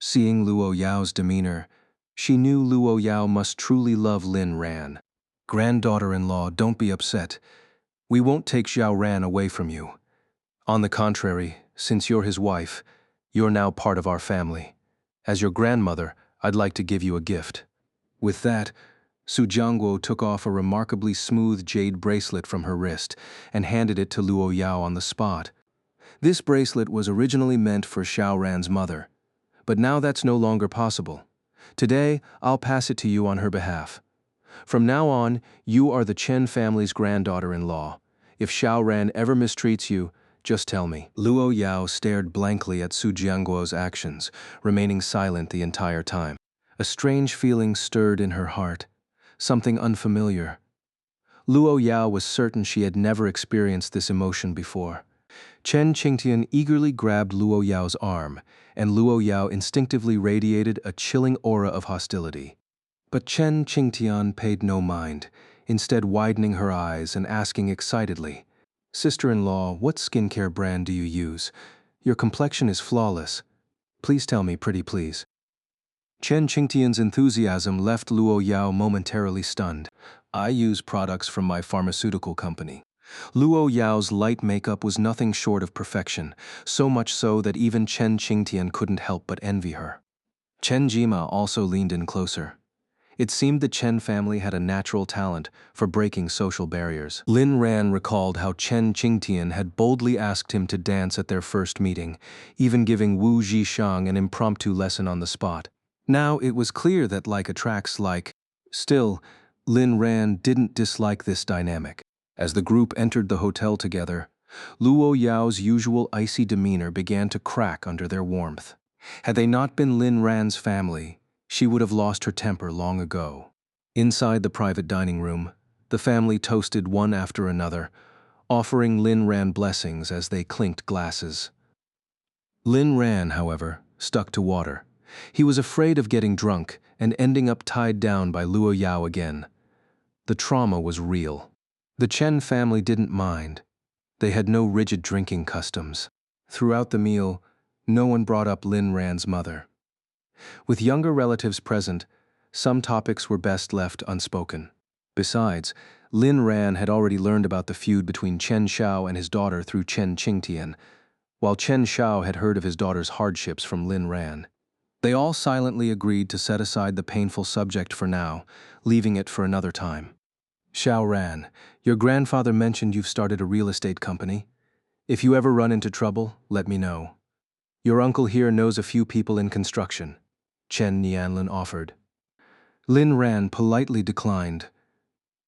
Seeing Luo Yao's demeanor, she knew Luo Yao must truly love Lin Ran. "Granddaughter-in-law, don't be upset. We won't take Xiao Ran away from you. On the contrary, since you're his wife, you're now part of our family. As your grandmother, I'd like to give you a gift." With that, Su Jiangguo took off a remarkably smooth jade bracelet from her wrist and handed it to Luo Yao on the spot. This bracelet was originally meant for Xiao Ran's mother, but now that's no longer possible. Today, I'll pass it to you on her behalf. From now on, you are the Chen family's granddaughter-in-law. If Xiao Ran ever mistreats you, just tell me. Luo Yao stared blankly at Su Jiangguo's actions, remaining silent the entire time. A strange feeling stirred in her heart, something unfamiliar. Luo Yao was certain she had never experienced this emotion before. Chen Qingtian eagerly grabbed Luo Yao's arm, and Luo Yao instinctively radiated a chilling aura of hostility. But Chen Qingtian paid no mind, instead widening her eyes and asking excitedly, "Sister-in-law, what skincare brand do you use? Your complexion is flawless. Please tell me, pretty please. Chen Qingtian's enthusiasm left Luo Yao momentarily stunned. I use products from my pharmaceutical company. Luo Yao's light makeup was nothing short of perfection, so much so that even Chen Qingtian couldn't help but envy her. Chen Jima also leaned in closer. It seemed the Chen family had a natural talent for breaking social barriers. Lin Ran recalled how Chen Qingtian had boldly asked him to dance at their first meeting, even giving Wu Zhishang an impromptu lesson on the spot. Now it was clear that like attracts like. Still, Lin Ran didn't dislike this dynamic. As the group entered the hotel together, Luo Yao's usual icy demeanor began to crack under their warmth. Had they not been Lin Ran's family, she would have lost her temper long ago. Inside the private dining room, the family toasted one after another, offering Lin Ran blessings as they clinked glasses. Lin Ran, however, stuck to water. He was afraid of getting drunk and ending up tied down by Luo Yao again. The trauma was real. The Chen family didn't mind. They had no rigid drinking customs. Throughout the meal, no one brought up Lin Ran's mother. With younger relatives present, some topics were best left unspoken. Besides, Lin Ran had already learned about the feud between Chen Xiao and his daughter through Chen Qingtian, while Chen Xiao had heard of his daughter's hardships from Lin Ran. They all silently agreed to set aside the painful subject for now, leaving it for another time. Xiao Ran, your grandfather mentioned you've started a real estate company. If you ever run into trouble, let me know. Your uncle here knows a few people in construction, Chen Nianlun offered. Lin Ran politely declined.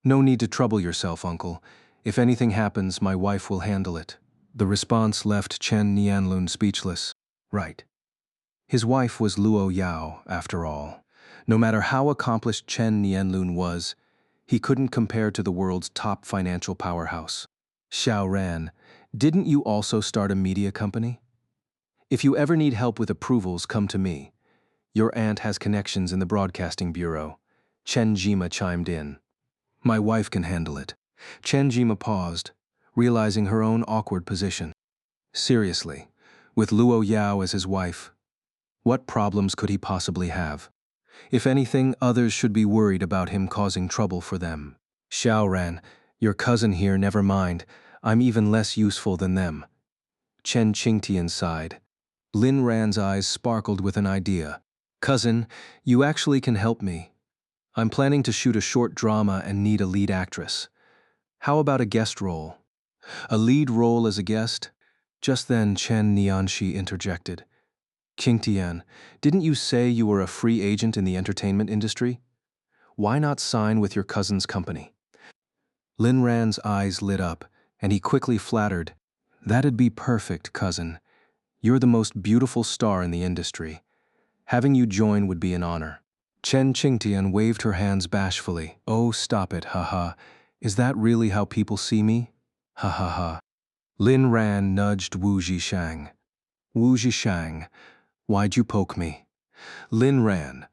No need to trouble yourself, uncle. If anything happens, my wife will handle it. The response left Chen Nianlun speechless. Right. His wife was Luo Yao, after all. No matter how accomplished Chen Nianlun was, he couldn't compare to the world's top financial powerhouse. Xiao Ran, didn't you also start a media company? If you ever need help with approvals, come to me. Your aunt has connections in the broadcasting bureau. Chen Jima chimed in. My wife can handle it. Chen Jima paused, realizing her own awkward position. Seriously, with Luo Yao as his wife, what problems could he possibly have? If anything, others should be worried about him causing trouble for them. Xiao Ran, your cousin here, never mind. I'm even less useful than them. Chen Qingtian sighed. Lin Ran's eyes sparkled with an idea. Cousin, you actually can help me. I'm planning to shoot a short drama and need a lead actress. How about a guest role? A lead role as a guest? Just then Chen Nianxi interjected. Qingtian, didn't you say you were a free agent in the entertainment industry? Why not sign with your cousin's company? Lin Ran's eyes lit up, and he quickly flattered. That'd be perfect, cousin. You're the most beautiful star in the industry. Having you join would be an honor. Chen Qingtian waved her hands bashfully. Oh, stop it, haha. Is that really how people see me? Ha ha ha. Lin Ran nudged Wu Zhishang. Wu Zhishang, why'd you poke me? Lin Ran,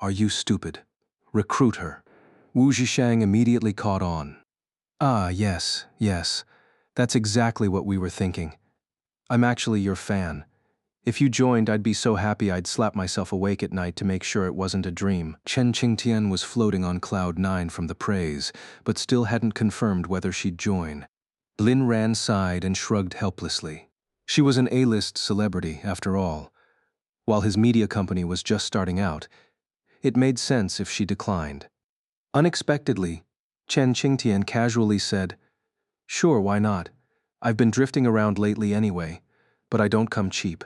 are you stupid? Recruit her. Wu Zhishang immediately caught on. Ah, yes. That's exactly what we were thinking. I'm actually your fan. If you joined, I'd be so happy I'd slap myself awake at night to make sure it wasn't a dream. Chen Qingtian was floating on cloud 9 from the praise, but still hadn't confirmed whether she'd join. Lin Ran sighed and shrugged helplessly. She was an A-list celebrity, after all. While his media company was just starting out, it made sense if she declined. Unexpectedly, Chen Qingtian casually said, Sure, why not? I've been drifting around lately anyway, but I don't come cheap.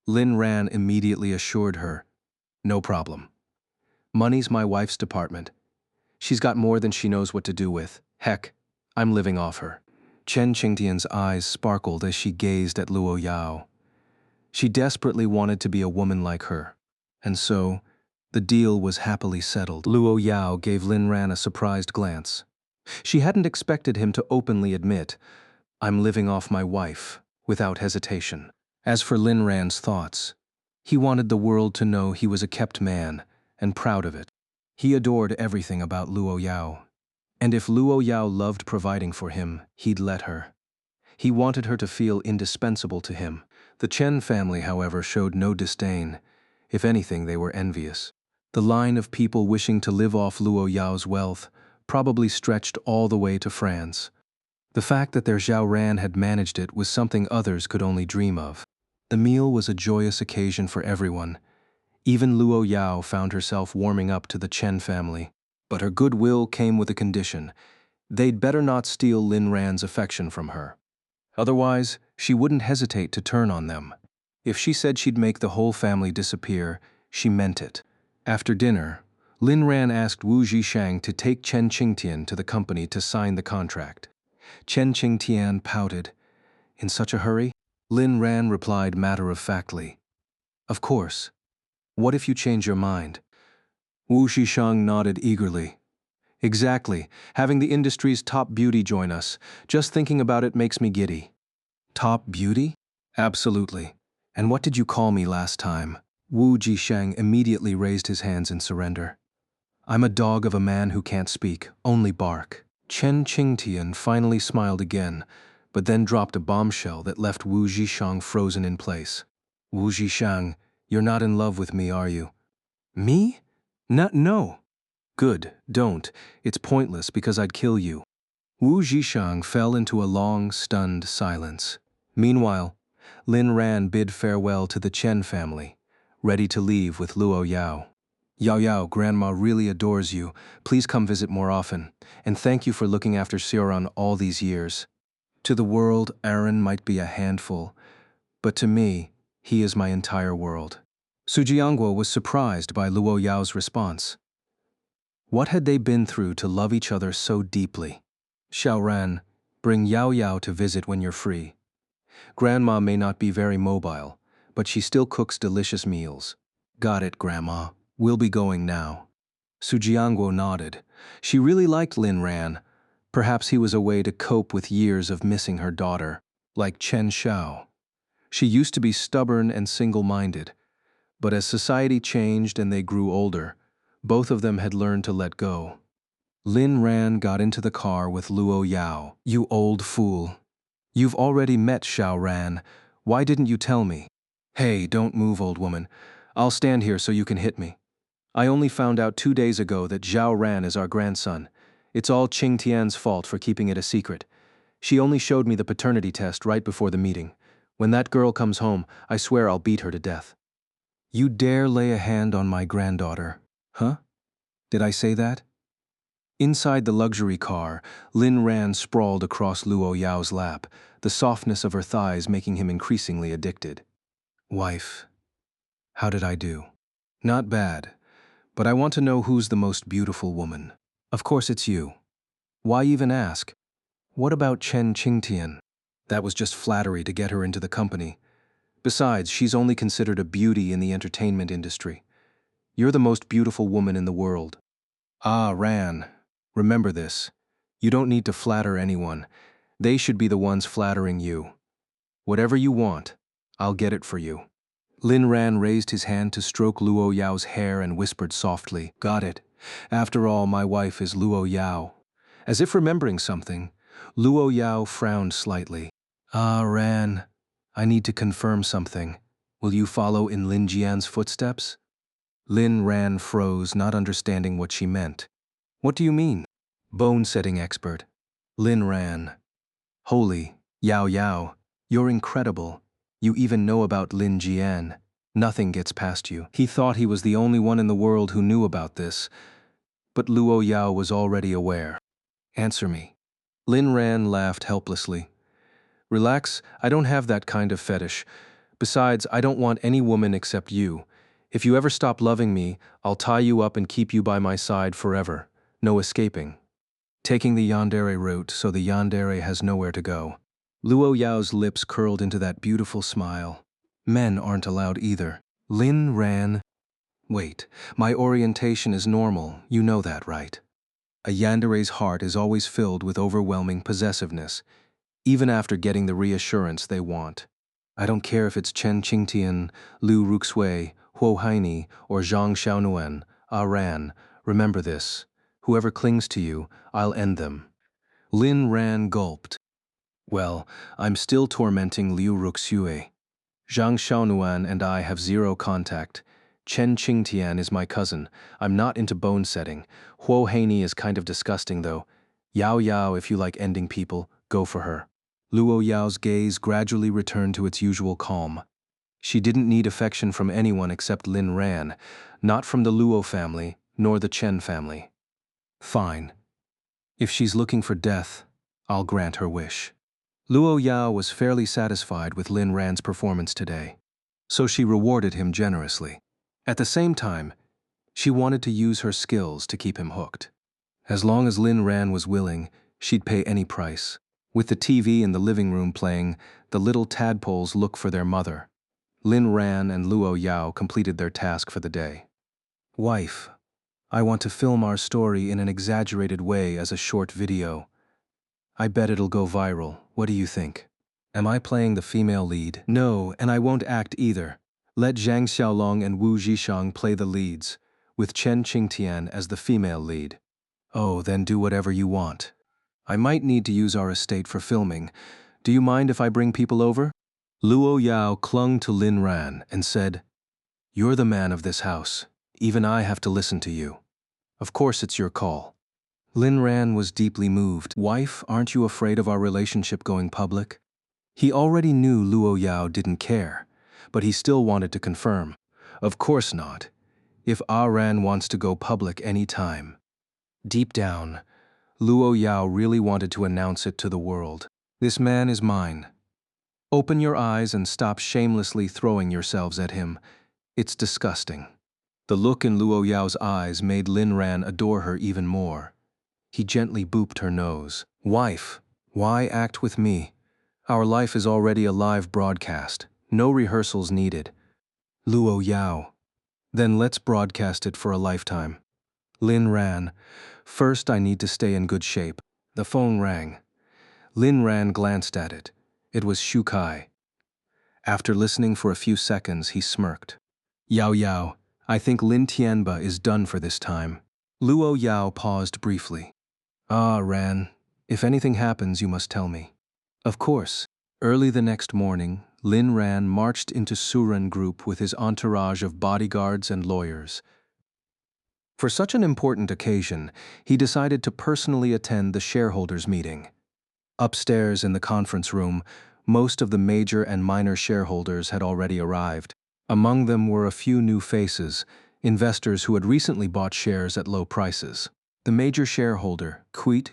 Lin Ran immediately assured her, No problem. Money's my wife's department. She's got more than she knows what to do with. Heck, I'm living off her. Chen Qingtian's eyes sparkled as she gazed at Luo Yao. She desperately wanted to be a woman like her, and so the deal was happily settled. Luo Yao gave Lin Ran a surprised glance. She hadn't expected him to openly admit, I'm living off my wife, without hesitation. As for Lin Ran's thoughts, he wanted the world to know he was a kept man, and proud of it. He adored everything about Luo Yao, and if Luo Yao loved providing for him, he'd let her. He wanted her to feel indispensable to him. The Chen family, however, showed no disdain. If anything, they were envious. The line of people wishing to live off Luo Yao's wealth probably stretched all the way to France. The fact that their Zhao Ran had managed it was something others could only dream of. The meal was a joyous occasion for everyone. Even Luo Yao found herself warming up to the Chen family. But her goodwill came with a condition. They'd better not steal Lin Ran's affection from her. Otherwise, she wouldn't hesitate to turn on them. If she said she'd make the whole family disappear, she meant it. After dinner, Lin Ran asked Wu Zhishang to take Chen Qingtian to the company to sign the contract. Chen Qingtian pouted. In such a hurry? Lin Ran replied matter-of-factly. Of course. What if you change your mind? Wu Zhishang nodded eagerly. Exactly. Having the industry's top beauty join us. Just thinking about it makes me giddy. Top beauty? Absolutely. And what did you call me last time? Wu Zhishang immediately raised his hands in surrender. I'm a dog of a man who can't speak, only bark. Chen Qingtian finally smiled again, but then dropped a bombshell that left Wu Zhishang frozen in place. Wu Zhishang, you're not in love with me, are you? Me? No. Good, don't. It's pointless because I'd kill you. Wu Zhishang fell into a long, stunned silence. Meanwhile, Lin Ran bid farewell to the Chen family, ready to leave with Luo Yao. Yao Yao, Grandma really adores you. Please come visit more often. And thank you for looking after Sioran all these years. To the world, Aaron might be a handful, but to me, he is my entire world. Su Jiangguo was surprised by Luo Yao's response. What had they been through to love each other so deeply? Xiaoran, bring Yao Yao to visit when you're free. Grandma may not be very mobile, but she still cooks delicious meals. Got it, Grandma. We'll be going now. Su Jiangguo nodded. She really liked Lin Ran. Perhaps he was a way to cope with years of missing her daughter, like Chen Xiao. She used to be stubborn and single-minded, but as society changed and they grew older, both of them had learned to let go. Lin Ran got into the car with Luo Yao. You old fool. You've already met Xiao Ran. Why didn't you tell me? Hey, don't move, old woman. I'll stand here so you can hit me. I only found out 2 days ago that Zhao Ran is our grandson. It's all Qing Tian's fault for keeping it a secret. She only showed me the paternity test right before the meeting. When that girl comes home, I swear I'll beat her to death. You dare lay a hand on my granddaughter? Huh? Did I say that? Inside the luxury car, Lin Ran sprawled across Luo Yao's lap, the softness of her thighs making him increasingly addicted. Wife, how did I do? Not bad, but I want to know who's the most beautiful woman. Of course it's you. Why even ask? What about Chen Qingtian? That was just flattery to get her into the company. Besides, she's only considered a beauty in the entertainment industry. You're the most beautiful woman in the world. Ah, Ran, remember this. You don't need to flatter anyone. They should be the ones flattering you. Whatever you want, I'll get it for you. Lin Ran raised his hand to stroke Luo Yao's hair and whispered softly, Got it. After all, my wife is Luo Yao. As if remembering something, Luo Yao frowned slightly. Ah, Ran, I need to confirm something. Will you follow in Lin Jian's footsteps? Lin Ran froze, not understanding what she meant. What do you mean? Bone-setting expert. Lin Ran. Holy, Yao Yao, you're incredible. You even know about Lin Jian. Nothing gets past you. He thought he was the only one in the world who knew about this, but Luo Yao was already aware. Answer me. Lin Ran laughed helplessly. Relax, I don't have that kind of fetish. Besides, I don't want any woman except you. If you ever stop loving me, I'll tie you up and keep you by my side forever. No escaping. Taking the Yandere route so the Yandere has nowhere to go. Luo Yao's lips curled into that beautiful smile. Men aren't allowed either. Lin Ran. Wait, my orientation is normal, you know that, right? A Yandere's heart is always filled with overwhelming possessiveness, even after getting the reassurance they want. I don't care if it's Chen Qingtian, Liu Ruxui, Huo Haini, or Zhang Xiaonuan, Ran. Remember this. Whoever clings to you, I'll end them. Lin Ran gulped. Well, I'm still tormenting Liu Ruxui. Zhang Xiaonuan and I have zero contact. Chen Qingtian is my cousin. I'm not into bone setting. Huo Haney is kind of disgusting, though. Yao Yao, if you like ending people, go for her. Luo Yao's gaze gradually returned to its usual calm. She didn't need affection from anyone except Lin Ran, not from the Luo family, nor the Chen family. Fine. If she's looking for death, I'll grant her wish. Luo Yao was fairly satisfied with Lin Ran's performance today, so she rewarded him generously. At the same time, she wanted to use her skills to keep him hooked. As long as Lin Ran was willing, she'd pay any price. With the TV in the living room playing, the little tadpoles look for their mother. Lin Ran and Luo Yao completed their task for the day. Wife, I want to film our story in an exaggerated way as a short video. I bet it'll go viral. What do you think? Am I playing the female lead? No, and I won't act either. Let Zhang Xiaolong and Wu Zhishang play the leads, with Chen Qingtian as the female lead. Oh, then do whatever you want. I might need to use our estate for filming. Do you mind if I bring people over? Luo Yao clung to Lin Ran and said, "You're the man of this house. Even I have to listen to you. Of course it's your call." Lin Ran was deeply moved. Wife, aren't you afraid of our relationship going public? He already knew Luo Yao didn't care, but he still wanted to confirm. Of course not. If Ran wants to go public any time. Deep down, Luo Yao really wanted to announce it to the world. This man is mine. Open your eyes and stop shamelessly throwing yourselves at him. It's disgusting. The look in Luo Yao's eyes made Lin Ran adore her even more. He gently booped her nose. Wife, why act with me? Our life is already a live broadcast. No rehearsals needed. Luo Yao. Then let's broadcast it for a lifetime. Lin Ran. First, I need to stay in good shape. The phone rang. Lin Ran glanced at it. It was Shu Kai. After listening for a few seconds, he smirked. Yao Yao, I think Lin Tianba is done for this time. Luo Yao paused briefly. Ah, Ran, if anything happens, you must tell me. Of course. Early the next morning, Lin Ran marched into Suren Group with his entourage of bodyguards and lawyers. For such an important occasion, he decided to personally attend the shareholders' meeting. Upstairs in the conference room, most of the major and minor shareholders had already arrived. Among them were a few new faces, investors who had recently bought shares at low prices. The major shareholder, Quit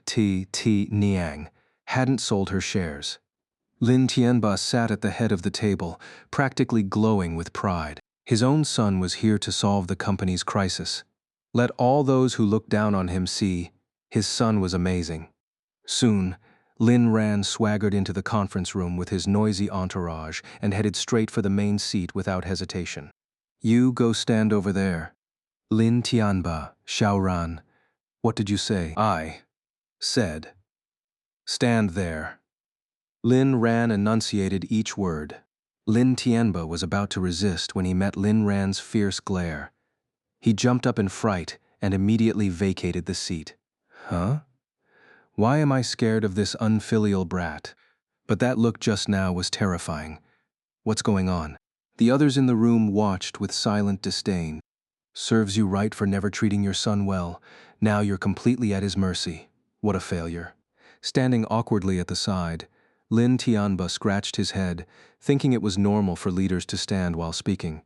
T Niang, hadn't sold her shares. Lin Tianba sat at the head of the table, practically glowing with pride. His own son was here to solve the company's crisis. Let all those who looked down on him see, his son was amazing. Soon, Lin Ran swaggered into the conference room with his noisy entourage and headed straight for the main seat without hesitation. You go stand over there. Lin Tianba, Xiaoran. What did you say? I said, stand there. Lin Ran enunciated each word. Lin Tianba was about to resist when he met Lin Ran's fierce glare. He jumped up in fright and immediately vacated the seat. Huh? Why am I scared of this unfilial brat? But that look just now was terrifying. What's going on? The others in the room watched with silent disdain. Serves you right for never treating your son well. Now you're completely at his mercy. What a failure. Standing awkwardly at the side, Lin Tianba scratched his head, thinking it was normal for leaders to stand while speaking.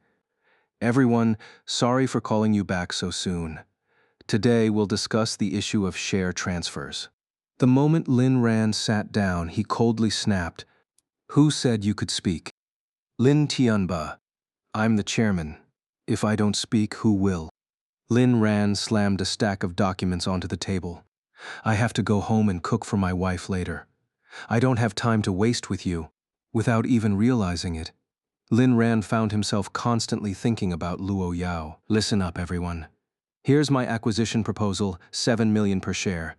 Everyone, sorry for calling you back so soon. Today we'll discuss the issue of share transfers. The moment Lin Ran sat down, he coldly snapped, Who said you could speak? Lin Tianba. I'm the chairman. If I don't speak, who will? Lin Ran slammed a stack of documents onto the table. I have to go home and cook for my wife later. I don't have time to waste with you. Without even realizing it, Lin Ran found himself constantly thinking about Luo Yao. Listen up, everyone. Here's my acquisition proposal, 7 million per share.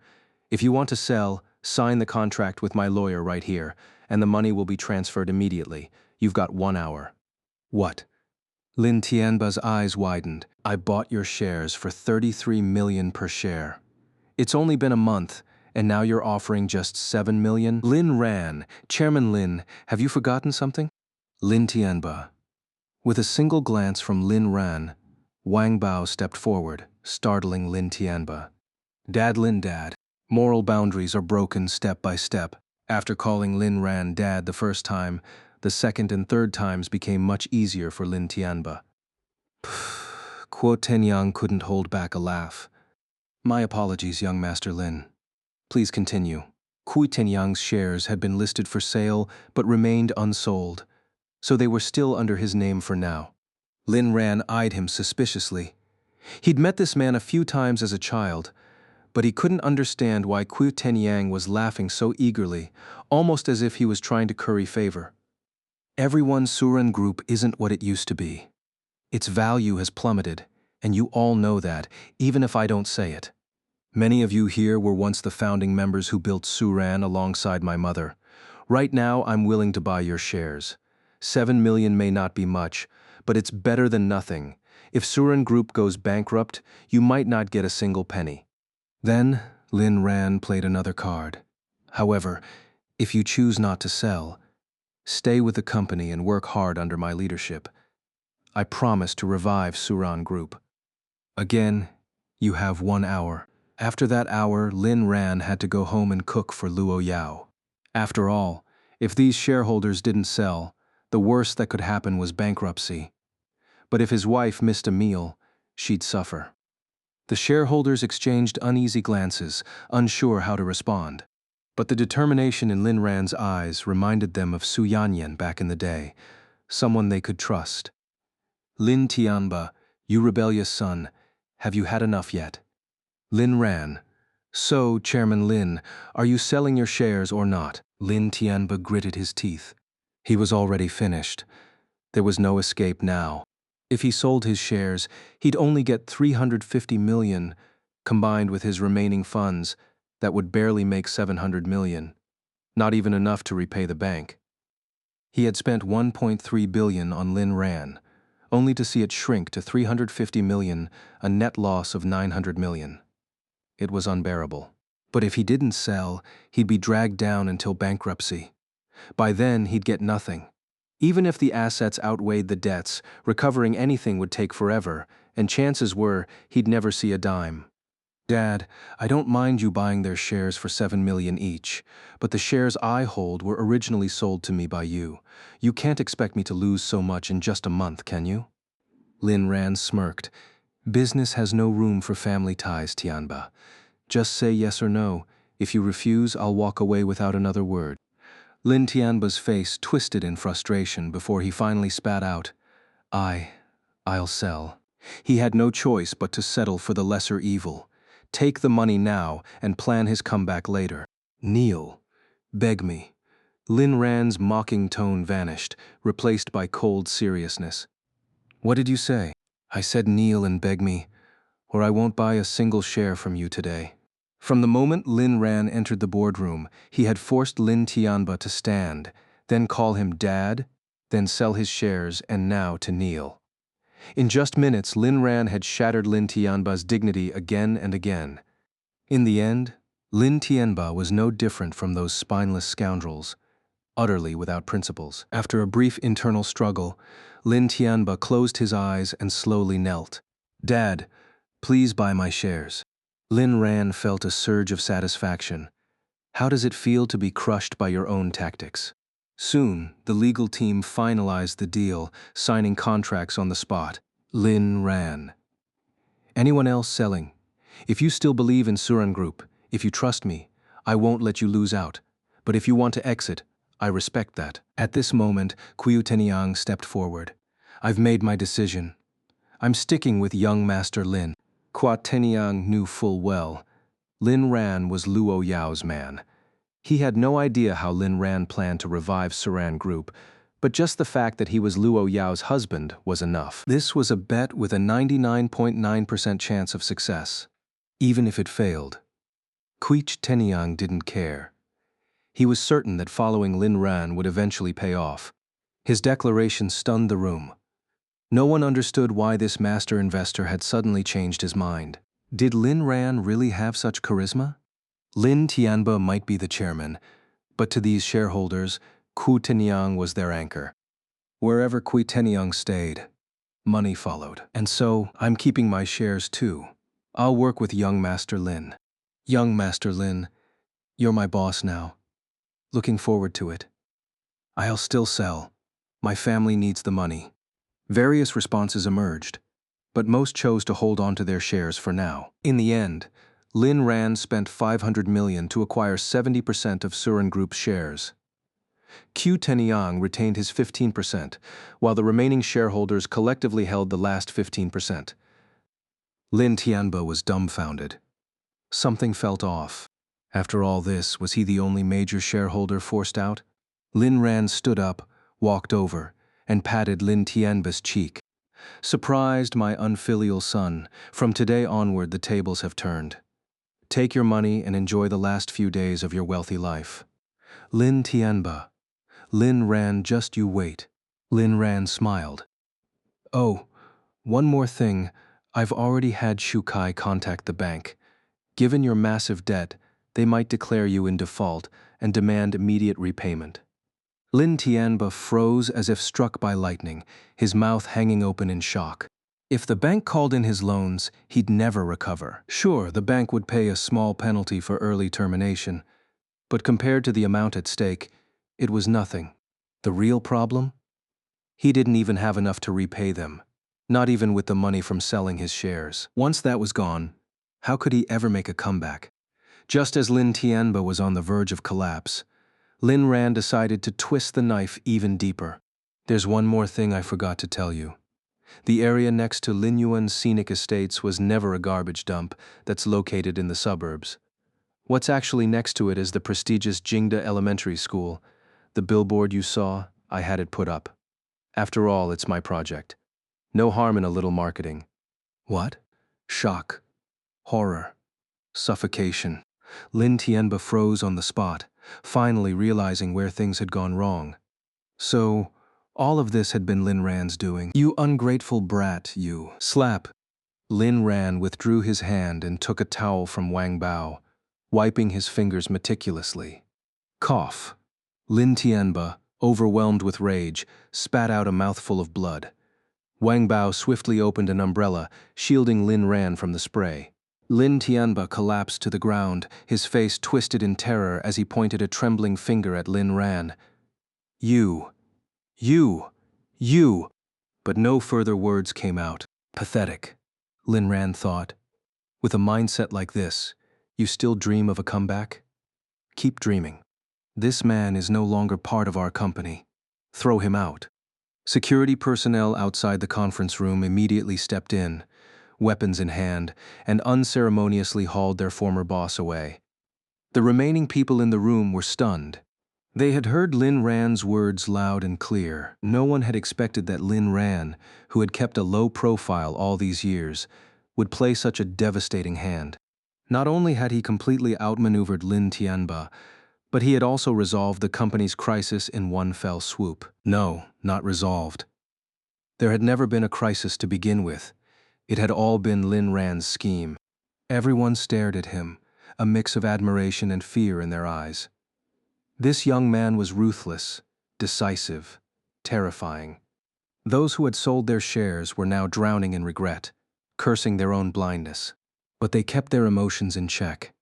If you want to sell, sign the contract with my lawyer right here, and the money will be transferred immediately. You've got 1 hour. What? Lin Tianba's eyes widened. I bought your shares for 33 million per share. It's only been a month, and now you're offering just 7 million? Lin Ran, Chairman Lin, have you forgotten something? Lin Tianba. With a single glance from Lin Ran, Wang Bao stepped forward, startling Lin Tianba. Dad Lin Dad. Moral boundaries are broken step by step. After calling Lin Ran Dad the first time, the second and third times became much easier for Lin Tianba. Kuo Tenyang couldn't hold back a laugh. My apologies, young Master Lin. Please continue. Kuo Tenyang's shares had been listed for sale but remained unsold, so they were still under his name for now. Lin Ran eyed him suspiciously. He'd met this man a few times as a child, but he couldn't understand why Kuo Tenyang was laughing so eagerly, almost as if he was trying to curry favor. Everyone's Suran group isn't what it used to be. Its value has plummeted, and you all know that, even if I don't say it. Many of you here were once the founding members who built Suran alongside my mother. Right now, I'm willing to buy your shares. 7 million may not be much, but it's better than nothing. If Suran Group goes bankrupt, you might not get a single penny. Then, Lin Ran played another card. However, if you choose not to sell, stay with the company and work hard under my leadership. I promise to revive Suran Group. Again, you have 1 hour. After that hour, Lin Ran had to go home and cook for Luo Yao. After all, if these shareholders didn't sell, the worst that could happen was bankruptcy. But if his wife missed a meal, she'd suffer. The shareholders exchanged uneasy glances, unsure how to respond. But the determination in Lin Ran's eyes reminded them of Su Yanyan back in the day, someone they could trust. Lin Tianba, you rebellious son, have you had enough yet? Lin Ran. So, Chairman Lin, are you selling your shares or not? Lin Tianba gritted his teeth. He was already finished. There was no escape now. If he sold his shares, he'd only get 350 million, combined with his remaining funds, that would barely make 700 million. Not even enough to repay the bank. He had spent 1.3 billion on Lin Ran, only to see it shrink to 350 million, a net loss of 900 million. It was unbearable. But if he didn't sell, he'd be dragged down until bankruptcy. By then, he'd get nothing. Even if the assets outweighed the debts, recovering anything would take forever, and chances were he'd never see a dime. Dad, I don't mind you buying their shares for 7 million each, but the shares I hold were originally sold to me by you. You can't expect me to lose so much in just a month, can you? Lin Ran smirked. Business has no room for family ties, Tianba. Just say yes or no. If you refuse, I'll walk away without another word. Lin Tianba's face twisted in frustration before he finally spat out, I'll sell. He had no choice but to settle for the lesser evil. Take the money now and plan his comeback later. Kneel. Beg me. Lin Ran's mocking tone vanished, replaced by cold seriousness. What did you say? I said kneel and beg me, or I won't buy a single share from you today. From the moment Lin Ran entered the boardroom, he had forced Lin Tianba to stand, then call him dad, then sell his shares, and now to kneel. In just minutes, Lin Ran had shattered Lin Tianba's dignity again and again. In the end, Lin Tianba was no different from those spineless scoundrels, utterly without principles. After a brief internal struggle, Lin Tianba closed his eyes and slowly knelt. Dad, please buy my shares. Lin Ran felt a surge of satisfaction. How does it feel to be crushed by your own tactics? Soon, the legal team finalized the deal, signing contracts on the spot. Lin Ran. Anyone else selling? If you still believe in Suran Group, if you trust me, I won't let you lose out. But if you want to exit, I respect that. At this moment, Kuo Tenyang stepped forward. I've made my decision. I'm sticking with young Master Lin. Kuo Tenyang knew full well. Lin Ran was Luo Yao's man. He had no idea how Lin Ran planned to revive Suran Group, but just the fact that he was Luo Yao's husband was enough. This was a bet with a 99.9% chance of success. Even if it failed, Kuo Tenyang didn't care. He was certain that following Lin Ran would eventually pay off. His declaration stunned the room. No one understood why this master investor had suddenly changed his mind. Did Lin Ran really have such charisma? Lin Tianba might be the chairman, but to these shareholders, Kuo Tenyang was their anchor. Wherever Kui Tenyang stayed, money followed. And so, I'm keeping my shares too. I'll work with young Master Lin. Young Master Lin, you're my boss now. Looking forward to it. I'll still sell. My family needs the money. Various responses emerged, but most chose to hold on to their shares for now. In the end, Lin Ran spent 500 million to acquire 70% of Surin Group's shares. Q Tenyang retained his 15%, while the remaining shareholders collectively held the last 15%. Lin Tianba was dumbfounded. Something felt off. After all this, was he the only major shareholder forced out? Lin Ran stood up, walked over, and patted Lin Tianba's cheek. Surprised, my unfilial son, from today onward the tables have turned. Take your money and enjoy the last few days of your wealthy life. Lin Tianba. Lin Ran, just you wait. Lin Ran smiled. Oh, one more thing. I've already had Shukai contact the bank. Given your massive debt, they might declare you in default and demand immediate repayment. Lin Tianba froze as if struck by lightning, his mouth hanging open in shock. If the bank called in his loans, he'd never recover. Sure, the bank would pay a small penalty for early termination, but compared to the amount at stake, it was nothing. The real problem? He didn't even have enough to repay them, not even with the money from selling his shares. Once that was gone, how could he ever make a comeback? Just as Lin Tianba was on the verge of collapse, Lin Ran decided to twist the knife even deeper. There's one more thing I forgot to tell you. The area next to Lin Yuan's scenic estates was never a garbage dump that's located in the suburbs. What's actually next to it is the prestigious Jingda Elementary School. The billboard you saw, I had it put up. After all, it's my project. No harm in a little marketing. What? Shock. Horror. Suffocation. Lin Tianba froze on the spot, finally realizing where things had gone wrong. So, all of this had been Lin Ran's doing. You ungrateful brat, you. Slap. Lin Ran withdrew his hand and took a towel from Wang Bao, wiping his fingers meticulously. Cough. Lin Tianba, overwhelmed with rage, spat out a mouthful of blood. Wang Bao swiftly opened an umbrella, shielding Lin Ran from the spray. Lin Tianba collapsed to the ground, his face twisted in terror as he pointed a trembling finger at Lin Ran. You. But no further words came out. Pathetic, Lin Ran thought. With a mindset like this, you still dream of a comeback? Keep dreaming. This man is no longer part of our company. Throw him out. Security personnel outside the conference room immediately stepped in, weapons in hand, and unceremoniously hauled their former boss away. The remaining people in the room were stunned. They had heard Lin Ran's words loud and clear. No one had expected that Lin Ran, who had kept a low profile all these years, would play such a devastating hand. Not only had he completely outmaneuvered Lin Tianba, but he had also resolved the company's crisis in one fell swoop. No, not resolved. There had never been a crisis to begin with. It had all been Lin Ran's scheme. Everyone stared at him, a mix of admiration and fear in their eyes. This young man was ruthless, decisive, terrifying. Those who had sold their shares were now drowning in regret, cursing their own blindness. But they kept their emotions in check.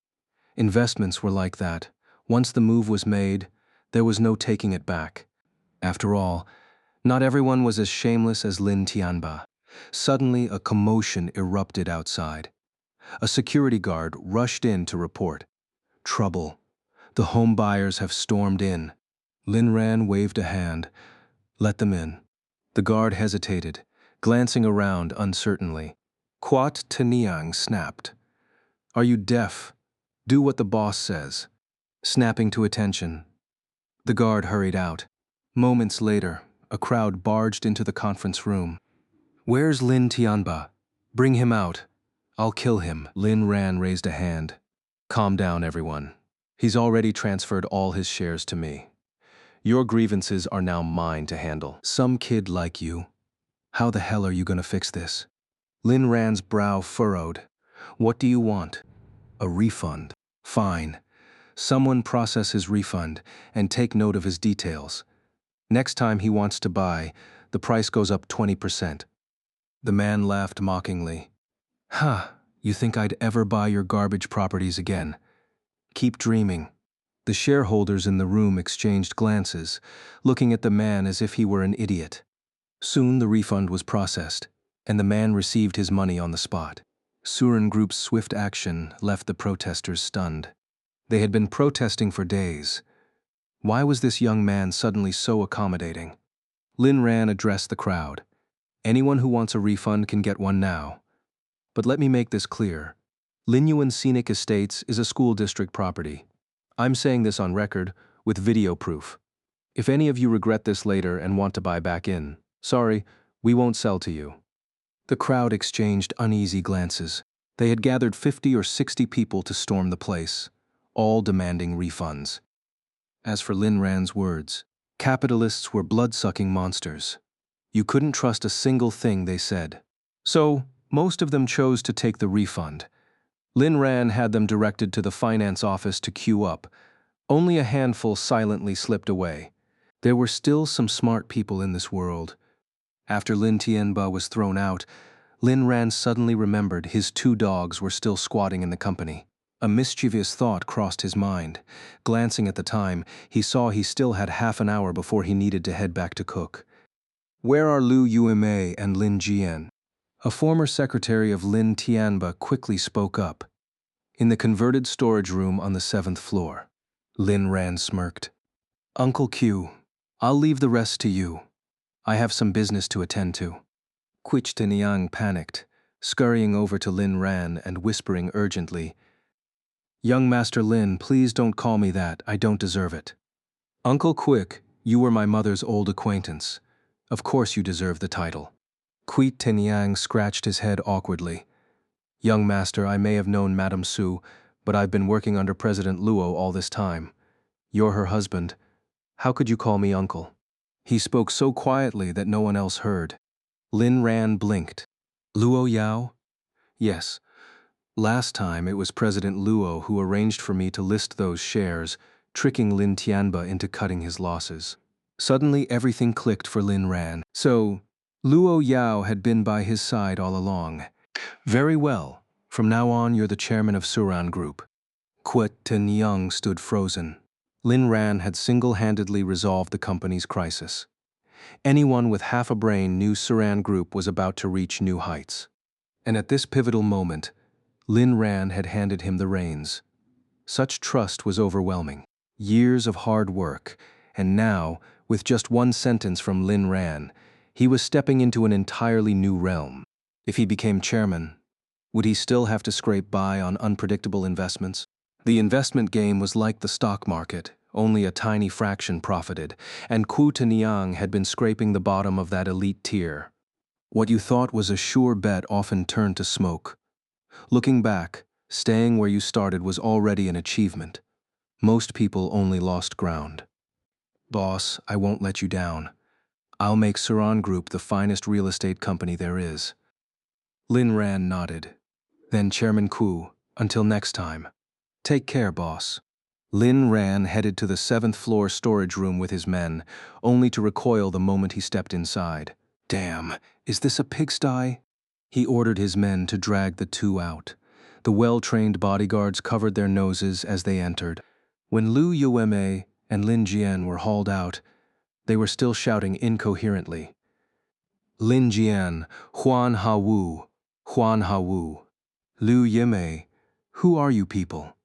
Investments were like that. Once the move was made, there was no taking it back. After all, not everyone was as shameless as Lin Tianba. Suddenly, a commotion erupted outside. A security guard rushed in to report. Trouble. The home buyers have stormed in. Lin Ran waved a hand. Let them in. The guard hesitated, glancing around uncertainly. Quat Teniang snapped. Are you deaf? Do what the boss says. Snapping to attention, the guard hurried out. Moments later, a crowd barged into the conference room. Where's Lin Tianba? Bring him out. I'll kill him. Lin Ran raised a hand. Calm down, everyone. He's already transferred all his shares to me. Your grievances are now mine to handle. Some kid like you. How the hell are you gonna fix this? Lin Ran's brow furrowed. What do you want? A refund. Fine. Someone process his refund and take note of his details. Next time he wants to buy, the price goes up 20%. The man laughed mockingly. Ha, you think I'd ever buy your garbage properties again? Keep dreaming. The shareholders in the room exchanged glances, looking at the man as if he were an idiot. Soon the refund was processed, and the man received his money on the spot. Suran Group's swift action left the protesters stunned. They had been protesting for days. Why was this young man suddenly so accommodating? Lin Ran addressed the crowd. Anyone who wants a refund can get one now. But let me make this clear. Linyuan Scenic Estates is a school district property. I'm saying this on record, with video proof. If any of you regret this later and want to buy back in, sorry, we won't sell to you. The crowd exchanged uneasy glances. They had gathered 50 or 60 people to storm the place, all demanding refunds. As for Lin Ran's words, capitalists were blood-sucking monsters. You couldn't trust a single thing they said. So, most of them chose to take the refund. Lin Ran had them directed to the finance office to queue up. Only a handful silently slipped away. There were still some smart people in this world. After Lin Tianba was thrown out, Lin Ran suddenly remembered his 2 dogs were still squatting in the company. A mischievous thought crossed his mind. Glancing at the time, he saw he still had half an hour before he needed to head back to cook. Where are Lu Yuemei and Lin Jian? A former secretary of Lin Tianba quickly spoke up. In the converted storage room on the 7th floor. Lin Ran smirked. Uncle Q, I'll leave the rest to you. I have some business to attend to. Quich Teniang panicked, scurrying over to Lin Ran and whispering urgently, Young Master Lin, please don't call me that, I don't deserve it. Uncle Quick, you were my mother's old acquaintance. Of course you deserve the title. Quich Teniang scratched his head awkwardly. Young Master, I may have known Madame Su, but I've been working under President Luo all this time. You're her husband. How could you call me uncle? He spoke so quietly that no one else heard. Lin Ran blinked. Luo Yao? Yes. Last time it was President Luo who arranged for me to list those shares, tricking Lin Tianba into cutting his losses. Suddenly everything clicked for Lin Ran. So, Luo Yao had been by his side all along. Very well. From now on you're the chairman of Suran Group. Quet Tin Young stood frozen. Lin Ran had single-handedly resolved the company's crisis. Anyone with half a brain knew Suran Group was about to reach new heights. And at this pivotal moment, Lin Ran had handed him the reins. Such trust was overwhelming. Years of hard work, and now, with just one sentence from Lin Ran, he was stepping into an entirely new realm. If he became chairman, would he still have to scrape by on unpredictable investments? The investment game was like the stock market, only a tiny fraction profited, and Ku Teniang had been scraping the bottom of that elite tier. What you thought was a sure bet often turned to smoke. Looking back, staying where you started was already an achievement. Most people only lost ground. Boss, I won't let you down. I'll make Suran Group the finest real estate company there is. Lin Ran nodded. Then Chairman Ku, until next time. Take care, boss. Lin Ran headed to the 7th floor storage room with his men, only to recoil the moment he stepped inside. Damn, is this a pigsty? He ordered his men to drag the 2 out. The well-trained bodyguards covered their noses as they entered. When Lu Yuemei and Lin Jian were hauled out, they were still shouting incoherently. Lin Jian, Huan Hawu, Huan Hawu. Lu Yuemei, who are you people?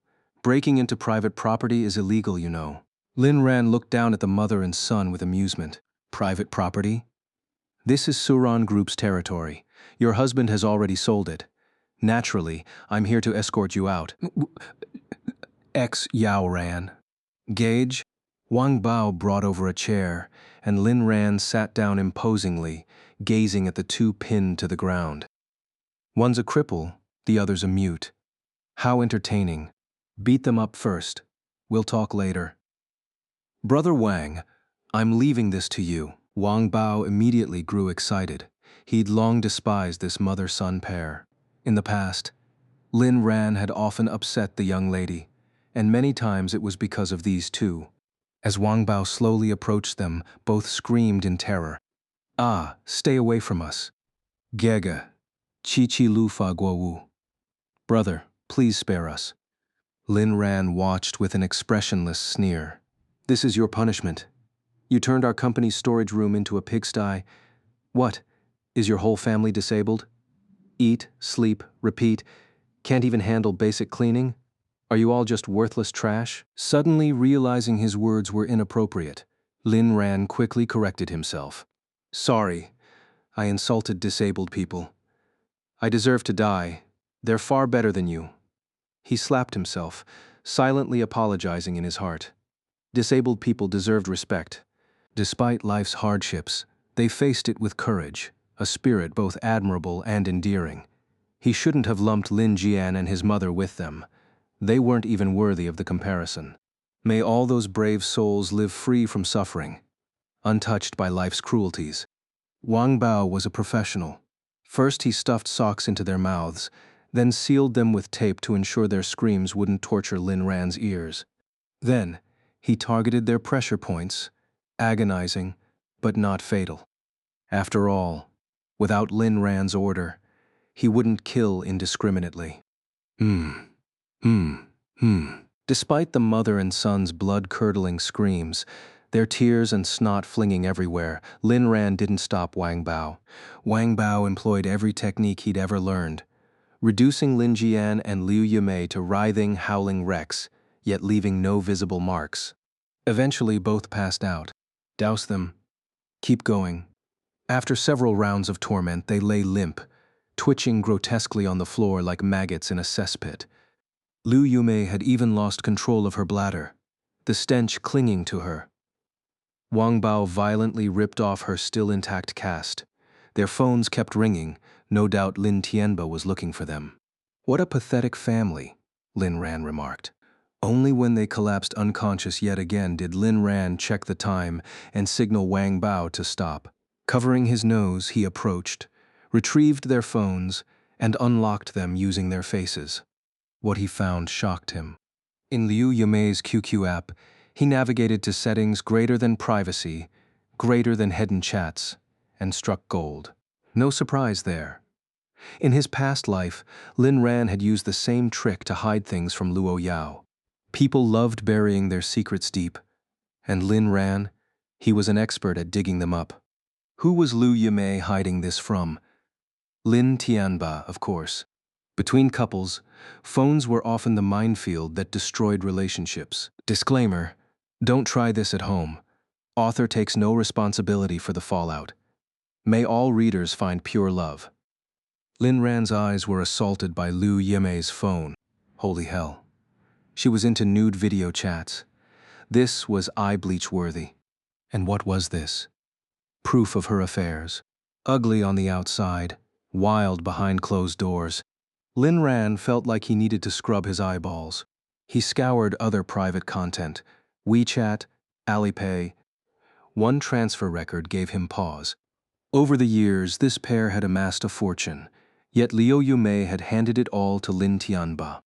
Breaking into private property is illegal, you know. Lin Ran looked down at the mother and son with amusement. Private property? This is Suran Group's territory. Your husband has already sold it. Naturally, I'm here to escort you out. Yao Ran. Gage? Wang Bao brought over a chair, and Lin Ran sat down imposingly, gazing at the 2 pinned to the ground. One's a cripple, the other's a mute. How entertaining. Beat them up first. We'll talk later. Brother Wang, I'm leaving this to you. Wang Bao immediately grew excited. He'd long despised this mother-son pair. In the past, Lin Ran had often upset the young lady, and many times it was because of these 2. As Wang Bao slowly approached them, both screamed in terror. "Ah, stay away from us. Gega, chi chi lu fa guo wu. Brother, please spare us." Lin Ran watched with an expressionless sneer. "This is your punishment. You turned our company's storage room into a pigsty. What? Is your whole family disabled? Eat, sleep, repeat, can't even handle basic cleaning? Are you all just worthless trash?" Suddenly realizing his words were inappropriate, Lin Ran quickly corrected himself. "Sorry, I insulted disabled people. I deserve to die. They're far better than you." He slapped himself, silently apologizing in his heart. Disabled people deserved respect. Despite life's hardships, they faced it with courage, a spirit both admirable and endearing. He shouldn't have lumped Lin Jian and his mother with them. They weren't even worthy of the comparison. May all those brave souls live free from suffering, untouched by life's cruelties. Wang Bao was a professional. First he stuffed socks into their mouths, then sealed them with tape to ensure their screams wouldn't torture Lin Ran's ears. Then, he targeted their pressure points, agonizing, but not fatal. After all, without Lin Ran's order, he wouldn't kill indiscriminately. Despite the mother and son's blood-curdling screams, their tears and snot flinging everywhere, Lin Ran didn't stop Wang Bao. Wang Bao employed every technique he'd ever learned, reducing Lin Jian and Liu Yimei to writhing, howling wrecks, yet leaving no visible marks. Eventually, both passed out. "Douse them. Keep going." After several rounds of torment, they lay limp, twitching grotesquely on the floor like maggots in a cesspit. Liu Yumei had even lost control of her bladder, the stench clinging to her. Wang Bao violently ripped off her still intact cast. Their phones kept ringing, no doubt Lin Tianba was looking for them. "What a pathetic family," Lin Ran remarked. Only when they collapsed unconscious yet again did Lin Ran check the time and signal Wang Bao to stop. Covering his nose, he approached, retrieved their phones, and unlocked them using their faces. What he found shocked him. In Liu Yimei's QQ app, he navigated to settings greater than privacy, greater than hidden chats, and struck gold. No surprise there. In his past life, Lin Ran had used the same trick to hide things from Luo Yao. People loved burying their secrets deep, and Lin Ran, he was an expert at digging them up. Who was Liu Yimei hiding this from? Lin Tianba, of course. Between couples, phones were often the minefield that destroyed relationships. Disclaimer: don't try this at home. Author takes no responsibility for the fallout. May all readers find pure love. Lin Ran's eyes were assaulted by Liu Yimei's phone. Holy hell. She was into nude video chats. This was eye bleach worthy. And what was this? Proof of her affairs. Ugly on the outside, wild behind closed doors. Lin Ran felt like he needed to scrub his eyeballs. He scoured other private content, WeChat, Alipay. One transfer record gave him pause. Over the years, this pair had amassed a fortune, yet Liu Yumei had handed it all to Lin Tianba.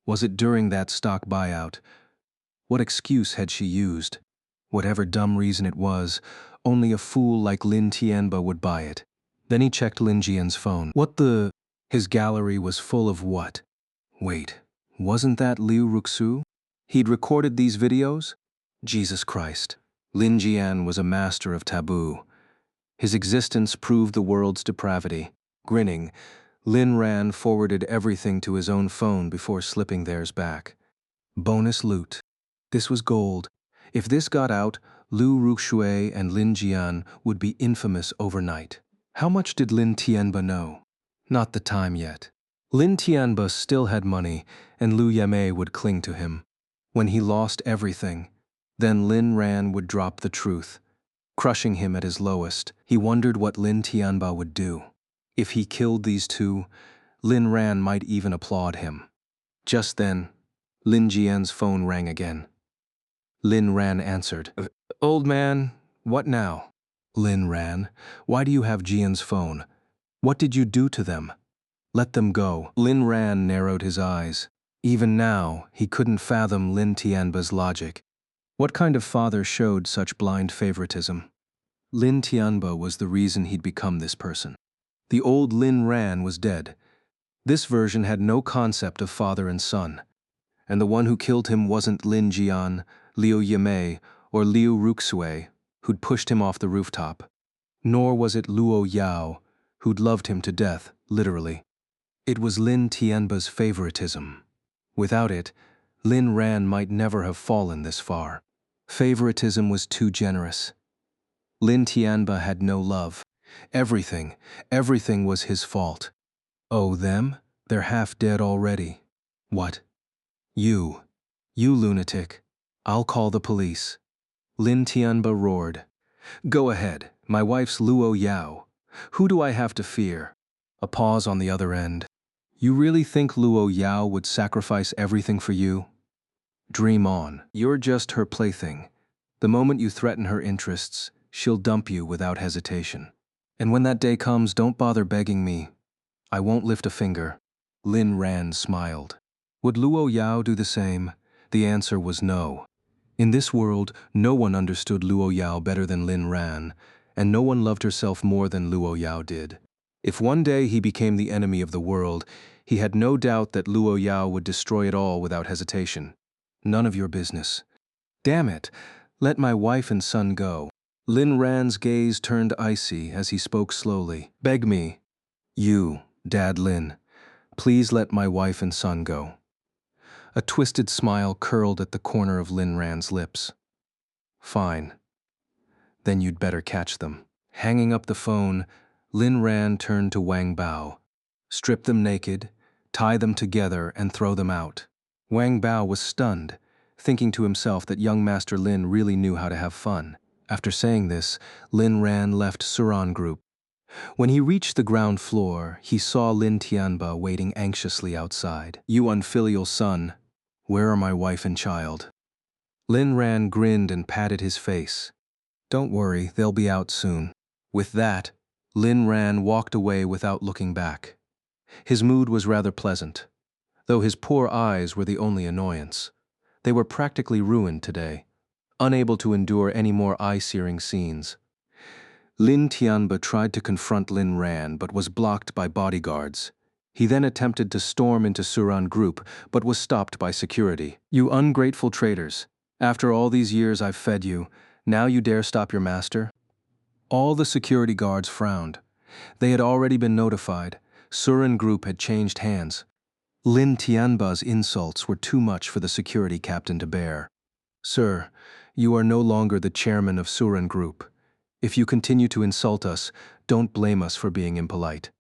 Was it during that stock buyout? What excuse had she used? Whatever dumb reason it was, only a fool like Lin Tianba would buy it. Then he checked Lin Jian's phone. What the? His gallery was full of what? Wait, wasn't that Liu Ruxu? He'd recorded these videos? Jesus Christ. Lin Jian was a master of taboo. His existence proved the world's depravity. Grinning, Lin Ran forwarded everything to his own phone before slipping theirs back. Bonus loot. This was gold. If this got out, Liu Ruxue and Lin Jian would be infamous overnight. How much did Lin Tianba know? Not the time yet. Lin Tianba still had money, and Liu Yimei would cling to him. When he lost everything, then Lin Ran would drop the truth, crushing him at his lowest. He wondered what Lin Tianba would do. If he killed these two, Lin Ran might even applaud him. Just then, Lin Jian's phone rang again. Lin Ran answered. "Old man, what now?" "Lin Ran, why do you have Jian's phone? What did you do to them? Let them go." Lin Ran narrowed his eyes. Even now, he couldn't fathom Lin Tianba's logic. What kind of father showed such blind favoritism? Lin Tianba was the reason he'd become this person. The old Lin Ran was dead. This version had no concept of father and son. And the one who killed him wasn't Lin Jian, Liu Yimei, or Liu Ruxue, who'd pushed him off the rooftop. Nor was it Luo Yao, who'd loved him to death, literally. It was Lin Tianba's favoritism. Without it, Lin Ran might never have fallen this far. Favoritism was too generous. Lin Tianba had no love. Everything was his fault. Oh, them? They're half dead already. What? You lunatic. I'll call the police. Lin Tianba roared. Go ahead, my wife's Luo Yao. Who do I have to fear? A pause on the other end. You really think Luo Yao would sacrifice everything for you? Dream on. You're just her plaything. The moment you threaten her interests, she'll dump you without hesitation. And when that day comes, don't bother begging me. I won't lift a finger. Lin Ran smiled. Would Luo Yao do the same? The answer was no. In this world, no one understood Luo Yao better than Lin Ran, and no one loved herself more than Luo Yao did. If one day he became the enemy of the world, he had no doubt that Luo Yao would destroy it all without hesitation. None of your business. Damn it, let my wife and son go. Lin Ran's gaze turned icy as he spoke slowly. Beg me. You, Dad Lin, please let my wife and son go. A twisted smile curled at the corner of Lin Ran's lips. Fine. Then you'd better catch them. Hanging up the phone, Lin Ran turned to Wang Bao. Strip them naked, tie them together, and throw them out. Wang Bao was stunned, thinking to himself that young Master Lin really knew how to have fun. After saying this, Lin Ran left Suran Group. When he reached the ground floor, he saw Lin Tianba waiting anxiously outside. You unfilial son, where are my wife and child? Lin Ran grinned and patted his face. Don't worry, they'll be out soon. With that, Lin Ran walked away without looking back. His mood was rather pleasant, though his poor eyes were the only annoyance. They were practically ruined today, unable to endure any more eye-searing scenes. Lin Tianba tried to confront Lin Ran but was blocked by bodyguards. He then attempted to storm into Suran Group but was stopped by security. You ungrateful traitors, after all these years I've fed you, now you dare stop your master? All the security guards frowned. They had already been notified. Suran Group had changed hands. Lin Tianba's insults were too much for the security captain to bear. Sir, you are no longer the chairman of Suran Group. If you continue to insult us, don't blame us for being impolite.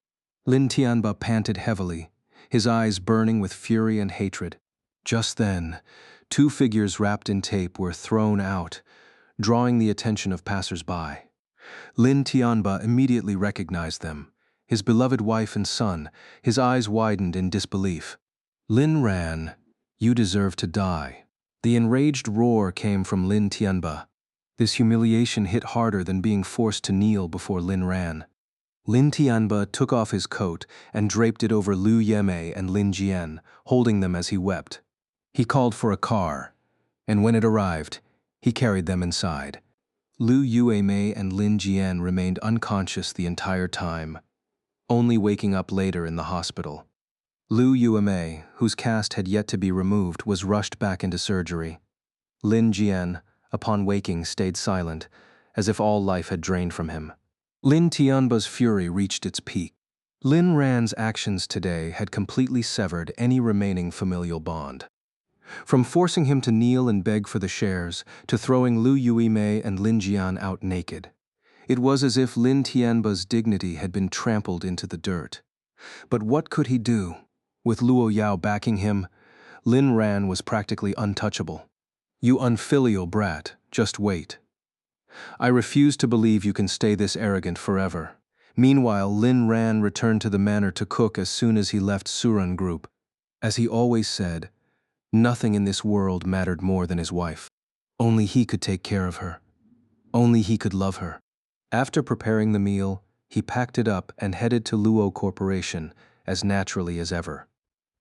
Lin Tianba panted heavily, his eyes burning with fury and hatred. Just then, two figures wrapped in tape were thrown out, drawing the attention of passers-by. Lin Tianba immediately recognized them, his beloved wife and son. His eyes widened in disbelief. Lin Ran, you deserve to die. The enraged roar came from Lin Tianba. This humiliation hit harder than being forced to kneel before Lin Ran. Lin Tianba took off his coat and draped it over Liu Yimei and Lin Jian, holding them as he wept. He called for a car, and when it arrived, he carried them inside. Liu Yimei and Lin Jian remained unconscious the entire time, only waking up later in the hospital. Liu Yimei, whose cast had yet to be removed, was rushed back into surgery. Lin Jian, upon waking, stayed silent, as if all life had drained from him. Lin Tianba's fury reached its peak. Lin Ran's actions today had completely severed any remaining familial bond. From forcing him to kneel and beg for the shares, to throwing Liu Yimei and Lin Jian out naked, it was as if Lin Tianba's dignity had been trampled into the dirt. But what could he do? With Luo Yao backing him, Lin Ran was practically untouchable. You unfilial brat, just wait. I refuse to believe you can stay this arrogant forever. Meanwhile, Lin Ran returned to the manor to cook as soon as he left Suran Group. As he always said, nothing in this world mattered more than his wife. Only he could take care of her. Only he could love her. After preparing the meal, he packed it up and headed to Luo Corporation as naturally as ever.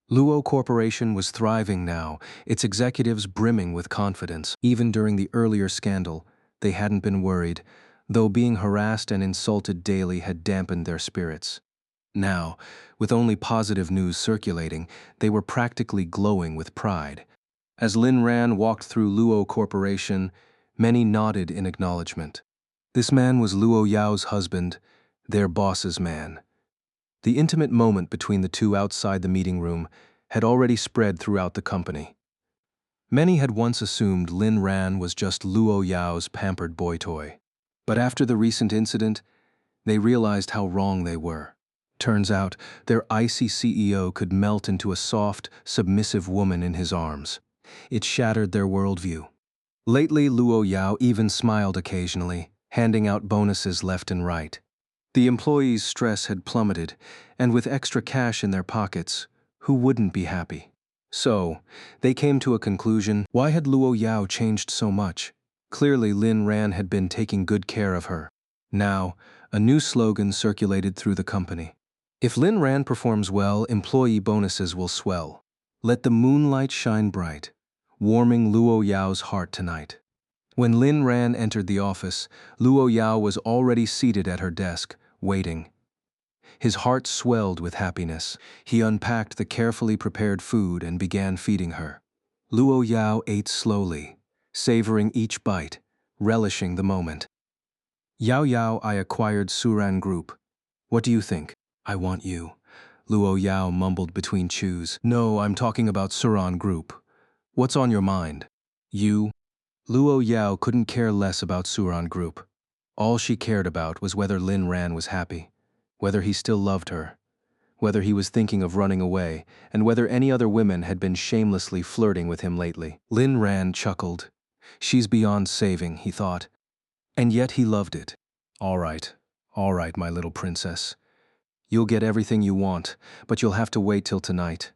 Luo Corporation was thriving now, its executives brimming with confidence. Even during the earlier scandal, they hadn't been worried, though being harassed and insulted daily had dampened their spirits. Now, with only positive news circulating, they were practically glowing with pride. As Lin Ran walked through Luo Corporation, many nodded in acknowledgement. This man was Luo Yao's husband, their boss's man. The intimate moment between the two outside the meeting room had already spread throughout the company. Many had once assumed Lin Ran was just Luo Yao's pampered boy toy. But after the recent incident, they realized how wrong they were. Turns out, their icy CEO could melt into a soft, submissive woman in his arms. It shattered their worldview. Lately, Luo Yao even smiled occasionally, handing out bonuses left and right. The employees' stress had plummeted, and with extra cash in their pockets, who wouldn't be happy? So, they came to a conclusion. Why had Luo Yao changed so much? Clearly, Lin Ran had been taking good care of her. Now, a new slogan circulated through the company. If Lin Ran performs well, employee bonuses will swell. Let the moonlight shine bright, warming Luo Yao's heart tonight. When Lin Ran entered the office, Luo Yao was already seated at her desk, waiting. His heart swelled with happiness. He unpacked the carefully prepared food and began feeding her. Luo Yao ate slowly, savoring each bite, relishing the moment. Yao Yao, I acquired Suran Group. What do you think? I want you. Luo Yao mumbled between chews. No, I'm talking about Suran Group. What's on your mind? You? Luo Yao couldn't care less about Suran Group. All she cared about was whether Lin Ran was happy, whether he still loved her, whether he was thinking of running away, and whether any other women had been shamelessly flirting with him lately. Lin Ran chuckled. She's beyond saving, he thought. And yet he loved it. All right, my little princess. You'll get everything you want, but you'll have to wait till tonight.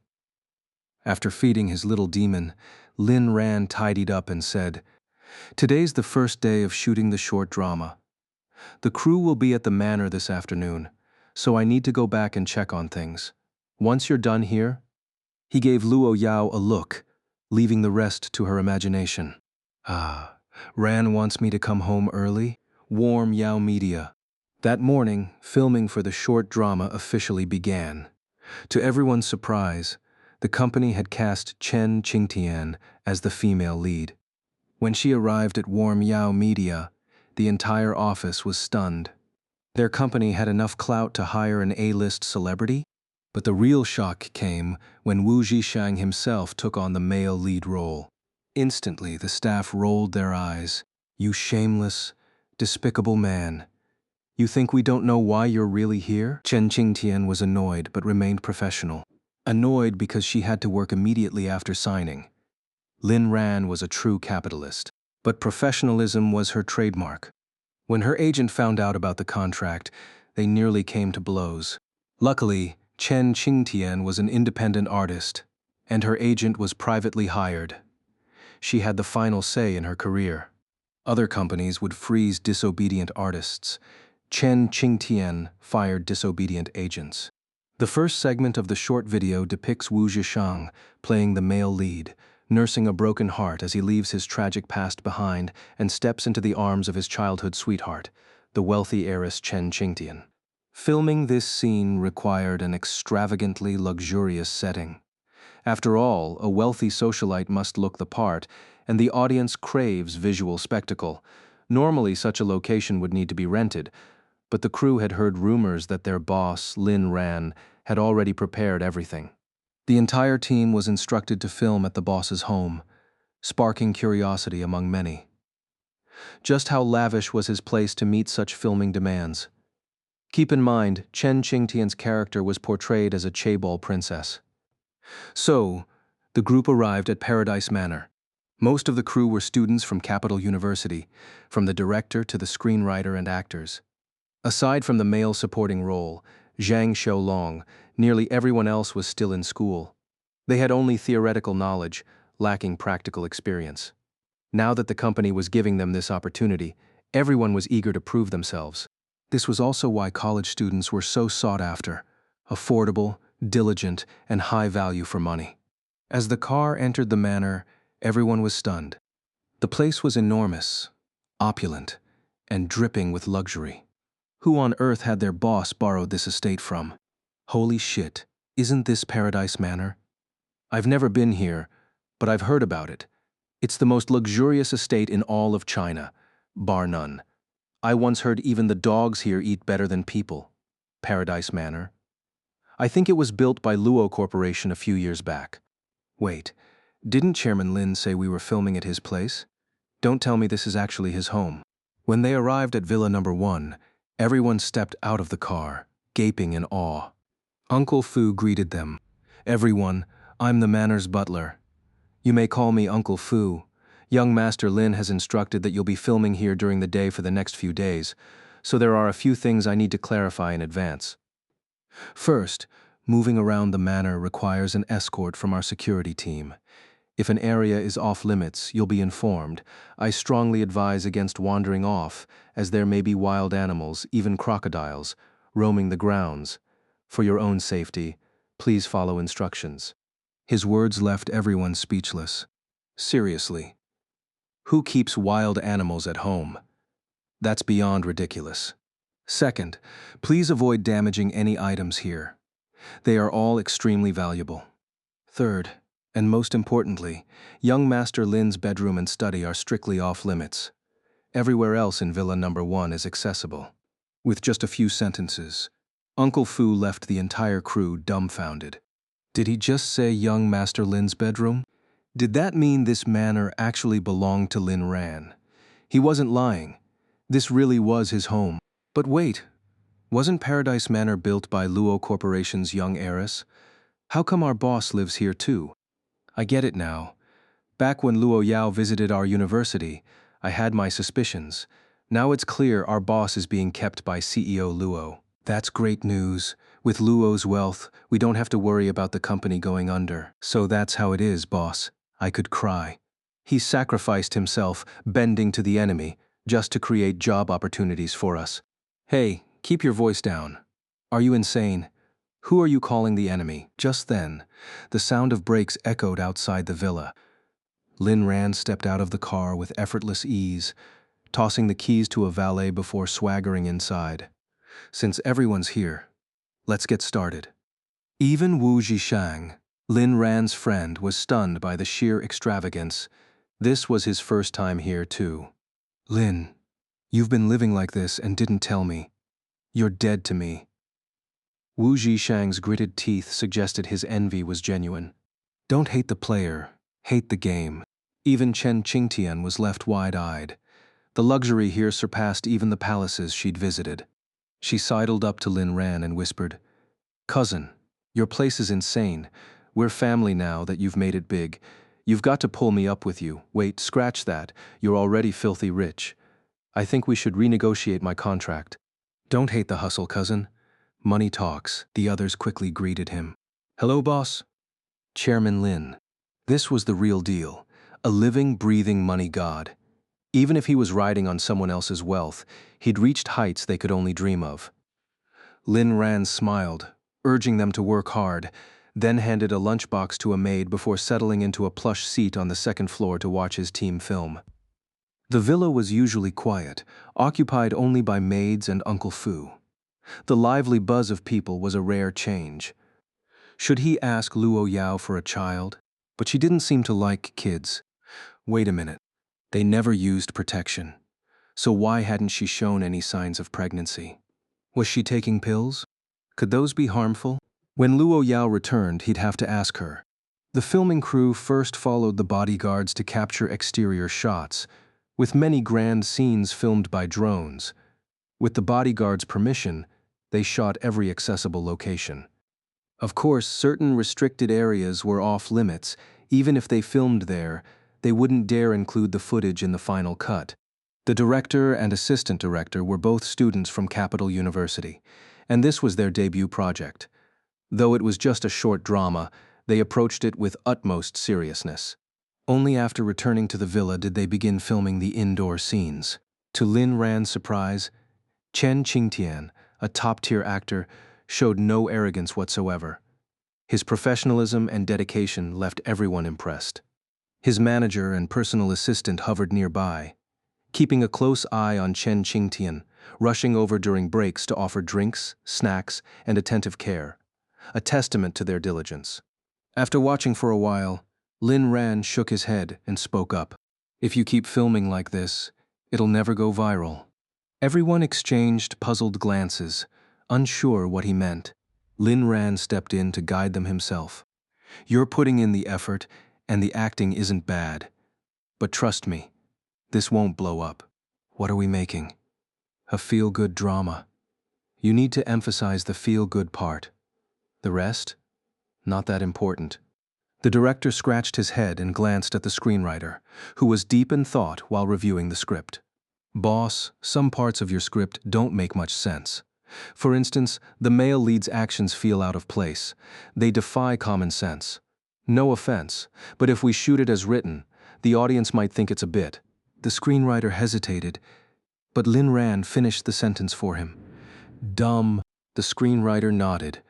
After feeding his little demon, Lin Ran tidied up and said, Today's the first day of shooting the short drama. The crew will be at the manor this afternoon, so I need to go back and check on things. Once you're done here, he gave Luo Yao a look, leaving the rest to her imagination. Ah, Ran wants me to come home early? Warm Yao Media. That morning, filming for the short drama officially began. To everyone's surprise, the company had cast Chen Qingtian as the female lead. When she arrived at Warm Yao Media, the entire office was stunned. Their company had enough clout to hire an A-list celebrity? But the real shock came when Wu Zhishang himself took on the male lead role. Instantly, the staff rolled their eyes. You shameless, despicable man. You think we don't know why you're really here? Chen Qingtian was annoyed but remained professional. Annoyed because she had to work immediately after signing. Lin Ran was a true capitalist, but professionalism was her trademark. When her agent found out about the contract, they nearly came to blows. Luckily, Chen Qingtian was an independent artist, and her agent was privately hired. She had the final say in her career. Other companies would freeze disobedient artists. Chen Qingtian fired disobedient agents. The first segment of the short video depicts Wu Zhishang playing the male lead, nursing a broken heart as he leaves his tragic past behind and steps into the arms of his childhood sweetheart, the wealthy heiress Chen Qingtian. Filming this scene required an extravagantly luxurious setting. After all, a wealthy socialite must look the part, and the audience craves visual spectacle. Normally, such a location would need to be rented, but the crew had heard rumors that their boss, Lin Ran, had already prepared everything. The entire team was instructed to film at the boss's home, sparking curiosity among many. Just how lavish was his place to meet such filming demands? Keep in mind, Chen Qingtian's character was portrayed as a chaebol princess. So, the group arrived at Paradise Manor. Most of the crew were students from Capital University, from the director to the screenwriter and actors. Aside from the male supporting role, Zhang Xiaolong, nearly everyone else was still in school. They had only theoretical knowledge, lacking practical experience. Now that the company was giving them this opportunity, everyone was eager to prove themselves. This was also why college students were so sought after. Affordable, diligent, and high value for money. As the car entered the manor, everyone was stunned. The place was enormous, opulent, and dripping with luxury. Who on earth had their boss borrowed this estate from? Holy shit, isn't this Paradise Manor? I've never been here, but I've heard about it. It's the most luxurious estate in all of China, bar none. I once heard even the dogs here eat better than people. Paradise Manor. I think it was built by Luo Corporation a few years back. Wait, didn't Chairman Lin say we were filming at his place? Don't tell me this is actually his home. When they arrived at Villa Number 1, everyone stepped out of the car, gaping in awe. Uncle Fu greeted them. Everyone, I'm the manor's butler. You may call me Uncle Fu. Young Master Lin has instructed that you'll be filming here during the day for the next few days, so there are a few things I need to clarify in advance. First, moving around the manor requires an escort from our security team. If an area is off limits, you'll be informed. I strongly advise against wandering off, as there may be wild animals, even crocodiles, roaming the grounds. For your own safety, please follow instructions. His words left everyone speechless. Seriously, who keeps wild animals at home? That's beyond ridiculous. Second, please avoid damaging any items here. They are all extremely valuable. Third, and most importantly, young Master Lin's bedroom and study are strictly off limits. Everywhere else in Villa Number 1 is accessible. With just a few sentences, Uncle Fu left the entire crew dumbfounded. Did he just say young Master Lin's bedroom? Did that mean this manor actually belonged to Lin Ran? He wasn't lying. This really was his home. But wait, wasn't Paradise Manor built by Luo Corporation's young heiress? How come our boss lives here too? I get it now. Back when Luo Yao visited our university, I had my suspicions. Now it's clear our boss is being kept by CEO Luo. That's great news. With Luo's wealth, we don't have to worry about the company going under. So that's how it is, boss. I could cry. He sacrificed himself, bending to the enemy, just to create job opportunities for us. Hey, keep your voice down. Are you insane? Who are you calling the enemy? Just then, the sound of brakes echoed outside the villa. Lin Ran stepped out of the car with effortless ease, tossing the keys to a valet before swaggering inside. Since everyone's here, let's get started. Even Wu Zhishang, Lin Ran's friend, was stunned by the sheer extravagance. This was his first time here too. Lin, you've been living like this and didn't tell me. You're dead to me. Wu Zhishang's gritted teeth suggested his envy was genuine. Don't hate the player, hate the game. Even Chen Qingtian was left wide-eyed. The luxury here surpassed even the palaces she'd visited. She sidled up to Lin Ran and whispered, "Cousin, your place is insane. We're family now that you've made it big. You've got to pull me up with you. Wait, scratch that. You're already filthy rich. I think we should renegotiate my contract." "Don't hate the hustle, cousin. Money talks," the others quickly greeted him. "Hello, boss." Chairman Lin. This was the real deal, a living, breathing money god. Even if he was riding on someone else's wealth, he'd reached heights they could only dream of. Lin Ran smiled, urging them to work hard, then handed a lunchbox to a maid before settling into a plush seat on the second floor to watch his team film. The villa was usually quiet, occupied only by maids and Uncle Fu. The lively buzz of people was a rare change. Should he ask Luo Yao for a child? But she didn't seem to like kids. Wait a minute. They never used protection. So why hadn't she shown any signs of pregnancy? Was she taking pills? Could those be harmful? When Luo Yao returned, he'd have to ask her. The filming crew first followed the bodyguards to capture exterior shots, with many grand scenes filmed by drones. With the bodyguards' permission, they shot every accessible location. Of course, certain restricted areas were off limits. Even if they filmed there, they wouldn't dare include the footage in the final cut. The director and assistant director were both students from Capital University, and this was their debut project. Though it was just a short drama, they approached it with utmost seriousness. Only after returning to the villa did they begin filming the indoor scenes. To Lin Ran's surprise, Chen Qingtian, a top-tier actor, showed no arrogance whatsoever. His professionalism and dedication left everyone impressed. His manager and personal assistant hovered nearby, keeping a close eye on Chen Qingtian, rushing over during breaks to offer drinks, snacks, and attentive care, a testament to their diligence. After watching for a while, Lin Ran shook his head and spoke up. "If you keep filming like this, it'll never go viral." Everyone exchanged puzzled glances, unsure what he meant. Lin Ran stepped in to guide them himself. "You're putting in the effort, and the acting isn't bad. But trust me, this won't blow up. What are we making? A feel-good drama. You need to emphasize the feel-good part. The rest? Not that important." The director scratched his head and glanced at the screenwriter, who was deep in thought while reviewing the script. "Boss, some parts of your script don't make much sense. For instance, the male lead's actions feel out of place. They defy common sense. No offense, but if we shoot it as written, the audience might think it's a bit." The screenwriter hesitated, but Lin Ran finished the sentence for him. "Dumb." The screenwriter nodded.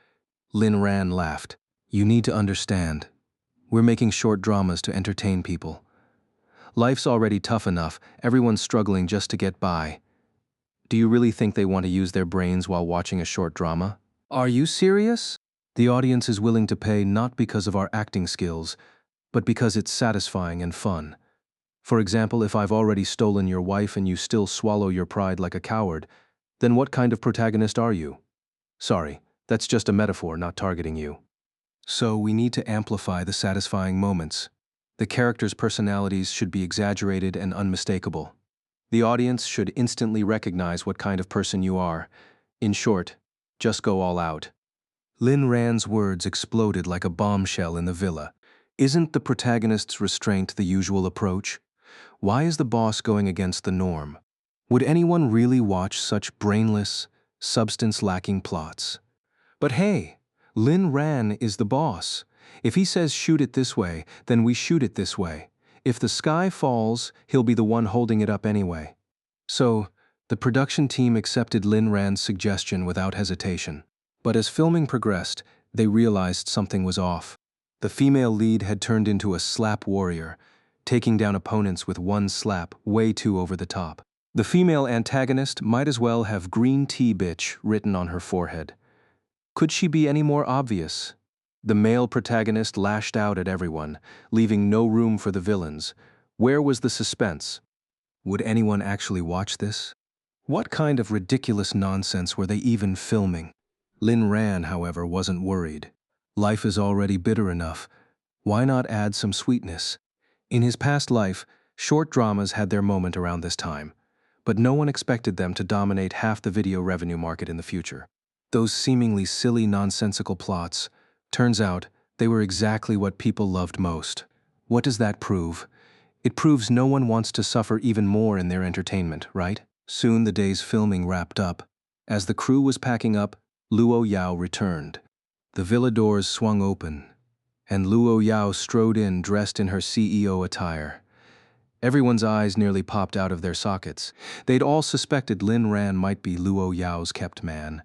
Lin Ran laughed. "You need to understand. We're making short dramas to entertain people. Life's already tough enough, everyone's struggling just to get by. Do you really think they want to use their brains while watching a short drama? Are you serious? The audience is willing to pay not because of our acting skills, but because it's satisfying and fun. For example, if I've already stolen your wife and you still swallow your pride like a coward, then what kind of protagonist are you? Sorry, that's just a metaphor, not targeting you. So we need to amplify the satisfying moments. The characters' personalities should be exaggerated and unmistakable. The audience should instantly recognize what kind of person you are. In short, just go all out." Lin Ran's words exploded like a bombshell in the villa. Isn't the protagonist's restraint the usual approach? Why is the boss going against the norm? Would anyone really watch such brainless, substance-lacking plots? But hey, Lin Ran is the boss. If he says shoot it this way, then we shoot it this way. If the sky falls, he'll be the one holding it up anyway. So, the production team accepted Lin Ran's suggestion without hesitation. But as filming progressed, they realized something was off. The female lead had turned into a slap warrior, taking down opponents with one slap way too over the top. The female antagonist might as well have "green tea bitch" written on her forehead. Could she be any more obvious? The male protagonist lashed out at everyone, leaving no room for the villains. Where was the suspense? Would anyone actually watch this? What kind of ridiculous nonsense were they even filming? Lin Ran, however, wasn't worried. Life is already bitter enough. Why not add some sweetness? In his past life, short dramas had their moment around this time, but no one expected them to dominate half the video revenue market in the future. Those seemingly silly, nonsensical plots, turns out they were exactly what people loved most. What does that prove? It proves no one wants to suffer even more in their entertainment, right? Soon the day's filming wrapped up. As the crew was packing up, Luo Yao returned. The villa doors swung open, and Luo Yao strode in dressed in her CEO attire. Everyone's eyes nearly popped out of their sockets. They'd all suspected Lin Ran might be Luo Yao's kept man,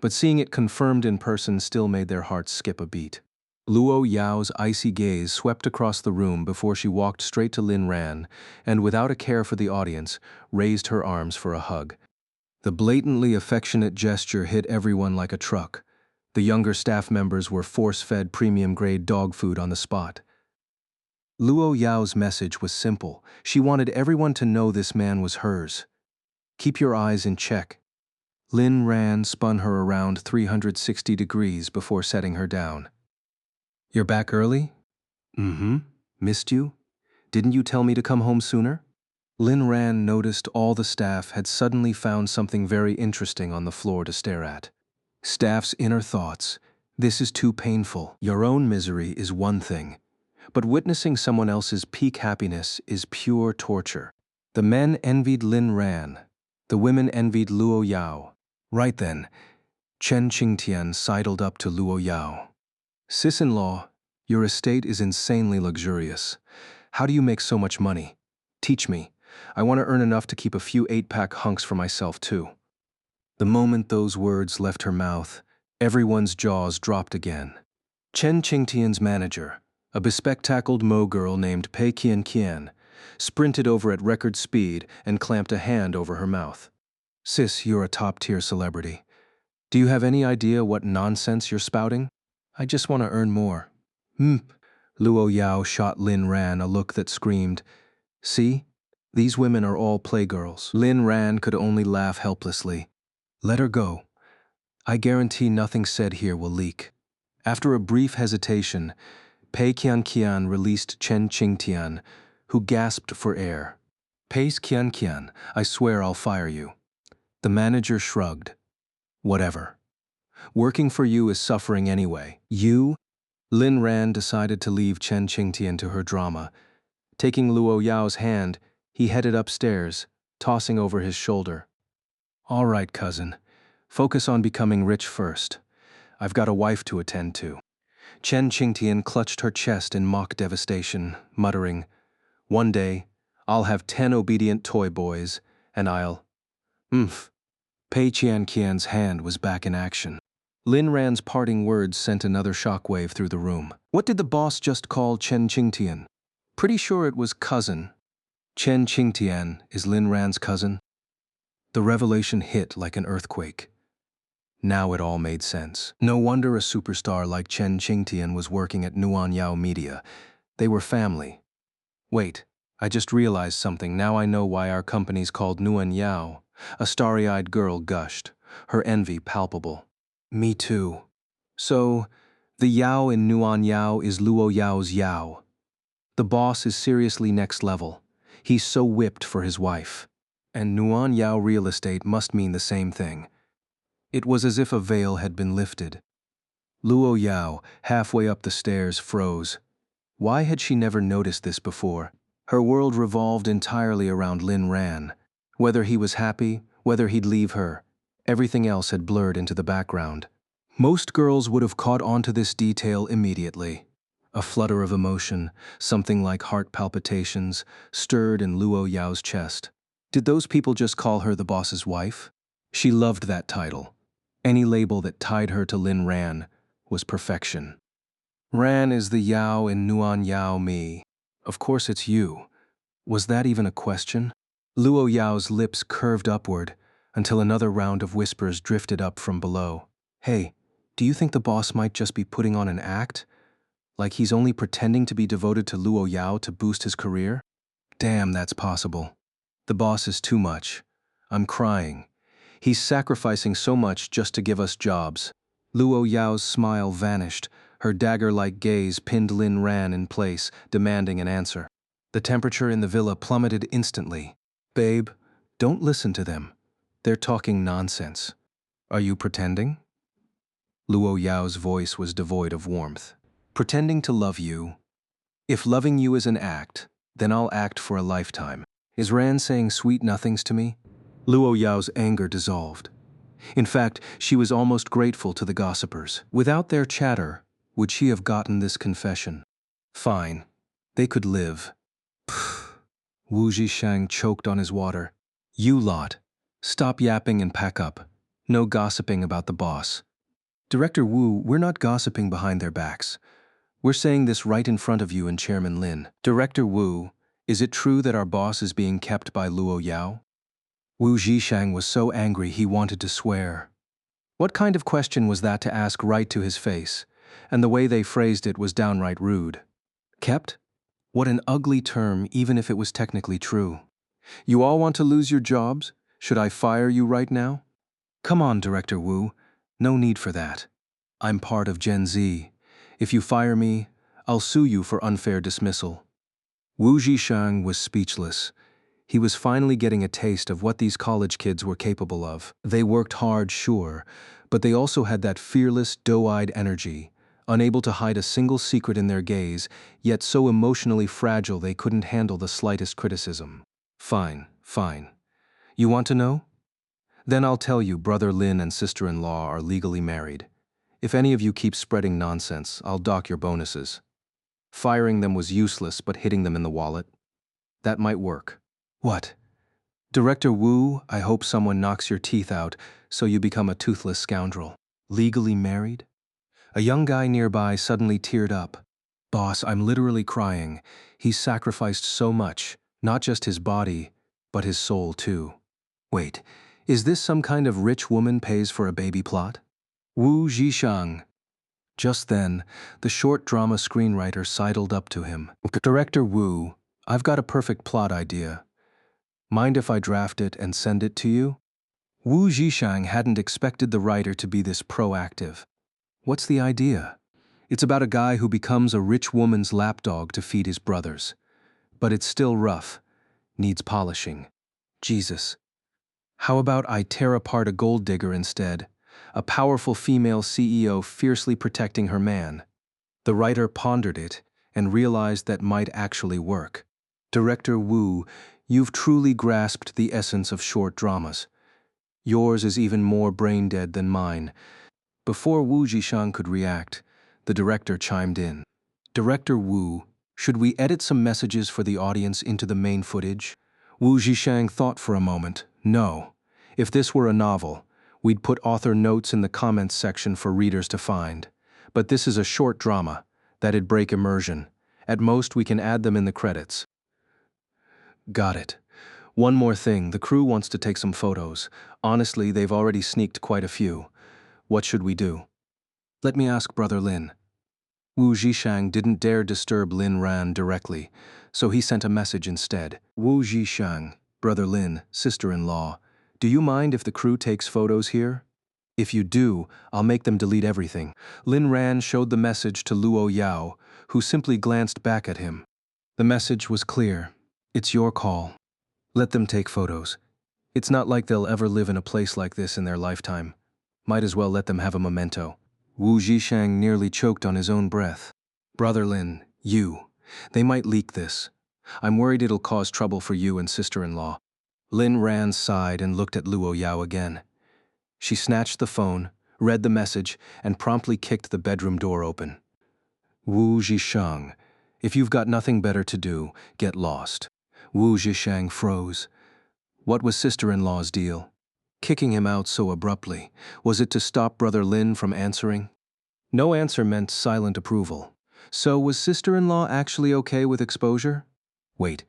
but seeing it confirmed in person still made their hearts skip a beat. Luo Yao's icy gaze swept across the room before she walked straight to Lin Ran and, without a care for the audience, raised her arms for a hug. The blatantly affectionate gesture hit everyone like a truck. The younger staff members were force-fed premium-grade dog food on the spot. Luo Yao's message was simple. She wanted everyone to know this man was hers. Keep your eyes in check. Lin Ran spun her around 360 degrees before setting her down. You're back early? Mm-hmm. Missed you? Didn't you tell me to come home sooner? Lin Ran noticed all the staff had suddenly found something very interesting on the floor to stare at. Staff's inner thoughts. This is too painful. Your own misery is one thing, but witnessing someone else's peak happiness is pure torture. The men envied Lin Ran. The women envied Luo Yao. Right then, Chen Qingtian sidled up to Luo Yao. Sis-in-law, your estate is insanely luxurious. How do you make so much money? Teach me. I want to earn enough to keep a few 8-pack hunks for myself too. The moment those words left her mouth, everyone's jaws dropped again. Chen Qingtian's manager, a bespectacled Mo girl named Pei Qian, sprinted over at record speed and clamped a hand over her mouth. Sis, you're a top-tier celebrity. Do you have any idea what nonsense you're spouting? I just want to earn more. Luo Yao shot Lin Ran a look that screamed, "See? These women are all playgirls." Lin Ran could only laugh helplessly. Let her go. I guarantee nothing said here will leak. After a brief hesitation, Pei Qian released Chen Qingtian, who gasped for air. Pei Qian, I swear I'll fire you. The manager shrugged. Whatever. Working for you is suffering anyway. You? Lin Ran decided to leave Chen Qingtian to her drama. Taking Luo Yao's hand, he headed upstairs, tossing over his shoulder. All right, cousin. Focus on becoming rich first. I've got a wife to attend to. Chen Qingtian clutched her chest in mock devastation, muttering, One day, I'll have 10 obedient toy boys, and I'll... Pei Qian's hand was back in action. Lin Ran's parting words sent another shockwave through the room. What did the boss just call Chen Qingtian? Pretty sure it was cousin. Chen Qingtian is Lin Ran's cousin? The revelation hit like an earthquake. Now it all made sense. No wonder a superstar like Chen Qingtian was working at Nuan Yao Media. They were family. Wait, I just realized something. Now I know why our company's called Nuan Yao. A starry-eyed girl gushed, her envy palpable. Me too. So, the Yao in Nuan Yao is Luo Yao's Yao. The boss is seriously next level. He's so whipped for his wife. And Nuan Yao real estate must mean the same thing. It was as if a veil had been lifted. Luo Yao, halfway up the stairs, froze. Why had she never noticed this before? Her world revolved entirely around Lin Ran. Whether he was happy, whether he'd leave her, everything else had blurred into the background. Most girls would have caught on to this detail immediately. A flutter of emotion, something like heart palpitations, stirred in Luo Yao's chest. Did those people just call her the boss's wife? She loved that title. Any label that tied her to Lin Ran was perfection. Ran is the Yao in Nuan Yao me. Of course it's you. Was that even a question? Luo Yao's lips curved upward until another round of whispers drifted up from below. Hey, do you think the boss might just be putting on an act? Like he's only pretending to be devoted to Luo Yao to boost his career? Damn, that's possible. The boss is too much. I'm crying. He's sacrificing so much just to give us jobs. Luo Yao's smile vanished. Her dagger-like gaze pinned Lin Ran in place, demanding an answer. The temperature in the villa plummeted instantly. Babe, don't listen to them. They're talking nonsense. Are you pretending? Luo Yao's voice was devoid of warmth. Pretending to love you. If loving you is an act, then I'll act for a lifetime. Is Ran saying sweet nothings to me? Luo Yao's anger dissolved. In fact, she was almost grateful to the gossipers. Without their chatter, would she have gotten this confession? Fine. They could live. Wu Zhishang choked on his water. You lot. Stop yapping and pack up. No gossiping about the boss. Director Wu, we're not gossiping behind their backs. We're saying this right in front of you and Chairman Lin. Director Wu, is it true that our boss is being kept by Luo Yao? Wu Zhishang was so angry he wanted to swear. What kind of question was that to ask right to his face? And the way they phrased it was downright rude. Kept? What an ugly term, even if it was technically true. You all want to lose your jobs? Should I fire you right now? Come on, Director Wu. No need for that. I'm part of Gen Z. If you fire me, I'll sue you for unfair dismissal. Wu Zhishang was speechless. He was finally getting a taste of what these college kids were capable of. They worked hard, sure, but they also had that fearless, doe-eyed energy, unable to hide a single secret in their gaze, yet so emotionally fragile they couldn't handle the slightest criticism. Fine. You want to know? Then I'll tell you brother Lin and sister-in-law are legally married. If any of you keep spreading nonsense, I'll dock your bonuses. Firing them was useless, but hitting them in the wallet? That might work. What? Director Wu, I hope someone knocks your teeth out so you become a toothless scoundrel. Legally married? A young guy nearby suddenly teared up. Boss, I'm literally crying. He's sacrificed so much, not just his body, but his soul too. Wait, is this some kind of rich woman pays for a baby plot? Wu Zhishang. Just then, the short drama screenwriter sidled up to him. Director Wu, I've got a perfect plot idea. Mind if I draft it and send it to you? Wu Zhishang hadn't expected the writer to be this proactive. What's the idea? It's about a guy who becomes a rich woman's lapdog to feed his brothers. But it's still rough, needs polishing. Jesus. How about I tear apart a gold digger instead? A powerful female CEO fiercely protecting her man. The writer pondered it and realized that might actually work. Director Wu, you've truly grasped the essence of short dramas. Yours is even more brain-dead than mine. Before Wu Zhishang could react, the director chimed in. Director Wu, should we edit some messages for the audience into the main footage? Wu Zhishang thought for a moment. No. If this were a novel, we'd put author notes in the comments section for readers to find. But this is a short drama. That'd break immersion. At most, we can add them in the credits. Got it. One more thing, the crew wants to take some photos. Honestly, they've already sneaked quite a few. What should we do? Let me ask Brother Lin. Wu Zhishang didn't dare disturb Lin Ran directly, so he sent a message instead. Wu Zhishang, Brother Lin, sister-in-law, do you mind if the crew takes photos here? If you do, I'll make them delete everything. Lin Ran showed the message to Luo Yao, who simply glanced back at him. The message was clear. It's your call. Let them take photos. It's not like they'll ever live in a place like this in their lifetime. Might as well let them have a memento. Wu Zhishang nearly choked on his own breath. Brother Lin, they might leak this. I'm worried it'll cause trouble for you and sister-in-law. Lin Ran sighed and looked at Luo Yao again. She snatched the phone, read the message, and promptly kicked the bedroom door open. Wu Zhishang, if you've got nothing better to do, get lost. Wu Zhishang froze. What was sister-in-law's deal? Kicking him out so abruptly, was it to stop Brother Lin from answering? No answer meant silent approval. So was sister-in-law actually okay with exposure? Wait,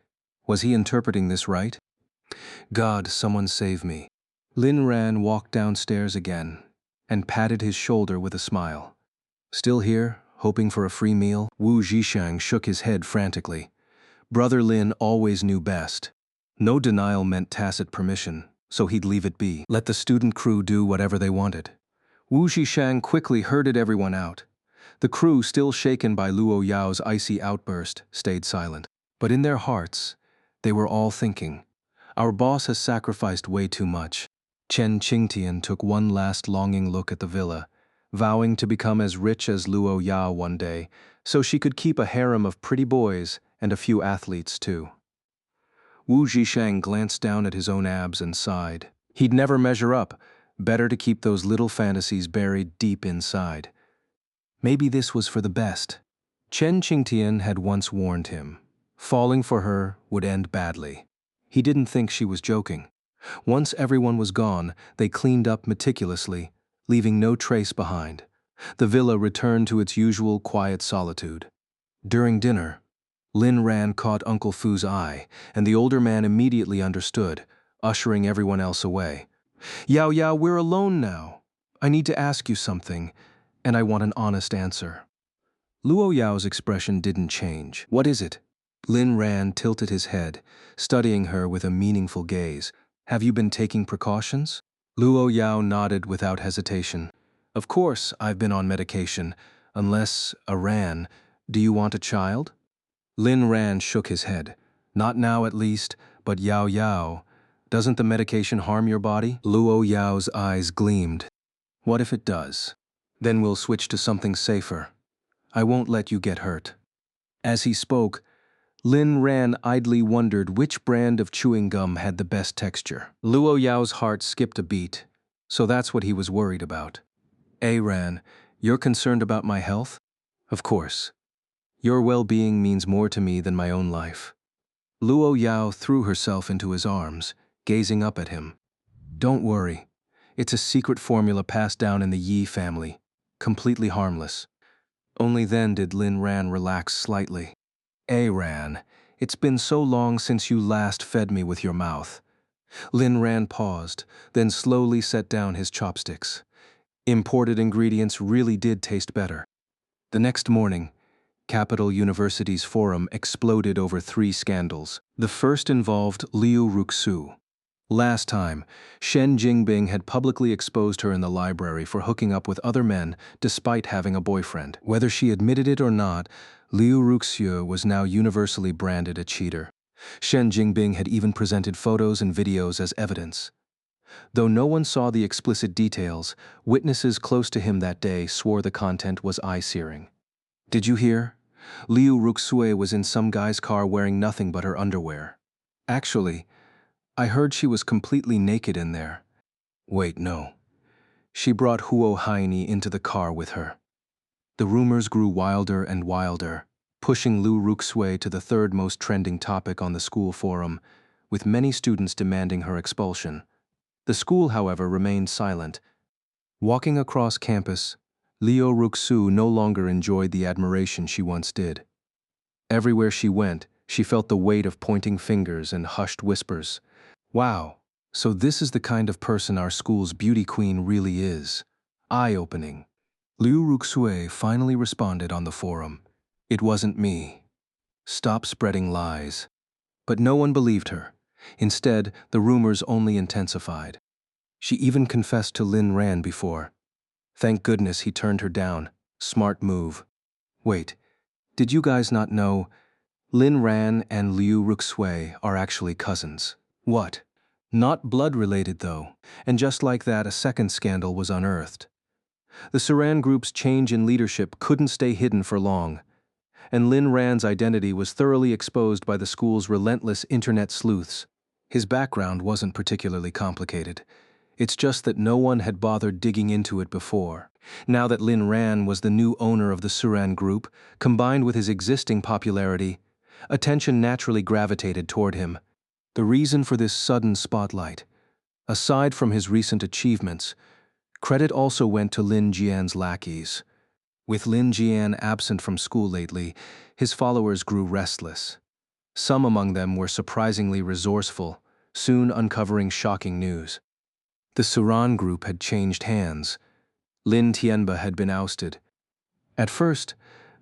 was he interpreting this right? God, someone save me. Lin Ran walked downstairs again and patted his shoulder with a smile. Still here, hoping for a free meal? Wu Zhishang shook his head frantically. Brother Lin always knew best. No denial meant tacit permission, so he'd leave it be. Let the student crew do whatever they wanted. Wu Zhishang quickly herded everyone out. The crew, still shaken by Luo Yao's icy outburst, stayed silent. But in their hearts, they were all thinking, our boss has sacrificed way too much. Chen Qingtian took one last longing look at the villa, vowing to become as rich as Luo Yao one day, so she could keep a harem of pretty boys and a few athletes too. Wu Zhishang glanced down at his own abs and sighed. He'd never measure up. Better to keep those little fantasies buried deep inside. Maybe this was for the best. Chen Qingtian had once warned him. Falling for her would end badly. He didn't think she was joking. Once everyone was gone, they cleaned up meticulously, leaving no trace behind. The villa returned to its usual quiet solitude. During dinner, Lin Ran caught Uncle Fu's eye, and the older man immediately understood, ushering everyone else away. Yao Yao, we're alone now. I need to ask you something, and I want an honest answer. Luo Yao's expression didn't change. What is it? Lin Ran tilted his head, studying her with a meaningful gaze. Have you been taking precautions? Luo Yao nodded without hesitation. Of course, I've been on medication. Unless, Ran, do you want a child? Lin Ran shook his head. Not now at least, but Yao Yao. Doesn't the medication harm your body? Luo Yao's eyes gleamed. What if it does? Then we'll switch to something safer. I won't let you get hurt. As he spoke, Lin Ran idly wondered which brand of chewing gum had the best texture. Luo Yao's heart skipped a beat, so that's what he was worried about. Ran, you're concerned about my health? Of course. Your well-being means more to me than my own life. Luo Yao threw herself into his arms, gazing up at him. Don't worry. It's a secret formula passed down in the Yi family. completely harmless. Only then did Lin Ran relax slightly. Ran, it's been so long since you last fed me with your mouth. Lin Ran paused, then slowly set down his chopsticks. Imported ingredients really did taste better. The next morning, Capital University's forum exploded over 3 scandals. The first involved Liu Ruxu. Last time, Shen Jingbing had publicly exposed her in the library for hooking up with other men despite having a boyfriend. Whether she admitted it or not, Liu Ruxu was now universally branded a cheater. Shen Jingbing had even presented photos and videos as evidence. Though no one saw the explicit details, witnesses close to him that day swore the content was eye-searing. Did you hear? Liu Ruxue was in some guy's car wearing nothing but her underwear. Actually, I heard she was completely naked in there. Wait, no. She brought Huo Haini into the car with her. The rumors grew wilder and wilder, pushing Liu Ruxue to the third most trending topic on the school forum, with many students demanding her expulsion. The school, however, remained silent. Walking across campus, Liu Ruxu no longer enjoyed the admiration she once did. Everywhere she went, she felt the weight of pointing fingers and hushed whispers. Wow, so this is the kind of person our school's beauty queen really is. Eye-opening. Liu Ruxue finally responded on the forum. It wasn't me. Stop spreading lies. But no one believed her. Instead, the rumors only intensified. She even confessed to Lin Ran before. Thank goodness he turned her down. Smart move. Wait, did you guys not know? Lin Ran and Liu Ruxue are actually cousins. What? Not blood-related, though, and just like that, a second scandal was unearthed. The Saran Group's change in leadership couldn't stay hidden for long, and Lin Ran's identity was thoroughly exposed by the school's relentless internet sleuths. His background wasn't particularly complicated. It's just that no one had bothered digging into it before. Now that Lin Ran was the new owner of the Saran Group, combined with his existing popularity, attention naturally gravitated toward him. The reason for this sudden spotlight, aside from his recent achievements, credit also went to Lin Jian's lackeys. With Lin Jian absent from school lately, his followers grew restless. Some among them were surprisingly resourceful, soon uncovering shocking news. The Saran Group had changed hands. Lin Tianba had been ousted. At first,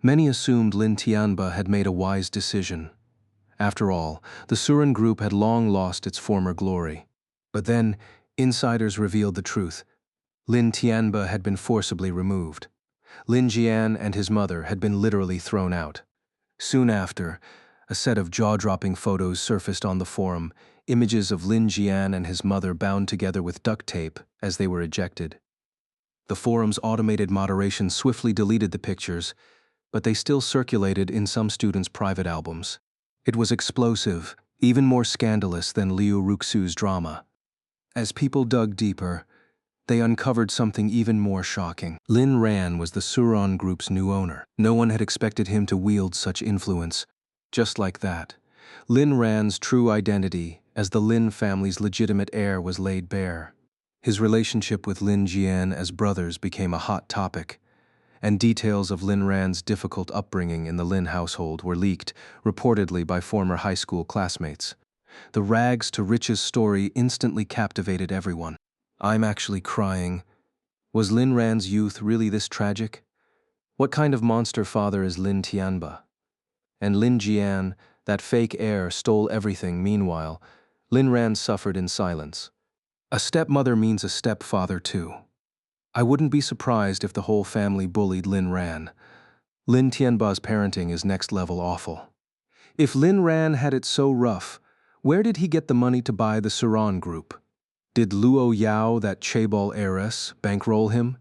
many assumed Lin Tianba had made a wise decision. After all, the Saran Group had long lost its former glory. But then, insiders revealed the truth. Lin Tianba had been forcibly removed. Lin Jian and his mother had been literally thrown out. Soon after, a set of jaw-dropping photos surfaced on the forum, images of Lin Jian and his mother bound together with duct tape as they were ejected. The forum's automated moderation swiftly deleted the pictures, but they still circulated in some students' private albums. It was explosive, even more scandalous than Liu Ruxu's drama. As people dug deeper, they uncovered something even more shocking. Lin Ran was the Saran Group's new owner. No one had expected him to wield such influence. Just like that, Lin Ran's true identity as the Lin family's legitimate heir was laid bare. His relationship with Lin Jian as brothers became a hot topic, and details of Lin Ran's difficult upbringing in the Lin household were leaked, reportedly by former high school classmates. The rags to riches story instantly captivated everyone. I'm actually crying. Was Lin Ran's youth really this tragic? What kind of monster father is Lin Tianba? And Lin Jian, that fake heir, stole everything. Meanwhile, Lin Ran suffered in silence. A stepmother means a stepfather too. I wouldn't be surprised if the whole family bullied Lin Ran. Lin Tianba's parenting is next-level awful. If Lin Ran had it so rough, where did he get the money to buy the Saran Group? Did Luo Yao, that chaebol heiress, bankroll him?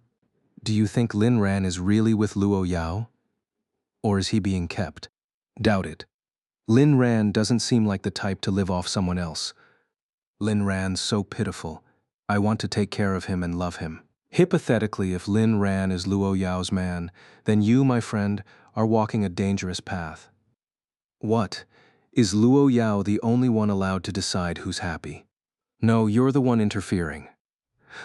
Do you think Lin Ran is really with Luo Yao? Or is he being kept? Doubt it. Lin Ran doesn't seem like the type to live off someone else. Lin Ran's so pitiful. I want to take care of him and love him. Hypothetically, if Lin Ran is Luo Yao's man, then you, my friend, are walking a dangerous path. What? Is Luo Yao the only one allowed to decide who's happy? No, you're the one interfering.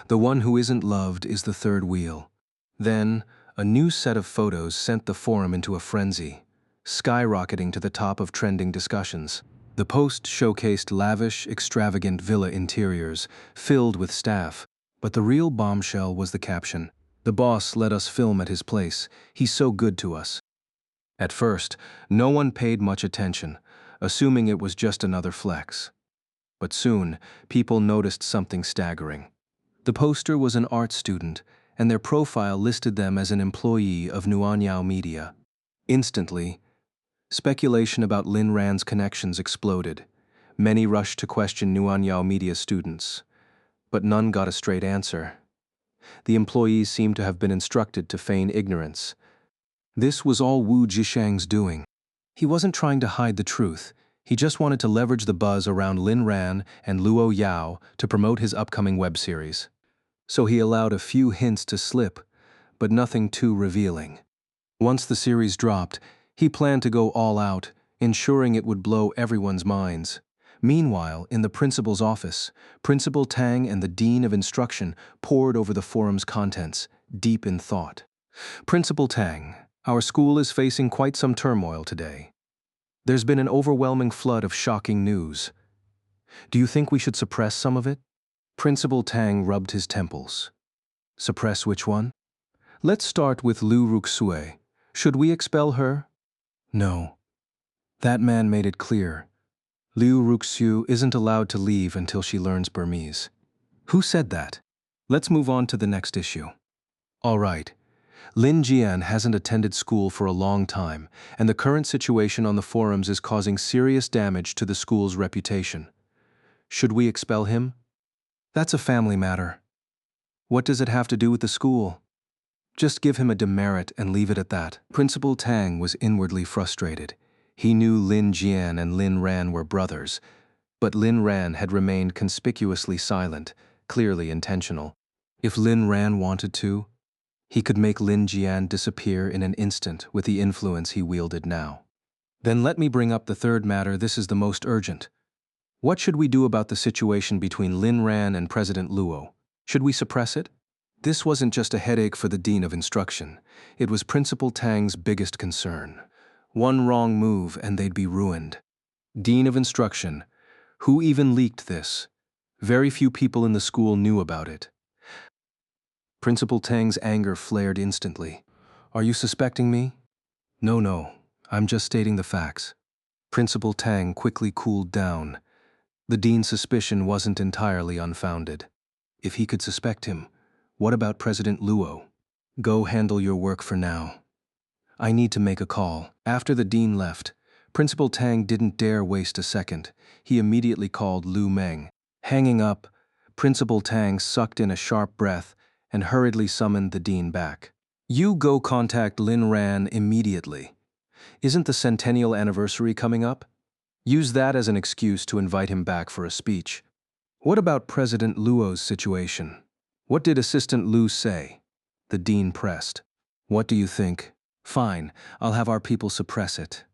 The one who isn't loved is the third wheel. Then, A new set of photos sent the forum into a frenzy, skyrocketing to the top of trending discussions. The post showcased lavish, extravagant villa interiors filled with staff, but the real bombshell was the caption. "The boss let us film at his place. He's so good to us." At first, no one paid much attention, assuming it was just another flex. But soon, people noticed something staggering. The poster was an art student, and their profile listed them as an employee of Nuanyao Media. Instantly, speculation about Lin Ran's connections exploded. Many rushed to question Nuanyao Media students, but none got a straight answer. The employees seemed to have been instructed to feign ignorance. This was all Wu Jishang's doing. He wasn't trying to hide the truth. He just wanted to leverage the buzz around Lin Ran and Luo Yao to promote his upcoming web series. So he allowed a few hints to slip, but nothing too revealing. Once the series dropped, he planned to go all out, ensuring it would blow everyone's minds. Meanwhile, in the principal's office, Principal Tang and the Dean of Instruction pored over the forum's contents, deep in thought. "Principal Tang, our school is facing quite some turmoil today. There's been an overwhelming flood of shocking news. Do you think we should suppress some of it?" Principal Tang rubbed his temples. "Suppress which one?" "Let's start with Lu Ruxue. Should we expel her?" "No. That man made it clear. Liu Ruxu isn't allowed to leave until she learns Burmese." "Who said that?" "Let's move on to the next issue." "All right. Lin Jian hasn't attended school for a long time, and the current situation on the forums is causing serious damage to the school's reputation. Should we expel him?" "That's a family matter. What does it have to do with the school?" "Just give him a demerit and leave it at that." Principal Tang was inwardly frustrated. He knew Lin Jian and Lin Ran were brothers, but Lin Ran had remained conspicuously silent, clearly intentional. If Lin Ran wanted to, he could make Lin Jian disappear in an instant with the influence he wielded now. "Then let me bring up the third matter. This is the most urgent. What should we do about the situation between Lin Ran and President Luo? Should we suppress it?" This wasn't just a headache for the Dean of Instruction. It was Principal Tang's biggest concern. One wrong move and they'd be ruined. Dean of Instruction. Who even leaked this? Very few people in the school knew about it. Principal Tang's anger flared instantly. "Are you suspecting me?" No, I'm just stating the facts." Principal Tang quickly cooled down. The dean's suspicion wasn't entirely unfounded. If he could suspect him, what about President Luo? "Go handle your work for now. I need to make a call." After the dean left, Principal Tang didn't dare waste a second. He immediately called Lu Meng. Hanging up, Principal Tang sucked in a sharp breath and hurriedly summoned the dean back. "You go contact Lin Ran immediately. Isn't the centennial anniversary coming up? Use that as an excuse to invite him back for a speech." "What about President Luo's situation? What did Assistant Lu say?" The dean pressed. "What do you think?" "Fine, I'll have our people suppress it."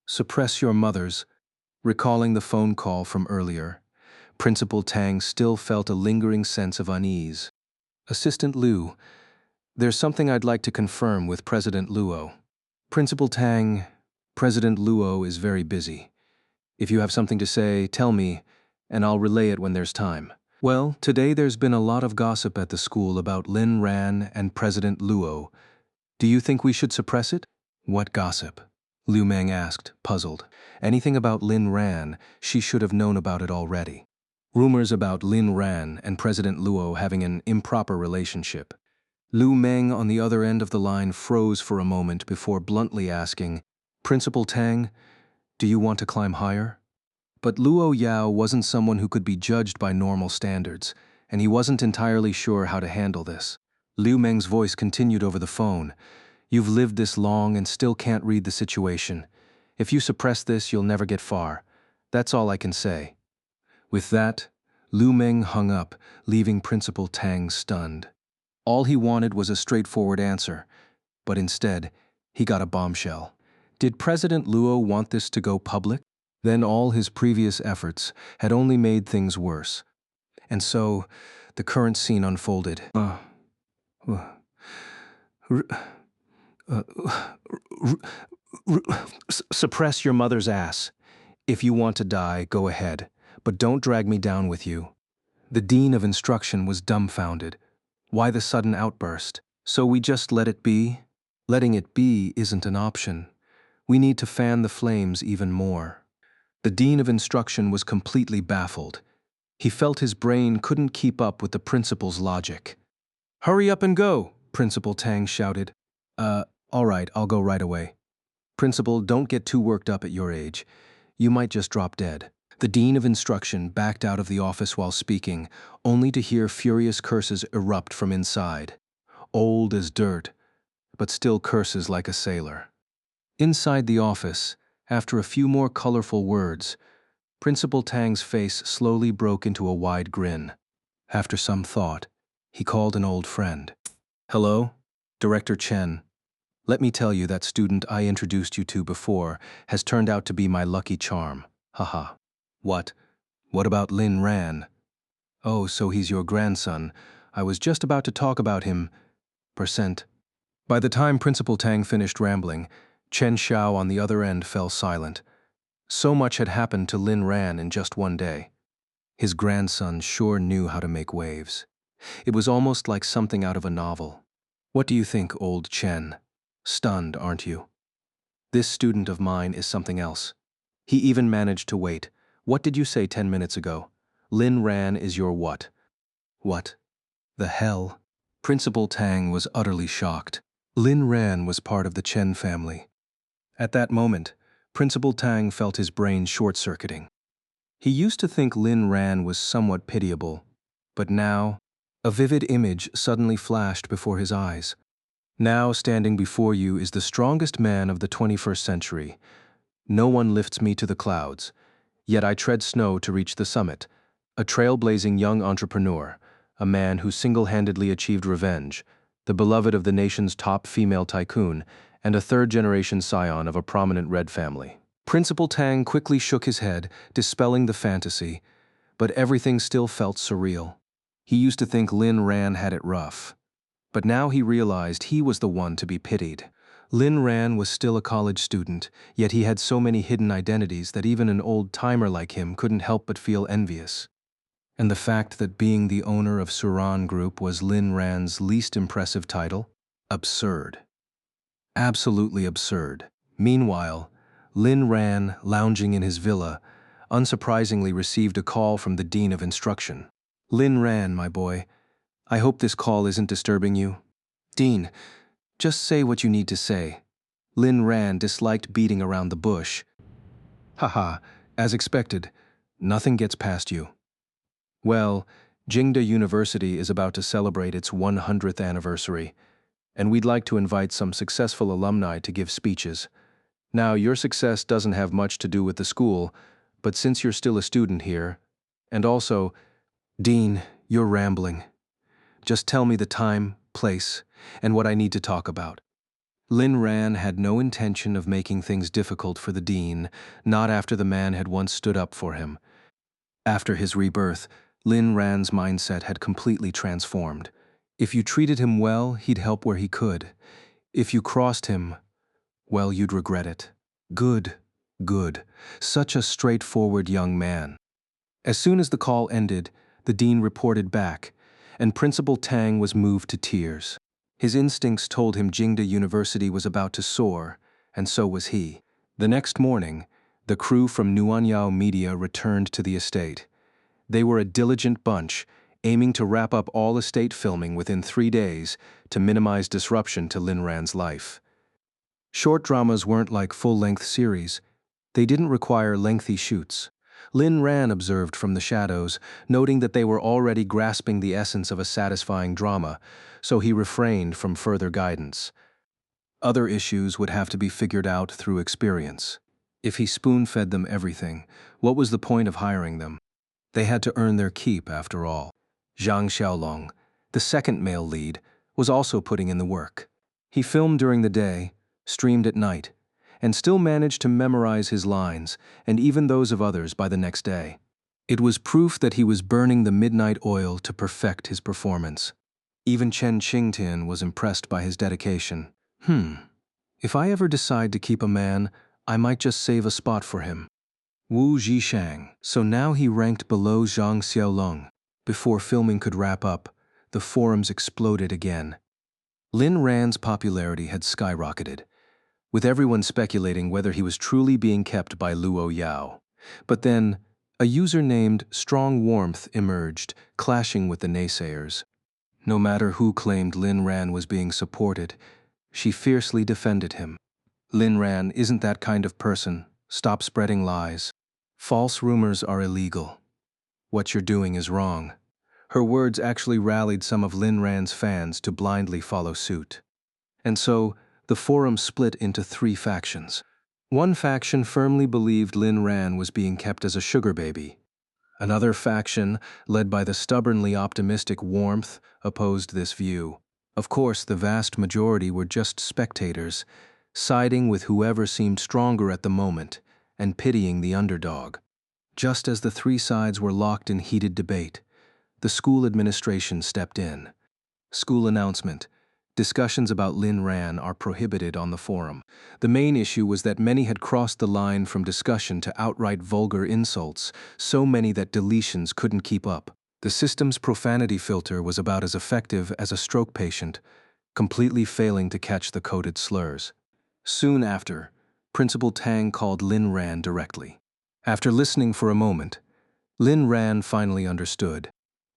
"Suppress your mother's." Recalling the phone call from earlier, Principal Tang still felt a lingering sense of unease. "Assistant Lu, there's something I'd like to confirm with President Luo." "Principal Tang, President Luo is very busy. If you have something to say, tell me, and I'll relay it when there's time." "Well, today there's been a lot of gossip at the school about Lin Ran and President Luo. Do you think we should suppress it?" "What gossip?" Lu Meng asked, puzzled. Anything about Lin Ran, she should have known about it already. Rumors about Lin Ran and President Luo having an improper relationship. Lu Meng on the other end of the line froze for a moment before bluntly asking, "Principal Tang, do you want to climb higher?" But Luo Yao wasn't someone who could be judged by normal standards, and he wasn't entirely sure how to handle this. Lu Meng's voice continued over the phone. "You've lived this long and still can't read the situation. If you suppress this, you'll never get far. That's all I can say." With that, Lu Meng hung up, leaving Principal Tang stunned. All he wanted was a straightforward answer, but instead, he got a bombshell. Did President Luo want this to go public? Then all his previous efforts had only made things worse. And so, the current scene unfolded. Uh, r- Suppress your mother's ass. If you want to die, go ahead, but don't drag me down with you. The dean of instruction was dumbfounded. Why the sudden outburst? So we just let it be? Letting it be isn't an option. We need to fan the flames even more. The dean of instruction was completely baffled. He felt his brain couldn't keep up with the principal's logic. Hurry up and go, Principal Tang shouted. All right, I'll go right away. Principal, don't get too worked up at your age. You might just drop dead. The dean of instruction backed out of the office while speaking, only to hear furious curses erupt from inside. Old as dirt, but still curses like a sailor. Inside the office, after a few more colorful words, Principal Tang's face slowly broke into a wide grin. After some thought, he called an old friend. Hello, Director Chen. Let me tell you that student I introduced you to before has turned out to be my lucky charm. Haha. What? What about Lin Ran? Oh, so he's your grandson. I was just about to talk about him. Percent. By the time Principal Tang finished rambling, Chen Xiao on the other end fell silent. So much had happened to Lin Ran in just one day. His grandson sure knew how to make waves. It was almost like something out of a novel. What do you think, old Chen? Stunned, aren't you? This student of mine is something else. He even managed to wait. What did you say 10 minutes ago? Lin Ran is your what? What? The hell? Principal Tang was utterly shocked. Lin Ran was part of the Chen family. At that moment, Principal Tang felt his brain short-circuiting. He used to think Lin Ran was somewhat pitiable, but now, a vivid image suddenly flashed before his eyes. Now standing before you is the strongest man of the 21st century. No one lifts me to the clouds, yet I tread snow to reach the summit. A trailblazing young entrepreneur, a man who single-handedly achieved revenge, the beloved of the nation's top female tycoon, and a third-generation scion of a prominent red family. Principal Tang quickly shook his head, dispelling the fantasy, but everything still felt surreal. He used to think Lin Ran had it rough, but now he realized he was the one to be pitied. Lin Ran was still a college student, yet he had so many hidden identities that even an old-timer like him couldn't help but feel envious. And the fact that being the owner of Suran Group was Lin Ran's least impressive title? Absurd. Absolutely absurd. Meanwhile, Lin Ran, lounging in his villa, unsurprisingly received a call from the Dean of Instruction. Lin Ran, my boy, I hope this call isn't disturbing you. Dean, just say what you need to say. Lin Ran disliked beating around the bush. Haha, as expected, nothing gets past you. Well, Jingda University is about to celebrate its 100th anniversary, and we'd like to invite some successful alumni to give speeches. Now, your success doesn't have much to do with the school, but since you're still a student here, and also, Dean, you're rambling. Just tell me the time, place, and what I need to talk about. Lin Ran had no intention of making things difficult for the dean, not after the man had once stood up for him. After his rebirth, Lin Ran's mindset had completely transformed. If you treated him well, he'd help where he could. If you crossed him, well, you'd regret it. Good, good. Such a straightforward young man. As soon as the call ended, the dean reported back, and Principal Tang was moved to tears. His instincts told him Jingda University was about to soar, and so was he. The next morning, the crew from Nuanyao Media returned to the estate. They were a diligent bunch, aiming to wrap up all estate filming within 3 days to minimize disruption to Lin Ran's life. Short dramas weren't like full-length series. They didn't require lengthy shoots. Lin Ran observed from the shadows, noting that they were already grasping the essence of a satisfying drama, so he refrained from further guidance. Other issues would have to be figured out through experience. If he spoon-fed them everything, what was the point of hiring them? They had to earn their keep, after all. Zhang Xiaolong, the second male lead, was also putting in the work. He filmed during the day, streamed at night, and still managed to memorize his lines, and even those of others by the next day. It was proof that he was burning the midnight oil to perfect his performance. Even Chen Qingtian was impressed by his dedication. If I ever decide to keep a man, I might just save a spot for him. Wu Zhishang. So now he ranked below Zhang Xiaolong. Before filming could wrap up, the forums exploded again. Lin Ran's popularity had skyrocketed, with everyone speculating whether he was truly being kept by Luo Yao. But then, a user named Strong Warmth emerged, clashing with the naysayers. No matter who claimed Lin Ran was being supported, she fiercely defended him. Lin Ran isn't that kind of person. Stop spreading lies. False rumors are illegal. What you're doing is wrong. Her words actually rallied some of Lin Ran's fans to blindly follow suit. And so, the forum split into 3 factions. One faction firmly believed Lin Ran was being kept as a sugar baby. Another faction, led by the stubbornly optimistic Warmth, opposed this view. Of course, the vast majority were just spectators, siding with whoever seemed stronger at the moment and pitying the underdog. Just as the 3 sides were locked in heated debate, the school administration stepped in. School announcement. Discussions about Lin Ran are prohibited on the forum. The main issue was that many had crossed the line from discussion to outright vulgar insults, so many that deletions couldn't keep up. The system's profanity filter was about as effective as a stroke patient, completely failing to catch the coded slurs. Soon after, Principal Tang called Lin Ran directly. After listening for a moment, Lin Ran finally understood.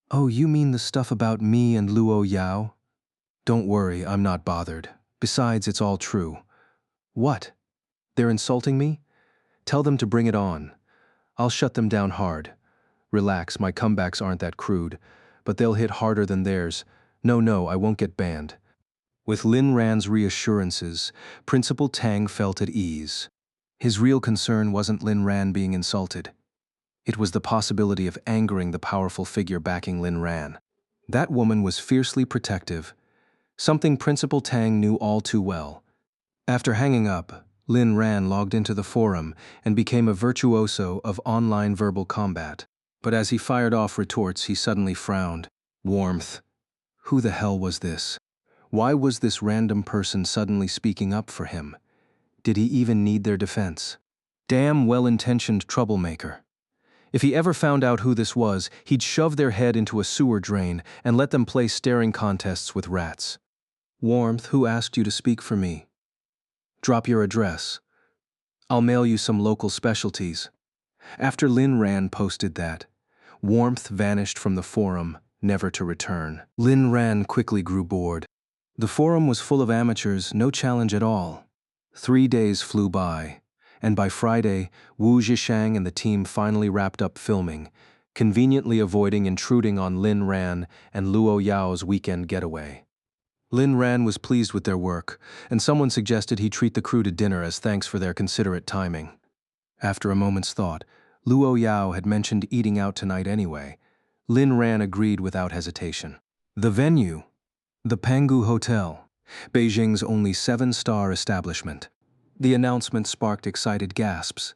"Oh, you mean the stuff about me and Luo Yao? Don't worry, I'm not bothered. Besides, it's all true." "What? They're insulting me? Tell them to bring it on. I'll shut them down hard. Relax, my comebacks aren't that crude, but they'll hit harder than theirs. No, I won't get banned." With Lin Ran's reassurances, Principal Tang felt at ease. His real concern wasn't Lin Ran being insulted. It was the possibility of angering the powerful figure backing Lin Ran. That woman was fiercely protective, something Principal Tang knew all too well. After hanging up, Lin Ran logged into the forum and became a virtuoso of online verbal combat. But as he fired off retorts, he suddenly frowned. Warmth. Who the hell was this? Why was this random person suddenly speaking up for him? Did he even need their defense? Damn well-intentioned troublemaker. If he ever found out who this was, he'd shove their head into a sewer drain and let them play staring contests with rats. Warmth, who asked you to speak for me? Drop your address. I'll mail you some local specialties. After Lin Ran posted that, Warmth vanished from the forum, never to return. Lin Ran quickly grew bored. The forum was full of amateurs, no challenge at all. 3 days flew by, and by Friday, Wu Zhishang and the team finally wrapped up filming, conveniently avoiding intruding on Lin Ran and Luo Yao's weekend getaway. Lin Ran was pleased with their work, and someone suggested he treat the crew to dinner as thanks for their considerate timing. After a moment's thought, Luo Yao had mentioned eating out tonight anyway. Lin Ran agreed without hesitation. The venue, the Pangu Hotel, Beijing's only 7-star establishment. The announcement sparked excited gasps.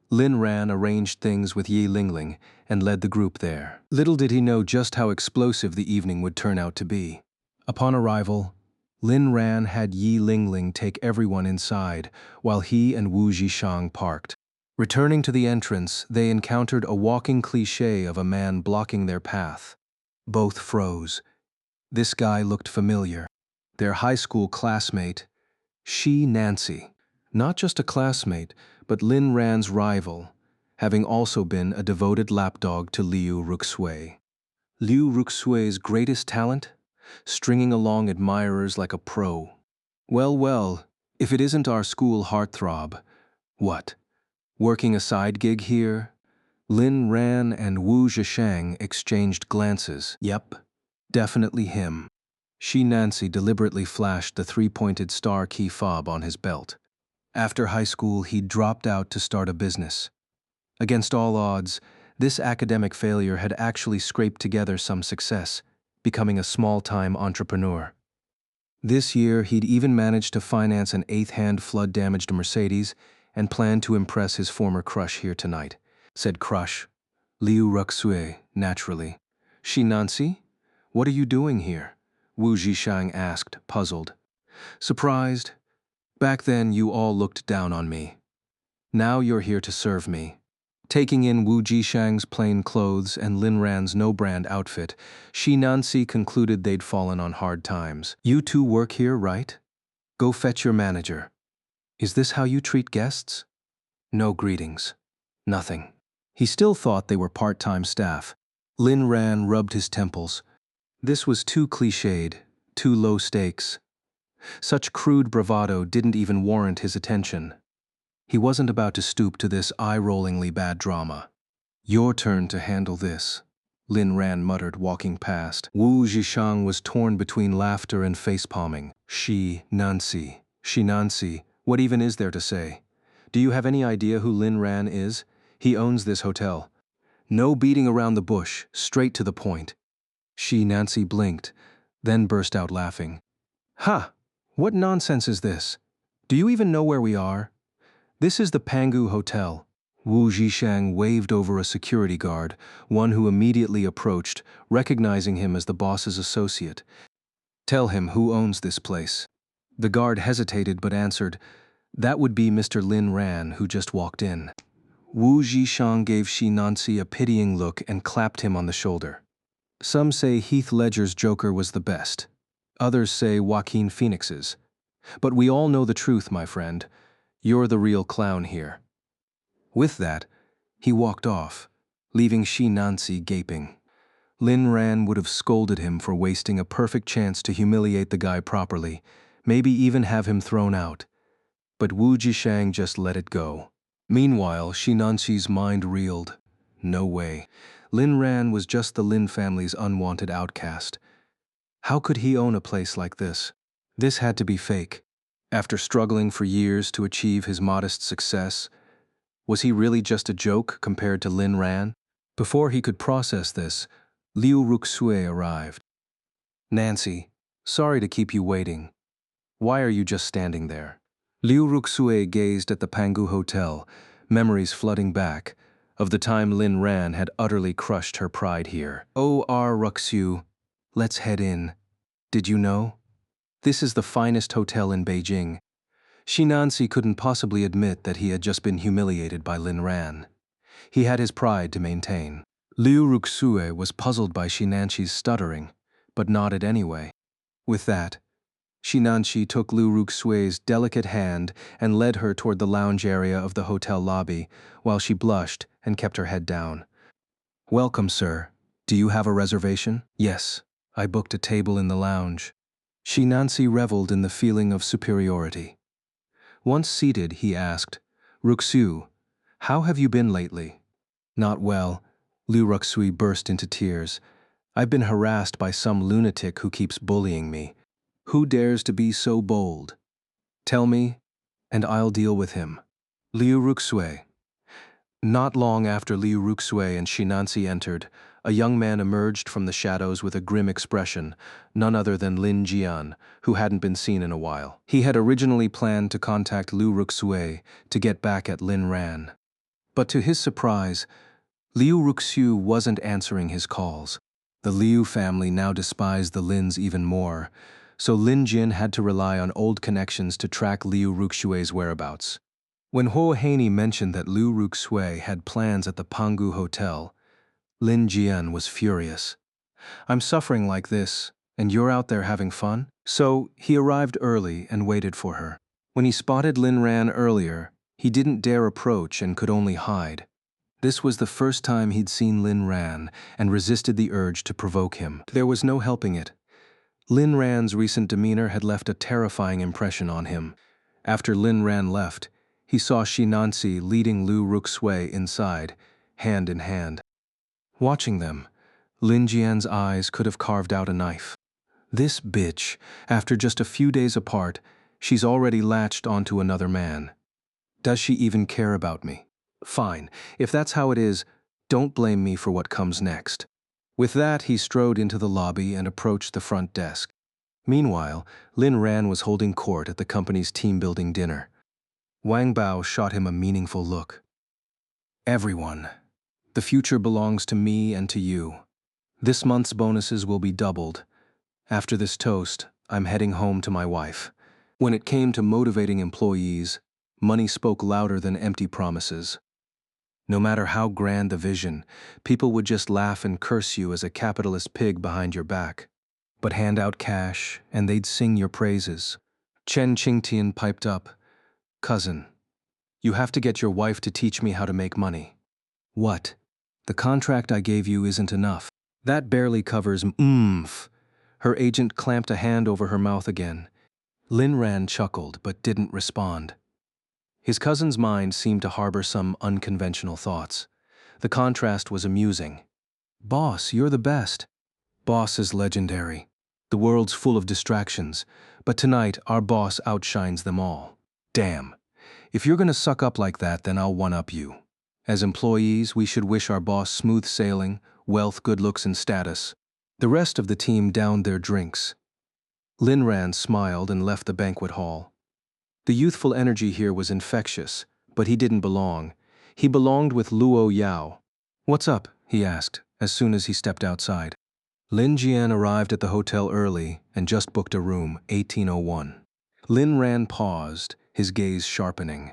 Lin Ran arranged things with Yi Lingling and led the group there. Little did he know just how explosive the evening would turn out to be. Upon arrival, Lin Ran had Yi Lingling take everyone inside while he and Wu Zhishang parked. Returning to the entrance, they encountered a walking cliché of a man blocking their path. Both froze. This guy looked familiar. Their high school classmate, Shi Nancy. Not just a classmate, but Lin Ran's rival, having also been a devoted lapdog to Liu Ruxui. Liu Ruxui's greatest talent? Stringing along admirers like a pro. Well, if it isn't our school heartthrob. What? Working a side gig here? Lin Ran and Wu Zhishang exchanged glances. Yep, definitely him. Shi Nancy deliberately flashed the 3-pointed star key fob on his belt. After high school, he'd dropped out to start a business. Against all odds, this academic failure had actually scraped together some success, becoming a small-time entrepreneur. This year, he'd even managed to finance an 8th-hand flood-damaged Mercedes and planned to impress his former crush here tonight. Said crush. Liu Ruxui, naturally. Shi Nancy? What are you doing here? Wu Zhishang asked, puzzled. Surprised? Back then, you all looked down on me. Now you're here to serve me. Taking in Wu Jishang's plain clothes and Lin Ran's no-brand outfit, Shi Nancy concluded they'd fallen on hard times. You two work here, right? Go fetch your manager. Is this how you treat guests? No greetings. Nothing. He still thought they were part-time staff. Lin Ran rubbed his temples. This was too cliched, too low stakes. Such crude bravado didn't even warrant his attention. He wasn't about to stoop to this eye-rollingly bad drama. Your turn to handle this, Lin Ran muttered, walking past. Wu Zhishang was torn between laughter and face-palming. Shi Nancy, what even is there to say? Do you have any idea who Lin Ran is? He owns this hotel. No beating around the bush, straight to the point. Shi Nancy blinked, then burst out laughing. Ha! What nonsense is this? Do you even know where we are? This is the Pangu Hotel. Wu Zhishang waved over a security guard, one who immediately approached, recognizing him as the boss's associate. Tell him who owns this place. The guard hesitated but answered, that would be Mr. Lin Ran, who just walked in. Wu Zhishang gave Shi Nancy a pitying look and clapped him on the shoulder. Some say Heath Ledger's Joker was the best. Others say Joaquin Phoenix's. But we all know the truth, my friend. You're the real clown here. With that, he walked off, leaving Shi Nancy gaping. Lin Ran would have scolded him for wasting a perfect chance to humiliate the guy properly, maybe even have him thrown out. But Wu Zhishang just let it go. Meanwhile, Shi Nancy's mind reeled. No way. Lin Ran was just the Lin family's unwanted outcast. How could he own a place like this? This had to be fake. After struggling for years to achieve his modest success, was he really just a joke compared to Lin Ran? Before he could process this, Liu Ruxue arrived. Nancy, sorry to keep you waiting. Why are you just standing there? Liu Ruxue gazed at the Pangu Hotel, memories flooding back, of the time Lin Ran had utterly crushed her pride here. Oh, Ruxue, let's head in. Did you know? This is the finest hotel in Beijing. Shi Nancy couldn't possibly admit that he had just been humiliated by Lin Ran. He had his pride to maintain. Liu Ruxue was puzzled by Shi Nancy's stuttering, but nodded anyway. With that, Shi Nancy took Liu Ruxue's delicate hand and led her toward the lounge area of the hotel lobby, while she blushed and kept her head down. Welcome, sir. Do you have a reservation? Yes, I booked a table in the lounge. Shi Nancy reveled in the feeling of superiority. Once seated, he asked, Ruxue, how have you been lately? Not well. Liu Ruxue burst into tears. I've been harassed by some lunatic who keeps bullying me. Who dares to be so bold? Tell me, and I'll deal with him. Liu Ruxue. Not long after Liu Ruxue and Shi Nancy entered, a young man emerged from the shadows with a grim expression, none other than Lin Jian, who hadn't been seen in a while. He had originally planned to contact Liu Ruxue to get back at Lin Ran. But to his surprise, Liu Ruxue wasn't answering his calls. The Liu family now despised the Lins even more, so Lin Jin had to rely on old connections to track Liu Ruxue's whereabouts. When Huo Haney mentioned that Liu Ruxue had plans at the Pangu Hotel, Lin Jian was furious. I'm suffering like this, and you're out there having fun? So he arrived early and waited for her. When he spotted Lin Ran earlier, he didn't dare approach and could only hide. This was the first time he'd seen Lin Ran and resisted the urge to provoke him. There was no helping it. Lin Ran's recent demeanor had left a terrifying impression on him. After Lin Ran left, he saw Shi Nancy leading Liu Ruxue inside, hand in hand. Watching them, Lin Jian's eyes could have carved out a knife. This bitch, after just a few days apart, she's already latched onto another man. Does she even care about me? Fine, if that's how it is, don't blame me for what comes next. With that, he strode into the lobby and approached the front desk. Meanwhile, Lin Ran was holding court at the company's team-building dinner. Wang Bao shot him a meaningful look. Everyone, the future belongs to me and to you. This month's bonuses will be doubled. After this toast, I'm heading home to my wife. When it came to motivating employees, money spoke louder than empty promises. No matter how grand the vision, people would just laugh and curse you as a capitalist pig behind your back. But hand out cash, and they'd sing your praises. Chen Qingtian piped up, "Cousin, you have to get your wife to teach me how to make money." "What? The contract I gave you isn't enough. That barely covers oomph." Her agent clamped a hand over her mouth again. Lin Ran chuckled but didn't respond. His cousin's mind seemed to harbor some unconventional thoughts. The contrast was amusing. "Boss, you're the best." "Boss is legendary. The world's full of distractions, but tonight our boss outshines them all." "Damn. If you're gonna suck up like that, then I'll one-up you. As employees, we should wish our boss smooth sailing, wealth, good looks, and status." The rest of the team downed their drinks. Lin Ran smiled and left the banquet hall. The youthful energy here was infectious, but he didn't belong. He belonged with Luo Yao. "What's up?" he asked, as soon as he stepped outside. Lin Jian arrived at the hotel early and just booked a room, 1801. Lin Ran paused, his gaze sharpening.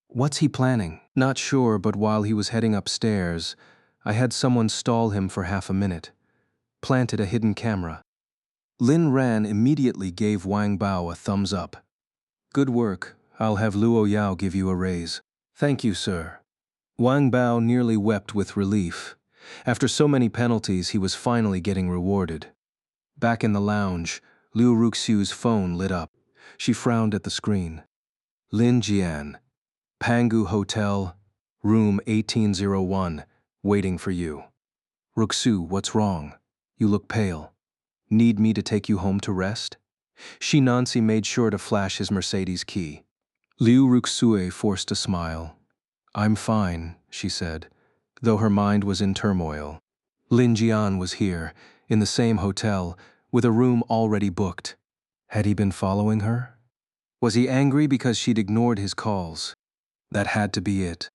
"What's he planning?" "Not sure, but while he was heading upstairs, I had someone stall him for half a minute. Planted a hidden camera." Lin Ran immediately gave Wang Bao a thumbs up. "Good work. I'll have Luo Yao give you a raise." "Thank you, sir." Wang Bao nearly wept with relief. After so many penalties, he was finally getting rewarded. Back in the lounge, Liu Ruxiu's phone lit up. She frowned at the screen. "Lin Jian, Pangu Hotel, room 1801, waiting for you." "Ruxiu, what's wrong? You look pale. Need me to take you home to rest?" Nancy made sure to flash his Mercedes key. Liu Ruxue forced a smile. "I'm fine," she said, though her mind was in turmoil. Lin Jian was here, in the same hotel, with a room already booked. Had he been following her? Was he angry because she'd ignored his calls? That had to be it.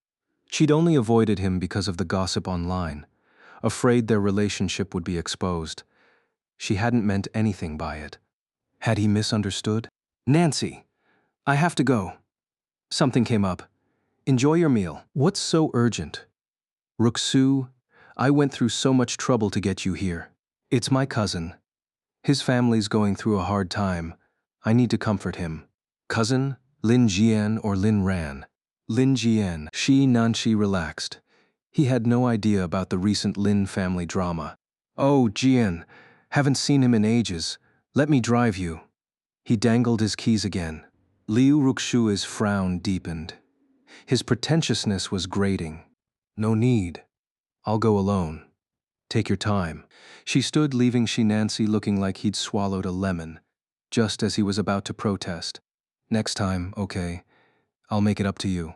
She'd only avoided him because of the gossip online, afraid their relationship would be exposed. She hadn't meant anything by it. Had he misunderstood? "Nancy, I have to go. Something came up. Enjoy your meal." "What's so urgent?" "Ruxu, I went through so much trouble to get you here. It's my cousin. His family's going through a hard time. I need to comfort him." "Cousin? Lin Jian or Lin Ran?" "Lin Jian." Nancy relaxed. He had no idea about the recent Lin family drama. "Oh, Jian, haven't seen him in ages. Let me drive you." He dangled his keys again. Liu Ruxue's frown deepened. His pretentiousness was grating. "No need. I'll go alone. Take your time." She stood, leaving Nancy looking like he'd swallowed a lemon, just as he was about to protest. "Next time, okay. I'll make it up to you."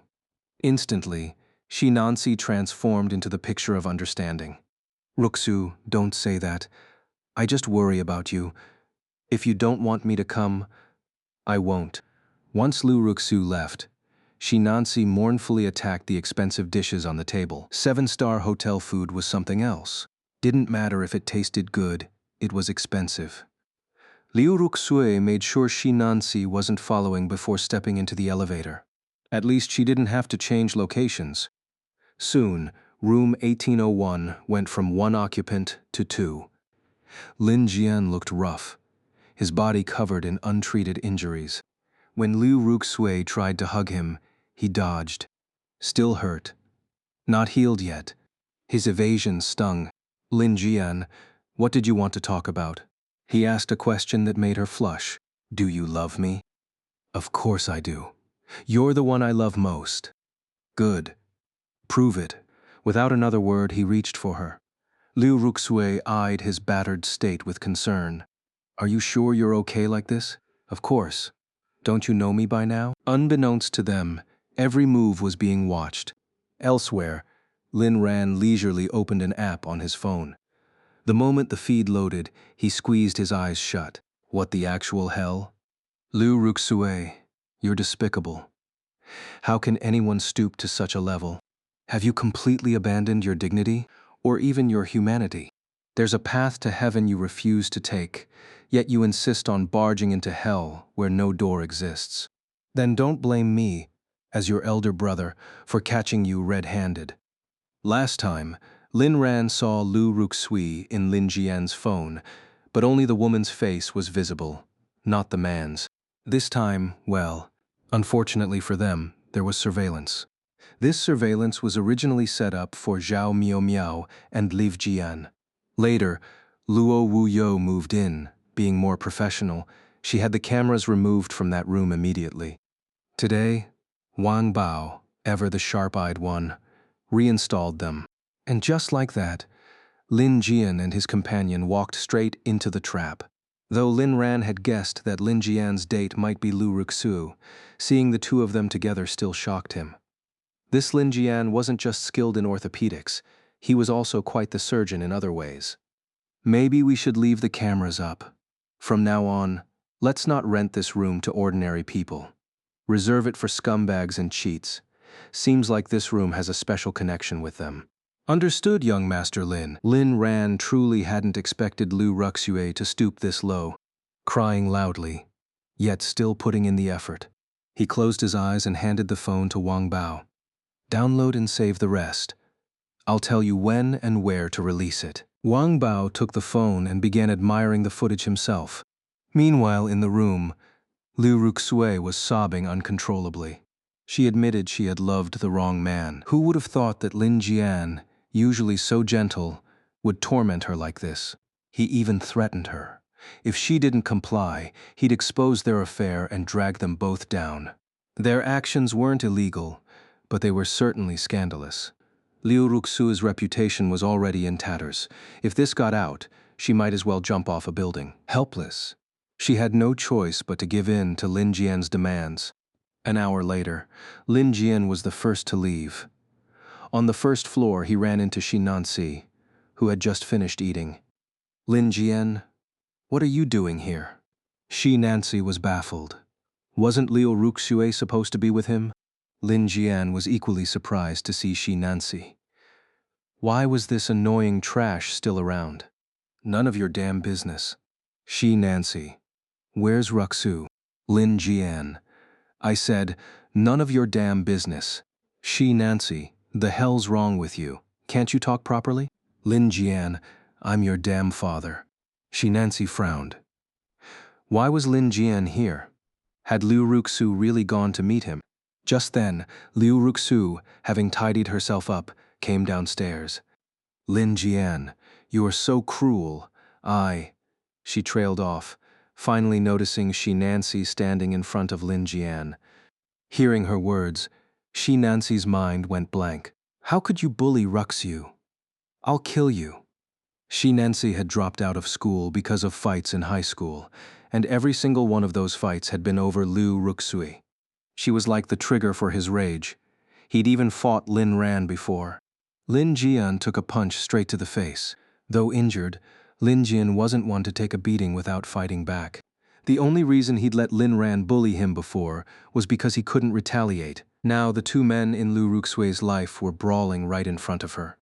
Instantly, Nancy transformed into the picture of understanding. "Ruxu, don't say that. I just worry about you. If you don't want me to come, I won't." Once Liu Ruxu left, Nancy mournfully attacked the expensive dishes on the table. 7-star hotel food was something else. Didn't matter if it tasted good, it was expensive. Liu Ruxue made sure Nancy wasn't following before stepping into the elevator. At least she didn't have to change locations. Soon, room 1801 went from 1 occupant to 2. Lin Jian looked rough, his body covered in untreated injuries. When Liu Ruxue tried to hug him, he dodged. Still hurt. Not healed yet. His evasion stung. "Lin Jian, what did you want to talk about?" He asked a question that made her flush. "Do you love me?" "Of course I do. You're the one I love most." "Good. Prove it." Without another word, he reached for her. Liu Ruxue eyed his battered state with concern. "Are you sure you're okay like this?" "Of course. Don't you know me by now?" Unbeknownst to them, every move was being watched. Elsewhere, Lin Ran leisurely opened an app on his phone. The moment the feed loaded, he squeezed his eyes shut. What the actual hell? "Liu Ruxue, you're despicable. How can anyone stoop to such a level? Have you completely abandoned your dignity, or even your humanity?" There's a path to heaven you refuse to take, yet you insist on barging into hell where no door exists. Then don't blame me, as your elder brother, for catching you red-handed. Last time, Lin Ran saw Lu Ruxui in Lin Jian's phone, but only the woman's face was visible, not the man's. This time, well, unfortunately for them, there was surveillance. This surveillance was originally set up for Zhao Miao Miao and Liv Jian. Later, Luo Wuyo moved in. Being more professional, she had the cameras removed from that room immediately. Today, Wang Bao, ever the sharp-eyed one, reinstalled them. And just like that, Lin Jian and his companion walked straight into the trap. Though Lin Ran had guessed that Lin Jian's date might be Lu Ruxu, seeing the two of them together still shocked him. This Lin Jian wasn't just skilled in orthopedics, he was also quite the surgeon in other ways. Maybe we should leave the cameras up. From now on, let's not rent this room to ordinary people. Reserve it for scumbags and cheats. Seems like this room has a special connection with them. Understood, young Master Lin. Lin Ran truly hadn't expected Lu Ruxue to stoop this low, crying loudly, yet still putting in the effort. He closed his eyes and handed the phone to Wang Bao. Download and save the rest. I'll tell you when and where to release it. Wang Bao took the phone and began admiring the footage himself. Meanwhile, in the room, Lu Ruxue was sobbing uncontrollably. She admitted she had loved the wrong man. Who would have thought that Lin Jian, usually so gentle, would torment her like this? He even threatened her. If she didn't comply, he'd expose their affair and drag them both down. Their actions weren't illegal, but they were certainly scandalous. Liu Ruxu's reputation was already in tatters. If this got out, she might as well jump off a building. Helpless, she had no choice but to give in to Lin Jian's demands. An hour later, Lin Jian was the first to leave. On the first floor, he ran into Shi Nancy, who had just finished eating. Lin Jian, what are you doing here? Shi Nancy was baffled. Wasn't Liu Ruxue supposed to be with him? Lin Jian was equally surprised to see Shi Nancy. Why was this annoying trash still around? None of your damn business. Shi Nancy, where's Ruxu? Lin Jian, I said, none of your damn business. Shi Nancy, the hell's wrong with you? Can't you talk properly? Lin Jian, I'm your damn father. Shi Nancy frowned. Why was Lin Jian here? Had Liu Ruxu really gone to meet him? Just then, Liu Ruxu, having tidied herself up, came downstairs. Lin Jian, you are so cruel. She trailed off, finally noticing Shi Nancy standing in front of Lin Jian. Hearing her words, Shi Nancy's mind went blank. How could you bully Ruxu? I'll kill you. Shi Nancy had dropped out of school because of fights in high school, and every single one of those fights had been over Liu Ruxui. She was like the trigger for his rage. He'd even fought Lin Ran before. Lin Jian took a punch straight to the face. Though injured, Lin Jian wasn't one to take a beating without fighting back. The only reason he'd let Lin Ran bully him before was because he couldn't retaliate. Now the two men in Liu Ruxue's life were brawling right in front of her.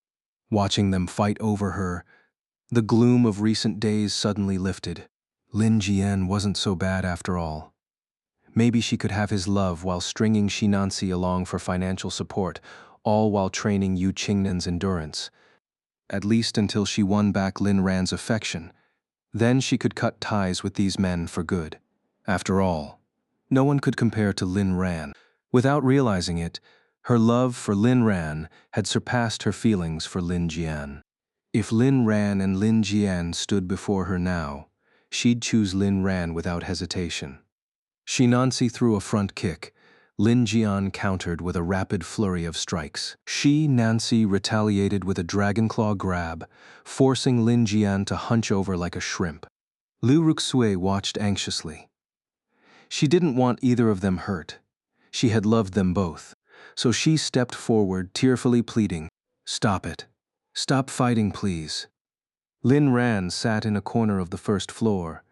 Watching them fight over her, the gloom of recent days suddenly lifted. Lin Jian wasn't so bad after all. Maybe she could have his love while stringing Shi Nancy along for financial support, all while training Yu Qingnan's endurance. At least until she won back Lin Ran's affection. Then she could cut ties with these men for good. After all, no one could compare to Lin Ran. Without realizing it, her love for Lin Ran had surpassed her feelings for Lin Jian. If Lin Ran and Lin Jian stood before her now, she'd choose Lin Ran without hesitation. Shi Nancy threw a front kick. Lin Jian countered with a rapid flurry of strikes. Shi Nancy retaliated with a dragon claw grab, forcing Lin Jian to hunch over like a shrimp. Liu Ruxue watched anxiously. She didn't want either of them hurt. She had loved them both. So she stepped forward, tearfully pleading, "Stop it. Stop fighting, please." Lin Ran sat in a corner of the first floor,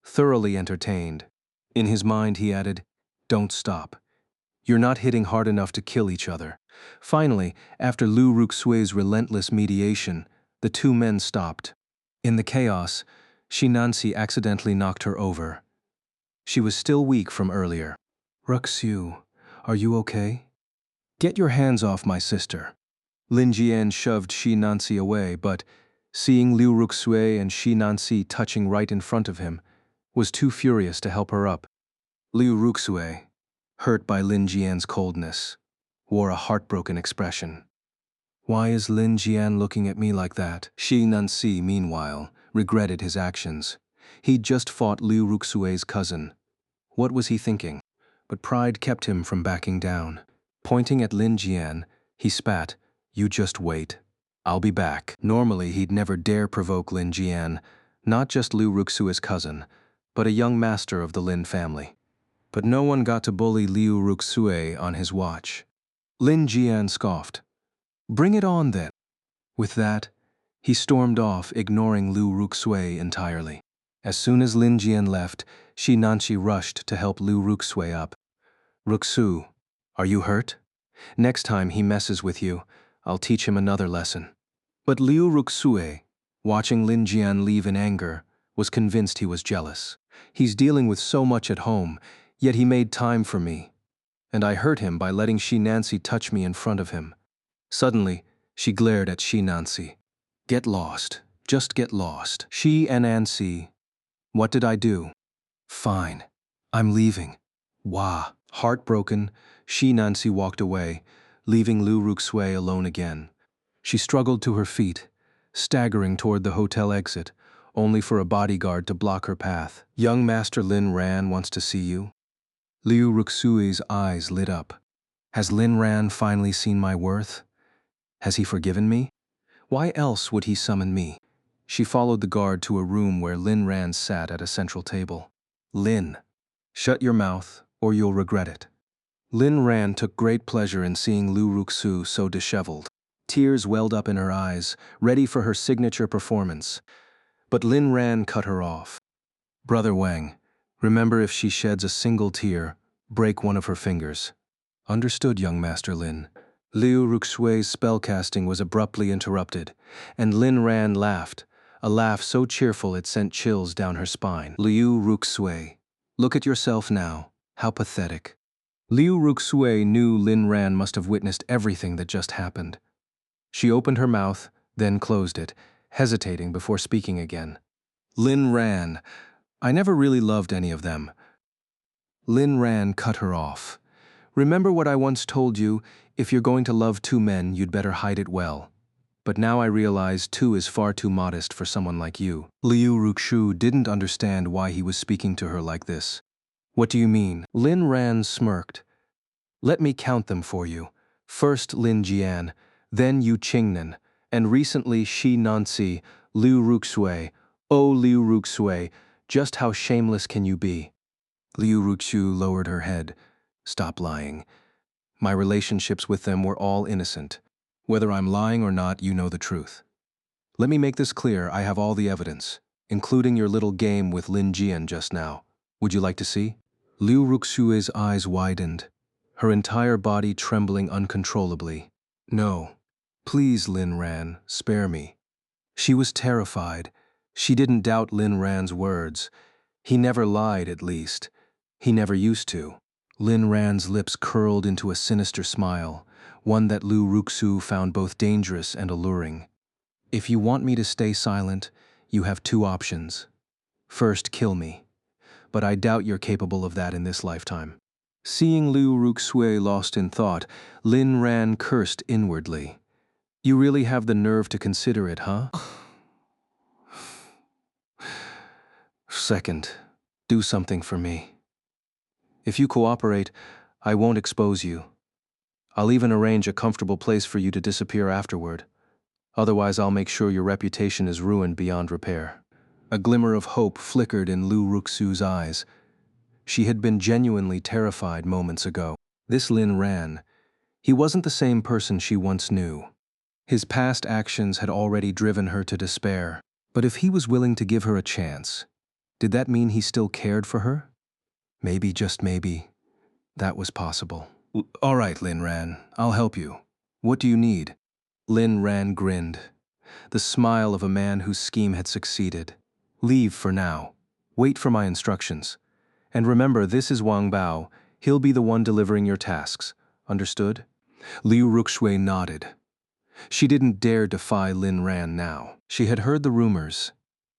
thoroughly entertained. In his mind, he added, "Don't stop. You're not hitting hard enough to kill each other." Finally, after Liu Ruxue's relentless mediation, the two men stopped. In the chaos, Shinansi accidentally knocked her over. She was still weak from earlier. Ruxu, are you okay? Get your hands off my sister. Lin Jian shoved Shinansi away, but seeing Liu Ruxue and Shinansi touching right in front of him, was too furious to help her up. Liu Ruxue, hurt by Lin Jian's coldness, wore a heartbroken expression. Why is Lin Jian looking at me like that? Shinansi, meanwhile, regretted his actions. He'd just fought Liu Ruxue's cousin. What was he thinking? But pride kept him from backing down. Pointing at Lin Jian, he spat, "You just wait. I'll be back." Normally, he'd never dare provoke Lin Jian, not just Liu Ruxue's cousin, but a young master of the Lin family. But no one got to bully Liu Ruxue on his watch. Lin Jian scoffed. "Bring it on, then." With that, he stormed off, ignoring Liu Ruxue entirely. As soon as Lin Jian left, Shinansi rushed to help Liu Ruxue up. "Ruxu, are you hurt? Next time he messes with you, I'll teach him another lesson." But Liu Ruxue, watching Lin Jian leave in anger, was convinced he was jealous. "He's dealing with so much at home, yet he made time for me. And I hurt him by letting Shinansi touch me in front of him." Suddenly, she glared at Shinansi. "Get lost. Just get lost." Shinansi, "What did I do?" "Fine. I'm leaving." Wah. Heartbroken, Shinansi walked away, leaving Liu Ruxue alone again. She struggled to her feet, staggering toward the hotel exit, only for a bodyguard to block her path. "Young Master Lin Ran wants to see you." Liu Ruxue's eyes lit up. Has Lin Ran finally seen my worth? Has he forgiven me? Why else would he summon me? She followed the guard to a room where Lin Ran sat at a central table. "Lin, shut your mouth, or you'll regret it." Lin Ran took great pleasure in seeing Liu Ruxu so disheveled. Tears welled up in her eyes, ready for her signature performance. But Lin Ran cut her off. "Brother Wang, remember, if she sheds a single tear, break one of her fingers." "Understood, young Master Lin." Liu Ruxue's spellcasting was abruptly interrupted, and Lin Ran laughed, a laugh so cheerful it sent chills down her spine. "Liu Ruxue, look at yourself now. How pathetic." Liu Ruxue knew Lin Ran must have witnessed everything that just happened. She opened her mouth, then closed it, hesitating before speaking again. "Lin Ran, I never really loved any of them." Lin Ran cut her off. "Remember what I once told you, if you're going to love two men, you'd better hide it well. But now I realize two is far too modest for someone like you." Liu Ruxu didn't understand why he was speaking to her like this. "What do you mean?" Lin Ran smirked. "Let me count them for you. First Lin Jian, then Yu Qingnan, and recently Shi Nancy, Liu Ruxue. Oh, Liu Ruxue, just how shameless can you be?" Liu Ruxu lowered her head. "Stop lying. My relationships with them were all innocent. Whether I'm lying or not, you know the truth. Let me make this clear, I have all the evidence, including your little game with Lin Jian just now. Would you like to see?" Liu Ruxue's eyes widened, her entire body trembling uncontrollably. "No. Please, Lin Ran, spare me." She was terrified. She didn't doubt Lin Ran's words. He never lied, at least. He never used to. Lin Ran's lips curled into a sinister smile, one that Liu Ruxu found both dangerous and alluring. "If you want me to stay silent, you have two options. First, kill me. But I doubt you're capable of that in this lifetime." Seeing Liu Ruxue lost in thought, Lin Ran cursed inwardly. "You really have the nerve to consider it, huh?" "Second, do something for me. If you cooperate, I won't expose you. I'll even arrange a comfortable place for you to disappear afterward. Otherwise, I'll make sure your reputation is ruined beyond repair." A glimmer of hope flickered in Liu Ruxu's eyes. She had been genuinely terrified moments ago. This Lin Ran, he wasn't the same person she once knew. His past actions had already driven her to despair. But if he was willing to give her a chance, did that mean he still cared for her? Maybe, just maybe, that was possible. "All right, Lin Ran, I'll help you. What do you need?" Lin Ran grinned. the smile of a man whose scheme had succeeded. Leave for now. Wait for my instructions. And remember, this is Wang Bao. He'll be the one delivering your tasks. Understood? Liu Ruxue nodded. She didn't dare defy Lin Ran now. She had heard the rumors.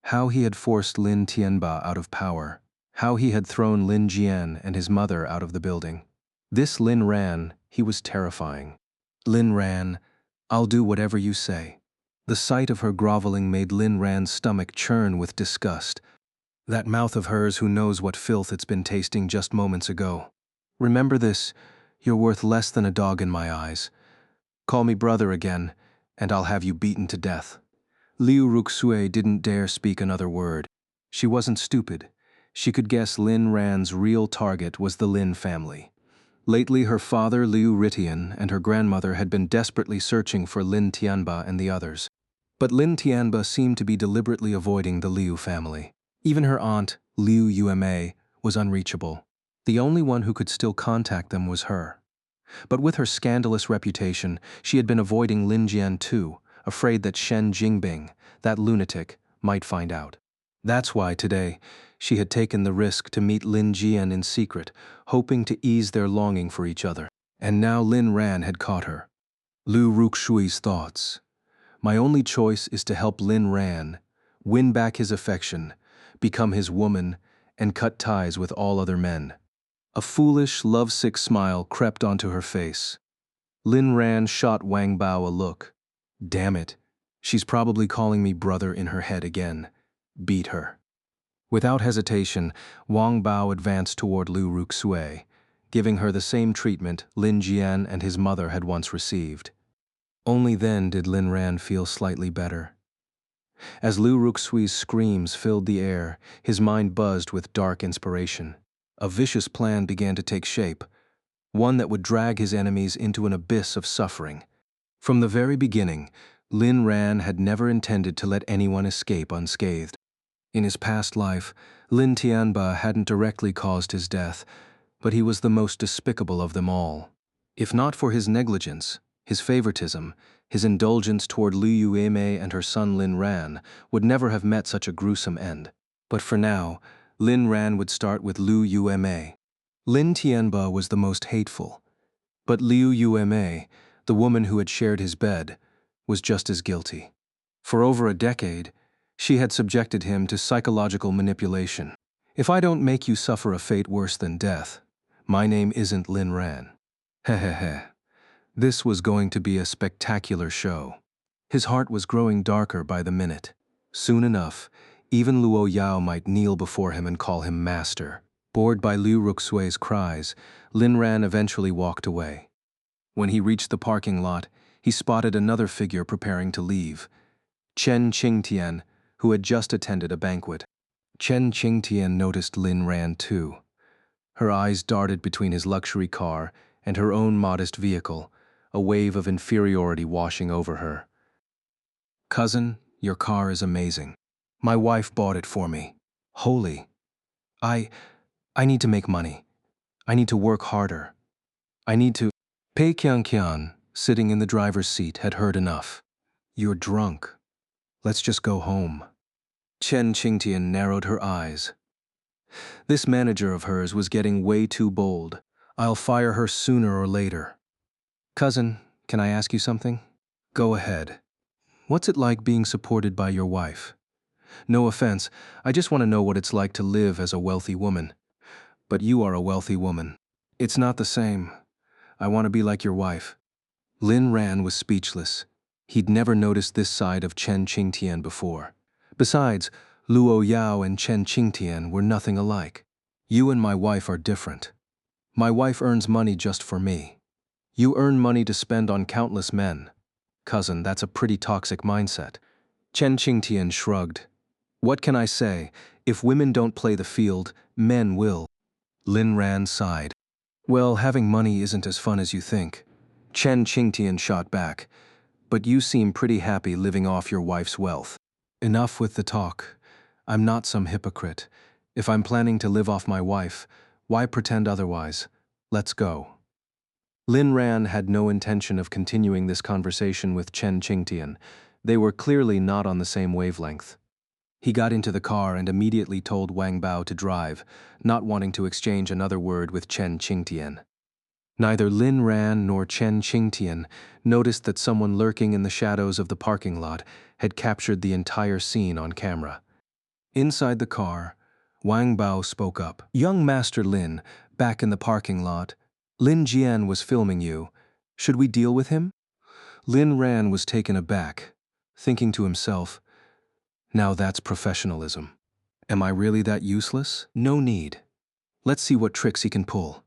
How he had forced Lin Tianba out of power. How he had thrown Lin Jian and his mother out of the building. This Lin Ran, he was terrifying. Lin Ran, I'll do whatever you say. The sight of her groveling made Lin Ran's stomach churn with disgust. That mouth of hers, who knows what filth it's been tasting just moments ago. Remember this, you're worth less than a dog in my eyes. Call me brother again, and I'll have you beaten to death. Liu Ruxue didn't dare speak another word. She wasn't stupid. She could guess Lin Ran's real target was the Lin family. Lately, her father, Liu Ritian, and her grandmother had been desperately searching for Lin Tianba and the others. But Lin Tianba seemed to be deliberately avoiding the Liu family. Even her aunt, Liu Yuma, was unreachable. The only one who could still contact them was her. But with her scandalous reputation, she had been avoiding Lin Jian too, afraid that Shen Jingbing, that lunatic, might find out. That's why today, she had taken the risk to meet Lin Jian in secret, hoping to ease their longing for each other. And now Lin Ran had caught her. Liu Ruxui's thoughts. My only choice is to help Lin Ran, win back his affection, become his woman, and cut ties with all other men. A foolish, lovesick smile crept onto her face. Lin Ran shot Wang Bao a look. Damn it, she's probably calling me brother in her head again. Beat her. Without hesitation, Wang Bao advanced toward Liu Ruxue, giving her the same treatment Lin Jian and his mother had once received. Only then did Lin Ran feel slightly better. As Liu Ruxue's screams filled the air, his mind buzzed with dark inspiration. A vicious plan began to take shape, one that would drag his enemies into an abyss of suffering. From the very beginning, Lin Ran had never intended to let anyone escape unscathed. In his past life, Lin Tianba hadn't directly caused his death, but he was the most despicable of them all. If not for his negligence, his favoritism, his indulgence toward Liu Yueme and her son Lin Ran would never have met such a gruesome end. But for now, Lin Ran would start with Liu Yueme. Lin Tianba was the most hateful, but Liu Yueme, the woman who had shared his bed, was just as guilty. For over a decade, she had subjected him to psychological manipulation. If I don't make you suffer a fate worse than death, my name isn't Lin Ran. Hehehe. This was going to be a spectacular show. His heart was growing darker by the minute. Soon enough, even Luo Yao might kneel before him and call him master. Bored by Liu Ruxue's cries, Lin Ran eventually walked away. When he reached the parking lot, he spotted another figure preparing to leave. Chen Qingtian, who had just attended a banquet. Chen Qingtian noticed Lin Ran too. Her eyes darted between his luxury car and her own modest vehicle, a wave of inferiority washing over her. Cousin, your car is amazing. My wife bought it for me. Holy. I need to make money. I need to work harder. I need to... Pei Qianqian, sitting in the driver's seat, had heard enough. You're drunk. Let's just go home. Chen Qingtian narrowed her eyes. This manager of hers was getting way too bold. I'll fire her sooner or later. Cousin, can I ask you something? Go ahead. What's it like being supported by your wife? No offense, I just want to know what it's like to live as a wealthy woman. But you are a wealthy woman. It's not the same. I want to be like your wife. Lin Ran was speechless. He'd never noticed this side of Chen Qingtian before. Besides, Luo Yao and Chen Qingtian were nothing alike. You and my wife are different. My wife earns money just for me. You earn money to spend on countless men. Cousin, that's a pretty toxic mindset. Chen Qingtian shrugged. What can I say? If women don't play the field, men will. Lin Ran sighed. Well, having money isn't as fun as you think. Chen Qingtian shot back. But you seem pretty happy living off your wife's wealth. Enough with the talk. I'm not some hypocrite. If I'm planning to live off my wife, why pretend otherwise? Let's go. Lin Ran had no intention of continuing this conversation with Chen Qingtian, They were clearly not on the same wavelength. He got into the car and immediately told Wang Bao to drive, not wanting to exchange another word with Chen Qingtian. Neither Lin Ran nor Chen Qingtian noticed that someone lurking in the shadows of the parking lot had captured the entire scene on camera. Inside the car, Wang Bao spoke up. "Young Master Lin, back in the parking lot. Lin Jian was filming you. Should we deal with him?" Lin Ran was taken aback, thinking to himself, "Now that's professionalism. Am I really that useless? No need. Let's see what tricks he can pull."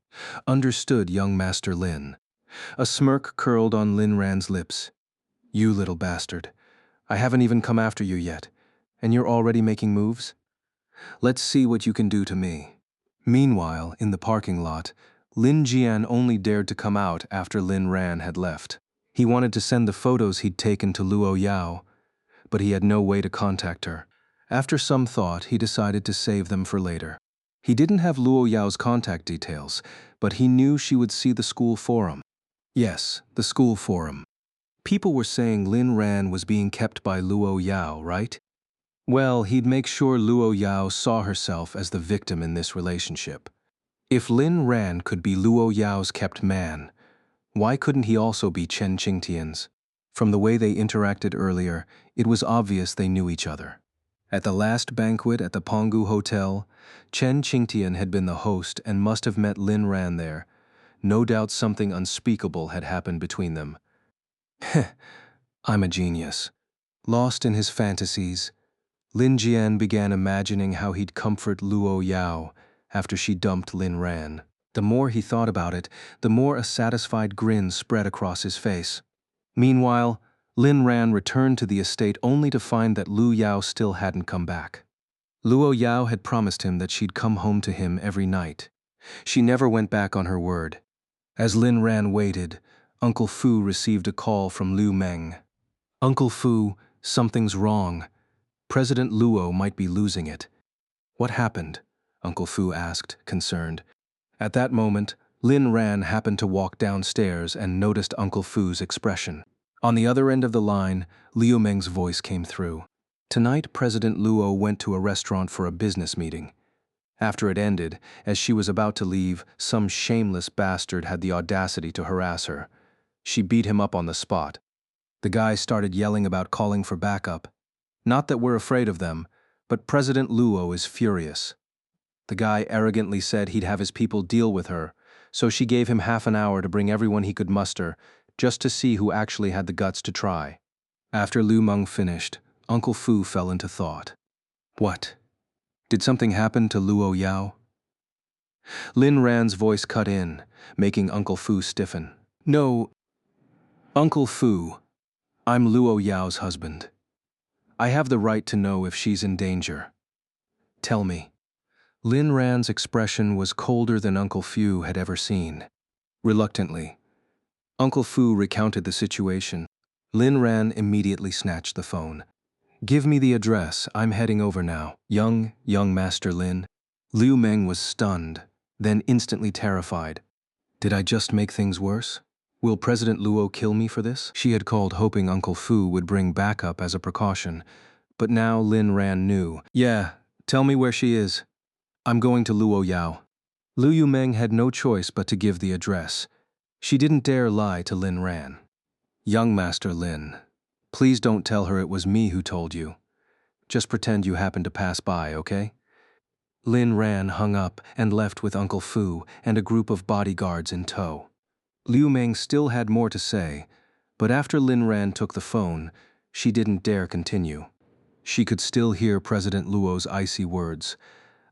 Understood, young Master Lin. A smirk curled on Lin Ran's lips. "You little bastard. I haven't even come after you yet, and you're already making moves? Let's see what you can do to me." Meanwhile, in the parking lot, Lin Jian only dared to come out after Lin Ran had left. He wanted to send the photos he'd taken to Luo Yao, but he had no way to contact her. After some thought, he decided to save them for later. He didn't have Luo Yao's contact details, but he knew she would see the school forum. Yes, the school forum. People were saying Lin Ran was being kept by Luo Yao, right? Well, he'd make sure Luo Yao saw herself as the victim in this relationship. If Lin Ran could be Luo Yao's kept man, why couldn't he also be Chen Qingtian's? From the way they interacted earlier, it was obvious they knew each other. At the last banquet at the Penggu Hotel, Chen Qingtian had been the host and must have met Lin Ran there. No doubt something unspeakable had happened between them. Heh, I'm a genius. Lost in his fantasies, Lin Jian began imagining how he'd comfort Luo Yao after she dumped Lin Ran. The more he thought about it, the more a satisfied grin spread across his face. Meanwhile, Lin Ran returned to the estate only to find that Lu Yao still hadn't come back. Luo Yao had promised him that she'd come home to him every night. She never went back on her word. As Lin Ran waited, Uncle Fu received a call from Liu Meng. "Uncle Fu, something's wrong. President Luo might be losing it." "What happened?" Uncle Fu asked, concerned. At that moment, Lin Ran happened to walk downstairs and noticed Uncle Fu's expression. On the other end of the line, Liu Meng's voice came through. Tonight, President Luo went to a restaurant for a business meeting. After it ended, as she was about to leave, some shameless bastard had the audacity to harass her. She beat him up on the spot. The guy started yelling about calling for backup. Not that we're afraid of them, but President Luo is furious. The guy arrogantly said he'd have his people deal with her, so she gave him half an hour to bring everyone he could muster, just to see who actually had the guts to try. After Liu Meng finished, Uncle Fu fell into thought. What? Did something happen to Luo Yao? Lin Ran's voice cut in, making Uncle Fu stiffen. "No, Uncle Fu, I'm Luo Yao's husband. I have the right to know if she's in danger. Tell me." Lin Ran's expression was colder than Uncle Fu had ever seen. Reluctantly, Uncle Fu recounted the situation. Lin Ran immediately snatched the phone. "Give me the address. I'm heading over now." Young Master Lin." Liu Meng was stunned, then instantly terrified. "Did I just make things worse? Will President Luo kill me for this?" She had called hoping Uncle Fu would bring backup as a precaution, but now Lin Ran knew. "Yeah, tell me where she is. I'm going to Luo Yao." Liu Meng had no choice but to give the address. She didn't dare lie to Lin Ran. "Young Master Lin, please don't tell her it was me who told you. Just pretend you happened to pass by, okay?" Lin Ran hung up and left with Uncle Fu and a group of bodyguards in tow. Liu Meng still had more to say, but after Lin Ran took the phone, she didn't dare continue. She could still hear President Luo's icy words.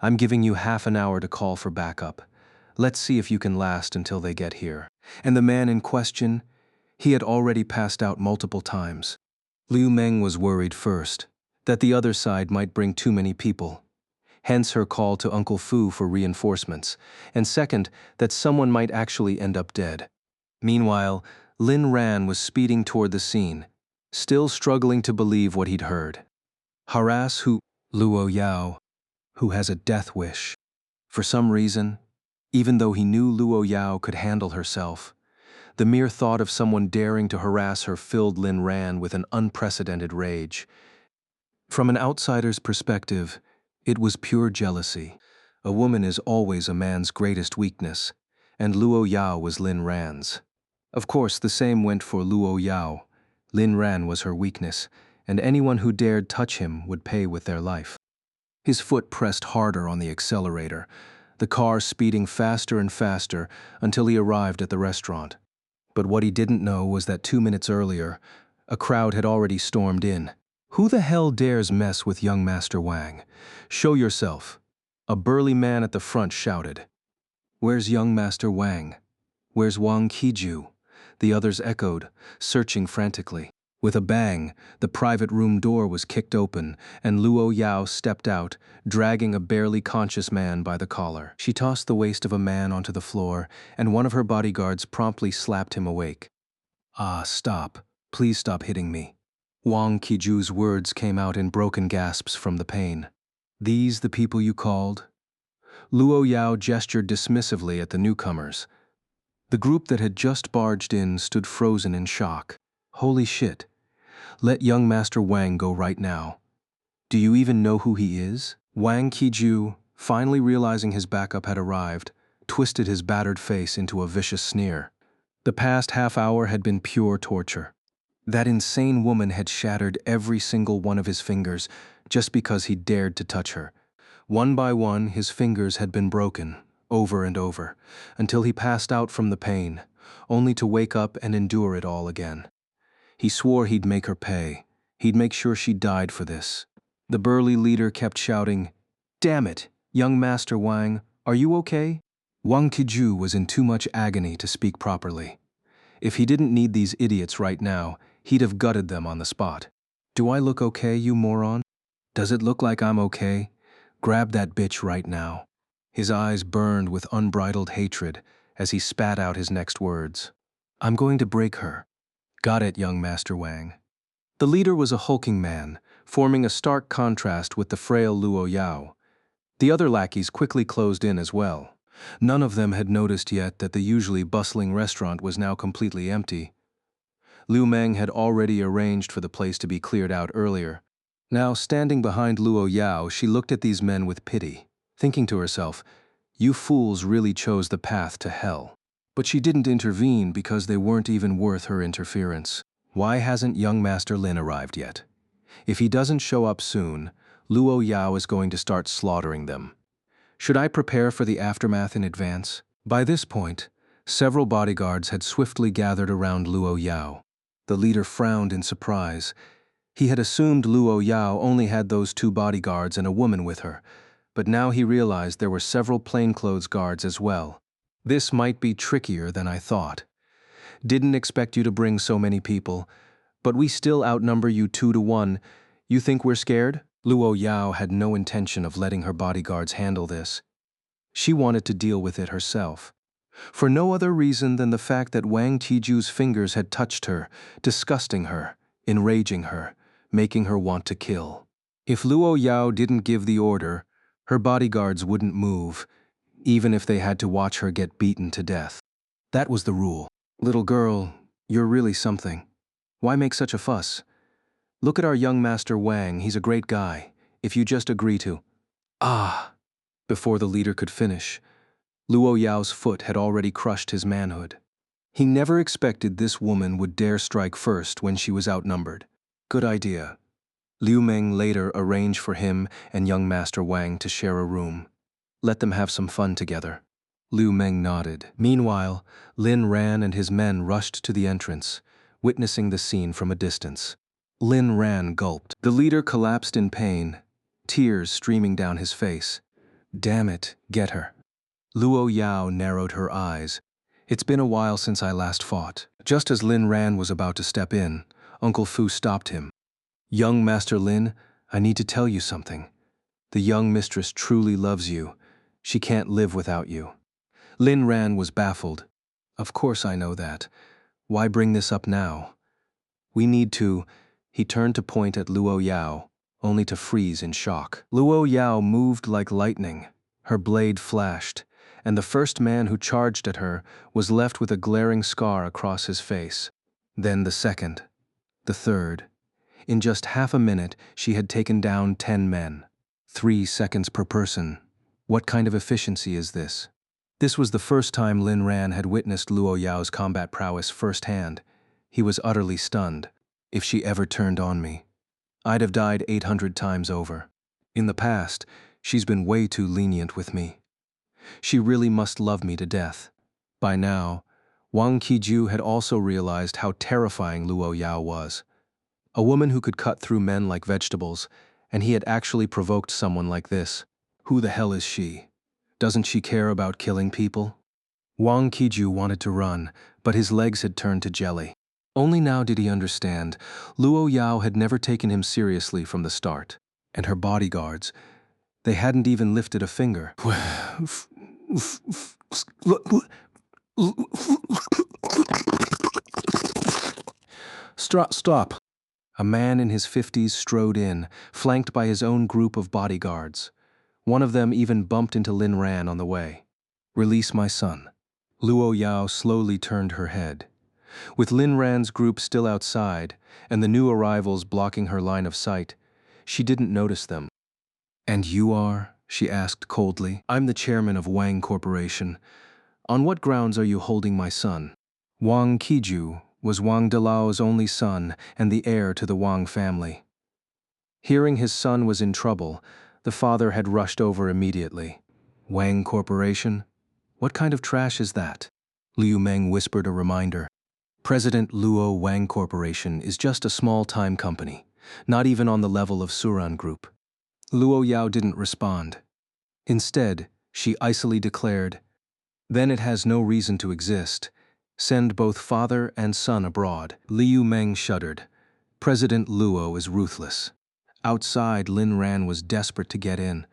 "I'm giving you half an hour to call for backup. Let's see if you can last until they get here." And the man in question, he had already passed out multiple times. Liu Meng was worried first, that the other side might bring too many people. Hence her call to Uncle Fu for reinforcements, and second, that someone might actually end up dead. Meanwhile, Lin Ran was speeding toward the scene, still struggling to believe what he'd heard. Harass Luo Yao, who has a death wish. For some reason, even though he knew Luo Yao could handle herself, The mere thought of someone daring to harass her filled Lin Ran with an unprecedented rage. From an outsider's perspective, it was pure jealousy. A woman is always a man's greatest weakness, and Luo Yao was Lin Ran's. Of course, the same went for Luo Yao. Lin Ran was her weakness, and anyone who dared touch him would pay with their life. His foot pressed harder on the accelerator, the car speeding faster and faster until he arrived at the restaurant. But what he didn't know was that 2 minutes earlier, a crowd had already stormed in. Who the hell dares mess with young Master Wang? Show yourself. A burly man at the front shouted. Where's young Master Wang? Where's Wang Qiju? The others echoed, searching frantically. With a bang, the private room door was kicked open, and Luo Yao stepped out, dragging a barely conscious man by the collar. She tossed the waist of a man onto the floor, and one of her bodyguards promptly slapped him awake. Ah, stop. Please stop hitting me. Wang Qiju's words came out in broken gasps from the pain. These the people you called? Luo Yao gestured dismissively at the newcomers. The group that had just barged in stood frozen in shock. Holy shit. Let young Master Wang go right now. Do you even know who he is? Wang Qiju, finally realizing his backup had arrived, twisted his battered face into a vicious sneer. The past half hour had been pure torture. That insane woman had shattered every single one of his fingers just because he dared to touch her. One by one, his fingers had been broken, over and over, until he passed out from the pain, only to wake up and endure it all again. He swore he'd make her pay. He'd make sure she died for this. The burly leader kept shouting, "Damn it, young Master Wang, are you okay?" Wang Qiju was in too much agony to speak properly. If he didn't need these idiots right now, he'd have gutted them on the spot. Do I look okay, you moron? Does it look like I'm okay? Grab that bitch right now. His eyes burned with unbridled hatred as he spat out his next words. I'm going to break her. Got it, young Master Wang. The leader was a hulking man, forming a stark contrast with the frail Luo Yao. The other lackeys quickly closed in as well. None of them had noticed yet that the usually bustling restaurant was now completely empty. Liu Meng had already arranged for the place to be cleared out earlier. Now, standing behind Luo Yao, she looked at these men with pity, thinking to herself, you fools really chose the path to hell. But she didn't intervene because they weren't even worth her interference. Why hasn't young Master Lin arrived yet? If he doesn't show up soon, Luo Yao is going to start slaughtering them. Should I prepare for the aftermath in advance? By this point, several bodyguards had swiftly gathered around Luo Yao. The leader frowned in surprise. He had assumed Luo Yao only had those 2 bodyguards and a woman with her, but now he realized there were several plainclothes guards as well. This might be trickier than I thought. Didn't expect you to bring so many people, but we still outnumber you 2 to 1. You think we're scared? Luo Yao had no intention of letting her bodyguards handle this. She wanted to deal with it herself. For no other reason than the fact that Wang Qiju's fingers had touched her, disgusting her, enraging her, making her want to kill. If Luo Yao didn't give the order, her bodyguards wouldn't move, even if they had to watch her get beaten to death. That was the rule. Little girl, you're really something. Why make such a fuss? Look at our young Master Wang, he's a great guy, if you just agree to. Ah! Before the leader could finish, Luo Yao's foot had already crushed his manhood. He never expected this woman would dare strike first when she was outnumbered. Good idea. Liu Meng later arranged for him and young Master Wang to share a room. Let them have some fun together. Liu Meng nodded. Meanwhile, Lin Ran and his men rushed to the entrance, witnessing the scene from a distance. Lin Ran gulped. The leader collapsed in pain, tears streaming down his face. Damn it, get her. Luo Yao narrowed her eyes. It's been a while since I last fought. Just as Lin Ran was about to step in, Uncle Fu stopped him. Young Master Lin, I need to tell you something. The young mistress truly loves you. She can't live without you. Lin Ran was baffled. Of course I know that. Why bring this up now? We need to. He turned to point at Luo Yao, only to freeze in shock. Luo Yao moved like lightning. Her blade flashed, and the first man who charged at her was left with a glaring scar across his face. Then the second, the third. In just half a minute, she had taken down 10 men. 3 seconds per person. What kind of efficiency is this? This was the first time Lin Ran had witnessed Luo Yao's combat prowess firsthand. He was utterly stunned. If she ever turned on me, I'd have died 800 times over. In the past, she's been way too lenient with me. She really must love me to death. By now, Wang Qiju had also realized how terrifying Luo Yao was. A woman who could cut through men like vegetables, and he had actually provoked someone like this. Who the hell is she? Doesn't she care about killing people? Wang Qiju wanted to run, but his legs had turned to jelly. Only now did he understand. Luo Yao had never taken him seriously from the start. And her bodyguards, they hadn't even lifted a finger. Stop. A man in his 50s strode in, flanked by his own group of bodyguards. One of them even bumped into Lin Ran on the way. Release my son. Luo Yao slowly turned her head. With Lin Ran's group still outside, and the new arrivals blocking her line of sight, she didn't notice them. And you are? She asked coldly. I'm the chairman of Wang Corporation. On what grounds are you holding my son? Wang Qiju was Wang Dalao's only son and the heir to the Wang family. Hearing his son was in trouble, the father had rushed over immediately. Wang Corporation? What kind of trash is that? Liu Meng whispered a reminder. President Luo Wang Corporation is just a small-time company, not even on the level of Suran Group. Luo Yao didn't respond. Instead, she icily declared, then it has no reason to exist. Send both father and son abroad. Liu Meng shuddered. President Luo is ruthless. Outside, Lin Ran was desperate to get in,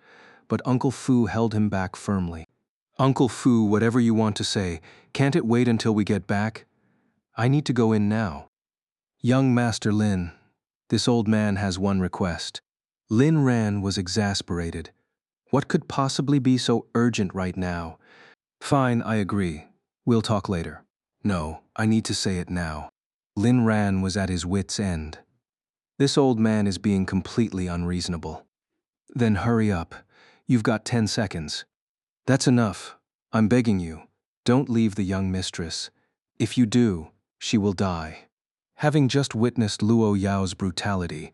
but Uncle Fu held him back firmly. Uncle Fu, whatever you want to say, can't it wait until we get back? I need to go in now. Young Master Lin, this old man has one request. Lin Ran was exasperated. What could possibly be so urgent right now? Fine, I agree. We'll talk later. No, I need to say it now. Lin Ran was at his wit's end. This old man is being completely unreasonable. Then hurry up. You've got 10 seconds. That's enough. I'm begging you. Don't leave the young mistress. If you do, she will die. Having just witnessed Luo Yao's brutality,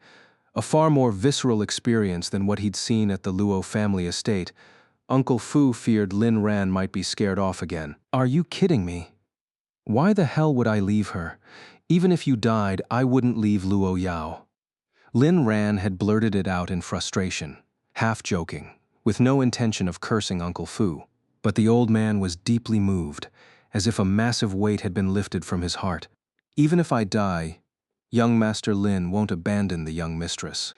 a far more visceral experience than what he'd seen at the Luo family estate, Uncle Fu feared Lin Ran might be scared off again. Are you kidding me? Why the hell would I leave her? Even if you died, I wouldn't leave Luo Yao. Lin Ran had blurted it out in frustration, half joking, with no intention of cursing Uncle Fu. But the old man was deeply moved, as if a massive weight had been lifted from his heart. Even if I die, young Master Lin won't abandon the young mistress.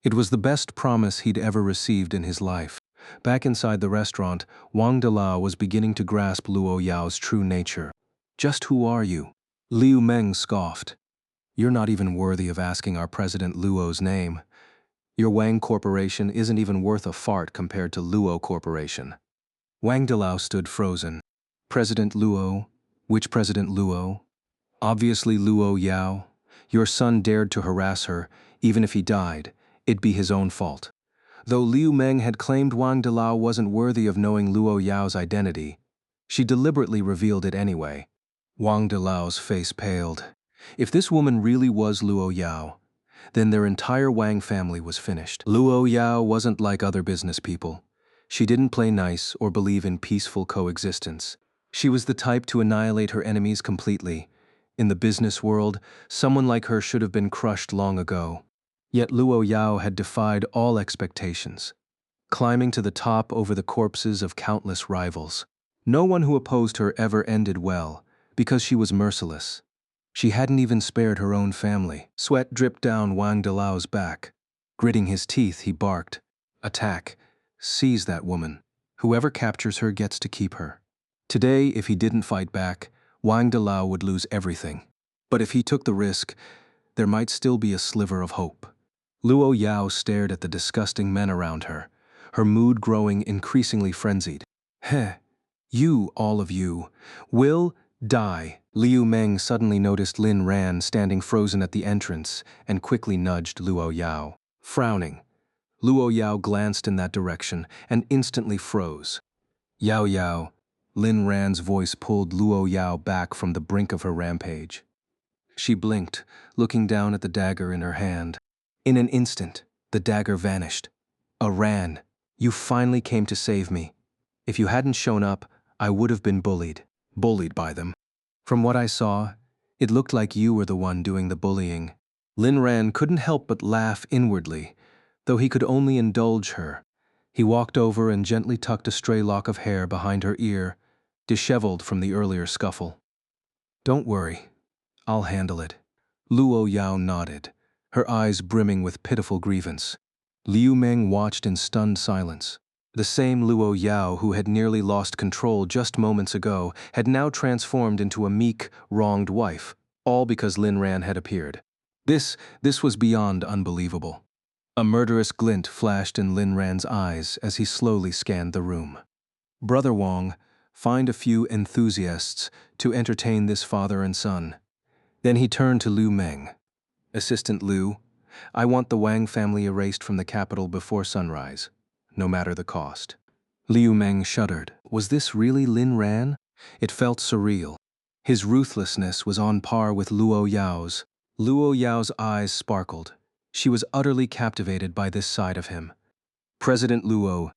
It was the best promise he'd ever received in his life. Back inside the restaurant, Wang Dalao was beginning to grasp Luo Yao's true nature. Just who are you? Liu Meng scoffed. You're not even worthy of asking our President Luo's name. Your Wang Corporation isn't even worth a fart compared to Luo Corporation. Wang Dalao stood frozen. President Luo? Which President Luo? Obviously Luo Yao. Your son dared to harass her. Even if he died, it'd be his own fault. Though Liu Meng had claimed Wang Dalao wasn't worthy of knowing Luo Yao's identity, she deliberately revealed it anyway. Wang Dalao's face paled. If this woman really was Luo Yao, then their entire Wang family was finished. Luo Yao wasn't like other business people. She didn't play nice or believe in peaceful coexistence. She was the type to annihilate her enemies completely. In the business world, someone like her should have been crushed long ago. Yet Luo Yao had defied all expectations, climbing to the top over the corpses of countless rivals. No one who opposed her ever ended well, because she was merciless. She hadn't even spared her own family. Sweat dripped down Wang Dalao's back. Gritting his teeth, he barked, "Attack! Seize that woman. Whoever captures her gets to keep her." Today, if he didn't fight back, Wang Dalao would lose everything. But if he took the risk, there might still be a sliver of hope. Luo Yao stared at the disgusting men around her, her mood growing increasingly frenzied. Heh, You, all of you, will die. Liu Meng suddenly noticed Lin Ran standing frozen at the entrance and quickly nudged Luo Yao. Frowning, Luo Yao glanced in that direction and instantly froze. Yao Yao, Lin Ran's voice pulled Luo Yao back from the brink of her rampage. She blinked, looking down at the dagger in her hand. In an instant, the dagger vanished. Ran, you finally came to save me. If you hadn't shown up, I would have been bullied. Bullied by them. From what I saw, it looked like you were the one doing the bullying. Lin Ran couldn't help but laugh inwardly, though he could only indulge her. He walked over and gently tucked a stray lock of hair behind her ear, disheveled from the earlier scuffle. Don't worry, I'll handle it. Luo Yao nodded, her eyes brimming with pitiful grievance. Liu Meng watched in stunned silence. The same Luo Yao who had nearly lost control just moments ago had now transformed into a meek, wronged wife, all because Lin Ran had appeared. This was beyond unbelievable. A murderous glint flashed in Lin Ran's eyes as he slowly scanned the room. Brother Wang, find a few enthusiasts to entertain this father and son. Then he turned to Liu Meng. Assistant Liu, I want the Wang family erased from the capital before sunrise, no matter the cost. Liu Meng shuddered. Was this really Lin Ran? It felt surreal. His ruthlessness was on par with Luo Yao's. Luo Yao's eyes sparkled. She was utterly captivated by this side of him. President Luo,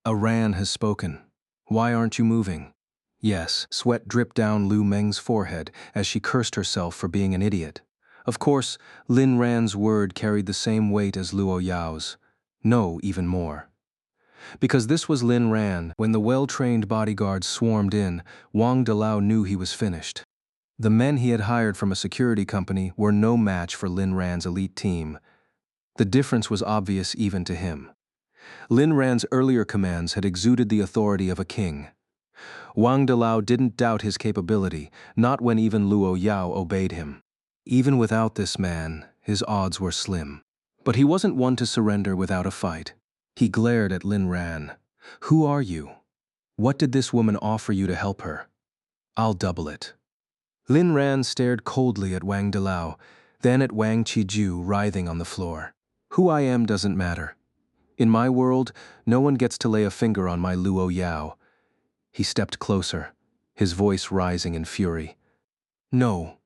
Ran has spoken. Why aren't you moving? Yes, sweat dripped down Liu Meng's forehead as she cursed herself for being an idiot. Of course, Lin Ran's word carried the same weight as Luo Yao's. No, even more. Because this was Lin Ran, when the well-trained bodyguards swarmed in, Wang Delao knew he was finished. The men he had hired from a security company were no match for Lin Ran's elite team. The difference was obvious even to him. Lin Ran's earlier commands had exuded the authority of a king. Wang Delao didn't doubt his capability, not when even Luo Yao obeyed him. Even without this man, his odds were slim. But he wasn't one to surrender without a fight. He glared at Lin Ran. Who are you? What did this woman offer you to help her? I'll double it. Lin Ran stared coldly at Wang Delao, then at Wang Qiju writhing on the floor. Who I am doesn't matter. In my world, no one gets to lay a finger on my Luo Yao. He stepped closer, his voice rising in fury. No.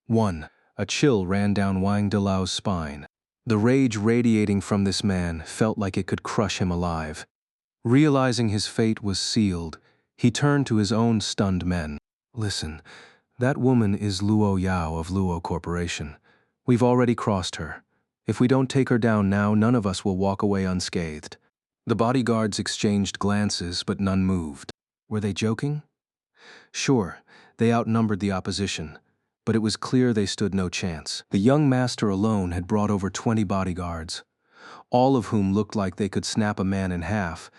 A chill ran down Wang Delao's spine. The rage radiating from this man felt like it could crush him alive. Realizing his fate was sealed, he turned to his own stunned men. Listen, that woman is Luo Yao of Luo Corporation. We've already crossed her. If we don't take her down now, none of us will walk away unscathed. The bodyguards exchanged glances, but none moved. Were they joking? Sure, they outnumbered the opposition, but it was clear they stood no chance. The young master alone had brought over 20 bodyguards, all of whom looked like they could snap a man in half,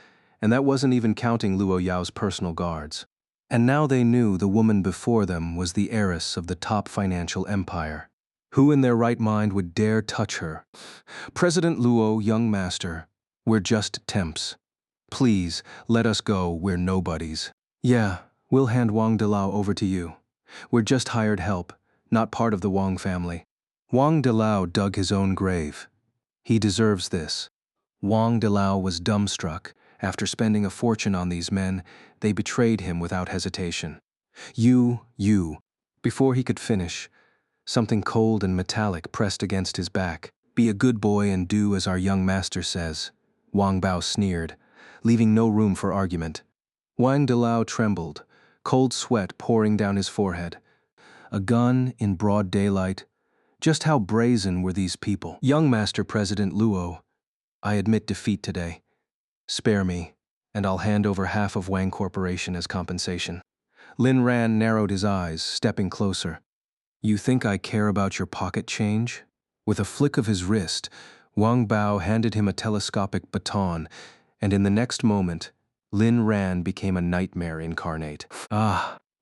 and that wasn't even counting Luo Yao's personal guards. And now they knew the woman before them was the heiress of the top financial empire. Who in their right mind would dare touch her? President Luo, young master, we're just temps. Please, let us go, we're nobodies. Yeah, we'll hand Wang Delao over to you. We're just hired help, not part of the Wang family. Wang Delao dug his own grave. He deserves this. Wang Delao was dumbstruck. After spending a fortune on these men, they betrayed him without hesitation. You. Before he could finish, something cold and metallic pressed against his back. Be a good boy and do as our young master says. Wang Bao sneered, leaving no room for argument. Wang Delao trembled, cold sweat pouring down his forehead. A gun in broad daylight. Just how brazen were these people? Young Master President Luo, I admit defeat today. Spare me, and I'll hand over half of Wang Corporation as compensation. Lin Ran narrowed his eyes, stepping closer. You think I care about your pocket change? With a flick of his wrist, Wang Bao handed him a telescopic baton, and in the next moment, Lin Ran became a nightmare incarnate.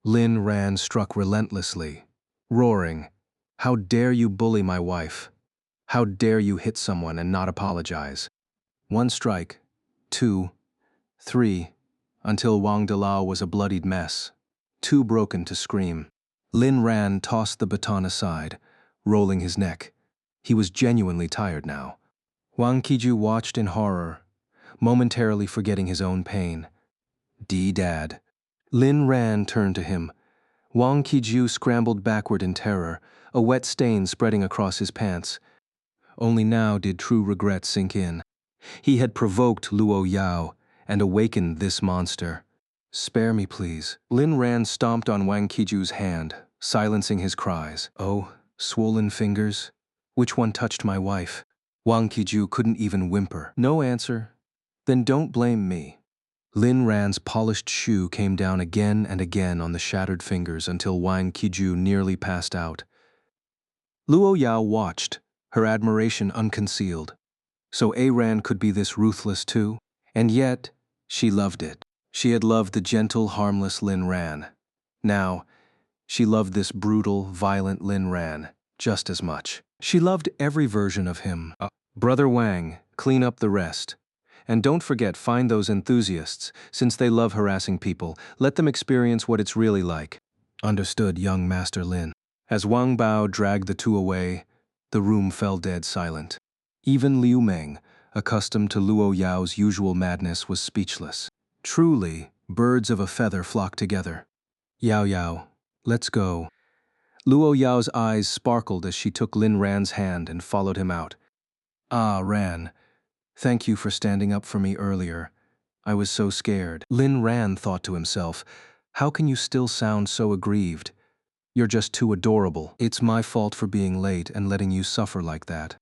Lin Ran struck relentlessly, roaring, How dare you bully my wife? How dare you hit someone and not apologize? 1 strike, 2, 3, until Wang Dalao was a bloodied mess, too broken to scream. Lin Ran tossed the baton aside, rolling his neck. He was genuinely tired now. Wang Qiju watched in horror, momentarily forgetting his own pain. Dad. Lin Ran turned to him. Wang Qiju scrambled backward in terror, a wet stain spreading across his pants. Only now did true regret sink in. He had provoked Luo Yao and awakened this monster. Spare me, please. Lin Ran stomped on Wang Qiju's hand, silencing his cries. Oh, swollen fingers. Which one touched my wife? Wang Qiju couldn't even whimper. No answer. Then don't blame me. Lin Ran's polished shoe came down again and again on the shattered fingers until Wang Qiju nearly passed out. Luo Yao watched, her admiration unconcealed. So Ran could be this ruthless too? And yet, she loved it. She had loved the gentle, harmless Lin Ran. Now, she loved this brutal, violent Lin Ran just as much. She loved every version of him. Brother Wang, clean up the rest. And don't forget, find those enthusiasts, since they love harassing people. Let them experience what it's really like. Understood, young Master Lin. As Wang Bao dragged the two away, the room fell dead silent. Even Liu Meng, accustomed to Luo Yao's usual madness, was speechless. Truly, birds of a feather flocked together. Yao Yao, let's go. Luo Yao's eyes sparkled as she took Lin Ran's hand and followed him out. Ah, Ran. Thank you for standing up for me earlier. I was so scared. Lin Ran thought to himself, how can you still sound so aggrieved? You're just too adorable. It's my fault for being late and letting you suffer like that.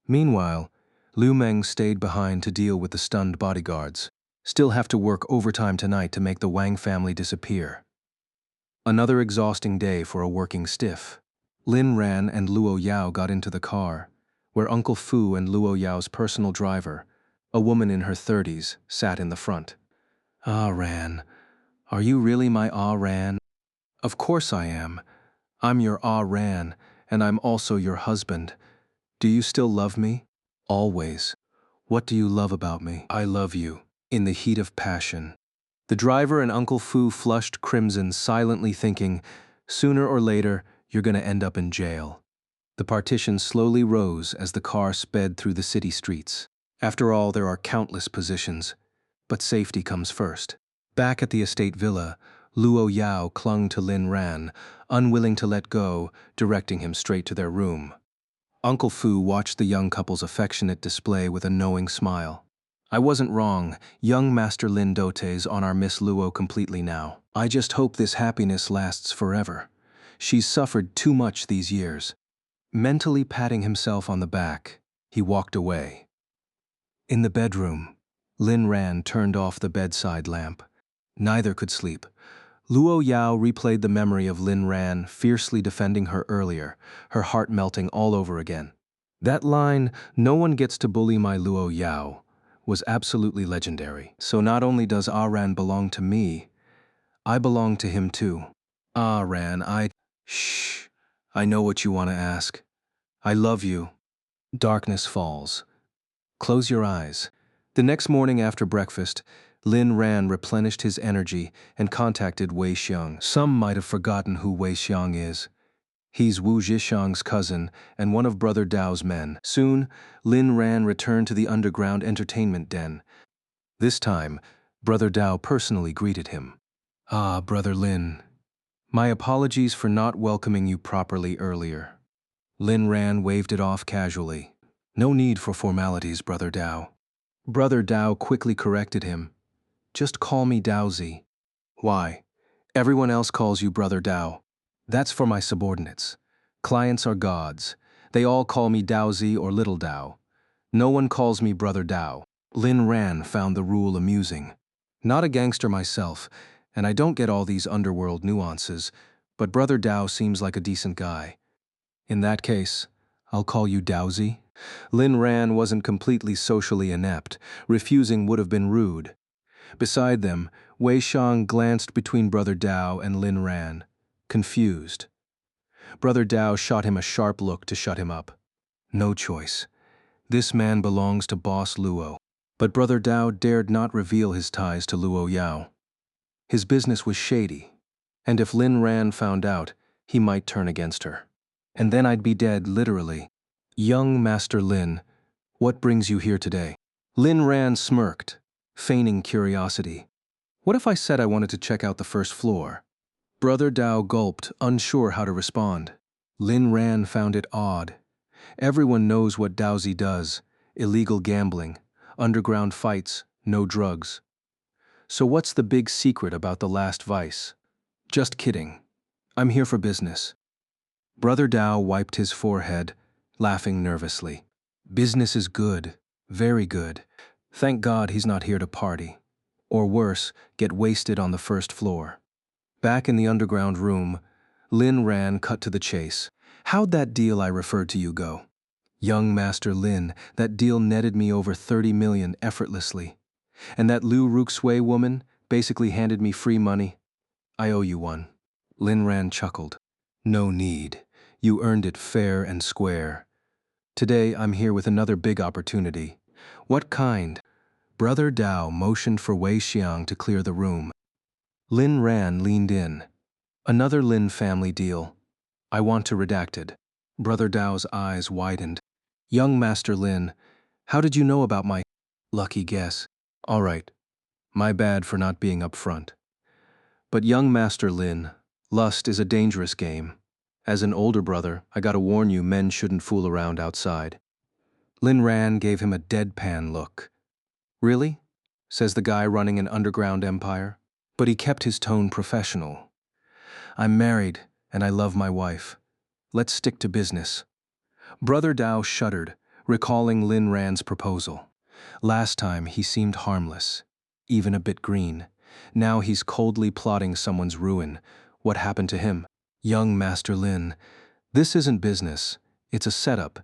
Meanwhile, Liu Meng stayed behind to deal with the stunned bodyguards. Still have to work overtime tonight to make the Wang family disappear. Another exhausting day for a working stiff. Lin Ran and Luo Yao got into the car, where Uncle Fu and Luo Yao's personal driver, a woman in her 30s, sat in the front. Ah, Ran. Are you really my Ah Ran? Of course I am. I'm your Ah Ran, and I'm also your husband. Do you still love me? Always. What do you love about me? I love you. In the heat of passion. The driver and Uncle Fu flushed crimson, silently thinking, sooner or later, you're gonna end up in jail. The partition slowly rose as the car sped through the city streets. After all, there are countless positions, but safety comes first. Back at the estate villa, Luo Yao clung to Lin Ran, unwilling to let go, directing him straight to their room. Uncle Fu watched the young couple's affectionate display with a knowing smile. I wasn't wrong. Young Master Lin dotes on our Miss Luo completely now. I just hope this happiness lasts forever. She's suffered too much these years. Mentally patting himself on the back, he walked away. In the bedroom, Lin Ran turned off the bedside lamp. Neither could sleep. Luo Yao replayed the memory of Lin Ran fiercely defending her earlier, her heart melting all over again. That line, "No one gets to bully my Luo Yao," was absolutely legendary. So not only does Ah Ran belong to me, I belong to him too. Ah Ran, Shh. I know what you want to ask. I love you. Darkness falls. Close your eyes. The next morning after breakfast, Lin Ran replenished his energy and contacted Wei Xiang. Some might have forgotten who Wei Xiang is. He's Wu Zhixiang's cousin and one of Brother Dao's men. Soon, Lin Ran returned to the underground entertainment den. This time, Brother Dao personally greeted him. Ah, Brother Lin. My apologies for not welcoming you properly earlier. Lin Ran waved it off casually. No need for formalities, Brother Dao. Brother Dao quickly corrected him. Just call me Daozi. Why? Everyone else calls you Brother Dao. That's for my subordinates. Clients are gods. They all call me Daozi or Little Dao. No one calls me Brother Dao. Lin Ran found the rule amusing. Not a gangster myself, and I don't get all these underworld nuances, but Brother Dao seems like a decent guy. In that case, I'll call you Daozi. Lin Ran wasn't completely socially inept. Refusing would have been rude. Beside them, Wei Xiang glanced between Brother Dao and Lin Ran, confused. Brother Dao shot him a sharp look to shut him up. No choice. This man belongs to Boss Luo. But Brother Dao dared not reveal his ties to Luo Yao. His business was shady, and if Lin Ran found out, he might turn against her. And then I'd be dead, literally. Young Master Lin, what brings you here today? Lin Ran smirked, feigning curiosity. What if I said I wanted to check out the first floor? Brother Dao gulped, unsure how to respond. Lin Ran found it odd. Everyone knows what Daozi does: illegal gambling, underground fights, no drugs. So what's the big secret about the last vice? Just kidding. I'm here for business. Brother Dao wiped his forehead, laughing nervously. Business is good, very good. Thank God he's not here to party. Or worse, get wasted on the first floor. Back in the underground room, Lin Ran cut to the chase. How'd that deal I referred to you go? Young Master Lin, that deal netted me over 30 million effortlessly. And that Liu Ruxue woman basically handed me free money. I owe you one. Lin Ran chuckled. No need. You earned it fair and square. Today I'm here with another big opportunity. What kind? Brother Dao motioned for Wei Xiang to clear the room. Lin Ran leaned in. Another Lin family deal. I want to redacted. Brother Dao's eyes widened. Young Master Lin, how did you know about my lucky guess? All right. My bad for not being upfront. But young Master Lin, lust is a dangerous game. As an older brother, I gotta warn you, men shouldn't fool around outside. Lin Ran gave him a deadpan look. Really? Says the guy running an underground empire. But he kept his tone professional. I'm married, and I love my wife. Let's stick to business. Brother Dao shuddered, recalling Lin Ran's proposal. Last time he seemed harmless, even a bit green. Now he's coldly plotting someone's ruin. What happened to him? Young Master Lin, this isn't business. It's a setup.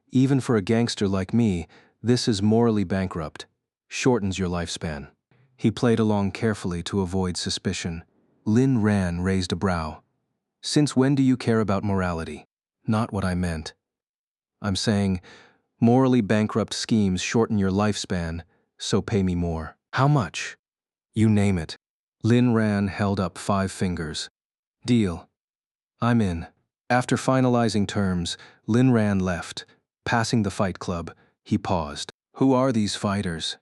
Even for a gangster like me, this is morally bankrupt. Shortens your lifespan. He played along carefully to avoid suspicion. Lin Ran raised a brow. Since when do you care about morality? Not what I meant. I'm saying, morally bankrupt schemes shorten your lifespan, so pay me more. How much? You name it. Lin Ran held up 5 fingers. Deal. I'm in. After finalizing terms, Lin Ran left. Passing the fight club, he paused. Who are these fighters?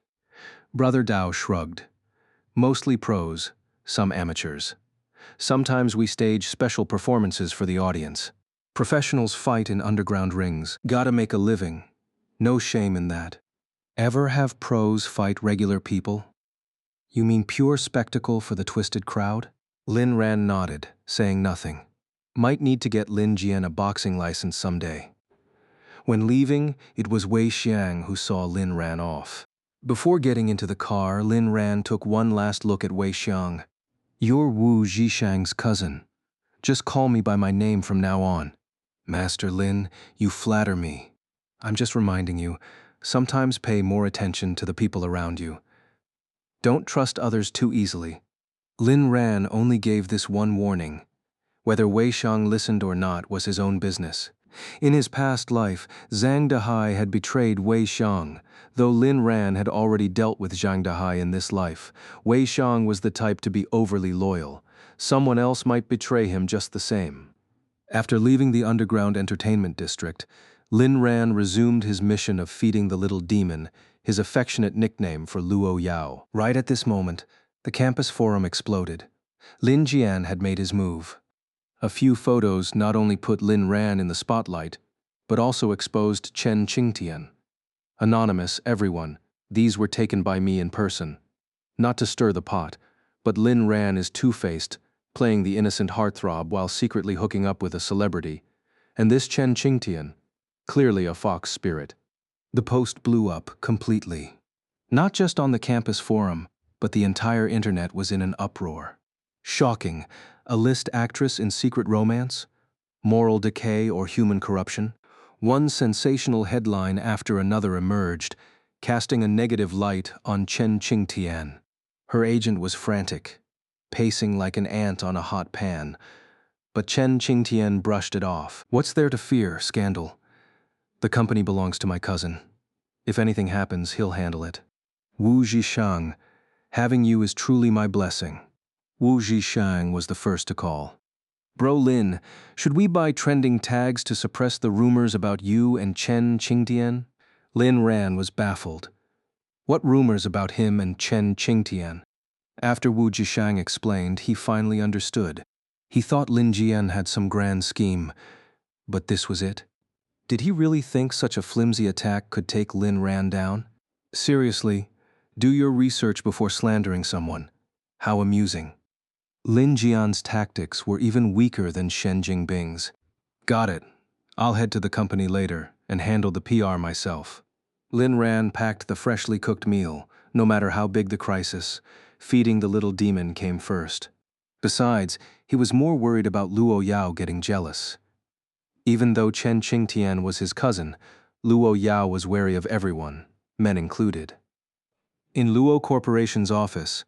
Brother Dao shrugged. Mostly pros, some amateurs. Sometimes we stage special performances for the audience. Professionals fight in underground rings. Gotta make a living. No shame in that. Ever have pros fight regular people? You mean pure spectacle for the twisted crowd? Lin Ran nodded, saying nothing. Might need to get Lin Jian a boxing license someday. When leaving, it was Wei Xiang who saw Lin Ran off. Before getting into the car, Lin Ran took one last look at Wei Xiang. You're Wu Zhishang's cousin. Just call me by my name from now on. Master Lin, you flatter me. I'm just reminding you, sometimes pay more attention to the people around you. Don't trust others too easily. Lin Ran only gave this one warning. Whether Wei Xiang listened or not was his own business. In his past life, Zhang Dehai had betrayed Wei Xiang. Though Lin Ran had already dealt with Zhang Dehai in this life, Wei Xiang was the type to be overly loyal. Someone else might betray him just the same. After leaving the underground entertainment district, Lin Ran resumed his mission of feeding the little demon, his affectionate nickname for Luo Yao. Right at this moment, the campus forum exploded. Lin Jian had made his move. A few photos not only put Lin Ran in the spotlight, but also exposed Chen Qingtian. Anonymous, everyone, these were taken by me in person. Not to stir the pot, but Lin Ran is two-faced, playing the innocent heartthrob while secretly hooking up with a celebrity. And this Chen Qingtian, clearly a fox spirit. The post blew up completely. Not just on the campus forum, but the entire internet was in an uproar. Shocking. A list actress in secret romance? Moral decay or human corruption? One sensational headline after another emerged, casting a negative light on Chen Qingtian. Her agent was frantic, pacing like an ant on a hot pan. But Chen Qingtian brushed it off. What's there to fear, scandal? The company belongs to my cousin. If anything happens, he'll handle it. Wu Zhishang, having you is truly my blessing. Wu Zhishang was the first to call. Bro Lin, should we buy trending tags to suppress the rumors about you and Chen Qingtian? Lin Ran was baffled. What rumors about him and Chen Qingtian? After Wu Zhishang explained, he finally understood. He thought Lin Jian had some grand scheme, but this was it? Did he really think such a flimsy attack could take Lin Ran down? Seriously, do your research before slandering someone. How amusing. Lin Jian's tactics were even weaker than Shen Jingbing's. Got it. I'll head to the company later and handle the PR myself. Lin Ran packed the freshly cooked meal, no matter how big the crisis. Feeding the little demon came first. Besides, he was more worried about Luo Yao getting jealous. Even though Chen Qingtian was his cousin, Luo Yao was wary of everyone, men included. In Luo Corporation's office,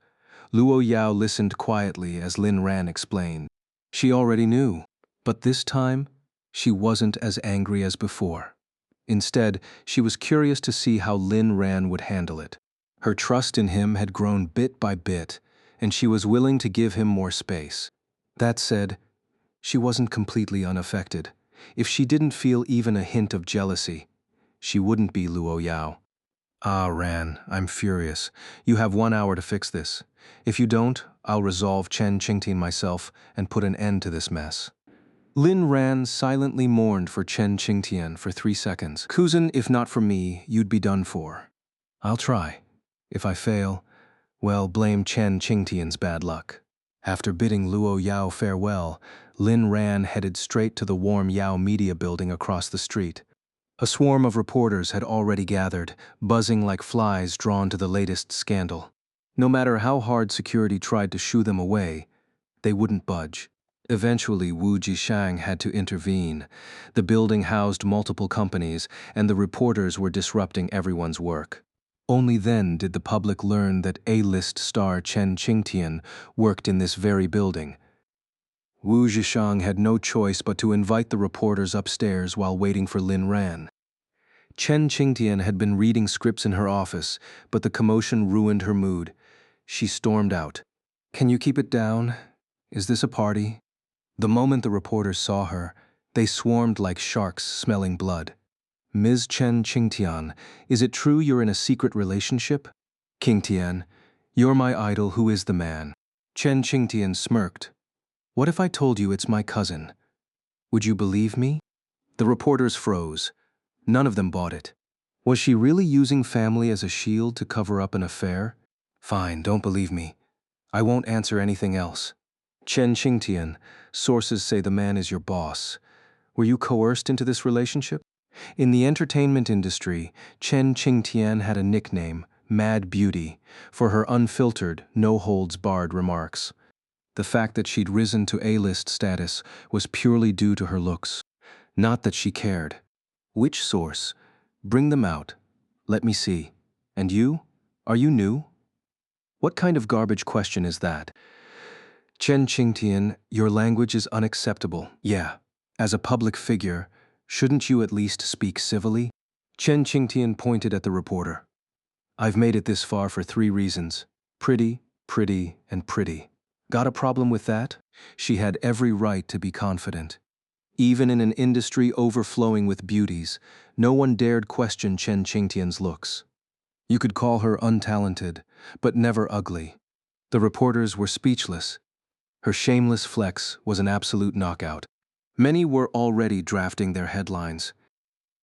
Luo Yao listened quietly as Lin Ran explained. She already knew, but this time, she wasn't as angry as before. Instead, she was curious to see how Lin Ran would handle it. Her trust in him had grown bit by bit, and she was willing to give him more space. That said, she wasn't completely unaffected. If she didn't feel even a hint of jealousy, she wouldn't be Luo Yao. Ah, Ran, I'm furious. You have 1 hour to fix this. If you don't, I'll resolve Chen Qingtian myself and put an end to this mess. Lin Ran silently mourned for Chen Qingtian for 3 seconds. Cousin, if not for me, you'd be done for. I'll try. If I fail, well, blame Chen Qingtian's bad luck. After bidding Luo Yao farewell, Lin Ran headed straight to the Warm Yao Media building across the street. A swarm of reporters had already gathered, buzzing like flies drawn to the latest scandal. No matter how hard security tried to shoo them away, they wouldn't budge. Eventually, Wu Zhishang had to intervene. The building housed multiple companies, and the reporters were disrupting everyone's work. Only then did the public learn that A-list star Chen Qingtian worked in this very building. Wu Zhishang had no choice but to invite the reporters upstairs while waiting for Lin Ran. Chen Qingtian had been reading scripts in her office, but the commotion ruined her mood. She stormed out. Can you keep it down? Is this a party? The moment the reporters saw her, they swarmed like sharks smelling blood. Ms. Chen Qingtian, is it true you're in a secret relationship? Qingtian, you're my idol, who is the man? Chen Qingtian smirked. What if I told you it's my cousin? Would you believe me? The reporters froze. None of them bought it. Was she really using family as a shield to cover up an affair? Fine, don't believe me. I won't answer anything else. Chen Qingtian, sources say the man is your boss. Were you coerced into this relationship? In the entertainment industry, Chen Qingtian had a nickname, Mad Beauty, for her unfiltered, no-holds-barred remarks. The fact that she'd risen to A-list status was purely due to her looks. Not that she cared. Which source? Bring them out. Let me see. And you? Are you new? What kind of garbage question is that? Chen Qingtian, your language is unacceptable. Yeah. As a public figure, shouldn't you at least speak civilly? Chen Qingtian pointed at the reporter. I've made it this far for 3 reasons. Pretty, pretty, and pretty. Got a problem with that? She had every right to be confident. Even in an industry overflowing with beauties, no one dared question Chen Qingtian's looks. You could call her untalented, but never ugly. The reporters were speechless. Her shameless flex was an absolute knockout. Many were already drafting their headlines.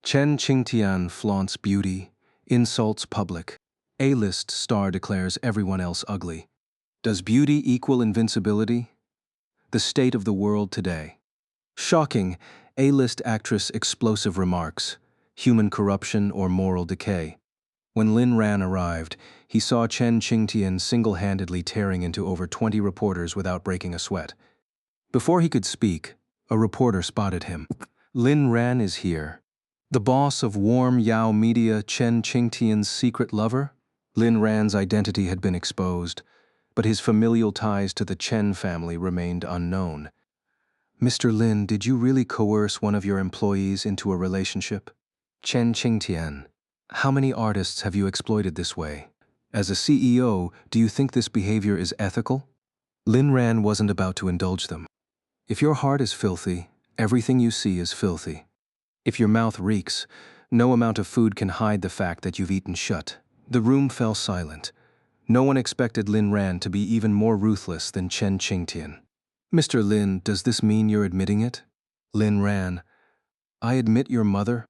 Chen Qingtian flaunts beauty, insults public. A-list star declares everyone else ugly. Does beauty equal invincibility? The state of the world today. Shocking, A-list actress explosive remarks, human corruption or moral decay. When Lin Ran arrived, he saw Chen Qingtian single-handedly tearing into over 20 reporters without breaking a sweat. Before he could speak, a reporter spotted him. Lin Ran is here. The boss of Warm Yao Media, Chen Qingtian's secret lover? Lin Ran's identity had been exposed, but his familial ties to the Chen family remained unknown. Mr. Lin, did you really coerce one of your employees into a relationship? Chen Qingtian, how many artists have you exploited this way? As a CEO, do you think this behavior is ethical? Lin Ran wasn't about to indulge them. If your heart is filthy, everything you see is filthy. If your mouth reeks, no amount of food can hide the fact that you've eaten shut. The room fell silent. No one expected Lin Ran to be even more ruthless than Chen Qingtian. Mr. Lin, does this mean you're admitting it? Lin Ran, I admit your mother,